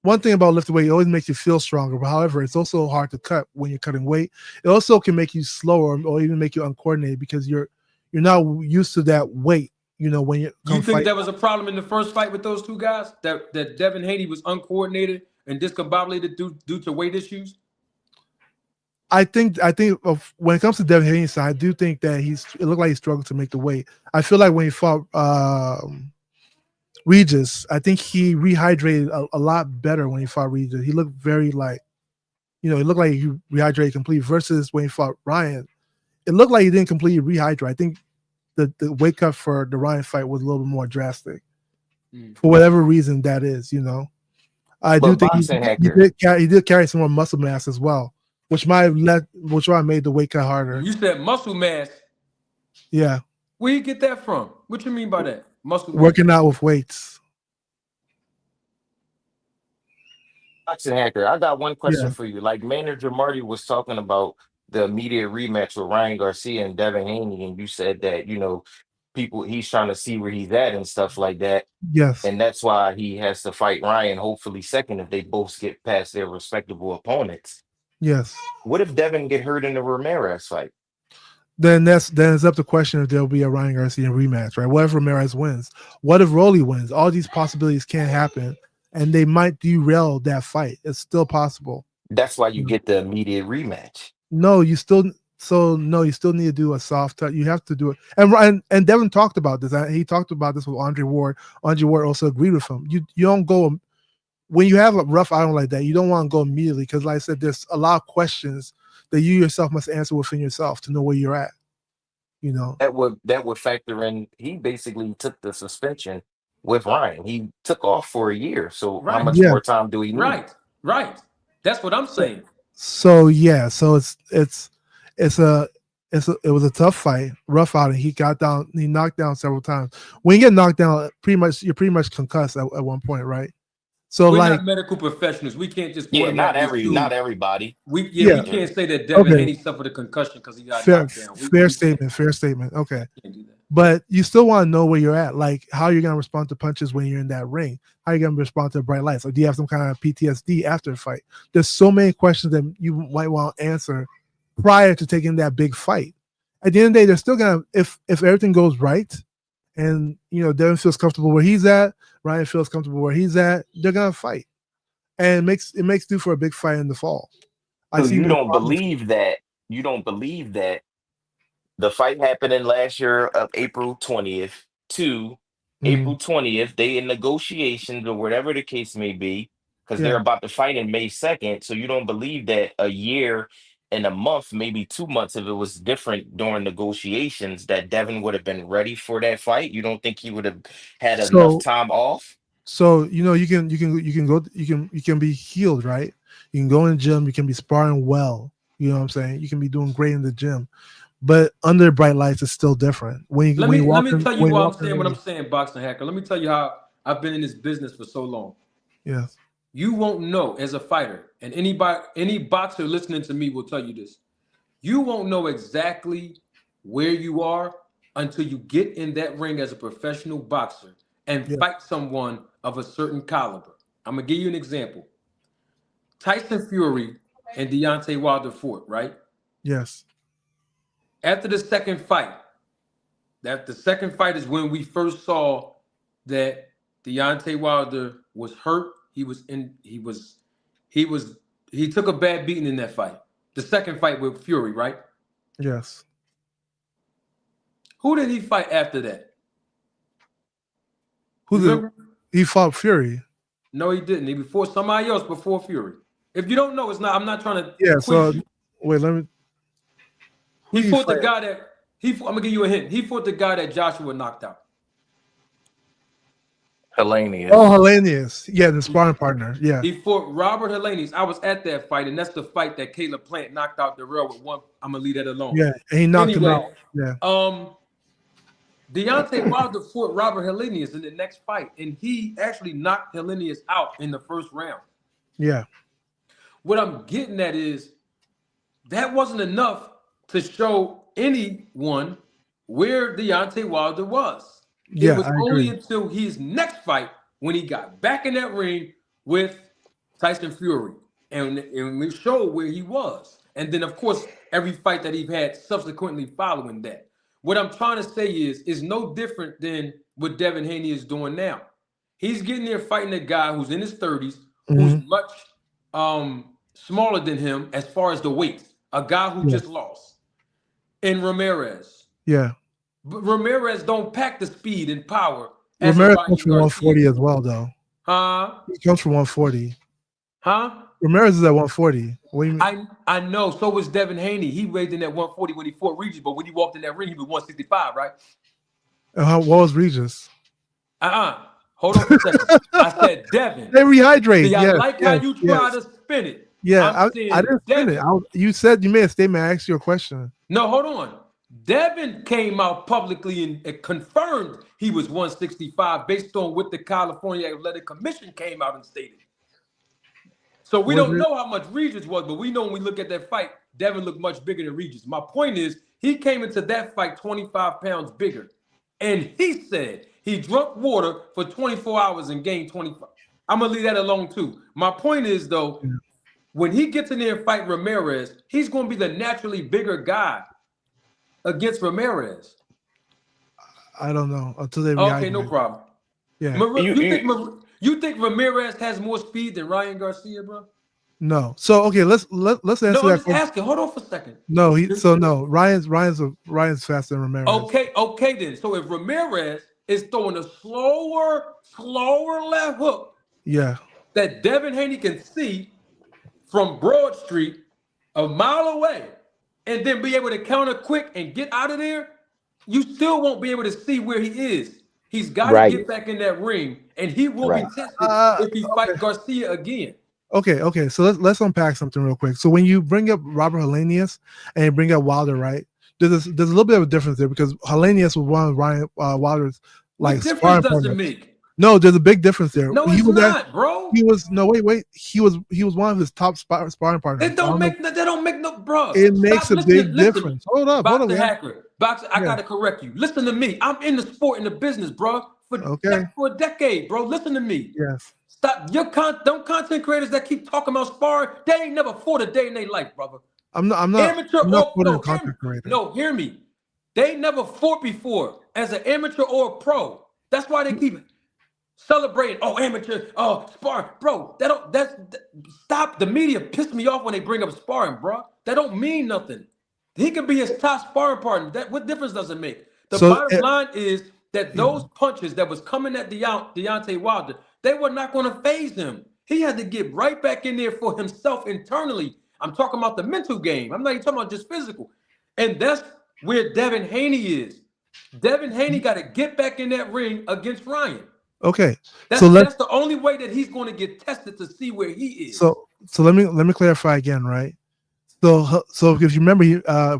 one thing about lifting weight, it always makes you feel stronger. But however, it's also hard to cut when you're cutting weight. It also can make you slower or even make you uncoordinated because you're not used to that weight. You know, when you think that was a problem in the first fight with those two guys? That Devin Haney was uncoordinated and discombobulated due to weight issues? I think when it comes to Devin Haney's side, I do think that it looked like he struggled to make the weight. I feel like when he fought Regis, I think he rehydrated a lot better when he fought Regis. He looked very he looked like he rehydrated complete versus when he fought Ryan. It looked like he didn't completely rehydrate. I think the weight cut for the Ryan fight was a little bit more drastic for whatever reason that is, I do think he did carry some more muscle mass as well, which might have made the weight cut harder. You said muscle mass. Yeah. Where you get that from? What you mean by that? Muscle mass? Working out with weights. Boxing hacker, I got one question for you. Like manager Marty was talking about the immediate rematch with Ryan Garcia and Devin Haney, and you said that he's trying to see where he's at and stuff like that. Yes. And that's why he has to fight Ryan, hopefully second, if they both get past their respectable opponents. Yes. What if Devin get hurt in the Ramirez fight? Then it's up to question if there'll be a Ryan Garcia rematch, right? What if Ramirez wins? What if Rolly wins? All these possibilities can happen, and they might derail that fight. It's still possible. That's why you get the immediate rematch. No, you still need to do a soft touch. You have to do it. And Devin talked about this. He talked about this with Andre Ward. Andre Ward also agreed with him. You don't go when you have a rough outing like that. You don't want to go immediately because, like I said, there's a lot of questions that you yourself must answer within yourself to know where you're at. That would factor in. He basically took the suspension with Ryan. He took off for a year. So how much more time do we need? Right. That's what I'm saying. So yeah, so it was a tough fight, rough outing. He knocked down several times. When you get knocked down, you're pretty much concussed at one point, right? So we're not medical professionals. We can't just not everybody. We can't say that Devin Haney suffered a concussion because he got knocked down. Fair statement. Okay. Can't do that. But you still want to know where you're at, like how you're gonna respond to punches when you're in that ring. How you're gonna respond to bright lights? Or do you have some kind of PTSD after the fight? There's so many questions that you might want to answer prior to taking that big fight. At the end of the day, they're still gonna if everything goes right, and Devin feels comfortable where he's at, Ryan feels comfortable where he's at, they're gonna fight, and it makes due for a big fight in the fall. So you don't believe that the fight happening last year of April 20th to April 20th, they in negotiations or whatever the case may be, because they're about to fight in May 2nd. So you don't believe that a year and a month, maybe 2 months, if it was different during negotiations, that Devin would have been ready for that fight? You don't think he would have had enough time off? So you can be healed, right? You can go in the gym, you can be sparring well, You know what I'm saying? You can be doing great in the gym, but under bright lights, it's still different. When you Let when me you let walk me in, tell you when you why I'm walk in, saying what I'm saying, boxing hacker. Let me tell you how I've been in this business for so long. yes, You won't know as a fighter, and any boxer listening to me will tell you this. You won't know exactly where you are until you get in that ring as a professional boxer and yeah, fight someone of a certain caliber. I'm gonna give you an example. Tyson Fury and Deontay Wilder fought, right? yes, After the second fight, the second fight is when we first saw that Deontay Wilder was hurt. He took a bad beating in that fight. The second fight with Fury, right? yes. Who did he fight after that? Who You did remember? he fought Fury? No, he didn't. He before somebody else before Fury. If you don't know, it's not. I'm not trying to Yeah. quiz So you. wait, let me. Who He did he fought the fight? guy that I'm gonna give you a hint. He fought the guy that Joshua knocked out. Hellenius. Oh, Hellenius. Yeah, the sparring partner. Yeah, He fought Robert Helenius. I was at that fight, and that's the fight that Caleb Plant knocked out the real with one. I'm gonna leave that alone. yeah, and he knocked him Anyway, out. Yeah, Deontay Wilder fought Robert Helenius in the next fight, and he actually knocked Helenius out in the first round. yeah, What I'm getting at is that wasn't enough to show anyone where Deontay Wilder was. It yeah. was I only agree. until his next fight when he got back in that ring with Tyson Fury, and we showed where he was. And then, of course, every fight that he had subsequently following that. What I'm trying to say is no different than what Devin Haney is doing now. He's getting there fighting a guy who's in his 30s, who's Hmm. much smaller than him as far as the weight. A guy who Yeah, just lost. And Ramirez. yeah. But Ramirez don't pack the speed and power as a Ramirez comes Ryan from Garcia. 140 as well, though. Huh? He comes from 140. Huh? Ramirez is at 140. What do you mean? I know. So was Devin Haney. He weighed in at 140 when he fought Regis, but when he walked in that ring, he was 165, right? What was Regis? Hold on for a second. I said Devin. They rehydrate. See, I Yes, like how yes, you try yes. to spin it. Yeah, I'm I saying didn't spin Devin. it. You said you made a statement. I asked you a question. No, hold on. Devin came out publicly and confirmed he was 165 based on what the California Athletic Commission came out and stated. So we Was don't it? know how much Regis was, but we know when we look at that fight, Devin looked much bigger than Regis. My point is, he came into that fight 25 pounds bigger. And he said he drank water for 24 hours and gained 25. I'm going to leave that alone too. My point is, though, Yeah. when he gets in there and fight Ramirez, he's going to be the naturally bigger guy against Ramirez. I don't know until they Okay, rehydrate. no problem. Yeah. You think Ramirez has more speed than Ryan Garcia, bro? No. So okay, let's answer No, I'm that just question. asking. Hold on for a second. No, Ryan's faster than Ramirez. Okay then. So if Ramirez is throwing a slower left hook Yeah. that Devin Haney can see from Broad Street a mile away and then be able to counter quick and get out of there, you still won't be able to see where he is. He's got to Right. get back in that ring, and he will Right. be tested if he fights Garcia again. Okay. So let's unpack something real quick. So when you bring up Robert Helenius and you bring up Wilder, right? There's a little bit of a difference there because Helenius was one of Ryan Wilder's What like difference sparring does it partners. make? No, there's a big difference there. No, he it's was not, bro. He was He was one of his top sparring partners. It don't make no, bro. It makes Stop a big listen. difference. Hold up. Boxer Man. hacker. Boxer, I Yeah. gotta correct you. Listen to me. I'm in the sport and the business, bro. For a decade, bro. Listen to me. Yes. Stop them content creators that keep talking about sparring. They ain't never fought a day in their life, brother. I'm not putting a content creator. No, hear me. They never fought before as an amateur or a pro. That's why they keep celebrating. Oh, amateur, sparring, bro. Stop. The media piss me off when they bring up sparring, bro. That don't mean nothing. He could be his top sparring partner. What difference does it make? The bottom line is that those punches that was coming at Deontay Wilder, they were not going to phase him. He had to get right back in there for himself internally. I'm talking about the mental game. I'm not even talking about just physical. And that's where Devin Haney is. Devin Haney got to get back in that ring against Ryan. Okay. That's the only way that he's going to get tested to see where he is. So let me clarify again, right? So if you remember,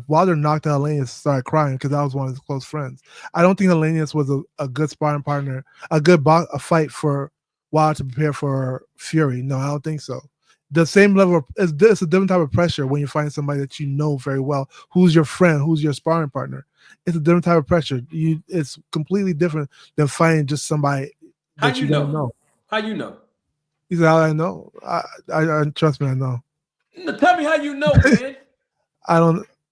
Wilder knocked out Hellenius, started crying because that was one of his close friends. I don't think Hellenius was a good sparring partner, a fight for Wilder to prepare for Fury. No, I don't think so. The same level it's a different type of pressure when you find somebody that you know very well, who's your friend, who's your sparring partner. It's a different type of pressure. It's completely different than finding just somebody that you don't know. How you know? He said, "How I know? I trust me, I know." Tell me how you know, man.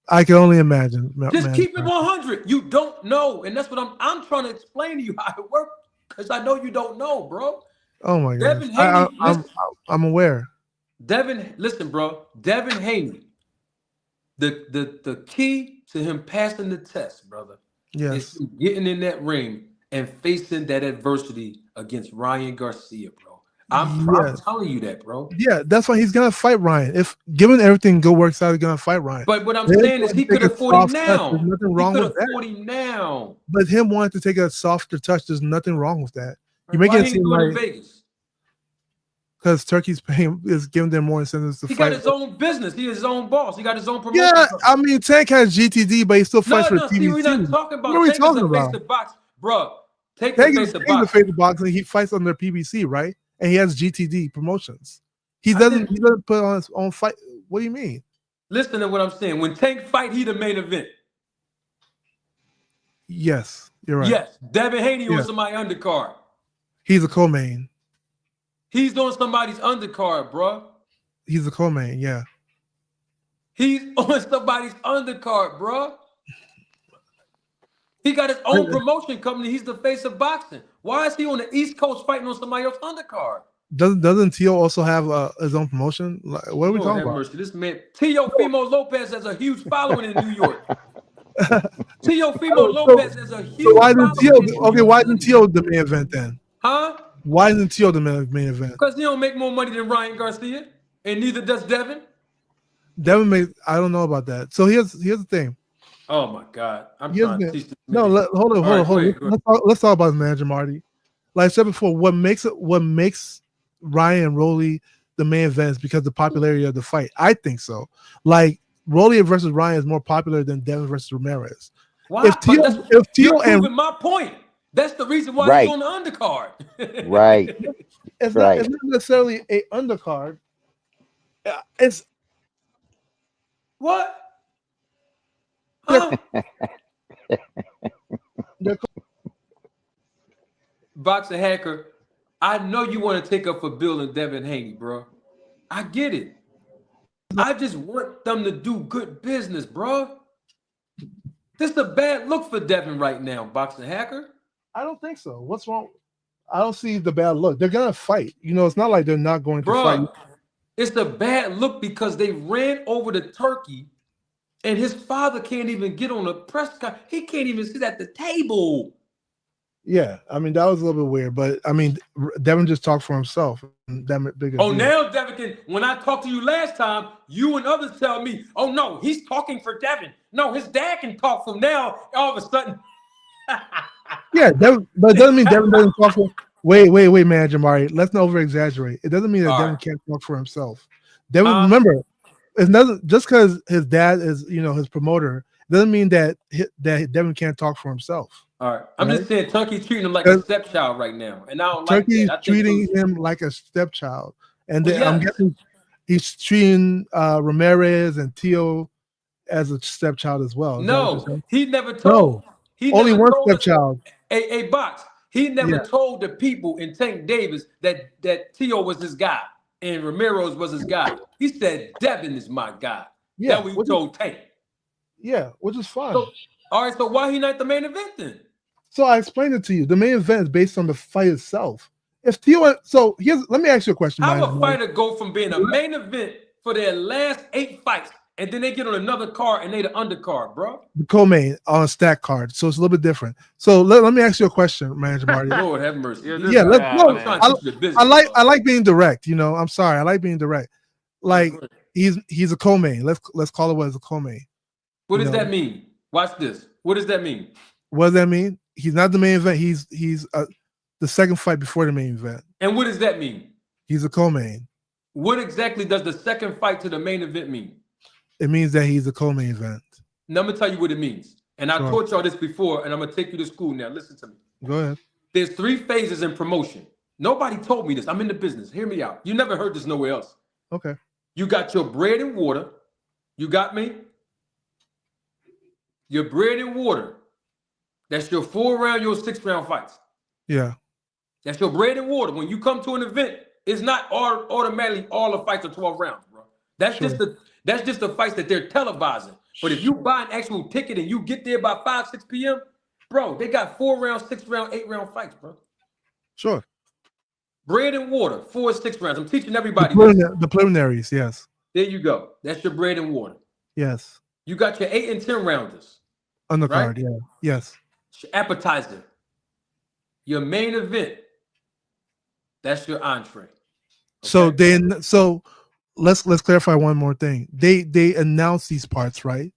I can only imagine. Just keep it 100. You don't know, and that's what I'm trying to explain to you how it works, because I know you don't know, bro. Oh my God. Devin Haney, I'm aware. Listen, bro. Devin Haney. The key to him passing the test, brother, is getting in that ring and facing that adversity against Ryan Garcia, bro. I'm telling you that, bro. Yeah, that's why he's gonna fight Ryan. If given everything good works out, he's gonna fight Ryan. But what I'm saying is he could have fought him now. There's nothing wrong with that. Fought him now. But him wanting to take a softer touch, there's nothing wrong with that. You Why make it he seem doing like in Vegas? because Turkey's paying is giving them more incentives to He fight. got his own business. He is his own boss. He got his own promotion. Yeah, I mean Tank has GTD, but he still fights for the See, we're PBC. not talking about What are we Tank talking as a about? face to box, bro. Tank Tank is is the the face of boxing. He fights under PBC, right? And he has GTD promotions. He doesn't put on his own fight. What do you mean? Listen to what I'm saying. When Tank fight, he the main event. Yes, you're right. Yes, Devin Haney on somebody undercard. He's a co-main. He's on somebody's undercard, bro. He's a co-main, yeah. He's on somebody's undercard, bro. He got his own promotion company. He's the face of boxing. Why is he on the East Coast fighting on somebody else's undercard? Doesn't Tio also have his own promotion? Like, what are we talking about? Mercy. This man, Tio Fimo Lopez has a huge following in New York. Tio Fimo Lopez has a huge so why following. didn't Tio? Okay, why isn't Tio the main event then? Huh? Why isn't Tio the main event? Because he don't make more money than Ryan Garcia, and neither does Devin. Devin makes. I don't know about that. So here's the thing. Oh my God! I'm trying to teach this man. No, hold on. Let's talk about his manager, Marty. Like I said before, what makes Ryan and Rolly the main event is because of the popularity of the fight. I think so. Like Rolly versus Ryan is more popular than Devin versus Ramirez. Why? If Tio and my point, that's the reason why he's on the undercard. Right. It's not necessarily a undercard. It's what? Huh? Boxer Hacker, I know you want to take up for Bill and Devin Haney, bro. I get it. I just want them to do good business, bro. This is a bad look for Devin right now, Boxer Hacker. I don't think so. What's wrong? I don't see the bad look. They're gonna fight. You know, it's not like they're not going to fight. It's a bad look because they ran over the turkey. And his father can't even get on a press conference. He can't even sit at the table. Yeah, I mean, that was a little bit weird. But, I mean, Devin just talked for himself. Now Devin can, when I talked to you last time, you and others tell me, oh, no, he's talking for Devin. No, his dad can talk from now. All of a sudden. Yeah, but it doesn't mean Devin doesn't talk for Wait, Manager Marty. Let's not over-exaggerate. It doesn't mean that Devin can't talk for himself. Devin, remember, it's nothing just because his dad is, his promoter, doesn't mean that Devin can't talk for himself. All right. I'm just saying Turkey's treating him like a stepchild right now. And I don't like that. Turkey's treating him like a stepchild. And then I'm guessing he's treating Ramirez and Tio as a stepchild as well. No, he never told. Only one stepchild. A box. He never told the people in Tank Davis that Tio was his guy. And Ramirez was his guy. He said, Devin is my guy. Yeah, that we told Tank. Yeah, which is fine. So, all right, so why he not the main event then? So I explained it to you. The main event is based on the fight itself. If Tio, let me ask you a question. How a fighter go from being a main event for their last 8 fights, and then they get on another card and they the undercard, bro? The co-main on a stack card, so it's a little bit different. So let me ask you a question, Manager Marty. Lord have mercy. I like being direct. I'm sorry, I like being direct. Like he's a co-main. Let's call it what is a co-main. What does that mean? Watch this. What does that mean? What does that mean? He's not the main event. He's the second fight before the main event. And what does that mean? He's a co-main. What exactly does the second fight to the main event mean? It means that he's a co-main event. Now I'm gonna tell you what it means. And I Sure. taught y'all this before, and I'm gonna take you to school now. Listen to me. Go ahead. There's 3 phases in promotion. Nobody told me this. I'm in the business. Hear me out. You never heard this nowhere else. Okay. You got your bread and water. You got me? Your bread and water. That's your 4-round, your 6-round fights. Yeah. That's your bread and water. When you come to an event, it's not automatically all the fights are 12 rounds, bro. That's Sure. just the fights that they're televising. But if you buy an actual ticket and you get there by 5, 6 p.m., bro, they got 4-round, 6-round, 8-round fights, bro. Sure. Bread and water, 4 and 6 rounds. I'm teaching everybody this. The preliminaries, yes. There you go. That's your bread and water. Yes. You got your 8 and 10 rounders. Undercard, Right? yeah. Yes. Your appetizer. Your main event. That's your entree. So let's clarify one more thing. They announce these parts, right?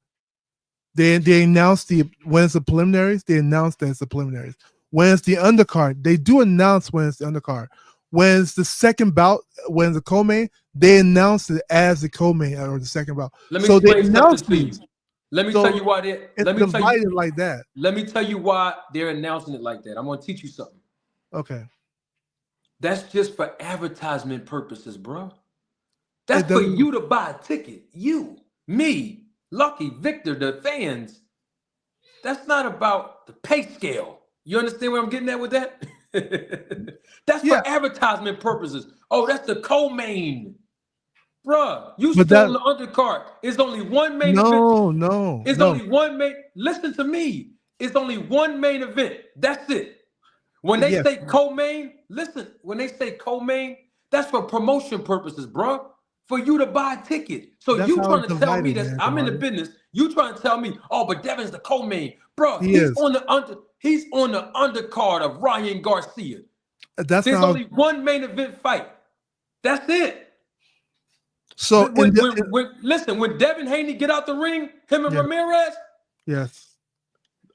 They announce when it's the preliminaries, they announce that it's the preliminaries. When it's the undercard, they do announce when it's the undercard. When it's the second bout, when it's the co-main, they announce it as the co-main or the second bout. Let me So they explain announce something to you. these. Let me So tell you why they It's let me tell divided you like that. let me tell you why they're announcing it like that. I'm gonna teach you something. Okay. That's just for advertisement purposes, bro. That's for you to buy a ticket. You, me, Lucky, Victor, the fans. That's not about the pay scale. You understand where I'm getting at with that? That's for advertisement purposes. Oh, that's the co-main. Bruh, you still on the undercard. It's only one main event. No. It's only one main. Listen to me. It's only one main event. That's it. When they say co-main, listen, when they say co-main, that's for promotion purposes, bro. For you to buy a ticket. So That's you how trying it's to tell me divided, that man, I'm in the Marty. business. You trying to tell me, oh, but Devin's the co-main. Bro, He he's is. on the undercard of Ryan Garcia. That's There's not only one main event fight. That's it. so. Listen, when Devin Haney get out the ring, him and Yeah. Ramirez, Yes.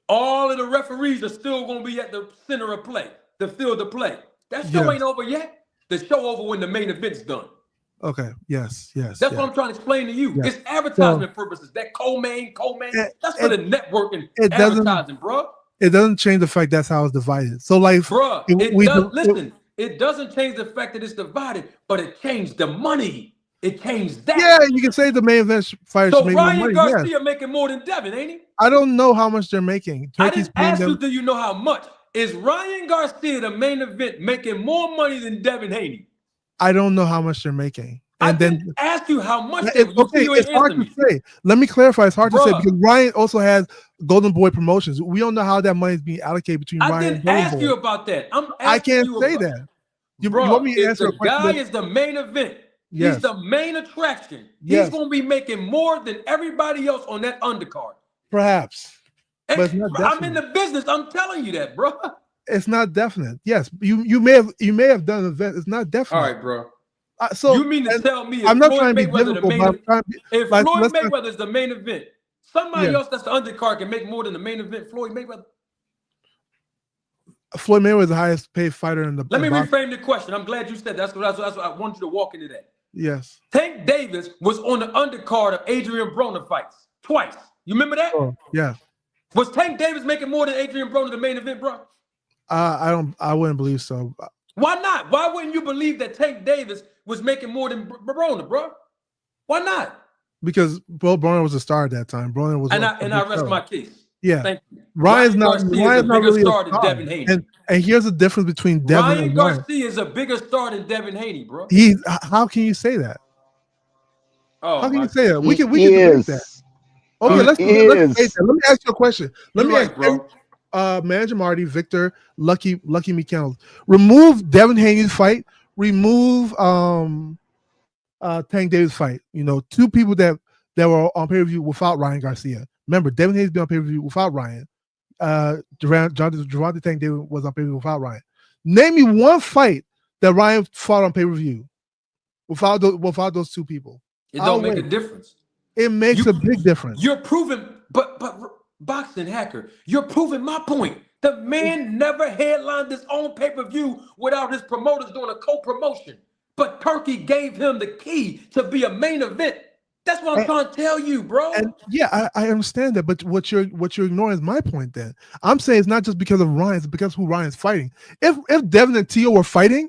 all of the referees are still going to be at the center of play, the field of play. That show Yes. ain't over yet. The show over when the main event's done. Okay. Yes. That's what I'm trying to explain to you. Yeah. It's advertisement purposes. That co-main, that's for the networking advertising, bro. It doesn't change the fact that's how it's divided. So, like, Bro, it doesn't change the fact that it's divided, but it changed the money. It changed that. Yeah, you can say the main event fighters So make more Ryan money. Garcia making more than Devin, ain't he? I don't know how much they're making. I Turkey's didn't paying ask you, them. do you know how much? Is Ryan Garcia, the main event, making more money than Devin Haney? I don't know how much they're making. And I then didn't ask you how much. it's hard to say. Let me clarify. It's hard to say because Ryan also has Golden Boy Promotions. We don't know how that money is being allocated between I Ryan didn't and Golden ask Boy. you about that. I can't say that. You want me to if answer a the question? guy is the main event, Yes. he's the main attraction. Yes. He's going to be making more than everybody else on that undercard. Perhaps. But it's not I'm in the business. I'm telling you that, bro. It's not definite. Yes, you may have done an event. It's not definite. All right, bro. So you mean to tell me if I'm not Floyd trying to be Mayweather difficult, the but I'm trying to be, if like, Floyd let's not- Mayweather is the main event, somebody Yeah. else that's the undercard can make more than the main event. Floyd Mayweather. Floyd Mayweather is the highest paid fighter in the. Let me boxing. reframe the question. I'm glad you said that. That's what I want you to walk into that. Yes. Tank Davis was on the undercard of Adrian Broner fights twice. You remember that? Oh, yeah. Was Tank Davis making more than Adrian Broner the main event, bro? I wouldn't believe so. Why not? Why wouldn't you believe that Tank Davis was making more than Broner, bro? Why not? Because Broner was a star at that time. Broner was. And I rest my case. Yeah. Thank you. Ryan's not really a star than star. Devin Haney. And here's the difference between Devin Ryan and Ryan. Garcia is a bigger star than Devin Haney, bro. How can you say that? Oh, how can my you say that? We can He debate is. that. Okay, let's debate that. Let me ask you a question. Let me ask bro. Manager Marty, Victor, Lucky McKennell. Remove Devin Haney's fight. Remove Tank Davis' fight. You know, two people that were on pay-per-view without Ryan Garcia. Remember, Devin Haney's been on pay-per-view without Ryan. Gervonta Tank Davis was on pay-per-view without Ryan. Name me one fight that Ryan fought on pay-per-view without those two people. It don't make a difference. It makes a big difference. You're proving, but boxing hacker, you're proving my point. The man never headlined his own pay-per-view without his promoters doing a co-promotion. But Turkey gave him the key to be a main event. That's what I'm trying to tell you, bro. And yeah, I understand that, but what you're ignoring is my point. Then I'm saying it's not just because of Ryan, it's because who Ryan's fighting. If Devin and Tio were fighting,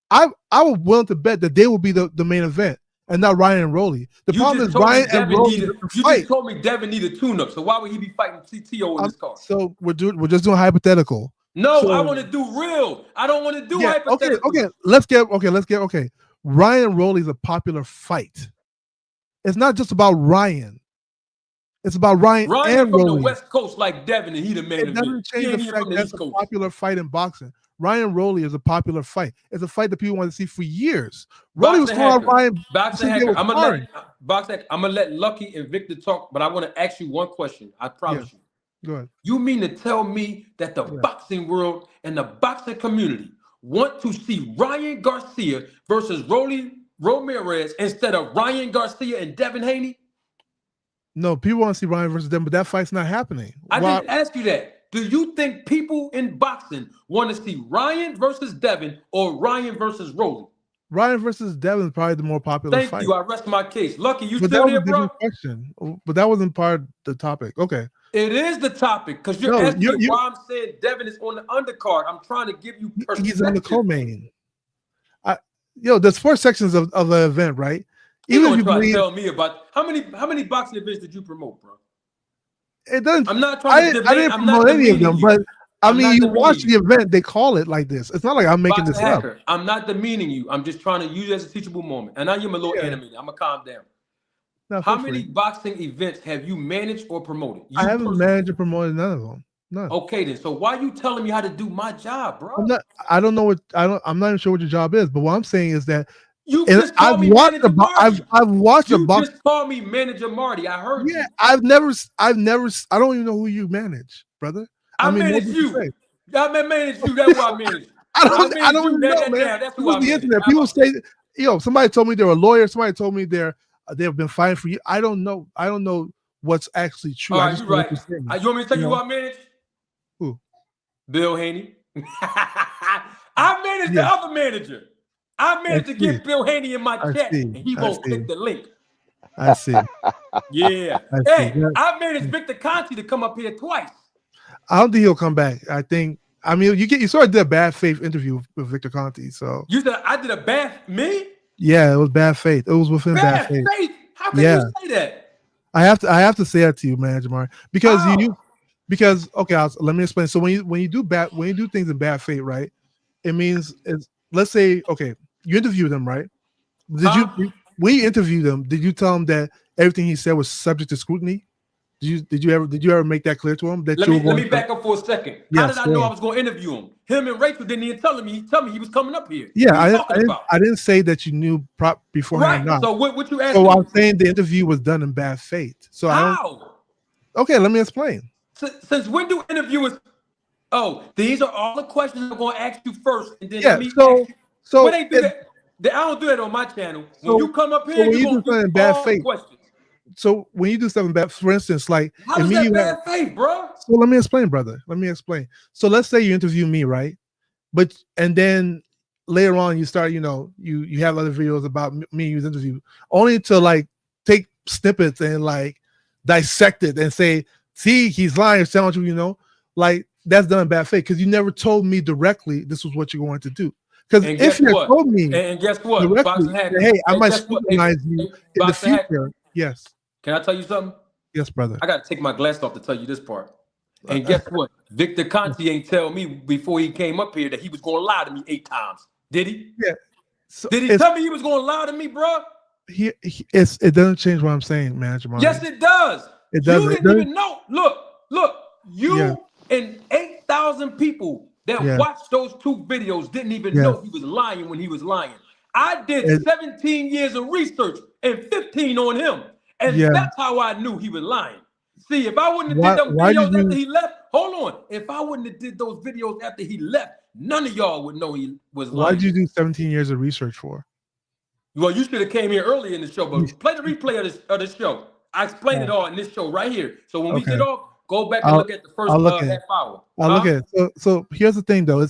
I was willing to bet that they would be the main event and not Ryan and Rolly. The problem is Ryan and Rolly just told me Devin need a tune-up, so why would he be fighting Tio in this card? So we're just doing hypothetical. No, so, I want to do real. I don't want to do hypothetical. Okay. Let's get Ryan and Rolly is a popular fight. It's not just about Ryan. It's about Ryan and from Rolly. The West Coast like Devin, and he the main event. It doesn't change the fact that's a popular fight in boxing. Ryan Rolly is a popular fight. It's a fight that people want to see for years. Rolly was calling out Ryan. Boxing hacker. I'm gonna let Lucky and Victor talk, but I want to ask you one question. I promise you. Go ahead. You mean to tell me that the boxing world and the boxing community want to see Ryan Garcia versus Rolly Ramirez instead of Ryan Garcia and Devin Haney? No, people want to see Ryan versus them, but that fight's not happening. I didn't ask you that. Do you think people in boxing want to see Ryan versus Devin or Ryan versus Rolly? Ryan versus Devin is probably the more popular fight. Thank you. I rest my case. Lucky, you but still that there, was a bro? different question. But that wasn't part of the topic. Okay. It is the topic because you're asking me why I'm saying Devin is on the undercard. I'm trying to give you perspective. He's on the co-main. There's 4 sections of the event, right? Even if you try to tell me about how many boxing events did you promote, bro? It doesn't. I'm not trying to debate. I didn't promote any of them, but I mean, you watch the event, they call it like this. It's not like I'm making this up. I'm not demeaning you. I'm just trying to use it as a teachable moment. And I am a little animated. I'm going to calm down. No, how many boxing events have you managed or promoted? I haven't managed or promoted none of them. None. Okay, then. So why are you telling me how to do my job, bro? I'm not even sure what your job is, but what I'm saying is that you just call me Manager Marty. I've watched a box. You just call me Manager Marty. I heard you. I've never. I don't even know who you manage, brother. I manage you. I manage you. That's what I manage. I don't even know, man. That's who I manage. People say, somebody told me they're a lawyer. Somebody told me they've been fined for you. I don't know. I don't know what's actually true. All right, you're right. You want me to tell you who I manage? Who? Bill Haney. I manage the other manager. I managed to get Bill Haney in my chat, and he won't click the link. I see. Yeah. I managed Victor Conti to come up here twice. I don't think he'll come back. You sort of did a bad faith interview with Victor Conti. So you said I did a bad me? Yeah, it was bad faith. It was within bad faith. How can you say that? I have to say that to you, man, Jamar, because let me explain. So when you do things in bad faith, right? It means let's say you interview them, right? When you interview them, did you tell them that everything he said was subject to scrutiny? Did you ever make that clear to him? That let me back up for a second. How did I know I was going to interview him? Him and Rachel didn't even tell me he was coming up here. Yeah, I didn't say that you knew beforehand. Right. So what you asking? So I'm saying the interview was done in bad faith. So how? Okay, let me explain. Since when do interviewers? Oh, these are all the questions I'm going to ask you first, and then So when they do that, I don't do that on my channel. When you come up here, you do something in bad faith. Questions. So when you do something bad, for instance, like how is that bad faith, bro? So let me explain, brother. Let me explain. So let's say you interview me, right? And then later on you start, you have other videos about me using interview, only to take snippets and dissect it and say, see, he's lying, sounds that's done in bad faith because you never told me directly this was what you're going to do. Because if you told me, and guess what, directly, hey, I might scrutinize you in the future. Yes. Can I tell you something? Yes, brother. I got to take my glass off to tell you this part. And guess what? Victor Conti ain't tell me before he came up here that he was going to lie to me 8 times. Did he? Yeah. So did he tell me he was going to lie to me, bro? It doesn't change what I'm saying, man. Jamar. Yes, it does. It doesn't. You didn't even know. Look. You and 8,000 people that watched those 2 videos didn't even know he was lying when he was lying. I did 17 years of research and 15 on him. And that's how I knew he was lying. See, if I wouldn't have did those videos after he left, hold on. If I wouldn't have did those videos after he left, none of y'all would know he was lying. Why did you do 17 years of research for? Well, you should have came here early in the show, but play the replay of this show. I explained it all in this show right here. So when we get off, go back and look at the first half hour. I'll look at it. So here's the thing, though.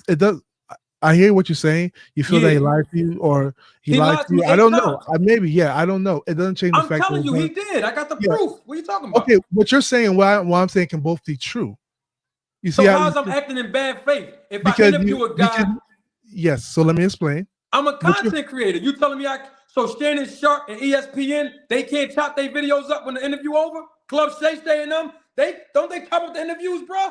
I I hear what you're saying. You feel that he Yeah. lied to you, or he He lied lied to to you. me I 8 don't know. times. Maybe, yeah, I don't know. It doesn't change the I'm fact telling that you, he did. I got the yeah. proof. What are you talking about? Okay, what you're saying, what I'm saying, can both be true. You see So how? how's I'm acting in bad faith? If I Because interview a guy, yes. So let me explain. I'm a What you- content creator. You telling me so Shannon Sharp and ESPN, they can't chop their videos up when the interview over? Club Shay Shay and them, they chop up the interviews, bro?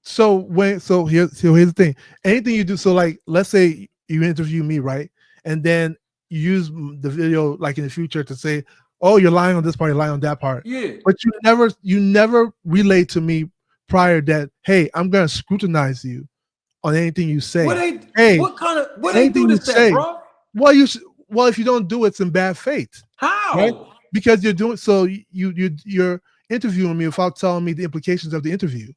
So here's the thing. Anything you do, so like let's say you interview me, right? And then you use the video like in the future to say, oh, you're lying on this part, you're lying on that part. Yeah. But you never relayed to me prior that, hey, I'm gonna scrutinize you on anything you say. What they do you this at, say, bro? Well, if you don't do it, it's in bad faith. How? Right? Because you're doing so you're interviewing me without telling me the implications of the interview.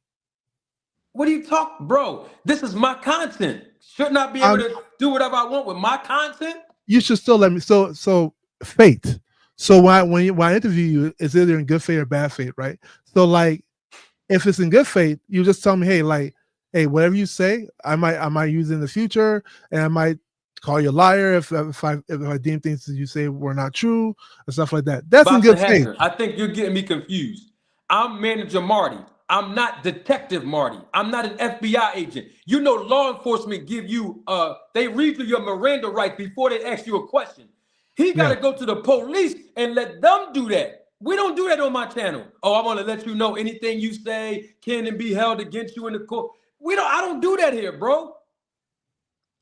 What do you talk, bro? This is my content. Shouldn't I be able to do whatever I want with my content? You should still let me. So faith. So when I interview you, it's either in good faith or bad faith, right? So like, if it's in good faith, you just tell me, hey, whatever you say, I might use it in the future, and I might call you a liar if I deem things that you say were not true and stuff like that. That's in good faith. I think you're getting me confused. I'm manager Marty. I'm not Detective Marty. I'm not an FBI agent. You know, law enforcement give you they read through your Miranda rights before they ask you a question. He got to go to the police and let them do that. We don't do that on my channel. Oh, I want to let you know anything you say can be held against you in the court. I don't do that here, bro.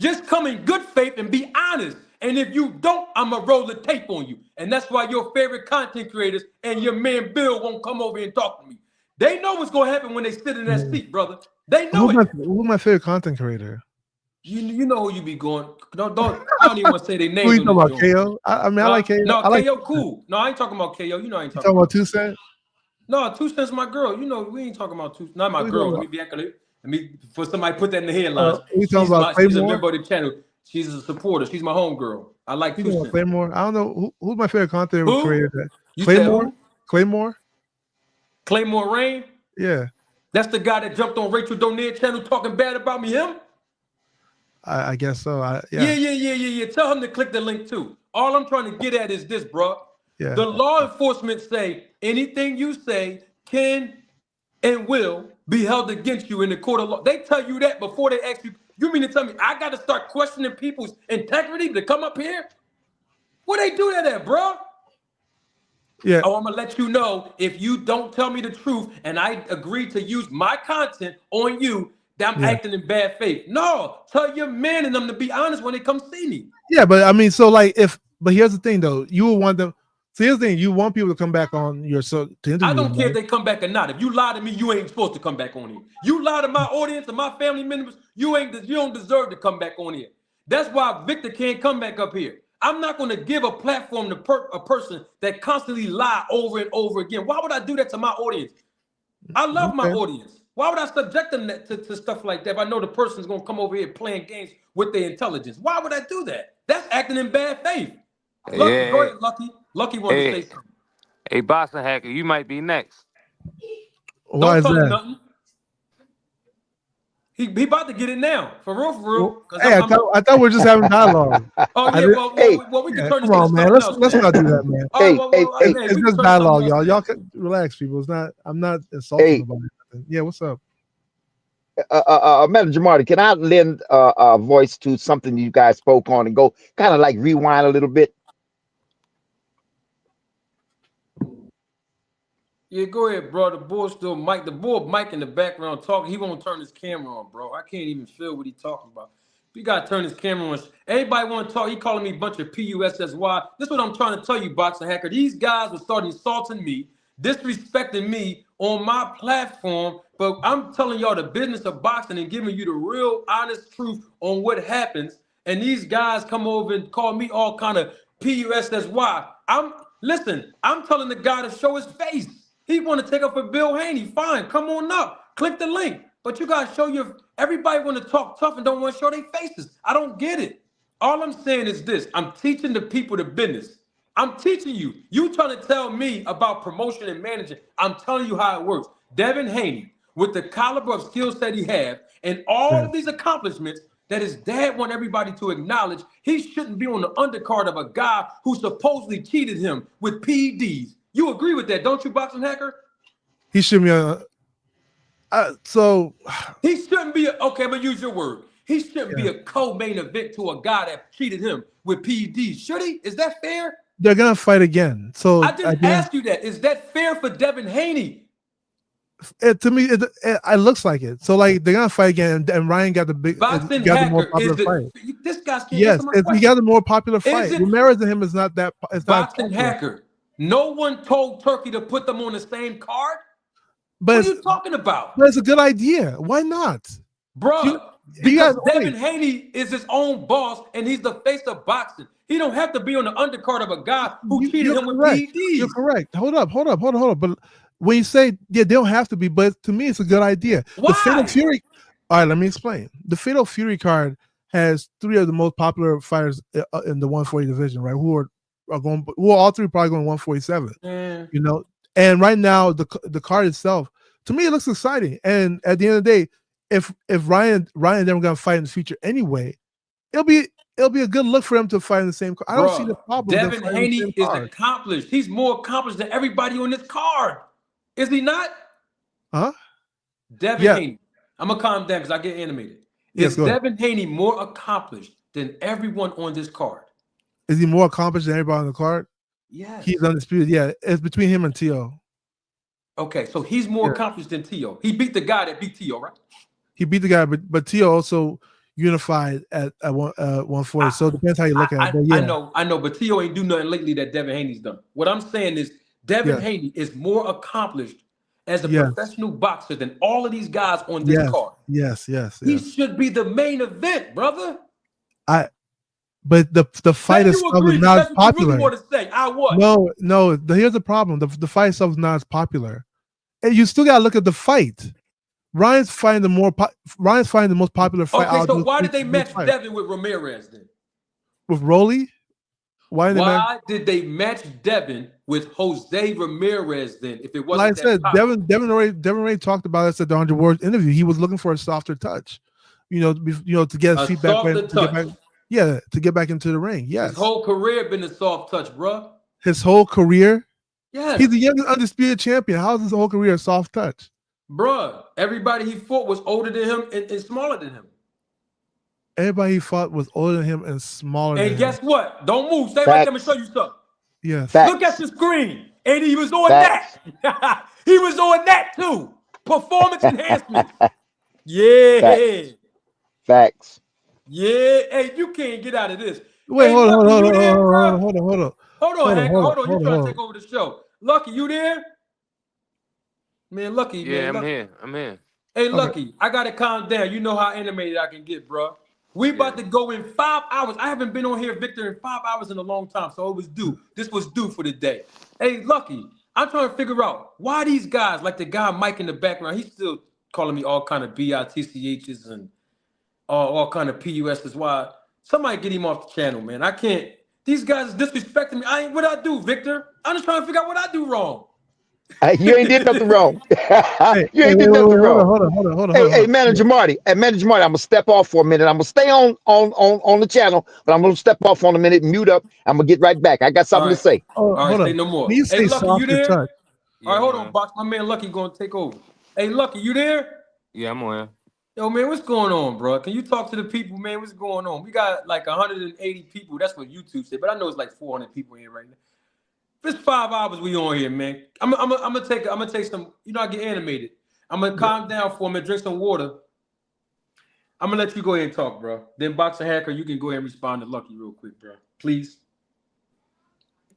Just come in good faith and be honest. And if you don't, I'm going to roll the tape on you. And that's why your favorite content creators and your man Bill won't come over and talk to me. They know what's going to happen when they sit in that seat, brother. They know it. Who's my favorite content creator? You know who you be going. I don't even want to say their names. Who you talking about, KO? I like KO. No, I like KO cool. No, I ain't talking about KO. You know I ain't talking about 2 Cent. No, 2 Cent's my girl. You know, we ain't talking about not my girl. Let me be accurate. For somebody put that in the headlines. She's a member of the channel. She's a supporter. She's my homegirl. I like 2 Cent. Claymore. I don't know who's my favorite content creator. Claymore Rain? Yeah. That's the guy that jumped on Rachel Donner's channel talking bad about me, him? I guess so. Yeah. Tell him to click the link too. All I'm trying to get at is this, bro. Yeah. The law enforcement say anything you say can and will be held against you in the court of law. They tell you that before they ask you. You mean to tell me I got to start questioning people's integrity to come up here? Where they do that at, bro? Yeah. Oh, I'm gonna let you know if you don't tell me the truth and I agree to use my content on you, that I'm acting in bad faith. No, tell your man and them to be honest when they come see me. Yeah, but I mean, but here's the thing though. You will want them. So here's the thing. You want people to come back on your to interview. I don't care if they come back or not. If you lie to me, you ain't supposed to come back on here. You lie to my audience and my family members, you don't deserve to come back on here. That's why Victor can't come back up here. I'm not going to give a platform to a person that constantly lie over and over again. Why would I do that to my audience? I love my audience. Why would I subject them to stuff like that if I know the person's going to come over here playing games with their intelligence? Why would I do that? That's acting in bad faith. Lucky, go ahead, Lucky. Lucky wanted to say something. Hey, Boston Hacker, you might be next. Why is that? Nothing. He about to get it now. For real. Hey, I thought we were just having dialogue. Oh, yeah, well, we can turn this come on, man. Let's not do that, man. It's just dialogue, y'all. Y'all can relax, people. It's not. I'm not insulting nobody. Yeah, what's up? Manager Marty, can I lend a voice to something you guys spoke on and go kind of like rewind a little bit? Yeah, go ahead, bro. The bull Mike in the background talking. He won't turn his camera on, bro. I can't even feel what he's talking about. You gotta turn his camera on. Everybody want to talk. He calling me a bunch of PUSSY. This is what I'm trying to tell you, Boxing Hacker. These guys will start insulting me, disrespecting me on my platform. But I'm telling y'all the business of boxing and giving you the real, honest truth on what happens. And these guys come over and call me all kind of PUSSY. I'm telling the guy to show his face. He want to take up for Bill Haney. Fine, come on up. Click the link. But you guys everybody want to talk tough and don't want to show their faces. I don't get it. All I'm saying is this. I'm teaching the people the business. I'm teaching you. You trying to tell me about promotion and managing. I'm telling you how it works. Devin Haney, with the caliber of skills that he have and all of these accomplishments, that his dad want everybody to acknowledge he shouldn't be on the undercard of a guy who supposedly cheated him with PEDs. You agree with that, don't you, Boxing Hacker? He shouldn't be on. So he shouldn't be. Okay, I'm gonna use your word. He shouldn't be a co-main event to a guy that cheated him with PEDs. Should he? Is that fair? They're gonna fight again. So I just asked you that. Is that fair for Devin Haney? To me, it looks like it. So like they're gonna fight again, and Ryan got the big, got the more popular fight. This guy's yes, he got the more popular fight. Ramirez and him is not that. It's Boxing Hacker. No one told Turkey to put them on the same card. But what are you talking about? But it's a good idea. Why not, bro? Because Devin Haney is his own boss, and he's the face of boxing. He don't have to be on the undercard of a guy who cheated him with PEDs. You're correct. Hold up. But when you say they don't have to be, but to me, it's a good idea. Why? The Fatal Fury. All right, let me explain. The Fatal Fury card has 3 of the most popular fighters in the 140 division, right? Who are going? Well, all 3 probably going 147. You know, and right now the card itself, to me, it looks exciting. And at the end of the day, if Ryan and them are gonna fight in the future anyway, it'll be a good look for them to fight in the same card. I don't see the problem. Devin Haney is accomplished. He's more accomplished than everybody on this card. Is he not? Huh? Devin Haney. I'm gonna calm down because I get animated. Is Devin Haney more accomplished than everyone on this card? Is he more accomplished than everybody on the card? Yeah. He's undisputed. Yeah, it's between him and T.O. Okay, so he's more accomplished than T.O. He beat the guy that beat T.O., right? He beat the guy, but T.O. also unified at 140. So it depends how you look at it. But I know, but T.O. ain't do nothing lately that Devin Haney's done. What I'm saying is Devin Haney is more accomplished as a professional boxer than all of these guys on this card. Yes. He should be the main event, brother. But the fight itself is not as popular. You really want to say, No. Here's the problem: the fight itself is not as popular, and you still gotta look at the fight. Ryan's fighting the most popular fight. Okay, so why did they match Devin with Ramirez then? With Rolly? Why did they match Devin with Jose Ramirez then? If it wasn't like I said, Devin already talked about this at the 100 Words interview. He was looking for a softer touch, to get his feedback. To get back into the ring. Yes. His whole career been a soft touch, bro. His whole career? Yeah. He's the youngest undisputed champion. How is his whole career a soft touch? Bruh, everybody he fought was older than him and smaller than him. Everybody he fought was older than him and smaller than him. And guess what? Don't move. Stay right there and show you something. Yes. Look at the screen. And he was on that. He was on that too. Performance enhancement. Yeah. Facts. Yeah. Hey, you can't get out of this. Wait, hey, hold on. Hank. Hold on. You trying to take over the show. Lucky, you there? Man, Lucky, man. Yeah, Lucky. I'm here. Hey, Lucky, I got to calm down. You know how animated I can get, bro. We about to go in 5 hours. I haven't been on here, Victor, in 5 hours in a long time, so it was due. This was due for the day. Hey, Lucky, I'm trying to figure out why these guys, like the guy Mike in the background, he's still calling me all kind of BITCHs and all kind of PUSs. Why? Somebody get him off the channel, man. I can't. These guys is disrespecting me. What I do, Victor? I'm just trying to figure out what I do wrong. You ain't did nothing wrong. You ain't did nothing wrong. Hold on. Hey, Manager Marty. I'm gonna step off for a minute. I'm gonna stay on the channel, but I'm gonna step off for a minute, mute up. I'm gonna get right back. I got something to say. All right, say no more. Hey, Lucky, you there? Touch. All right, hold on, Box. My man Lucky gonna take over. Hey, Lucky, you there? Yeah, I'm on. Yo, man, what's going on, bro? Can you talk to the people, man? What's going on? We got like 180 people. That's what YouTube said, but I know it's like 400 people here right now. If it's 5 hours we on here, man, I'm gonna take some. I get animated. I'm gonna calm down for a minute, drink some water. I'm gonna let you go ahead and talk, bro. Then Boxer Hacker, you can go ahead and respond to Lucky real quick, bro. Please.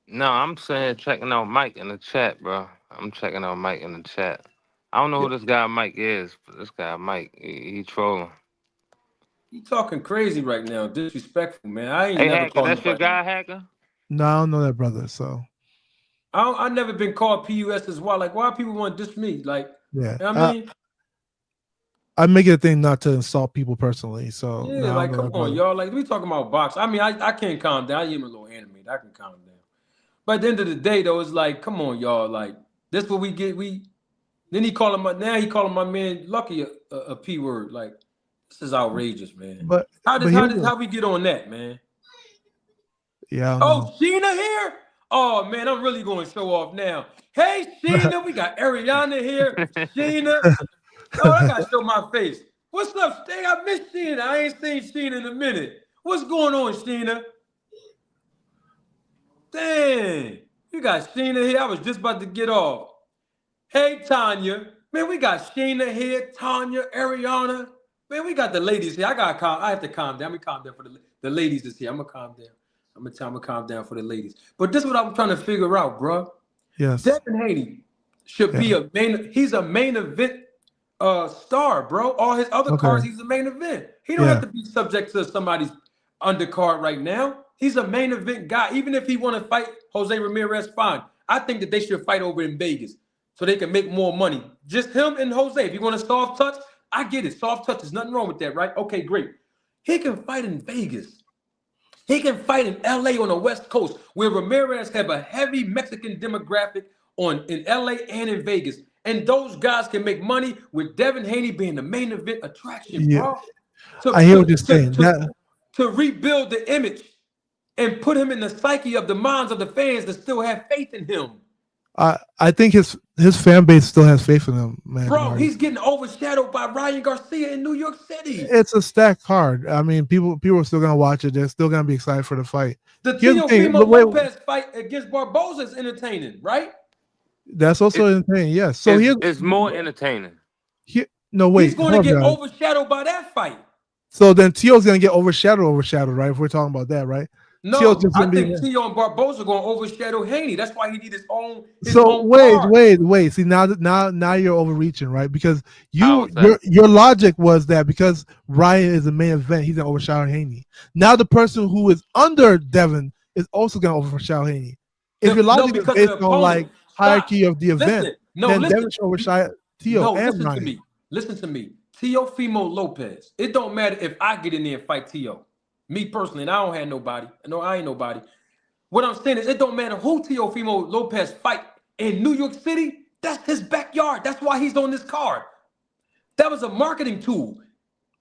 No, I'm saying checking out Mike in the chat, bro. I'm checking out Mike in the chat. I don't know who this guy Mike is, but this guy Mike, he trolling. You talking crazy right now, disrespectful, man. I ain't hey, never Hacker, called that's your guy, Hacker? No, I don't know that brother, so. I never been called PUS as well. Like, why people want to diss me? Like, yeah, you know what I mean? I make it a thing not to insult people personally. So yeah, like, come on, y'all. Like, we talking about box. I mean, I can't calm down. I am a little animated. I can calm down. But at the end of the day, though, it's like, come on, y'all. Like, this what we get. Then he calling my man Lucky a P word. Like, This is outrageous, man. But How we get on that, man? Yeah. I don't know. Oh, Sheena here? Oh man, I'm really going to show off now. Hey, Sheena, we got Ariana here. Sheena. Oh, I got to show my face. What's up, Sting? I miss Sheena. I ain't seen Sheena in a minute. What's going on, Sheena? Dang, you got Sheena here. I was just about to get off. Hey, Tanya. Man, we got Sheena here, Tanya, Ariana. Man, we got the ladies here. I have to calm down. I'm gonna calm down for the ladies is here. I'm gonna calm down. I'm gonna calm down for the ladies. But this is what I'm trying to figure out, bro. Yes. Devin Haney should be he's a main event star, bro. All his other cards, he's a main event. He don't have to be subject to somebody's undercard right now. He's a main event guy. Even if he want to fight Jose Ramirez, fine. I think that they should fight over in Vegas so they can make more money. Just him and Jose. If you want a soft touch, I get it. Soft touch, there's nothing wrong with that, right? Okay, great. He can fight in Vegas. He can fight in LA on the West Coast, where Ramirez have a heavy Mexican demographic in LA and in Vegas. And those guys can make money with Devin Haney being the main event attraction, bro. I hear what you're saying. To rebuild the image and put him in the psyche of the minds of the fans that still have faith in him. I think his fan base still has faith in him, man. Bro, Marty. he's getting overshadowed by Ryan Garcia in New York City. It's a stacked card. I mean, people are still gonna watch it. They're still gonna be excited for the fight. The Teofimo Lopez fight against Barboza is entertaining, right? That's also entertaining. Yes. So it's more entertaining. He's going to get overshadowed by that fight. So then Tio's gonna get overshadowed, right? If we're talking about that, right? No, I think Tio and Barboza are going to overshadow Haney. That's why he needs his own. Wait. See, now you're overreaching, right? Because your logic was that because Ryan is the main event, he's going to overshadow Haney. Now the person who is under Devin is also going to overshadow Haney. If your logic is based on like hierarchy of the event, then Devin should overshadow Tio and Ryan. Listen to me. Teofimo Lopez. It don't matter if I get in there and fight Tio. Me personally, and I don't have nobody. No, I ain't nobody. What I'm saying is it don't matter who Teofimo Lopez fight in New York City. That's his backyard. That's why he's on this card. That was a marketing tool.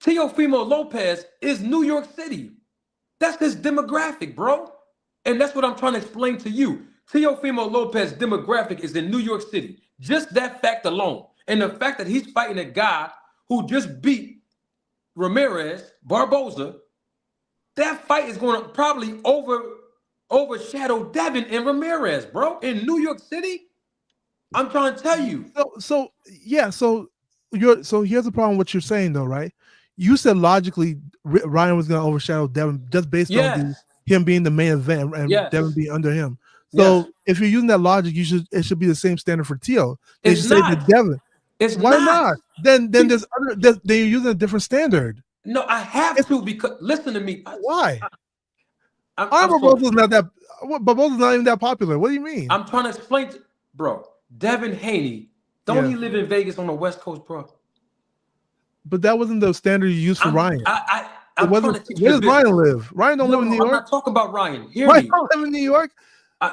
Teofimo Lopez is New York City. That's his demographic, bro. And that's what I'm trying to explain to you. Teofimo Lopez demographic is in New York City. Just that fact alone. And the fact that he's fighting a guy who just beat Ramirez, Barboza, that fight is going to probably overshadow Devin and Ramirez, bro. In New York City, I'm trying to tell you. So here's the problem with what you're saying, though, right? You said logically Ryan was going to overshadow Devin just based on him being the main event and Devin being under him. So if you're using that logic, it should be the same standard for Tio. They should say that Devin. Why not? Then they're using a different standard. No, I have to because listen to me. Why? Barboza's not that. Barboza's not even that popular. What do you mean? I'm trying to explain, bro. Devin Haney, don't he live in Vegas on the West Coast, bro? But that wasn't the standard you used for Ryan. Where does Ryan live? Ryan don't live in New York. I'm not talking about Ryan. Ryan don't live in New York.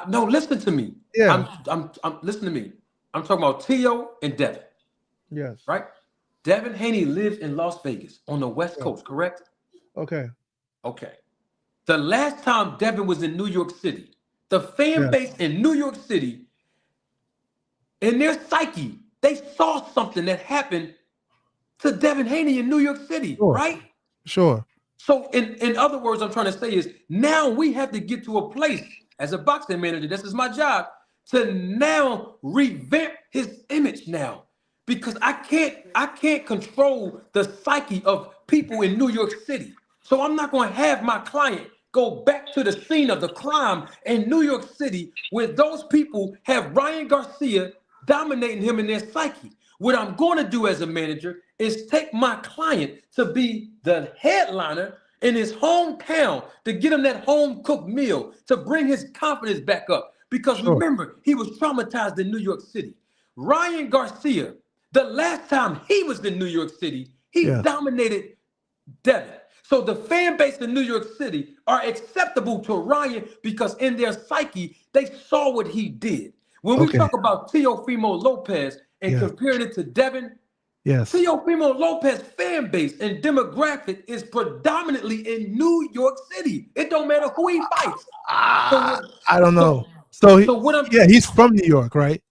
No, listen to me. Yeah, I'm listen to me. I'm talking about Tio and Devin. Yes. Right. Devin Haney lives in Las Vegas on the West Coast, correct? Okay. The last time Devin was in New York City, the fan base in New York City, in their psyche, they saw something that happened to Devin Haney in New York City, right? Sure. So in other words, I'm trying to say is now we have to get to a place as a boxing manager, this is my job, to now revamp his image now. Because I can't control the psyche of people in New York City. So I'm not going to have my client go back to the scene of the crime in New York City where those people have Ryan Garcia dominating him in their psyche. What I'm going to do as a manager is take my client to be the headliner in his hometown to get him that home-cooked meal, to bring his confidence back up. Because remember, he was traumatized in New York City. Ryan Garcia, the last time he was in New York City, he dominated Devin. So the fan base in New York City are acceptable to Ryan because in their psyche, they saw what he did. When we talk about Teofimo Lopez and comparing it to Devin, Yes. Teofimo Lopez fan base and demographic is predominantly in New York City. It don't matter who he fights. I don't know. So he's from New York, right?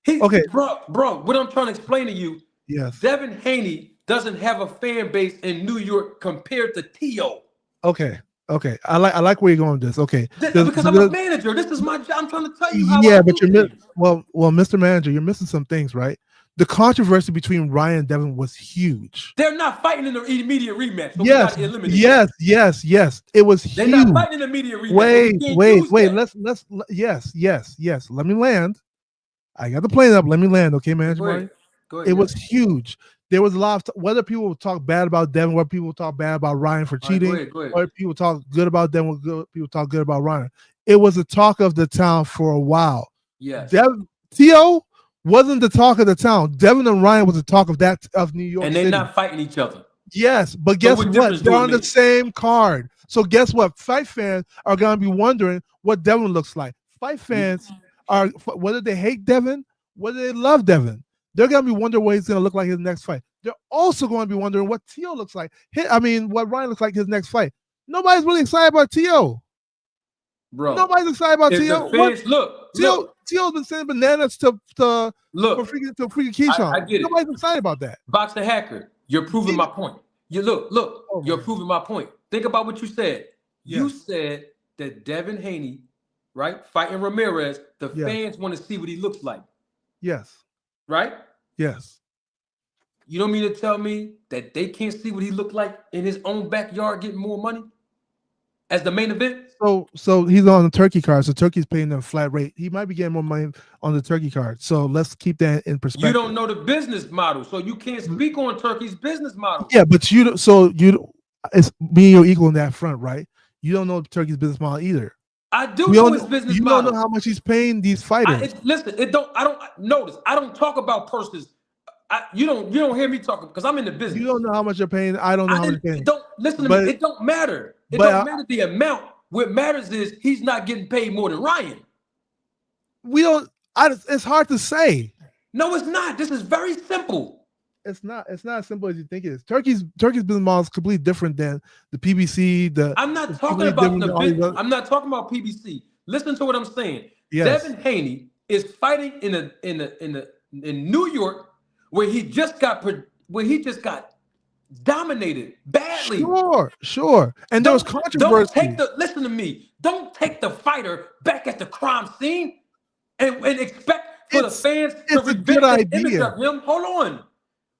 Okay, bro. What I'm trying to explain to you, yes. Devin Haney doesn't have a fan base in New York compared to Tio. Okay. I like where you're going with this. Okay. Because I'm a manager. This is my job. I'm trying to tell you how yeah, I but do you're things. well, Mr. Manager, you're missing some things, right? The controversy between Ryan and Devin was huge. They're not fighting in the immediate rematch. So we got to eliminate yes. It was huge. They're not fighting in the immediate rematch. Wait. Let's yes. Let me land. I got the plane up. Let me land. Okay, Manager Marty? Go ahead. It was huge. There was a lot of whether people would talk bad about Devin, whether people would talk bad about Ryan for cheating, go ahead. or people talk good about Devin, people talk good about Ryan. It was the talk of the town for a while. Yes. Tio wasn't the talk of the town. Devin and Ryan was the talk of New York and they're City. not fighting each other. Yes, but guess what? They're on the same card. So guess what? Fight fans are going to be wondering what Devin looks like. Fight fans are, whether they hate Devin, whether they love Devin, they're going to be wondering what he's going to look like his next fight. They're also going to be wondering what Tio looks like. What Ryan looks like his next fight. Nobody's really excited about Tio. Bro, nobody's excited about Tio. Tio's been sending bananas to freaking Keyshawn. I get it. Nobody's excited about that. Box the Hacker, you're proving my point. You're proving my point. Think about what you said. Yes. You said that Devin Haney, right, fighting Ramirez, the fans want to see what he looks like. Yes. Right? Yes. You don't mean to tell me that they can't see what he looked like in his own backyard getting more money as the main event? So he's on the turkey card. So Turkey's paying them a flat rate. He might be getting more money on the turkey card. So let's keep that in perspective. You don't know the business model, so you can't speak on Turkey's business model. Yeah, but it's me and you're equal in that front, right? You don't know Turkey's business model either. I do know his business model. You don't know how much he's paying these fighters. I don't talk about purses. You don't hear me talking because I'm in the business. You don't know how much you're paying. I don't know how much you're paying. Listen to me. It don't matter. It don't matter the amount. What matters is he's not getting paid more than Ryan. It's hard to say. No, it's not. This is very simple. It's not as simple as you think it is. Turkey's business model is completely different than the PBC. I'm not talking about the business. I'm not talking about PBC. Listen to what I'm saying. Yes. Devin Haney is fighting in New York where he just got dominated badly. Sure. And there was controversy. Listen to me. Don't take the fighter back at the crime scene and expect for the fans to revenge the image of him. Hold on.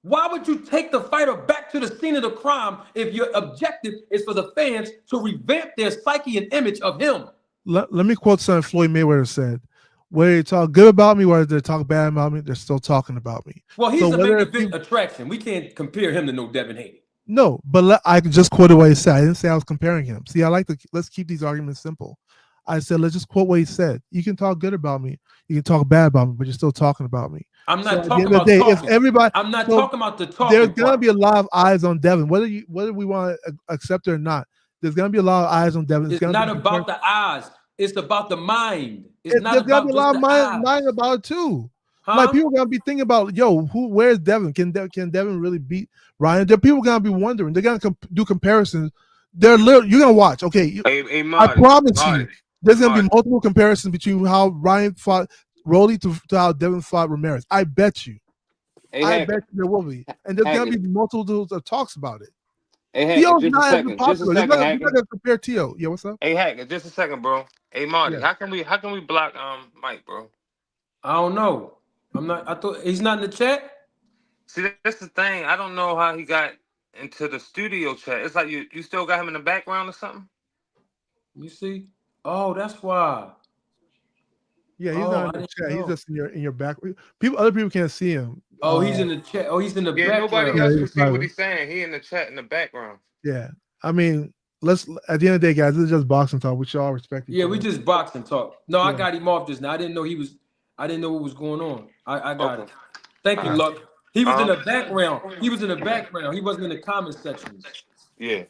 Why would you take the fighter back to the scene of the crime if your objective is for the fans to revamp their psyche and image of him? Let me quote something Floyd Mayweather said. Whether they talk good about me, whether they talk bad about me, they're still talking about me. Well, he's a main event attraction. We can't compare him to no Devin Haney. No, but I just quoted what he said. I didn't say I was comparing him. See, let's keep these arguments simple. I said, let's just quote what he said. You can talk good about me. You can talk bad about me, but you're still talking about me. I'm not talking about talking. I'm not talking about the talking. There's going to be a lot of eyes on Devin, whether we want to accept it or not. There's going to be a lot of eyes on Devin. It's not about the eyes. It's about the mind. There's going to be a lot of mind about it too. Huh? Like people are going to be thinking about, where's Devin? Can Devin really beat Ryan? There are people going to be wondering. They're going to do comparisons. You're going to watch. Okay, I promise you, there's going to be multiple comparisons between how Ryan fought Rolly to how Devin fought Ramirez. I bet you. I bet you there will be. And there's going to be multiple talks about it. Hey, Tio's not as popular. They're not going to compare Tio. Yeah, what's up? Hey, Hacker, just a second, bro. Hey, Marty, how can we block Mike, bro? I don't know. I thought he's not in the chat. See, that's the thing. I don't know how he got into the studio chat. It's like you still got him in the background or something. You see? Oh, that's why. Yeah, he's not in the chat. He's just in your back. Other people can't see him. Oh, he's in the chat. Oh, he's in the background. Nobody else can see what he's saying. He in the chat in the background. Yeah, I mean, let's. At the end of the day, guys, this is just boxing talk. We should all respect each other. We just boxing talk. No, I got him off just now. I didn't know what was going on. I got it. Thank you, Luck. He was in the background. He was in the background. He wasn't in the comment sections. Yeah.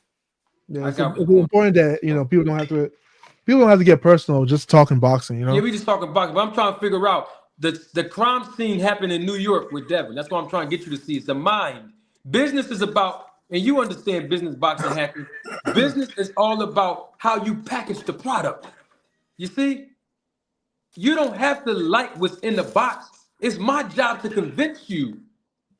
It's important that people don't have to get personal just talking boxing. Yeah, we just talking boxing. But I'm trying to figure out the crime scene happened in New York with Devin. That's what I'm trying to get you to see. It's the mind. Business is about, and you understand business, boxing, hacking. Business is all about how you package the product. You see, you don't have to like what's in the box. It's my job to convince you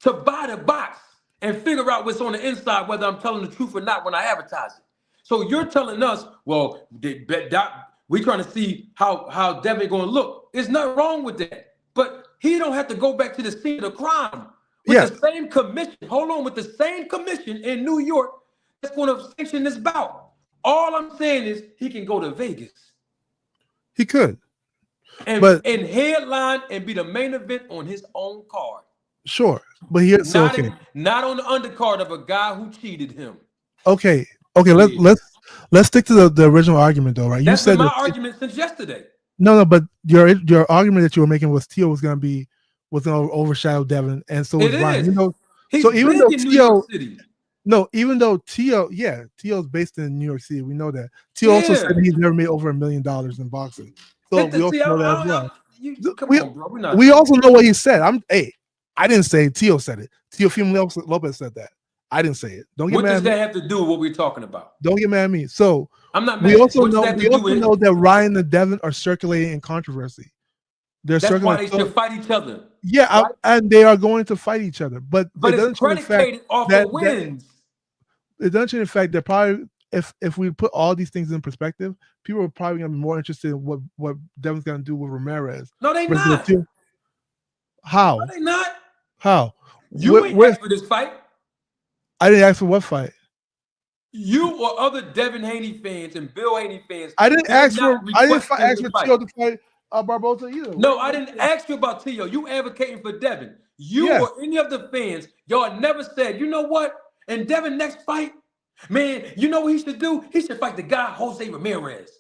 to buy the box and figure out what's on the inside, whether I'm telling the truth or not when I advertise it. So you're telling us, well, we're trying to see how Devin going to look. There's nothing wrong with that. But he don't have to go back to the scene of the crime with the same commission. Hold on, with the same commission in New York that's going to sanction this bout. All I'm saying is he can go to Vegas. He could. And headline and be the main event on his own card. Sure. But here's so okay. Not on the undercard of a guy who cheated him. Okay. Let's stick to the original argument though, right? That's been my argument since yesterday. No, but your argument that you were making was Tio was gonna overshadow Devin, and so was Ryan. You know, so even though Tio, even though Tio, Tio's based in New York City, we know that. Tio also said he's never made over $1 million in boxing. So we also know that as well. We also know what he said. I didn't say it. Tio said it. Teofimo Lopez said that. I didn't say it. Don't get mad at me. What does that have to do with what we're talking about? Don't get mad at me. So I'm not mad. We also know that Ryan and Devin are circulating in controversy. That's why they should fight each other. Yeah, right? And they are going to fight each other. But it's predicated off of wins. It doesn't change the fact that probably if we put all these things in perspective, people are probably going to be more interested in what Devin's going to do with Ramirez. No, they not. How? No, they not. How? You ain't asked for this fight. I didn't ask for what fight. You or other Devin Haney fans and Bill Haney fans. I didn't ask for Tio to fight Barboza either. No, I didn't ask you about Tio. You advocating for Devin. You or any of the fans, y'all never said, you know what? In Devin next fight, man, you know what he should do? He should fight the guy Jose Ramirez.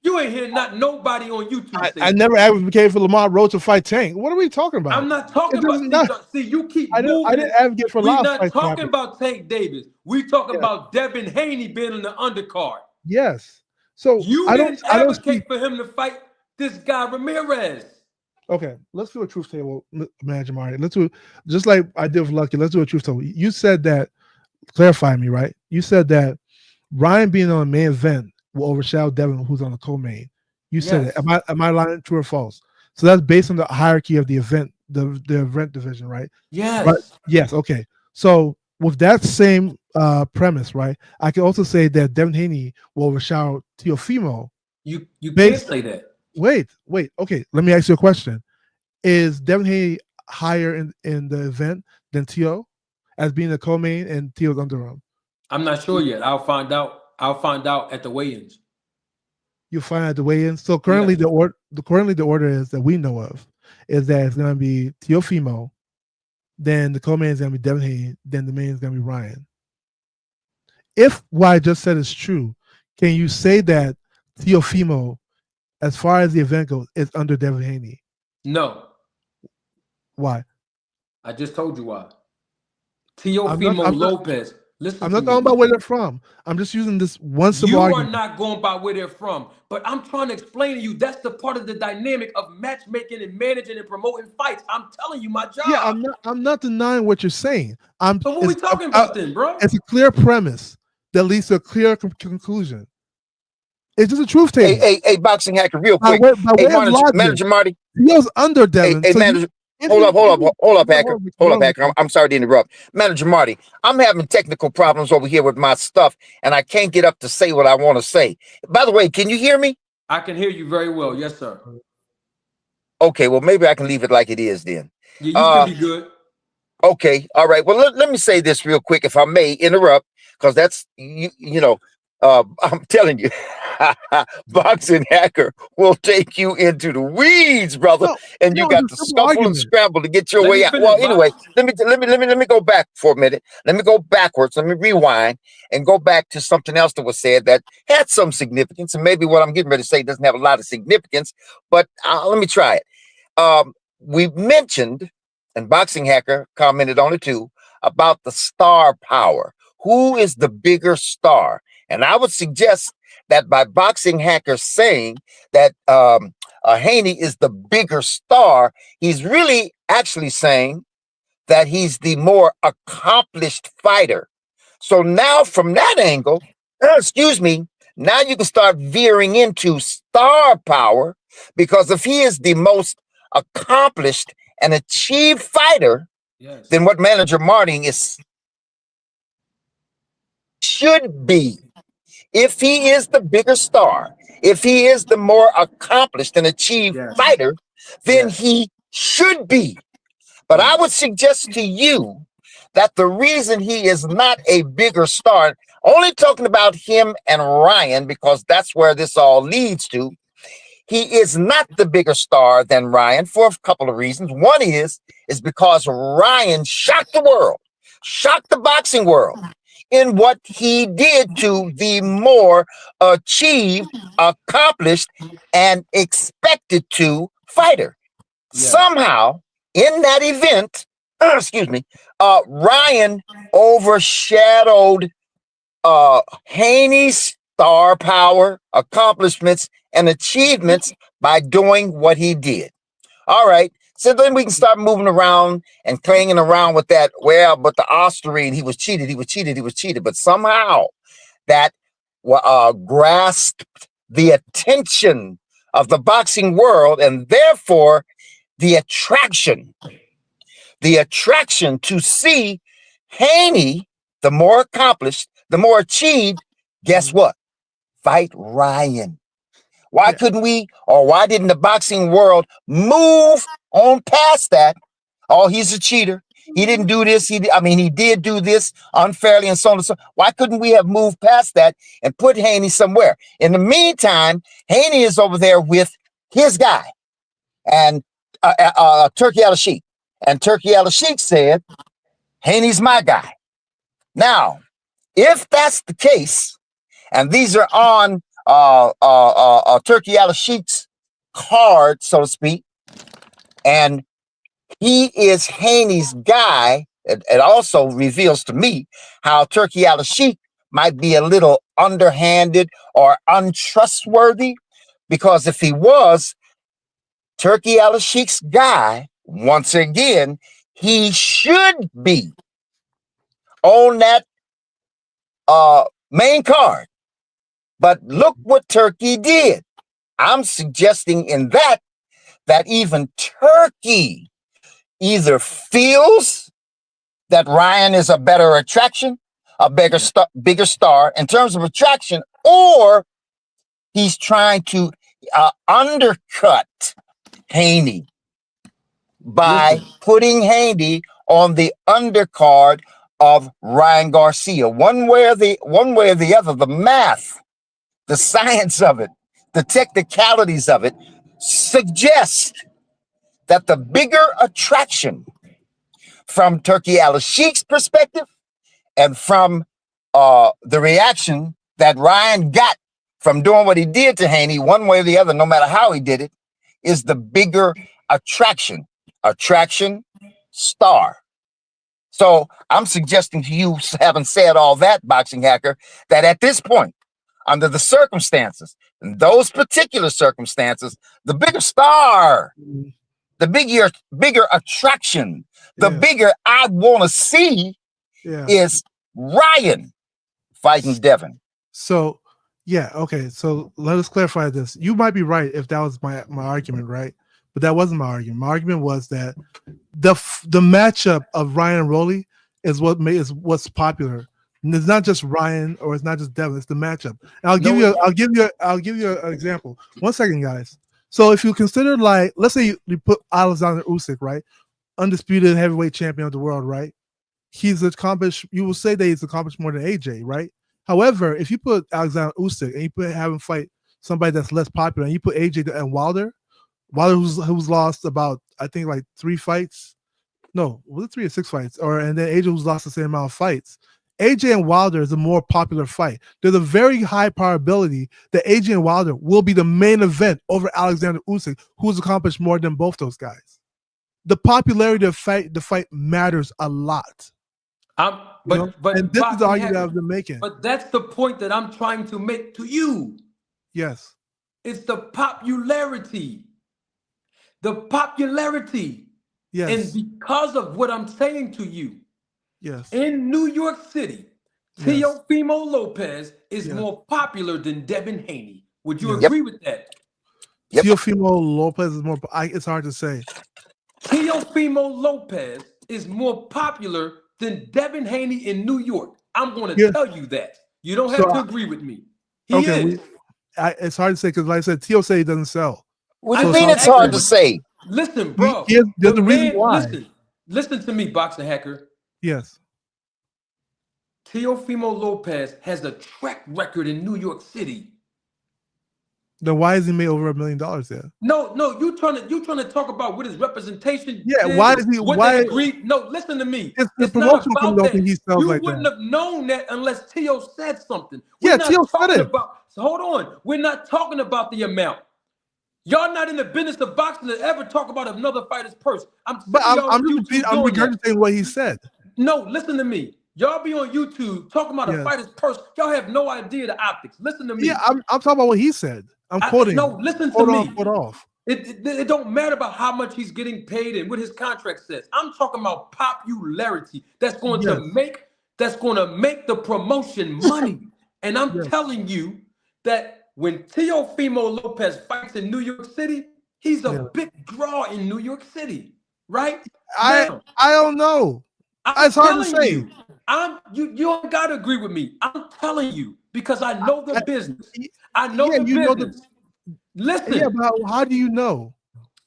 You ain't hear nobody on YouTube. I never advocated for Lamar Roach to fight Tank. What are we talking about? I'm not talking about. See, you keep moving. I didn't advocate for Lamar. We're not talking about Tank Davis. We're talking about Devin Haney being in the undercard. Yes. So you didn't advocate for him to fight this guy Ramirez. Okay, let's do a truth table, Manager Marty. Let's do just like I did with Lucky. Let's do a truth table. You said that. Clarify me, right? You said that Ryan being on a main event will overshadow Devin, who's on the co-main. You said it. Am I lying? True or false? So that's based on the hierarchy of the event, the event division, right? Yes. Right? Yes. Okay. So with that same premise, right? I can also say that Devin Haney will overshadow Teofimo. You can't say that. Wait. Okay. Let me ask you a question. Is Devin Haney higher in the event than Tio as being the co-main and Tio's under him? I'm not sure yet. I'll find out. I'll find out at the weigh-ins. You'll find out the weigh-ins. So currently, the order is that we know of is that it's going to be Teofimo, then the co-main is going to be Devin Haney, then the main is going to be Ryan. If what I just said is true, can you say that Teofimo, as far as the event goes, is under Devin Haney? No. Why? I just told you why. Teofimo Lopez. Listen, I'm not talking about where they're from. I'm just using this one simple argument. You are not going by where they're from, but I'm trying to explain to you that's the part of the dynamic of matchmaking and managing and promoting fights. I'm telling you, my job. Yeah, I'm not denying what you're saying. So what are we talking about then, bro? It's a clear premise that leads to a clear conclusion. It's just a truth table. Hey, boxing hacker, real quick. Manager Marty. He was under Devin. Hey, manager. Hold up, hacker. I'm sorry to interrupt. Manager Marty, I'm having technical problems over here with my stuff, and I can't get up to say what I want to say. By the way, can you hear me? I can hear you very well. Yes, sir. Okay, well, maybe I can leave it like it is then. Yeah, you can be good. Okay, all right. Well, let me say this real quick, if I may interrupt, because that's, I'm telling you, boxing hacker will take you into the weeds, brother, and you got to scuffle and scramble to get your way out. Well, anyway, let me go back for a minute. Let me go backwards. Let me rewind and go back to something else that was said that had some significance, and maybe what I'm getting ready to say doesn't have a lot of significance, but let me try it. We mentioned, and boxing hacker commented on it too, about the star power. Who is the bigger star? And I would suggest that by boxing hackers saying that Haney is the bigger star, he's really actually saying that he's the more accomplished fighter. So now from that angle, excuse me, now you can start veering into star power, because if he is the most accomplished and achieved fighter, Yes. then what manager Marty is should be. If he is the bigger star, if he is the more accomplished and achieved Yes. fighter, then Yes. he should be. But I would suggest to you that the reason he is not a bigger star, only talking about him and Ryan, because that's where this all leads to, he is not the bigger star than Ryan for a couple of reasons. One is because Ryan shocked the world, shocked the boxing world in what he did to the more achieved, accomplished, and expected to fighter. Yes. Somehow, in that event, excuse me, Ryan overshadowed Haney's star power, accomplishments, and achievements by doing what he did. All right. So then we can start moving around and clanging around with that. Well, but the Austrian, he was cheated, he was cheated, he was cheated. But somehow that grasped the attention of the boxing world, and therefore the attraction to see Haney, the more accomplished, the more achieved, guess what? Fight Ryan. Why couldn't we, or why didn't the boxing world move on past that? Oh, he's a cheater. He didn't do this. He did do this unfairly and so on and so on. Why couldn't we have moved past that and put Haney somewhere? In the meantime, Haney is over there with his guy and Turkey Al Sheik. And Turkey Al Sheik said, Haney's my guy. Now, if that's the case, and these are on Turkey Al Sheik's card, so to speak, and he is Haney's guy, it also reveals to me how Turkey Al Sheik might be a little underhanded or untrustworthy, because if he was Turkey Al Sheik's guy, once again, he should be on that main card. But look what Turkey did. I'm suggesting in that even Turkey either feels that Ryan is a better attraction, a bigger star in terms of attraction, or he's trying to undercut Haney by putting Haney on the undercard of Ryan Garcia. One way or the other, the math, the science of it, the technicalities of it suggest that the bigger attraction from Turkey Al Sheik's perspective and from the reaction that Ryan got from doing what he did to Haney, one way or the other, no matter how he did it, is the bigger attraction. Attraction, star. So I'm suggesting to you, having said all that, Boxing Hacker, that at this point, under the circumstances, in those particular circumstances, the bigger star, the bigger attraction, the bigger I want to see is Ryan fighting Devin. So, yeah, okay. So let us clarify this. You might be right if that was my argument, right? But that wasn't my argument. My argument was that the matchup of Ryan and Rolly is what's popular. And it's not just Ryan or it's not just Devin. It's the matchup. And I'll give you an example. 1 second, guys. So if you consider, like, let's say you put Alexander Usyk, right, undisputed heavyweight champion of the world, right? He's accomplished. You will say that he's accomplished more than AJ, right? However, if you put Alexander Usyk and you have him fight somebody that's less popular, and you put AJ and Wilder who's lost about, I think, like 3 fights. No, was it 3 or 6 fights? And then AJ who's lost the same amount of fights. AJ and Wilder is a more popular fight. There's a very high probability that AJ and Wilder will be the main event over Alexander Usyk, who's accomplished more than both those guys. The popularity of the fight matters a lot. But and this is the argument I've been making. But that's the point that I'm trying to make to you. Yes. It's the popularity. The popularity. Yes. And because of what I'm saying to you, yes. in New York City, Yes. Teofimo Lopez is Yes. more popular than Devin Haney. Would you Yes. agree with that? Yep. Teofimo Lopez is more. It's hard to say. Teofimo Lopez is more popular than Devin Haney in New York. I'm going to Yeah. tell you that. You don't So have to agree with me. He okay, is. it's hard to say because, like I said, Teo say he doesn't sell. What I do you just mean it's asked hard you to what- say? Listen, bro. There's the a reason man, why. Listen to me, boxing hacker. Yes. Teofimo Lopez has a track record in New York City. Then why has he made over $1 million there? No, you trying to talk about what his representation Yeah, did, why is he? what Why they agreed? No, listen to me. it's the It's not promotional about thing? that. Don't think he sells You like wouldn't that. have known that unless Teo said something. Yeah, We're not Teo said talking it. about. So hold on. We're not talking about the amount. Y'all not in the business of boxing to ever talk about another fighter's purse. I'm regurgitating what he said. No, listen to me. Y'all be on YouTube talking about a Yes. fighter's purse. Y'all have no idea the optics. Listen to me. Yeah, I'm talking about what he said. I'm quoting. No, listen to Quote me. on, quote off. It don't matter about how much he's getting paid and what his contract says. I'm talking about popularity that's going to make the promotion money. And I'm telling you that when Teofimo Lopez fights in New York City, he's a big draw in New York City, right? I don't know. It's hard to say. You don't gotta agree with me. I'm telling you because I know the business. I know the business. Listen. Yeah, but how do you know?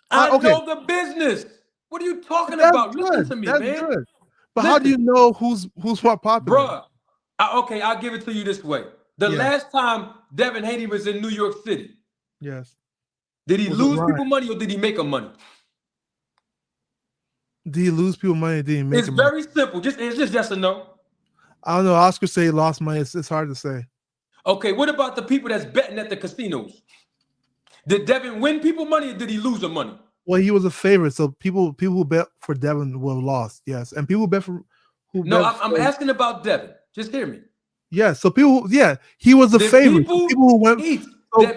I know the business. What are you talking about? Listen to me, That's man. good. But how do you know who's more popular? Bruh, okay, I'll give it to you this way. The last time Devin Haney was in New York City, yes, did he lose people money or did he make them money? Did he lose people money? Or did he make It's them very money? simple. It's just yes or no. I don't know. Oscar say he lost money. It's hard to say. Okay, what about the people that's betting at the casinos? Did Devin win people money or did he lose them money? Well, he was a favorite, so people who bet for Devin were lost. Yes, and people who bet for I'm asking about Devin. Just hear me. Yeah, so people, he was a favorite. People who went,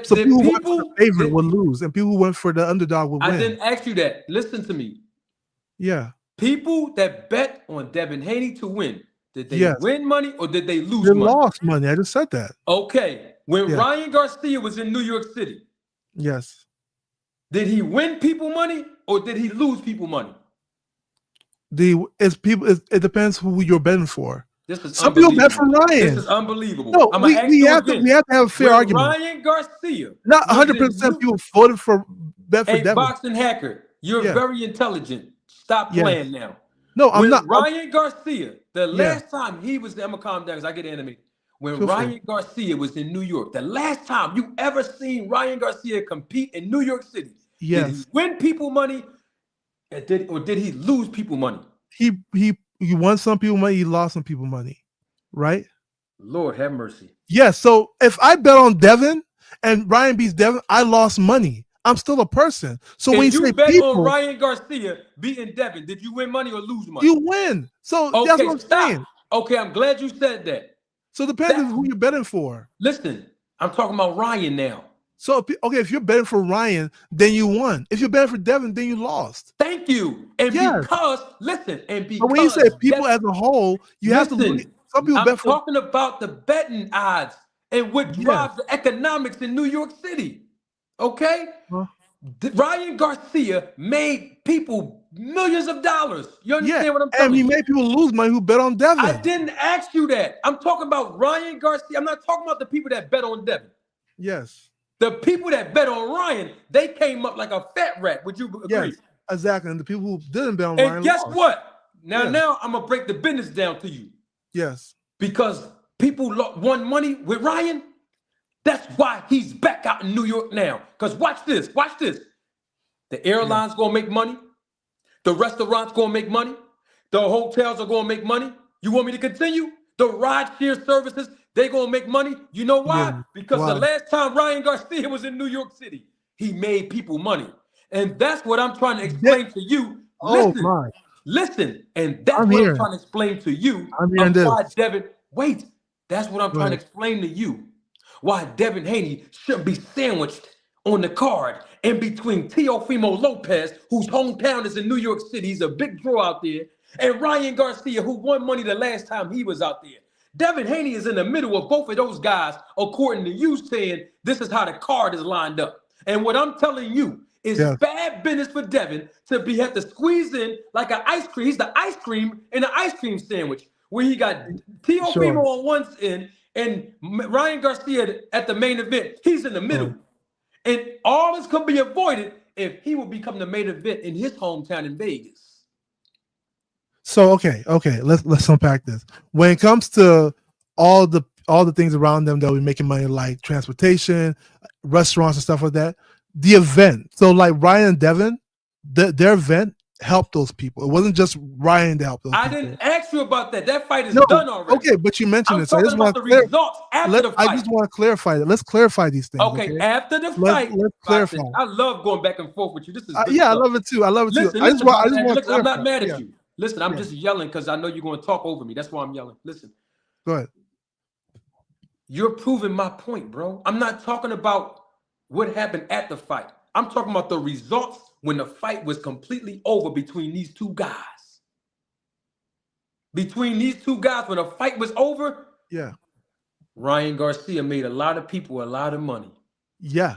so people who went for the favorite would lose, and people who went for the underdog would win. I didn't ask you that. Listen to me. Yeah. People that bet on Devin Haney to win, did they win money or did they lose money? They lost money. I just said that. Okay. When Ryan Garcia was in New York City, yes, did he win people money or did he lose people money? It depends who you're betting for. This is some people bet for Ryan. This is unbelievable. No, we have to have a fair argument. Ryan Garcia, not 100% people voted for bet for Devin. Boxing hacker, you're very intelligent. Stop playing now. No, I'm not. Ryan Garcia, the last time he was there, I'm gonna calm down because I get animated. When Ryan Garcia was in New York, the last time you ever seen Ryan Garcia compete in New York City, did he win people money or did he lose people money? He won some people money, he lost some people money, right? Lord have mercy. Yeah, so if I bet on Devin and Ryan beats Devin, I lost money. I'm still a person. So when you say bet people, on Ryan Garcia beating Devin, did you win money or lose money? You win. So that's what I'm saying. Okay, I'm glad you said that. So it depends on who you're betting for. Listen, I'm talking about Ryan now. So if you're betting for Ryan, then you won. If you're betting for Devin, then you lost. Thank you. And because but when you say people as a whole, you have to look at, some people bet for. I'm talking about the betting odds and what drives the economics in New York City. Okay? Ryan Garcia made people millions of dollars. You understand what I'm telling you? And he made people lose money who bet on Devin. I didn't ask you that. I'm talking about Ryan Garcia. I'm not talking about the people that bet on Devin. Yes. The people that bet on Ryan, they came up like a fat rat. Would you agree? Yes, exactly. And the people who didn't bet on Ryan Ryan guess lost. what? Now I'm going to break the business down to you. Yes. Because people won money with Ryan. That's why he's back out in New York now. Because watch this. The airline's going to make money. The restaurants going to make money. The hotels are going to make money. You want me to continue? The rideshare services, they're going to make money. You know why? Yeah. Because the last time Ryan Garcia was in New York City, he made people money. And that's what I'm trying to explain to you. Listen. And that's what I'm trying to explain to you. Why Devin, that's what I'm trying to explain to you. Why Devin Haney shouldn't be sandwiched on the card in between Teofimo Lopez, whose hometown is in New York City. He's a big draw out there. And Ryan Garcia, who won money the last time he was out there. Devin Haney is in the middle of both of those guys, according to you saying this is how the card is lined up. And what I'm telling you is bad business for Devin to have to squeeze in like an ice cream. He's the ice cream in an ice cream sandwich where he got Teofimo on one end and Ryan Garcia at the main event. He's in the middle. And all this could be avoided if he would become the main event in his hometown in Vegas. So okay, let's unpack this. When it comes to all the things around them that will be making money, like transportation, restaurants, and stuff like that, the event. So like Ryan and Devin, their event helped those people. It wasn't just Ryan that helped those people. Didn't ask you about that. That fight is done already. Okay, but you mentioned it. So I just want the results after the fight. I just want to clarify that. Let's clarify these things. Okay, after the fight. Let's clarify. I love going back and forth with you. This is I love it too. Listen, I just want to I'm not mad at you. Listen, I'm just yelling because I know you're going to talk over me. That's why I'm yelling. Listen. Go ahead. You're proving my point, bro. I'm not talking about what happened at the fight. I'm talking about the results when the fight was completely over between these two guys. Between these two guys, when the fight was over, Ryan Garcia made a lot of people a lot of money. Yeah,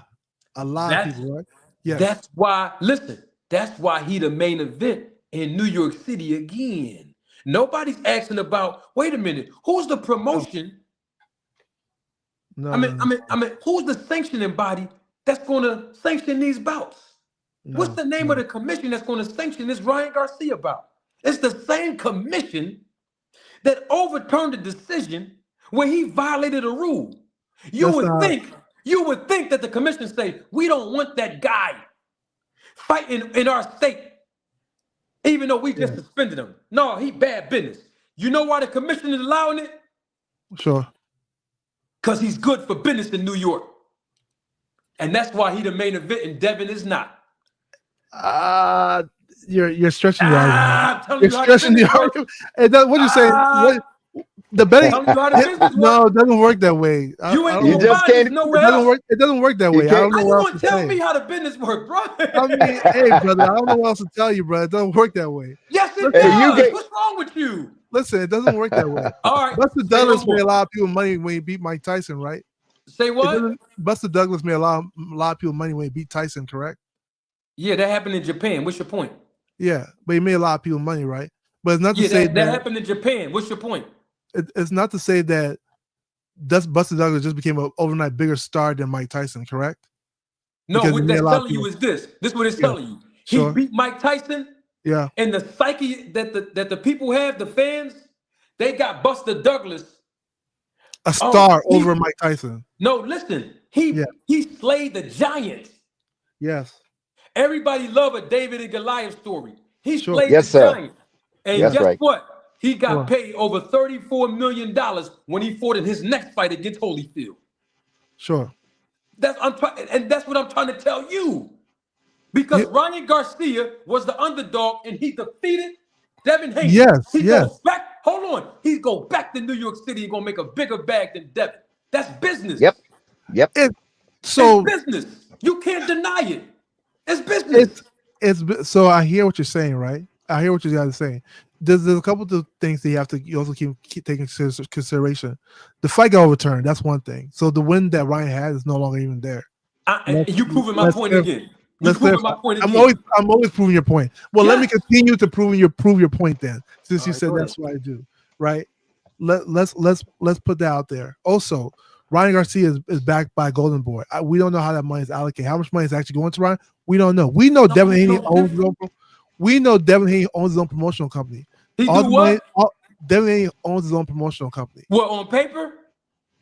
a lot of people, right? Yeah. That's why, listen, that's why he the main event in New York City again. Nobody's asking about, wait a minute, who's the promotion? No. I mean, who's the sanctioning body that's going to sanction these bouts? What's the name of the commission that's going to sanction this Ryan Garcia bout? It's the same commission that overturned the decision where he violated a rule. You would think that the commission say, we don't want that guy fighting in our state, even though we just suspended him. No, he bad business. You know why the commission is allowing it? Sure. Because he's good for business in New York. And that's why he the main event and Devin is not. You're stretching the argument. You're stretching the argument. What you saying? The betting? No, it doesn't work that way. You just can't. It doesn't work that way. I don't know what else to tell me how the business work, bro. I mean, hey, brother, I don't know what else to tell you, bro. It doesn't work that way. Yes, it does. What's wrong with you? Listen, it doesn't work that way. All right. Buster Douglas made a lot of people money when he beat Mike Tyson, right? Say what? Buster Douglas made a lot of people money when he beat Tyson, correct? Yeah, that happened in Japan. What's your point? Yeah, but he made a lot of people money, right? But it's not to say that happened in Japan. What's your point? It's not to say that Buster Douglas just became an overnight bigger star than Mike Tyson, correct? No, what that's telling you is this. This is what it's telling you. He beat Mike Tyson. Yeah. And the psyche that the people have, the fans, they got Buster Douglas a star over Mike Tyson. No, listen. He slayed the giant. Yes. Everybody love a David and Goliath story. He slayed the giant. And That's guess right. what? He got paid over $34 million when he fought in his next fight against Holyfield. Sure. That's what I'm trying to tell you. Because Ryan Garcia was the underdog and he defeated Devin Haney. Yes, Goes back. Hold on. He's go back to New York City and gonna make a bigger bag than Devin. That's business. Yep. It's business. You can't deny it. It's business. It's so I hear what you're saying, right? I hear what you guys are saying. There's a couple of things that you also keep taking consideration. The fight got overturned. That's one thing. So the win that Ryan had is no longer even there. You proving my point again. I'm always proving your point. Well, let me continue to prove your point then, since you said that's what I do, right? Let's put that out there. Also, Ryan Garcia is backed by Golden Boy. We don't know how that money is allocated. How much money is actually going to Ryan? We don't know. We know Devin Haney owns his own. We know Devin Haney owns his own promotional company. Devin Haney owns his own promotional company. What, on paper?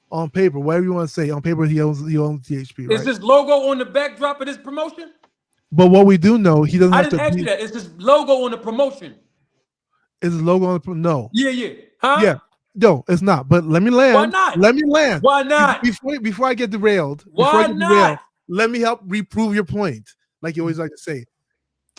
On paper, whatever you want to say. On paper, he owns THP. Right? Is this logo on the backdrop of this promotion? But what we do know, he doesn't. I didn't ask you that. Is this logo on the promotion? Is the logo on the no? Yeah. Huh? Yeah. No, it's not. But let me land. Why not? Let me land. Why not? Before I get derailed. Why not? Let me help reprove your point, like you always like to say.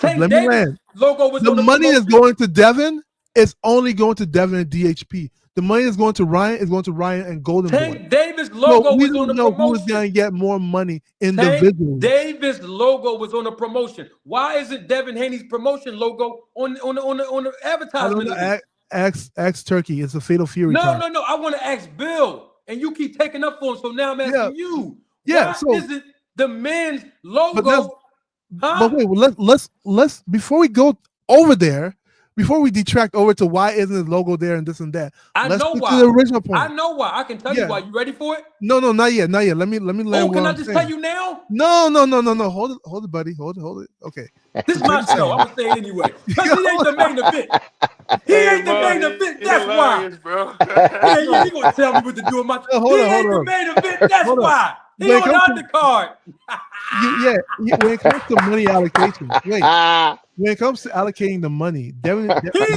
Let me land. Logo was the money is going to Devin. It's only going to Devin and DHP. The money is going to Ryan. Is going to Ryan and Golden Boy. Davis' logo we was on don't the know who's promotion. gonna get more money Tank individually. Davis logo was on the promotion. Why isn't Devin Haney's promotion logo on the I advertisement don't of know. this? Ask Turkey. It's a Fatal Fury No, card. no. I want to ask Bill, and you keep taking up for him. So now I'm asking you, Yeah. why So, isn't the men's but that's logo? but wait. Well, let's before we go over there, before we detract over to why isn't the logo there and this and that. I Let's know get why. to the original point. I know why. I can tell you why. You ready for it? No, not yet. Not yet. Let me land Oh, what can I I'm just saying. tell you now? No. Hold it, buddy. Hold it. Okay. This is my show. I'm gonna say it anyway. Because he ain't the main event. He ain't the main event. That's why. Bro. Yeah, you gonna tell me what to do with my? Hold he on. ain't the main event. That's Hold on. why. He When it on the comes to- undercard. When it comes to money allocation, wait. When it comes to allocating the money, He's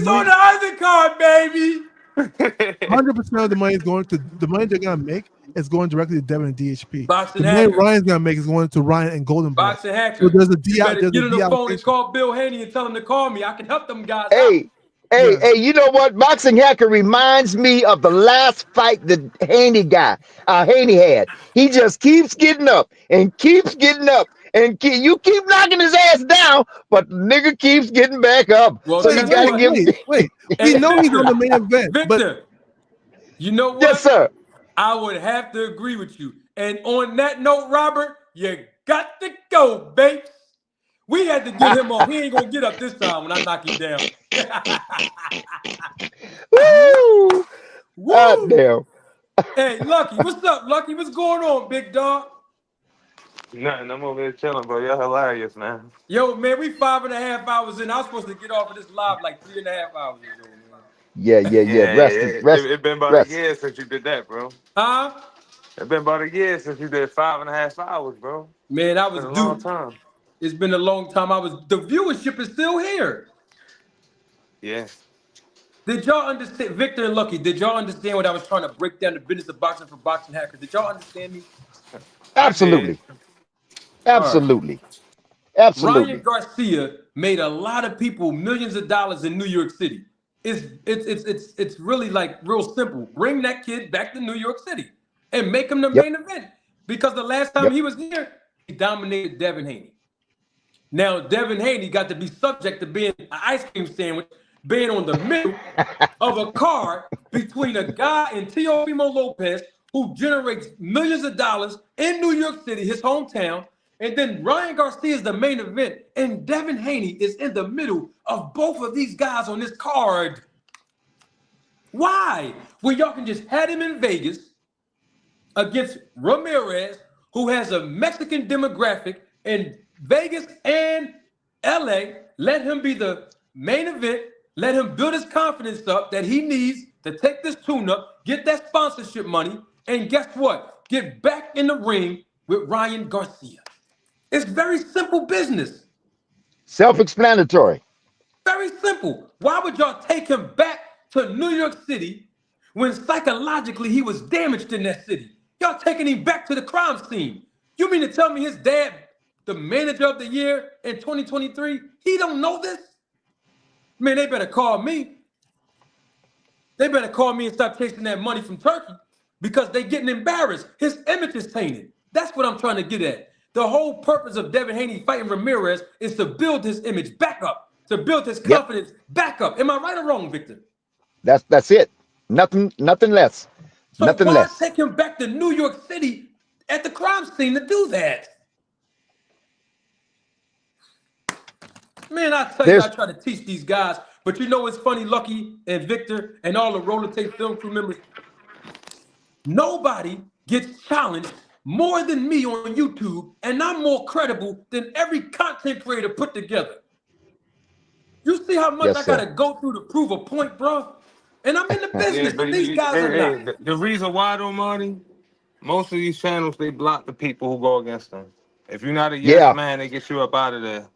on the undercard, baby. 100% of the money is going to the money they're gonna make is going directly to Devin and DHP. Boxing the money hackers. Ryan's gonna make is going to Ryan and Golden Boy. Boxing hackers. So there's a You better get on the phone and deallocation. call Bill Haney and tell him to call me. I can help them guys Hey, out. hey, you know what? Boxing Hacker reminds me of the last fight that Haney had. He just keeps getting up and keeps getting up. And you keep knocking his ass down, but the nigga keeps getting back up. Well, So you gotta give him. Wait. We know he's on the main event. Victor, you know what? Yes, sir. I would have to agree with you. And on that note, Robert, you got to go, babes. We had to get him off. He ain't gonna get up this time when I knock him down. Woo! Woo! God damn. Hey, Lucky, what's up, Lucky? What's going on, big dog? Nothing. I'm over here chilling, bro. Y'all hilarious, man. Yo, man, we 5.5 hours in. I was supposed to get off of this live like 3.5 hours ago, man. Yeah. Rest. It's been about rest. a year since you did that, bro. Huh? It's been about a year since you did 5.5 hours, bro. Man, I was It's been a due. long time. It's been a long time. The viewership is still here. Yeah. Did y'all understand, Victor and Lucky, did y'all understand what I was trying to break down the business of boxing for boxing hackers? Did y'all understand me? Absolutely. Absolutely. Absolutely. Ryan Garcia made a lot of people millions of dollars in New York City. It's really like real simple. Bring that kid back to New York City and make him the main event. Because the last time he was here, he dominated Devin Haney. Now, Devin Haney got to be subject to being an ice cream sandwich, being on the middle of a car between a guy and Teofimo Lopez, who generates millions of dollars in New York City, his hometown, and then Ryan Garcia is the main event, and Devin Haney is in the middle of both of these guys on this card. Why? Well, y'all can just have him in Vegas against Ramirez, who has a Mexican demographic in Vegas and LA. Let him be the main event. Let him build his confidence up that he needs to take this tune-up, get that sponsorship money, and guess what? Get back in the ring with Ryan Garcia. It's very simple business. Self-explanatory. Very simple. Why would y'all take him back to New York City when psychologically he was damaged in that city? Y'all taking him back to the crime scene. You mean to tell me his dad, the manager of the year in 2023, he don't know this? Man, they better call me. They better call me and stop chasing that money from Turkey because they getting embarrassed. His image is tainted. That's what I'm trying to get at. The whole purpose of Devin Haney fighting Ramirez is to build his image back up, to build his confidence back up. Am I right or wrong, Victor? That's it. Nothing less. So Nothing why less. take him back to New York City at the crime scene to do that? Man, I tell you, I try to teach these guys, but you know what's funny, Lucky and Victor and all the Roller Tape Film crew members? Nobody gets challenged more than me on YouTube, and I'm more credible than every content creator put together. You see how much I gotta go through to prove a point, bro? And I'm in the business, but these guys are not. The reason why, though, Marty, most of these channels, they block the people who go against them. If you're not a yes man, they get you up out of there.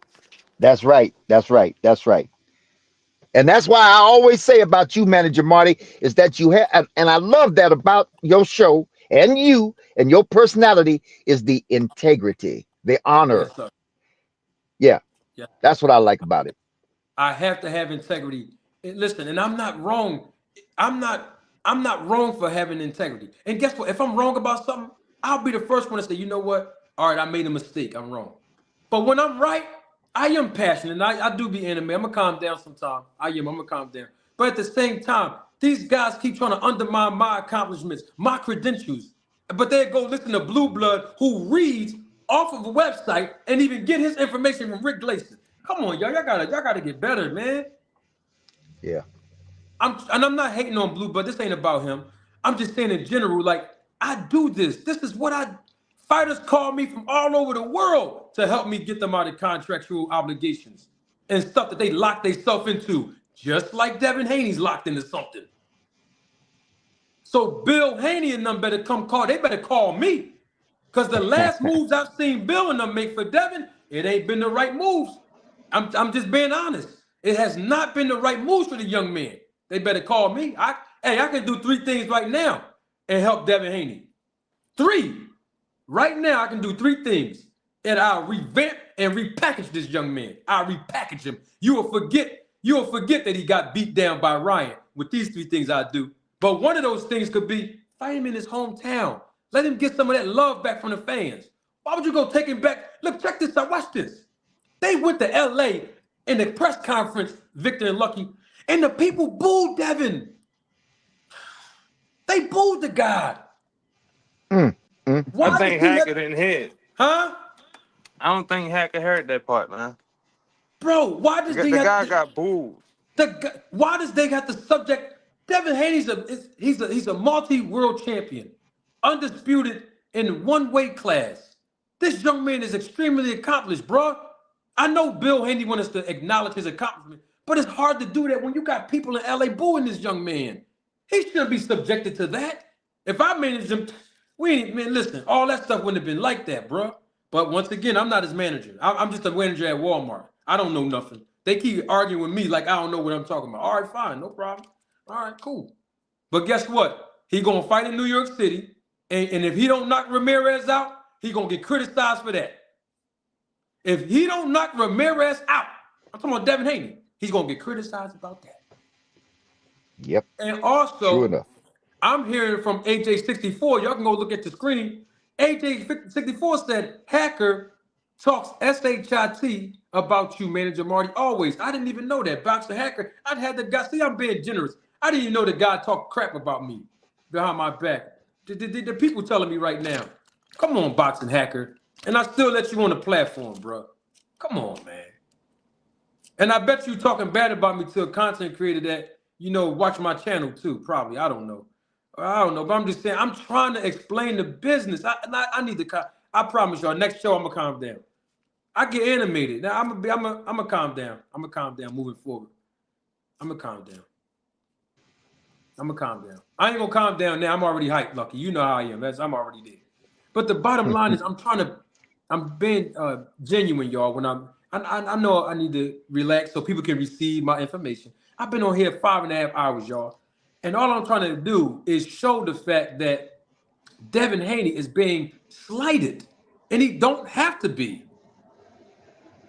That's right. And that's why I always say about you, Manager Marty, is that you have, and I love that about your show and you and your personality is the integrity, the honor. Yes, sir. Yeah. Yeah. That's what I like about it. I have to have integrity. Listen, and I'm not wrong. I'm not I'm not wrong for having integrity. And guess what? If I'm wrong about something, I'll be the first one to say, you know what? All right, I made a mistake. I'm wrong. But when I'm right, I am passionate. And I do be animated. I'm going to calm down sometimes. I'm going to calm down. But at the same time, these guys keep trying to undermine my accomplishments, my credentials. But they go listen to Blue Blood, who reads off of a website and even get his information from Rick Gleason. Come on, y'all gotta get better, man. Yeah. I'm not hating on Blue, but this ain't about him. I'm just saying in general, like, I do this. This is what fighters call me from all over the world to help me get them out of contractual obligations and stuff that they lock themselves into, just like Devin Haney's locked into something. So Bill Haney and them better they better call me. Because the last moves I've seen Bill and them make for Devin, it ain't been the right moves. I'm just being honest. It has not been the right moves for the young man. They better call me. I can do 3 things right now and help Devin Haney. 3. Right now, I can do 3 things. And I'll revamp and repackage this young man. I'll repackage him. You will forget that he got beat down by Ryan with these 3 things I do. But one of those things could be fight him in his hometown. Let him get some of that love back from the fans. Why would you go take him back? Look, check this out. Watch this. They went to L.A. in the press conference, Victor and Lucky, and the people booed Devin. They booed the guy. I think Hacker didn't hear. Huh? I don't think Hacker heard that part, man. Bro, why does the guy got booed? Why does they got the subject? Devin Haney's he's a multi-world champion, undisputed in one weight class. This young man is extremely accomplished, bro. I know Bill Haney wants us to acknowledge his accomplishment, but it's hard to do that when you got people in LA booing this young man. He shouldn't be subjected to that. If I managed him, listen, all that stuff wouldn't have been like that, bro. But once again, I'm not his manager. I'm just a manager at Walmart. I don't know nothing. They keep arguing with me like I don't know what I'm talking about. All right, fine, no problem. All right, cool. But guess what? He gonna fight in New York City, and if he don't knock Ramirez out, he gonna get criticized for that. If he don't knock Ramirez out, I'm talking about Devin Haney, he's gonna get criticized about that. Yep. And also, true enough. I'm hearing from AJ64. Y'all can go look at the screen. AJ64 said Hacker talks SHIT about you, Manager Marty. Always. I didn't even know that. Boxer Hacker. I'd had the guy. See, I'm being generous. I didn't even know the guy talked crap about me behind my back. The people telling me right now, come on, Boxing Hacker. And I still let you on the platform, bro. Come on, man. And I bet you talking bad about me to a content creator that, watch my channel too, probably. I don't know. But I'm just saying, I'm trying to explain the business. I need to, I promise y'all, next show, I'm going to calm down. I get animated. Now, I'm going to calm down. I'm going to calm down moving forward. I'm going to calm down. I ain't going to calm down now. I'm already hyped, Lucky. You know how I am. I'm already there. But the bottom line is I'm being genuine, y'all. When I know I need to relax so people can receive my information. I've been on here 5.5 hours, y'all. And all I'm trying to do is show the fact that Devin Haney is being slighted. And he don't have to be.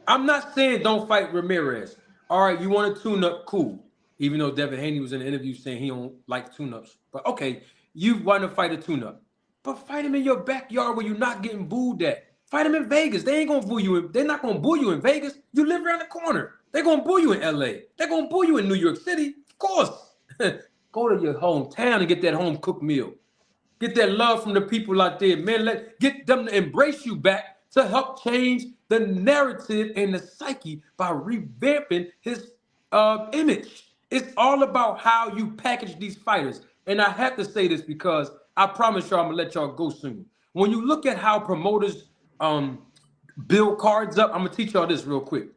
I'm not saying don't fight Ramirez. All right, you want a tune-up? Cool. Even though Devin Haney was in an interview saying he don't like tune-ups. But okay, you want to fight a tune-up. But fight him in your backyard where you're not getting booed at. Fight him in Vegas. They ain't gonna boo you. They're not gonna boo you in Vegas. You live around the corner. They're gonna boo you in LA. They're gonna boo you in New York City. Of course. Go to your hometown and get that home cooked meal. Get that love from the people out there, man. Get them to embrace you back to help change the narrative and the psyche by revamping his image. It's all about how you package these fighters. And I have to say this because I promise y'all I'm gonna let y'all go soon. When you look at how promoters build cards up, I'm gonna teach y'all this real quick.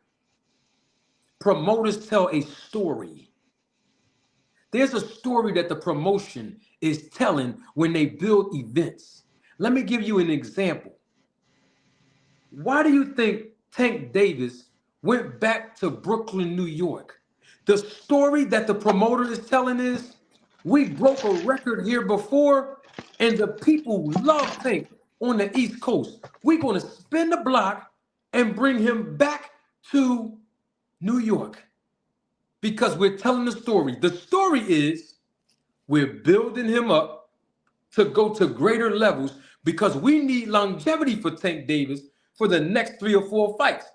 Promoters tell a story. There's a story that the promotion is telling when they build events. Let me give you an example. Why do you think Tank Davis went back to Brooklyn, New York? The story that the promoter is telling is, we broke a record here before, and the people love Tank on the East Coast. We're going to spin the block and bring him back to New York because we're telling the story. The story is, We're building him up to go to greater levels because we need longevity for Tank Davis for the next 3 or 4 fights.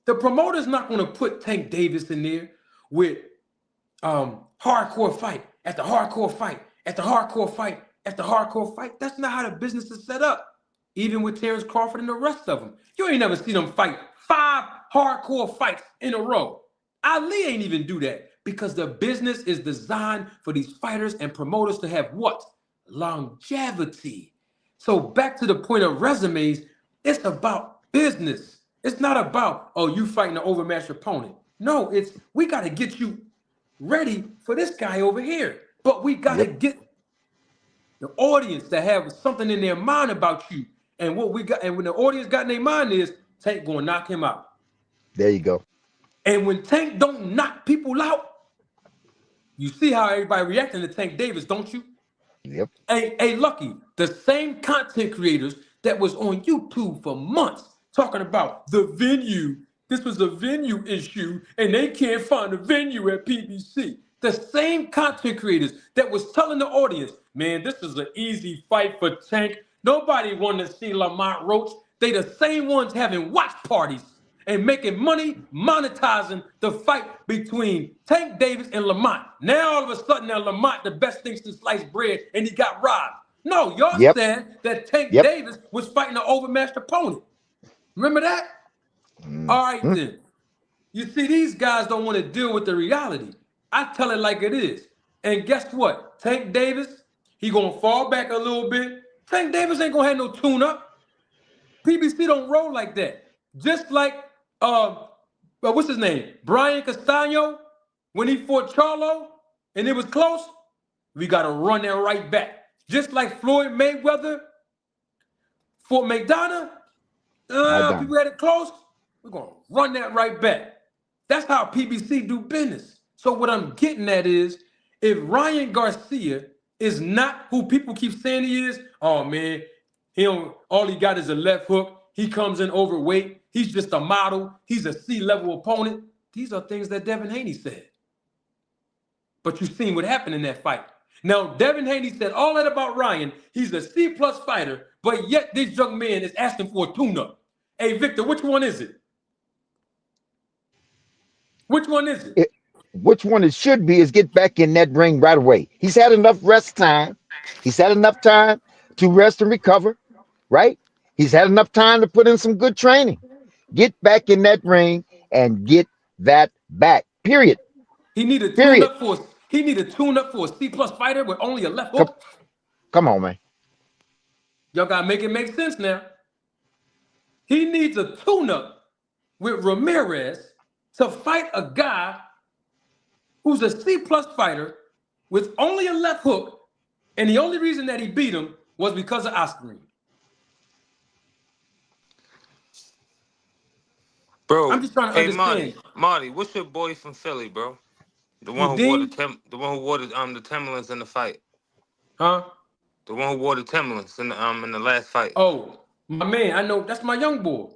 The promoter's not going to put Tank Davis in there with hardcore fight after hardcore fight after hardcore fight after hardcore fight. That's not how the business is set up. Even with Terrence Crawford and the rest of them. You ain't never seen them fight 5 hardcore fights in a row. Ali ain't even do that because the business is designed for these fighters and promoters to have what? Longevity. So back to the point of resumes, it's about business. It's not about, oh, you fighting an overmatched opponent. No, it's we got to get you ready for this guy over here. But we got to get the audience to have something in their mind about you. And what we got, and when the audience got in their mind is Tank gonna knock him out. There you go. And when Tank don't knock people out, you see how everybody reacting to Tank Davis, don't you? Yep. Hey, Lucky, the same content creators that was on YouTube for months talking about the venue. This was a venue issue, and they can't find a venue at PBC. The same content creators that was telling the audience, man, this is an easy fight for Tank. Nobody wanted to see Lamont Roach. They the same ones having watch parties and making money monetizing the fight between Tank Davis and Lamont. Now all of a sudden, now Lamont the best thing since sliced bread, and he got robbed. No, y'all said that Tank Davis was fighting an overmatched opponent. Remember that? All right, then. You see, these guys don't want to deal with the reality. I tell it like it is. And guess what? Tank Davis, he going to fall back a little bit. Tank Davis ain't going to have no tune-up. PBC don't roll like that. Just like, what's his name? Brian Castano, when he fought Charlo, and it was close, we got to run that right back. Just like Floyd Mayweather fought McDonough, people had it close, we're going to run that right back. That's how PBC do business. So what I'm getting at is, if Ryan Garcia is not who people keep saying he is, oh man, all he got is a left hook. He comes in overweight. He's just a model. He's a C-level opponent. These are things that Devin Haney said. But you've seen what happened in that fight. Now, Devin Haney said all that about Ryan. He's a C-plus fighter, but yet this young man is asking for a tune-up. Hey, Victor, which one is it? Which one is it? Which one it should be is get back in that ring right away. He's had enough rest time. He's had enough time to rest and recover, right? He's had enough time to put in some good training. Get back in that ring and get that back. Period. He need a tune-up for a C-plus fighter with only a left hook. Come on, man. Y'all gotta make it make sense now. He needs a tune-up with Ramirez to fight a guy who's a C-plus fighter with only a left hook, and the only reason that he beat him was because of Oscar. Bro, I'm just trying to understand. Marty, what's your boy from Philly, bro? The one who wore the Timberlands in the fight. Huh? The one who wore the Timberlands in the last fight. Oh, my man, I know that's my young boy.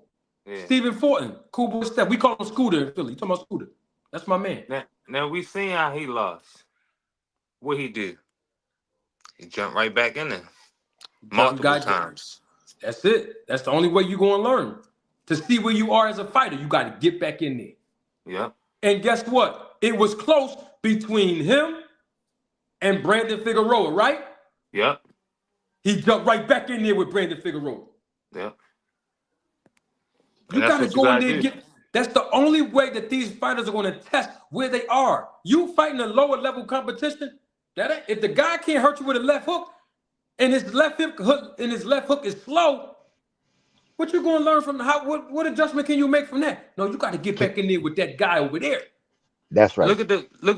Yeah. Stephen Fortin, cool boy Steph. We call him Scooter in Philly. You talking about Scooter? That's my man. Now we seen how he lost. What he did? He jumped right back in there multiple times. That's it. That's the only way you're gonna learn. To see where you are as a fighter, you got to get back in there. Yeah. And guess what? It was close between him and Brandon Figueroa, right? Yeah. He jumped right back in there with Brandon Figueroa. Yeah. You got to go in there and get. That's the only way that these fighters are going to test where they are. You fighting a lower level competition. If the guy can't hurt you with a left hook, and his left hook is slow, what you going to learn from what adjustment can you make from that? No, you got to get back in there with that guy over there. That's right. Look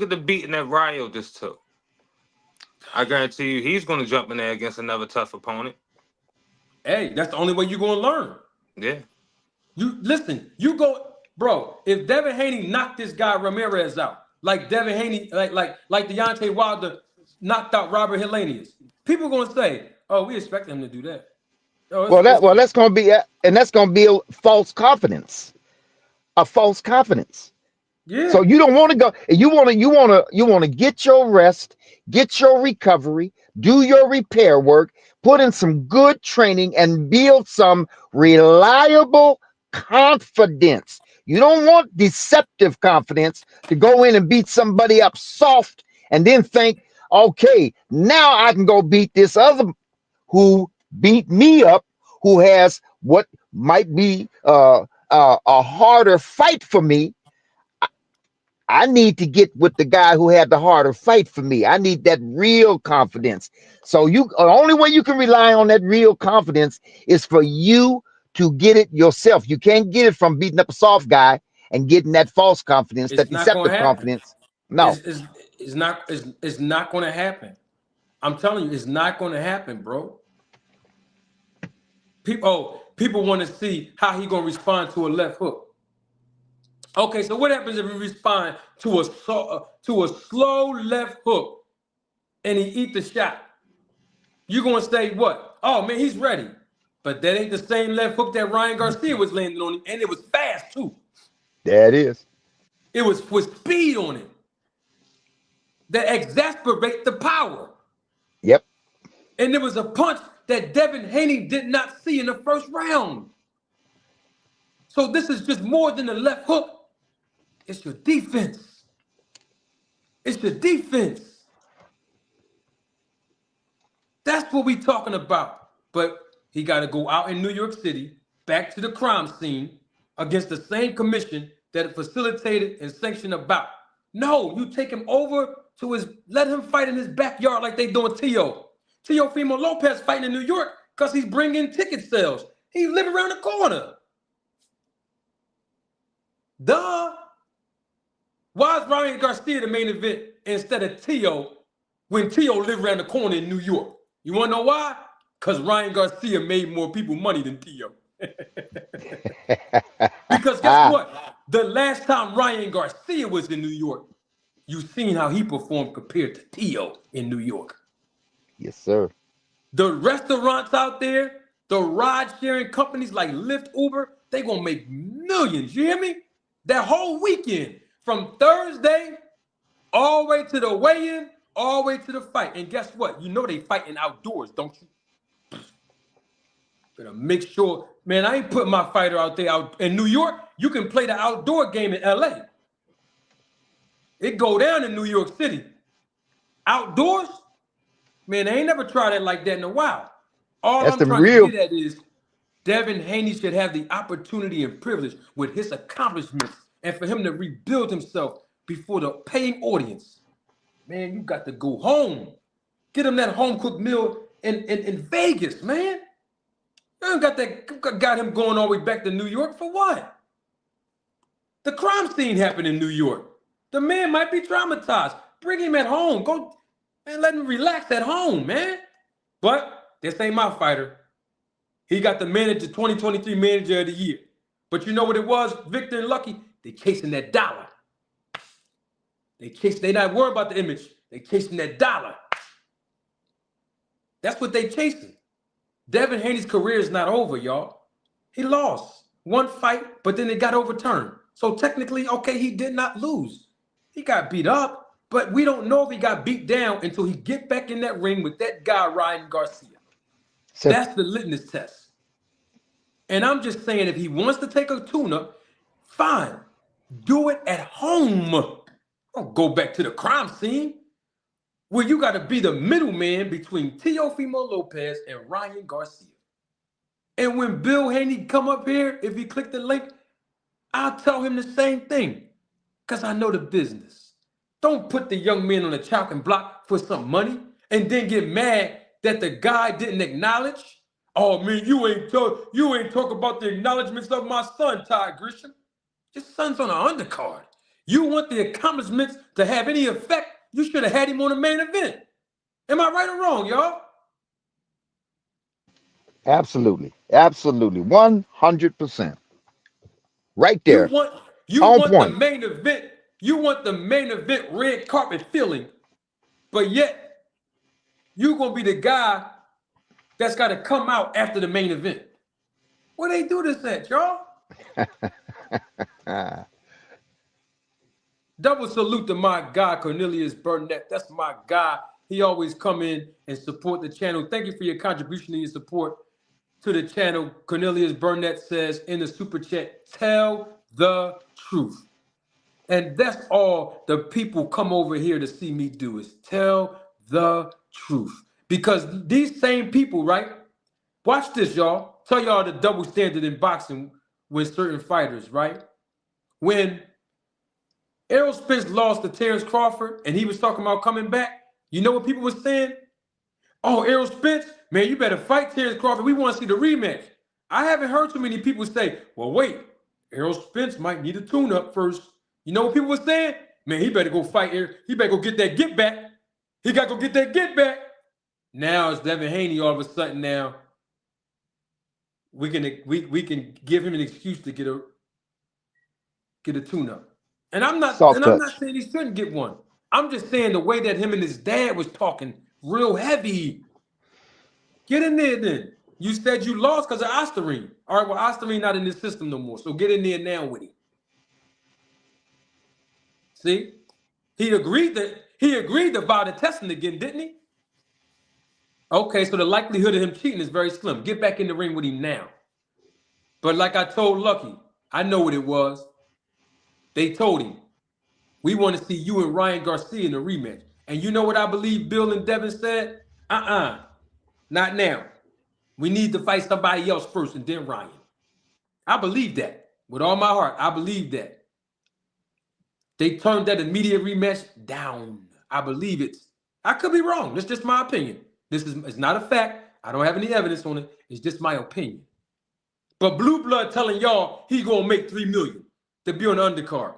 at the beating that Rio just took. I guarantee you he's going to jump in there against another tough opponent. Hey, that's the only way you're going to learn. Yeah. You go, bro, if Devin Haney knocked this guy Ramirez out, like Devin Haney, like Deontay Wilder knocked out Robert Helenius, people going to say, oh, we expect him to do that. That's going to be a false confidence. A false confidence. Yeah. So you don't want to go. You want to get your rest, get your recovery, do your repair work, put in some good training, and build some reliable confidence. You don't want deceptive confidence to go in and beat somebody up soft and then think, okay, now I can go beat this other who beat me up, who has what might be a harder fight for me. I need to get with the guy who had the harder fight for me. I need that real confidence. So the only way you can rely on that real confidence is for you to get it yourself. You can't get it from beating up a soft guy and getting that false confidence, It's that not going to deceptive happen. confidence. No, It's not going to happen. I'm telling you, it's not going to happen, bro. People want to see how he going to respond to a left hook. Okay, so what happens if he respond to a slow left hook and he eat the shot? You're going to say what? Oh, man, he's ready. But that ain't the same left hook that Ryan Garcia was landing on, and it was fast, too. that is. It was with speed on it that exasperate the power. Yep. And there was a punch that Devin Haney did not see in the first round. So this is just more than the left hook. It's your defense. It's your defense. That's what we talking about. But he got to go out in New York City, back to the crime scene, against the same commission that facilitated and sanctioned a bout. No, you take him over to let him fight in his backyard like they doing Tio. Teofimo Lopez fighting in New York because he's bringing ticket sales. He live around the corner. Duh. Why is Ryan Garcia the main event instead of Tio when Tio live around the corner in New York? You want to know why? Because Ryan Garcia made more people money than Tio. Because guess what? The last time Ryan Garcia was in New York, you seen how he performed compared to Tio in New York. Yes, sir. The restaurants out there, the ride-sharing companies like Lyft, Uber, they gonna make millions. You hear me? That whole weekend, from Thursday all the way to the weigh-in, all the way to the fight. And guess what? You know they fighting outdoors, don't you? Better make sure, man, I ain't putting my fighter out there. Out in New York, you can play the outdoor game in LA. It go down in New York City. Outdoors, man, they ain't never tried it like that in a while. All That's I'm the trying to real. get at is Devin Haney should have the opportunity and privilege with his accomplishments and for him to rebuild himself before the paying audience. Man, you got to go home. Get him that home cooked meal in Vegas, man. You got him going all the way back to New York for what? The crime scene happened in New York. The man might be traumatized. Bring him at home. Go and let him relax at home, man. But this ain't my fighter. He got the 2023 manager of the year. But you know what it was, Victor and Lucky? They chasing that dollar. They not worried about the image. They chasing that dollar. That's what they chasing. Devin Haney's career is not over, y'all. He lost one fight, but then it got overturned. So technically, okay, he did not lose. He got beat up, but we don't know if he got beat down until he get back in that ring with that guy, Ryan Garcia. That's the litmus test. And I'm just saying, if he wants to take a tune-up, fine. Do it at home. Don't go back to the crime scene where you got to be the middleman between Teofimo Lopez and Ryan Garcia. And when Bill Haney come up here, if he click the link, I'll tell him the same thing because I know the business. Don't put the young man on the chopping block for some money and then get mad that the guy didn't acknowledge. Oh man, you ain't talk about the acknowledgments of my son, Ty Grisham. Your son's on an undercard. You want the accomplishments to have any effect, you should have had him on the main event. Am I right or wrong, y'all? Absolutely. Absolutely. 100%. Right You there. On want the point. main event. You want the main event red carpet feeling, but yet you're gonna be the guy that's got to come out after the main event. Where they do this at, y'all? Double salute to my guy, Cornelius Burnett. That's my guy. He always come in and support the channel. Thank you for your contribution and your support to the channel. Cornelius Burnett says in the super chat, tell the truth. And that's all the people come over here to see me do is tell the truth. Because these same people, right? Watch this, y'all. Tell y'all the double standard in boxing with certain fighters, right? When Errol Spence lost to Terrence Crawford and he was talking about coming back, you know what people were saying? Oh, Errol Spence, man, you better fight Terrence Crawford. We want to see the rematch. I haven't heard too many people say, well, wait, Errol Spence might need a tune-up first. You know what people were saying? Man, he better go fight Errol. He better go get that get back. He got to go get that get back. Now it's Devin Haney all of a sudden now. We can give him an excuse to get a tune-up. And I'm not saying he shouldn't get one. I'm just saying the way that him and his dad was talking real heavy. Get in there then. You said you lost because of Osterine. All right, well, Osterine not in this system no more. So get in there now with him. See? He agreed to buy the testing again, didn't he? Okay, so the likelihood of him cheating is very slim. Get back in the ring with him now. But like I told Lucky, I know what it was. They told him, we want to see you and Ryan Garcia in the rematch. And you know what I believe Bill and Devin said? Not now. We need to fight somebody else first and then Ryan. I believe that. With all my heart, I believe that. They turned that immediate rematch down. I believe it. I could be wrong. That's just my opinion. It's not a fact. I don't have any evidence on it. It's just my opinion. But Blue Blood telling y'all he gonna make $3 million to be on the undercard.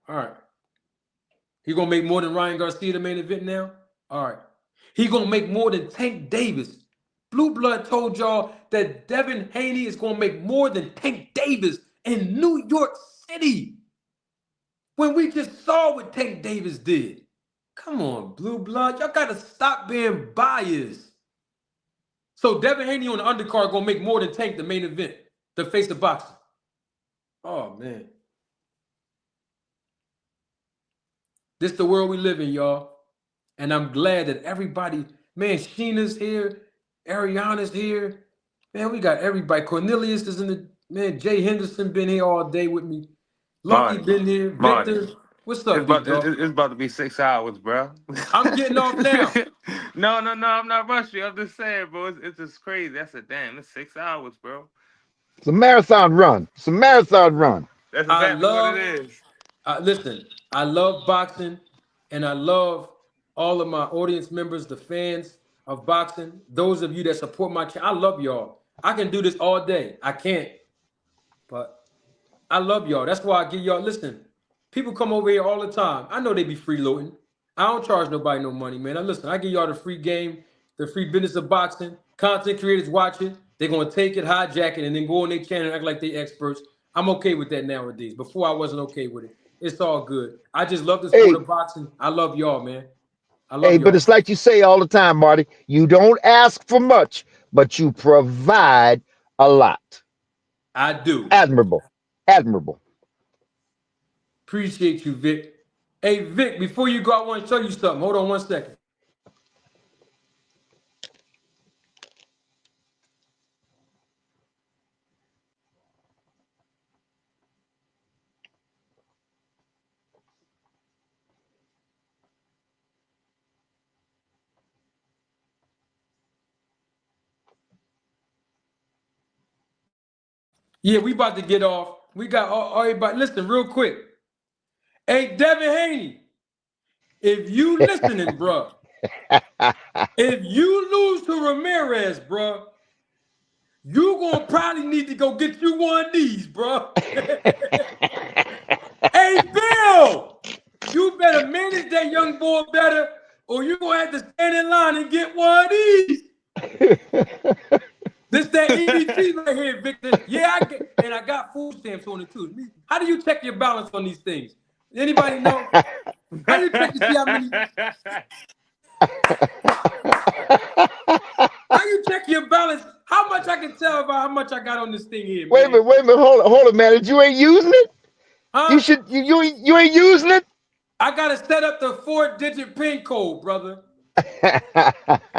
All right. He gonna make more than Ryan Garcia the main event now? All right. He gonna make more than Tank Davis. Blue Blood told y'all that Devin Haney is gonna make more than Tank Davis in New York City. When we just saw what Tank Davis did. Come on, Blue Blood. Y'all gotta stop being biased. So Devin Haney on the undercard gonna make more than Tank the main event, the face of boxing. Oh man. This is the world we live in, y'all. And I'm glad that everybody, man, Sheena's here, Ariana's here. Man, we got everybody. Cornelius is in the, man, Jay Henderson been here all day with me. Lucky Marty, been here. Victor, what's up, big dog? it's about to be 6 hours, bro. I'm getting off now. No, I'm not rushing. I'm just saying, bro. It's just crazy. That's a damn. It's 6 hours, bro. It's a marathon run. It's a marathon run. That's exactly what it is. Listen, I love boxing, and I love all of my audience members, the fans of boxing. Those of you that support my channel, I love y'all. I can do this all day. I can't, but I love y'all. That's why I give y'all, listen, people come over here all the time. I know they be freeloading. I don't charge nobody no money, man. I give y'all the free game, the free business of boxing. Content creators watch it. They're going to take it, hijack it, and then go on their channel and act like they experts. I'm okay with that nowadays. Before, I wasn't okay with it. It's all good. I just love the sport of boxing. I love y'all, man. I love y'all. But it's like you say all the time, Marty. You don't ask for much, but you provide a lot. I do. Admirable. Appreciate you, Vic. Hey, Vic, before you go, I want to show you something. Hold on one second. Yeah, we about to get off. We got everybody. Listen, real quick. Hey, Devin Haney, if you listening, bro, if you lose to Ramirez, bro, you gonna probably need to go get you one of these, bro. Hey, Bill, you better manage that young boy better, or you gonna have to stand in line and get one of these. This that EBT right here, Victor. Yeah, I got food stamps on it too. How do you check your balance on these things? Anybody know? How do you check to see how many? How you check your balance? How much I can tell about how much I got on this thing here? Wait a minute. Hold on, man. You ain't using it? You Huh? should. You ain't using it. I gotta set up the 4-digit pin code, brother.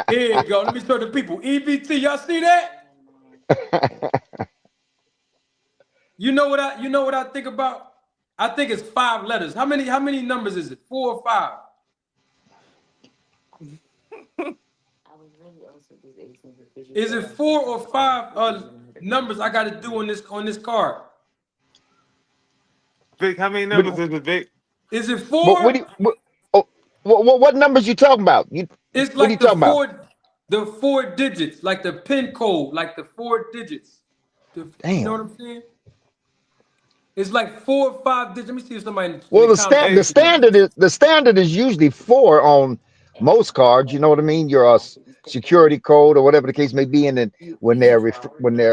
Here you go. Let me show the people. EBT, y'all see that? You know what I think about? I think it's 5 letters. How many numbers is it? 4 or 5? Is it 4 or 5 numbers I got to do on this card? Vic, how many But numbers is it, Vic? Is it what 4? do you, oh, what numbers you talking about? It's What are you like the talking about? four digits, like the pin code, like the 4 digits. You know Damn. what I'm saying? It's like 4 or 5 digits. Let me see if somebody in Well, the comments Hey, the standard is usually 4 on most cards. You know what I mean? Your security code or whatever the case may be, and then when they're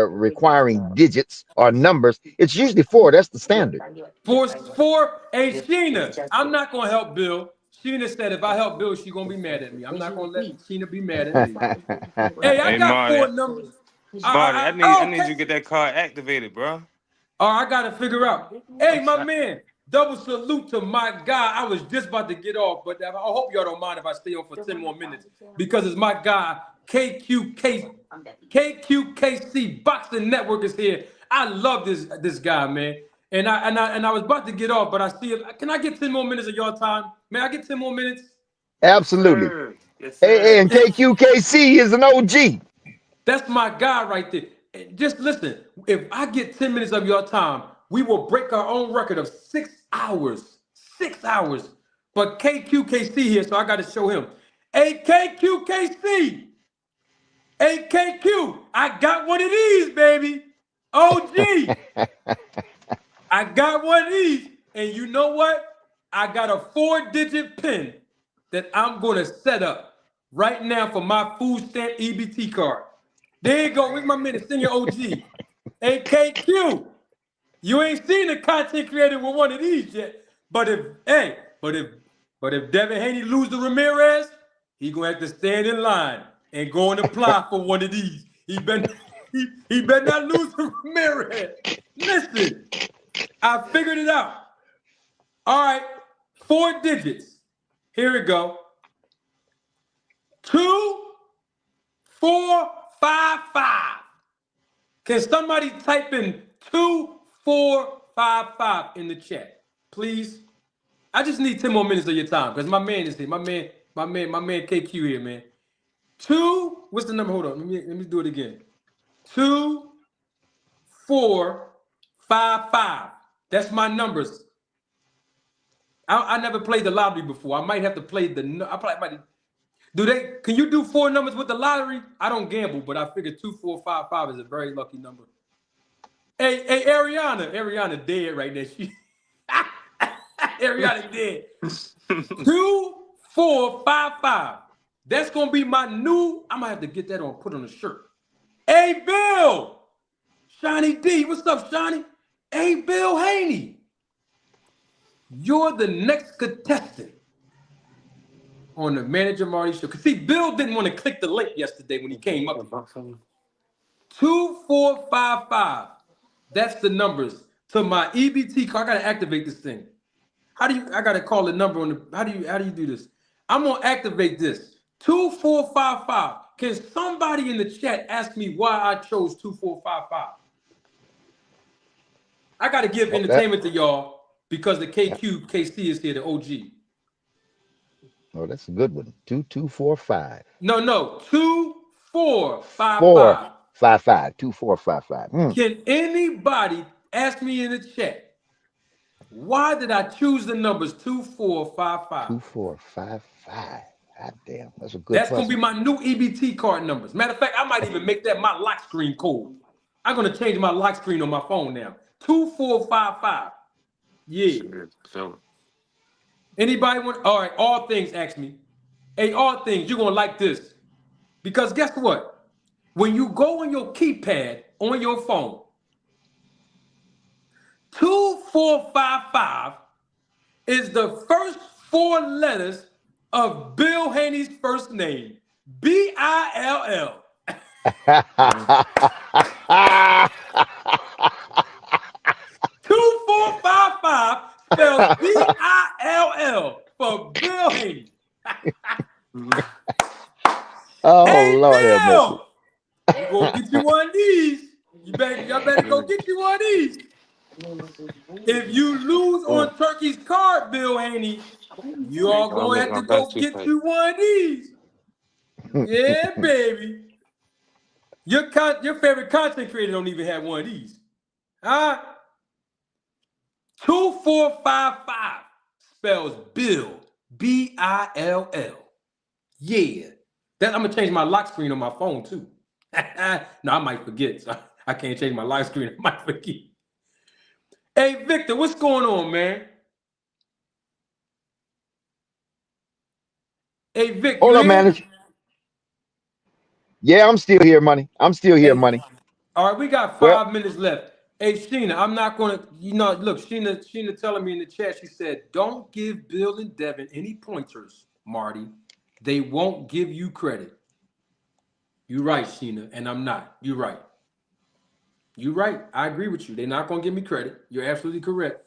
requiring digits or numbers, it's usually 4. That's the standard. four. Hey, Sheena, I'm not gonna help Bill. Sheena said if I help Bill, she's gonna be mad at me. I'm not gonna let Sheena be mad at me. Hey, I hey, got Marty, 4 numbers. Marty, I need you Okay. to get that card activated, bro. Oh, I gotta figure out. Hey, my man, double salute to my guy. I was just about to get off, but I hope y'all don't mind if I stay on for 10 more minutes because it's my guy, KQKC Boxing Network is here. I love this guy, man. And I was about to get off, but I see if can I get 10 more minutes of your time? May I get 10 more minutes? Yes, Absolutely. sir. Yes, AA sir. and KQKC is an OG. That's my guy right there. And just listen, if I get 10 minutes of your time, we will break our own record of 6 hours. 6 hours. But KQKC here, so I got to show him. Hey, KQKC. Hey, KQ. I got one of these, baby. OG. I got one of these. And you know what? I got a 4-digit pin that I'm going to set up right now for my food stamp EBT card. There you go. Where's my man, the senior OG? Hey, KQ. You ain't seen the content creator with one of these yet. But if Devin Haney lose to Ramirez, he gonna have to stand in line and go and apply for one of these. He better not lose to Ramirez. Listen, I figured it out. All right, 4 digits. Here we go. 2455. Can somebody type in 2455 in the chat, please? I just need 10 more minutes of your time because my man is here. My man KQ here, man. What's the number? Hold on. Let me do it again. 2455. That's my numbers. I never played the lottery before. I might have to play can you do 4 numbers with the lottery? I don't gamble, but I figured 2455 is a very lucky number. Hey, Ariana dead right there. Ariana dead. 2455. That's gonna be my new. I'm gonna have to get that put on a shirt. Hey, Bill, Shawnee D, what's up, Shawnee? Hey, Bill Haney, you're the next contestant on the Manager Marty show. Cause see, Bill didn't want to click the link yesterday when he came up. 2455. That's the numbers to my EBT card. I gotta activate this thing. I gotta call the number on the. How do you do this? I'm gonna activate this. 2455. Can somebody in the chat ask me why I chose 2455? I gotta give Oh, that. entertainment to y'all because the KQKC is here, the OG. Oh, that's a good one. 2245. No, 2455. 455. 2455. Can anybody ask me in the chat why did I choose the numbers 2455? 2455. God damn, that's a good That's gonna be puzzle. my new EBT card numbers. Matter of fact, I might even make that my lock screen code. I'm gonna change my lock screen on my phone now. 2455. Yeah. Anybody want? All right. All things ask me. Hey, all things, you're gonna like this because guess what? When you go on your keypad on your phone, 2455 is the first 4 letters of Bill Haney's first name. BILL. 2455 spells B-I-L-L for Bill Haney. Oh Hey, Lord have mercy. Bill, you gonna get you one of these. Y'all better go get you one of these. If you lose on Turkey's card, Bill Haney, you are I'll gonna make have my to go best get toothpaste. you one of these. Yeah, baby. Your favorite content creator don't even have one of these. 2455 spells Bill, B-I-L-L. Yeah. That I'm gonna change my lock screen on my phone too. No, I might forget. So I can't change my lock screen. I might forget. Hey, Victor, what's going on, man? Hey, Vic, you Hold up, here? manager. Yeah, I'm still here, money. I'm still here, Hey, money. all right, we got Well, 5 minutes left. Hey, Sheena, I'm not gonna, look, Sheena telling me in the chat, she said, don't give Bill and Devin any pointers, Marty. They won't give you credit. You're right, Sheena, and I'm not. You're right. You're right. I agree with you. They're not gonna give me credit. You're absolutely correct.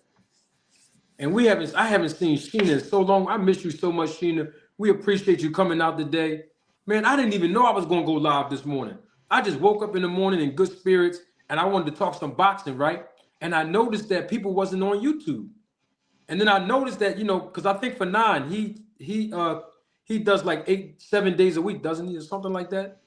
And I haven't seen Sheena in so long. I miss you so much, Sheena. We appreciate you coming out today. Man, I didn't even know I was gonna go live this morning. I just woke up in the morning in good spirits and I wanted to talk some boxing, right? And I noticed that people wasn't on YouTube. And then I noticed that, because I think for Nine, he does like 7 days a week, doesn't he? Or something like that.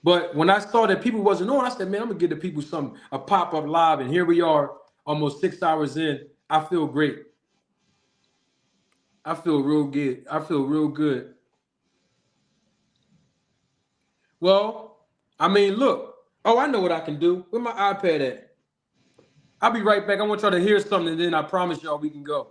But when I saw that people wasn't on, I said, man, I'm gonna give the people a pop-up live, and here we are, almost 6 hours in. I feel great. I feel real good. I feel real good. Well, I mean, look. Oh, I know what I can do. Where my iPad at? I'll be right back. I want y'all to hear something, and then I promise y'all we can go.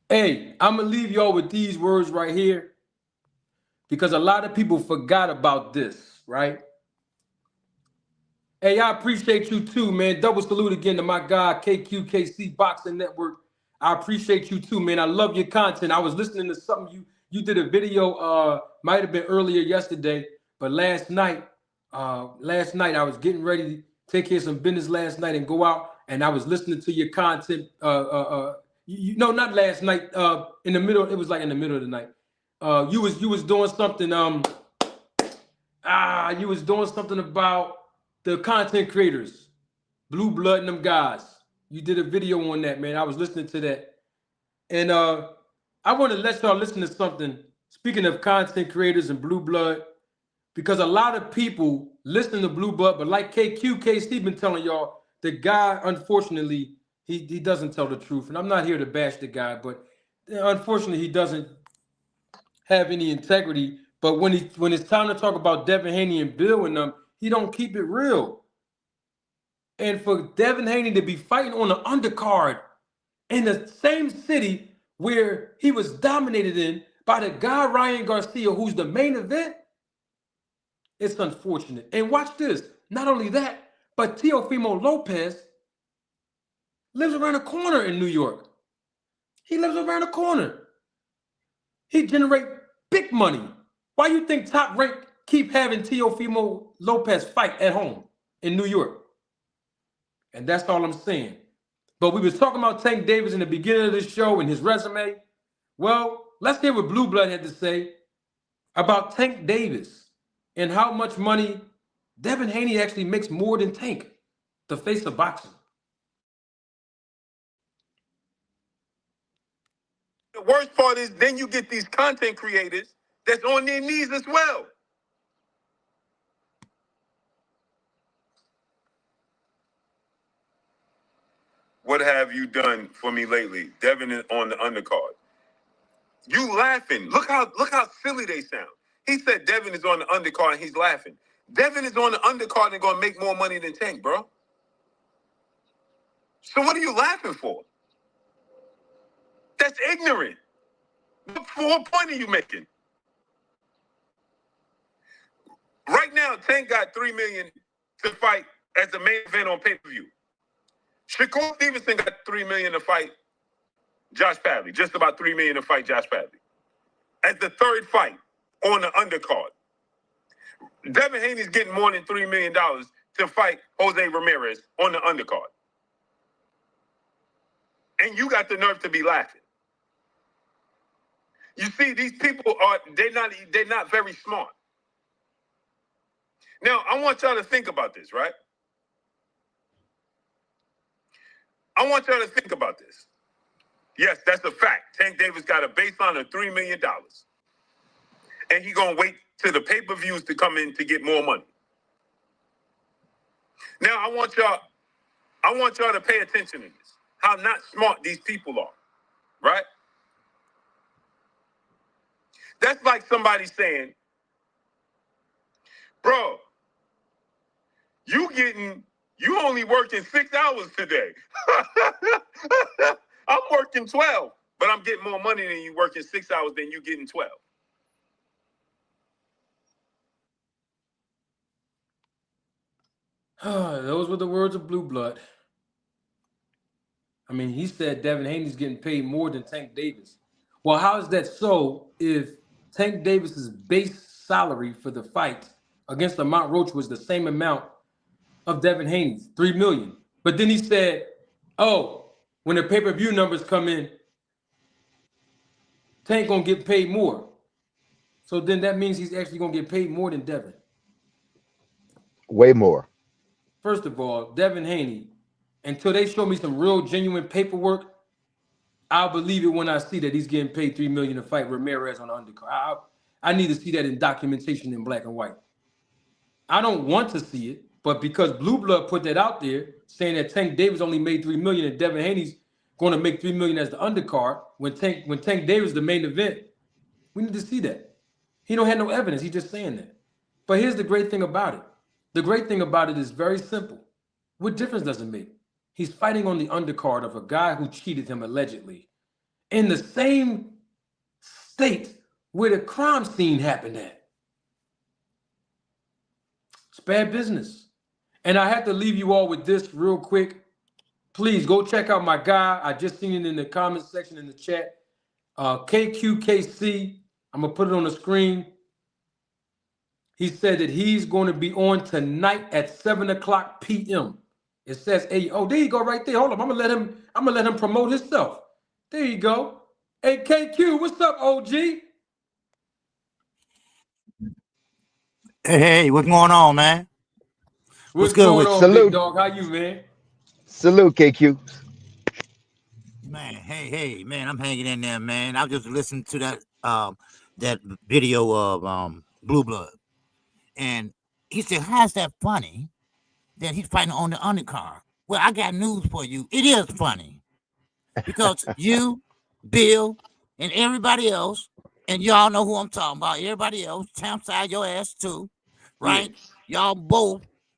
Hey, I'm gonna leave y'all with these words right here because a lot of people forgot about this, right? Hey, I appreciate you too, man. Double salute again to my guy, KQKC Boxing Network. I appreciate you too, man. I love your content. I was listening to something you did a video, might have been earlier yesterday, but last night I was getting ready to take care of some business last night and go out, and I was listening to your content. No, not last night. In the middle, it was like in the middle of the night. You was doing something. You was doing something about the content creators, Blue Blood and them guys. You did a video on that, man. I was listening to that. And I want to let y'all listen to something. Speaking of content creators and Blue Blood, because a lot of people listen to Blue Blood, but like KC been telling y'all, the guy, unfortunately, he doesn't tell the truth. And I'm not here to bash the guy, but unfortunately, he doesn't have any integrity. But when it's time to talk about Devin Haney and Bill and them, he don't keep it real. And for Devin Haney to be fighting on the undercard in the same city where he was dominated in by the guy Ryan Garcia, who's the main event, it's unfortunate. And watch this. Not only that, but Teofimo Lopez lives around the corner in New York. He lives around the corner. He generate big money. Why you think Top Rank keep having Teofimo Lopez fight at home in New York? And that's all I'm saying. But we was talking about Tank Davis in the beginning of this show and his resume. Well, let's hear what Blue Blood had to say about Tank Davis and how much money Devin Haney actually makes more than Tank, the face of boxing. The worst part is then you get these content creators that's on their knees as well. What have you done for me lately? Devin is on the undercard. You laughing. Look how silly they sound. He said Devin is on the undercard and he's laughing. Devin is on the undercard and gonna make more money than Tank, bro. So what are you laughing for? That's ignorant. What point are you making? Right now, Tank got $3 million to fight as the main event on pay-per-view. Shakur Stevenson got $3 million to fight Josh Padley. Just about $3 million to fight Josh Padley. As the third fight on the undercard. Devin Haney's getting more than $3 million to fight Jose Ramirez on the undercard. And you got the nerve to be laughing. You see, these people they're not very smart. Now, I want y'all to think about this, right? I want y'all to think about this. Yes, that's a fact. Tank Davis got a baseline of $3 million. And he gonna wait till the pay-per-views to come in to get more money. Now, I want y'all to pay attention to this. How not smart these people are, right? That's like somebody saying, bro, you only working 6 hours today. I'm working 12, but I'm getting more money than you working 6 hours than you getting 12. Those were the words of Blue Blood. I mean, he said Devin Haney's getting paid more than Tank Davis. Well, how is that so if Tank Davis's base salary for the fight against Lamont Roach was the same amount of Devin Haney's, $3 million? But then he said, oh, when the pay-per-view numbers come in, Tank gonna get paid more. So then that means he's actually gonna get paid more than Devin. Way more. First of all, Devin Haney, until they show me some real genuine paperwork, I'll believe it when I see that he's getting paid $3 million to fight Ramirez on the undercard. I need to see that in documentation in black and white. I don't want to see it, but because Blue Blood put that out there, saying that Tank Davis only made $3 million and Devin Haney's going to make $3 million as the undercard, when Tank Davis is the main event, we need to see that. He don't have no evidence. He's just saying that. But here's the great thing about it. The great thing about it is very simple. What difference does it make? He's fighting on the undercard of a guy who cheated him allegedly in the same state where the crime scene happened at. It's bad business. And I have to leave you all with this real quick. Please go check out my guy. I just seen it in the comment section in the chat. KQKC. I'm going to put it on the screen. He said that he's going to be on tonight at 7:00 p.m. It says, hey, oh, there you go right there. Hold on. I'm gonna let him promote himself. There you go. Hey, KQ, what's up, OG? Hey, what's going on, man? What's good going with on, Salute. big dog? How you, man? Salute, KQ. Man, hey, man, I'm hanging in there, man. I was just listening to that video of Blue Blood. And he said, how's that funny that he's fighting on the undercard? Well, I got news for you. It is funny. Because you, Bill, and everybody else, and y'all know who I'm talking about, everybody else, Champside your ass too, right? Yeah.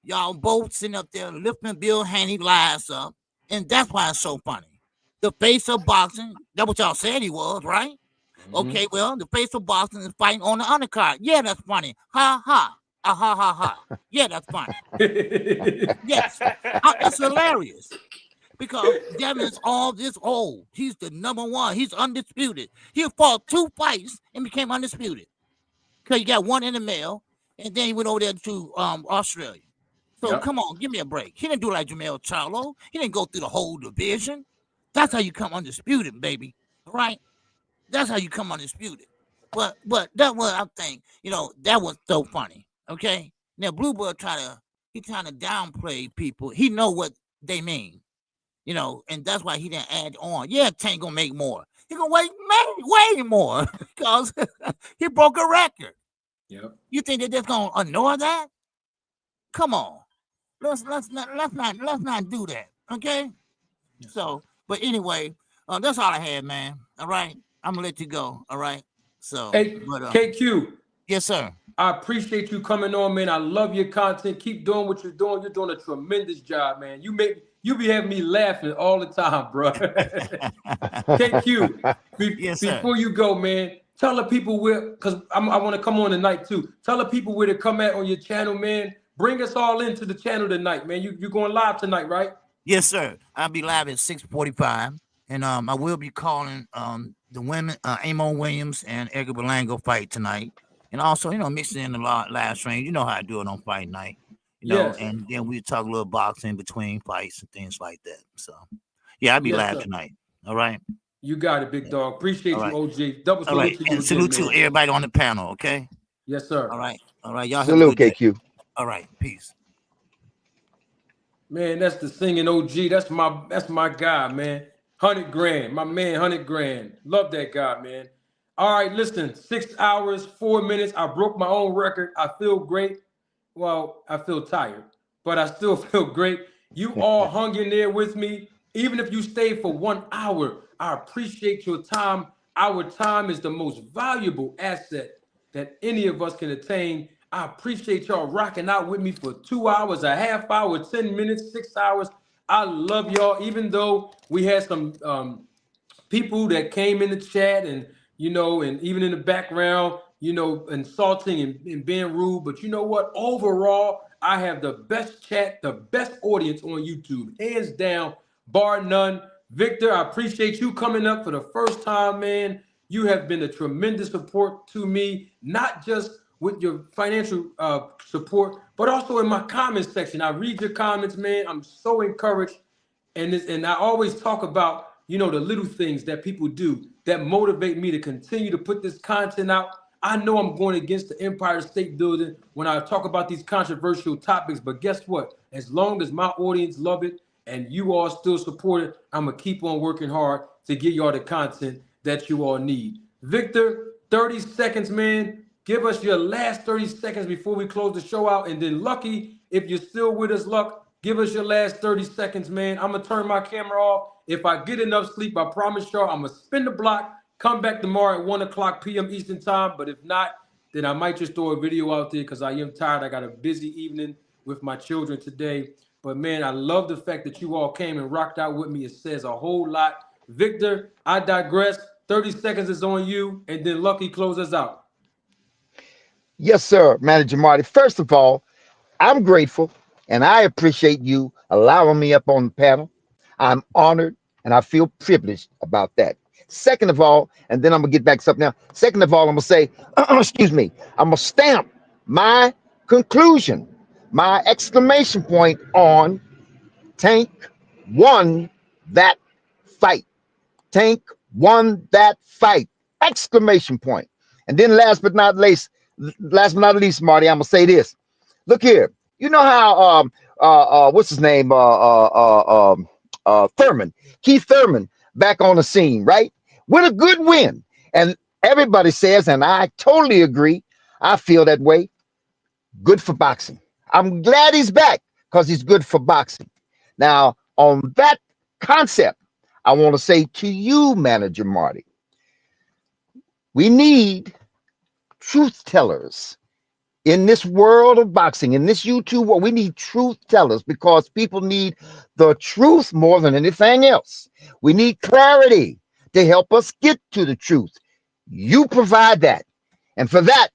Y'all both sitting up there lifting Bill Haney lies up, and that's why it's so funny. The face of boxing, that's what y'all said he was, right? Mm-hmm. Okay, well, the face of boxing is fighting on the undercard. Yeah, that's funny. Ha ha. Ha ha ha. Yeah, that's funny. Yes. That's hilarious. Because Devin is all this old. He's the number one. He's undisputed. He fought 2 fights and became undisputed. Because he got one in the mail, and then he went over there to Australia. So Come on, give me a break. He didn't do like Jamel Charlo. He didn't go through the whole division. That's how you come undisputed, baby. All right? That's how you come undisputed. But that was, I think, that was so funny. Okay? Now, Blue Blood trying to downplay people. He know what they mean. And that's why he didn't add on. Yeah, Tank gonna make more. He gonna wait way more because he broke a record. Yep. You think they're just gonna ignore that? Come on, let's not do that. Okay. So, but anyway, that's all I had, man. All right, I'm gonna let you go. All right. So, Hey, but KQ. yes, sir. I appreciate you coming on, man. I love your content. Keep doing what you're doing. You're doing a tremendous job, man. You be having me laughing all the time, bro. KQ, Yes, sir. before you go, man, tell the people where, because I want to come on tonight too. Tell the people where to come at on your channel, man. Bring us all into the channel tonight, man. You're going live tonight, right? Yes, sir. I'll be live at 6:45, and I will be calling the women, Amo Williams and Edgar Berlango fight tonight, and also mixing in the live stream. You know how I do it on fight night, Yes. and then we talk a little boxing between fights and things like that. So yeah, I'll be live tonight. All right. You got it, big dog. Appreciate All you, right. OG. Double salute right. to you And salute again, to man. everybody on the panel. Okay. Yes, sir. All right. Y'all Salute, have a good KQ. day. All right. Peace. Man, that's the singing OG. That's my guy, man. 100 grand. My man, 100 grand. Love that guy, man. All right, listen. 6 hours, 4 minutes. I broke my own record. I feel great. Well, I feel tired, but I still feel great. You all hung in there with me. Even if you stayed for 1 hour, I appreciate your time. Our time is the most valuable asset that any of us can attain. I appreciate y'all rocking out with me for 2 hours, a half hour, 10 minutes, 6 hours. I love y'all, even though we had some people that came in the chat and even in the background, insulting and being rude. But you know what? Overall, I have the best chat, the best audience on YouTube, hands down, bar none. Victor, I appreciate you coming up for the first time, man. You have been a tremendous support to me, not just with your financial support, but also in my comments section. I read your comments, man. I'm so encouraged. And I always talk about, the little things that people do that motivate me to continue to put this content out. I know I'm going against the Empire State Building when I talk about these controversial topics, but guess what? As long as my audience love it and you all still support it, I'm going to keep on working hard to get y'all the content that you all need. Victor, 30 seconds, man. Give us your last 30 seconds before we close the show out. And then Lucky, if you're still with us, Luck, give us your last 30 seconds, man. I'm going to turn my camera off. If I get enough sleep, I promise y'all I'm going to spin the block, come back tomorrow at 1 o'clock p.m. Eastern time. But if not, then I might just throw a video out there because I am tired. I got a busy evening with my children today. But, man, I love the fact that you all came and rocked out with me. It says a whole lot. Victor, I digress. 30 seconds is on you, and then Lucky close us out. Yes, sir, Manager Marty. First of all, I'm grateful and I appreciate you allowing me up on the panel. I'm honored and I feel privileged about that. Second of all, and then I'm going to get back to something now. Second of all, I'm going to say, excuse me, I'm going to stamp my conclusion, my exclamation point on Tank won that fight. Tank won that fight. Exclamation point. And then last but not least, Marty, I'm gonna say this. Look here. You know how what's his name? Thurman, Keith Thurman, back on the scene, right? With a good win. And everybody says, and I totally agree, I feel that way. Good for boxing. I'm glad he's back because he's good for boxing. Now, on that concept, I want to say to you, Manager Marty, we need truth tellers in this world of boxing, in this YouTube world. We need truth tellers because people need the truth more than anything else. We need clarity to help us get to the truth. You provide that. And for that,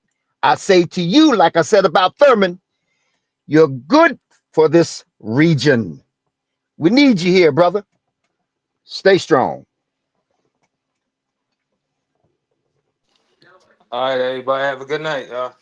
I say to you, like I said about Thurman, you're good for this region. We need you here, brother. Stay strong. All right, everybody. Have a good night, y'all.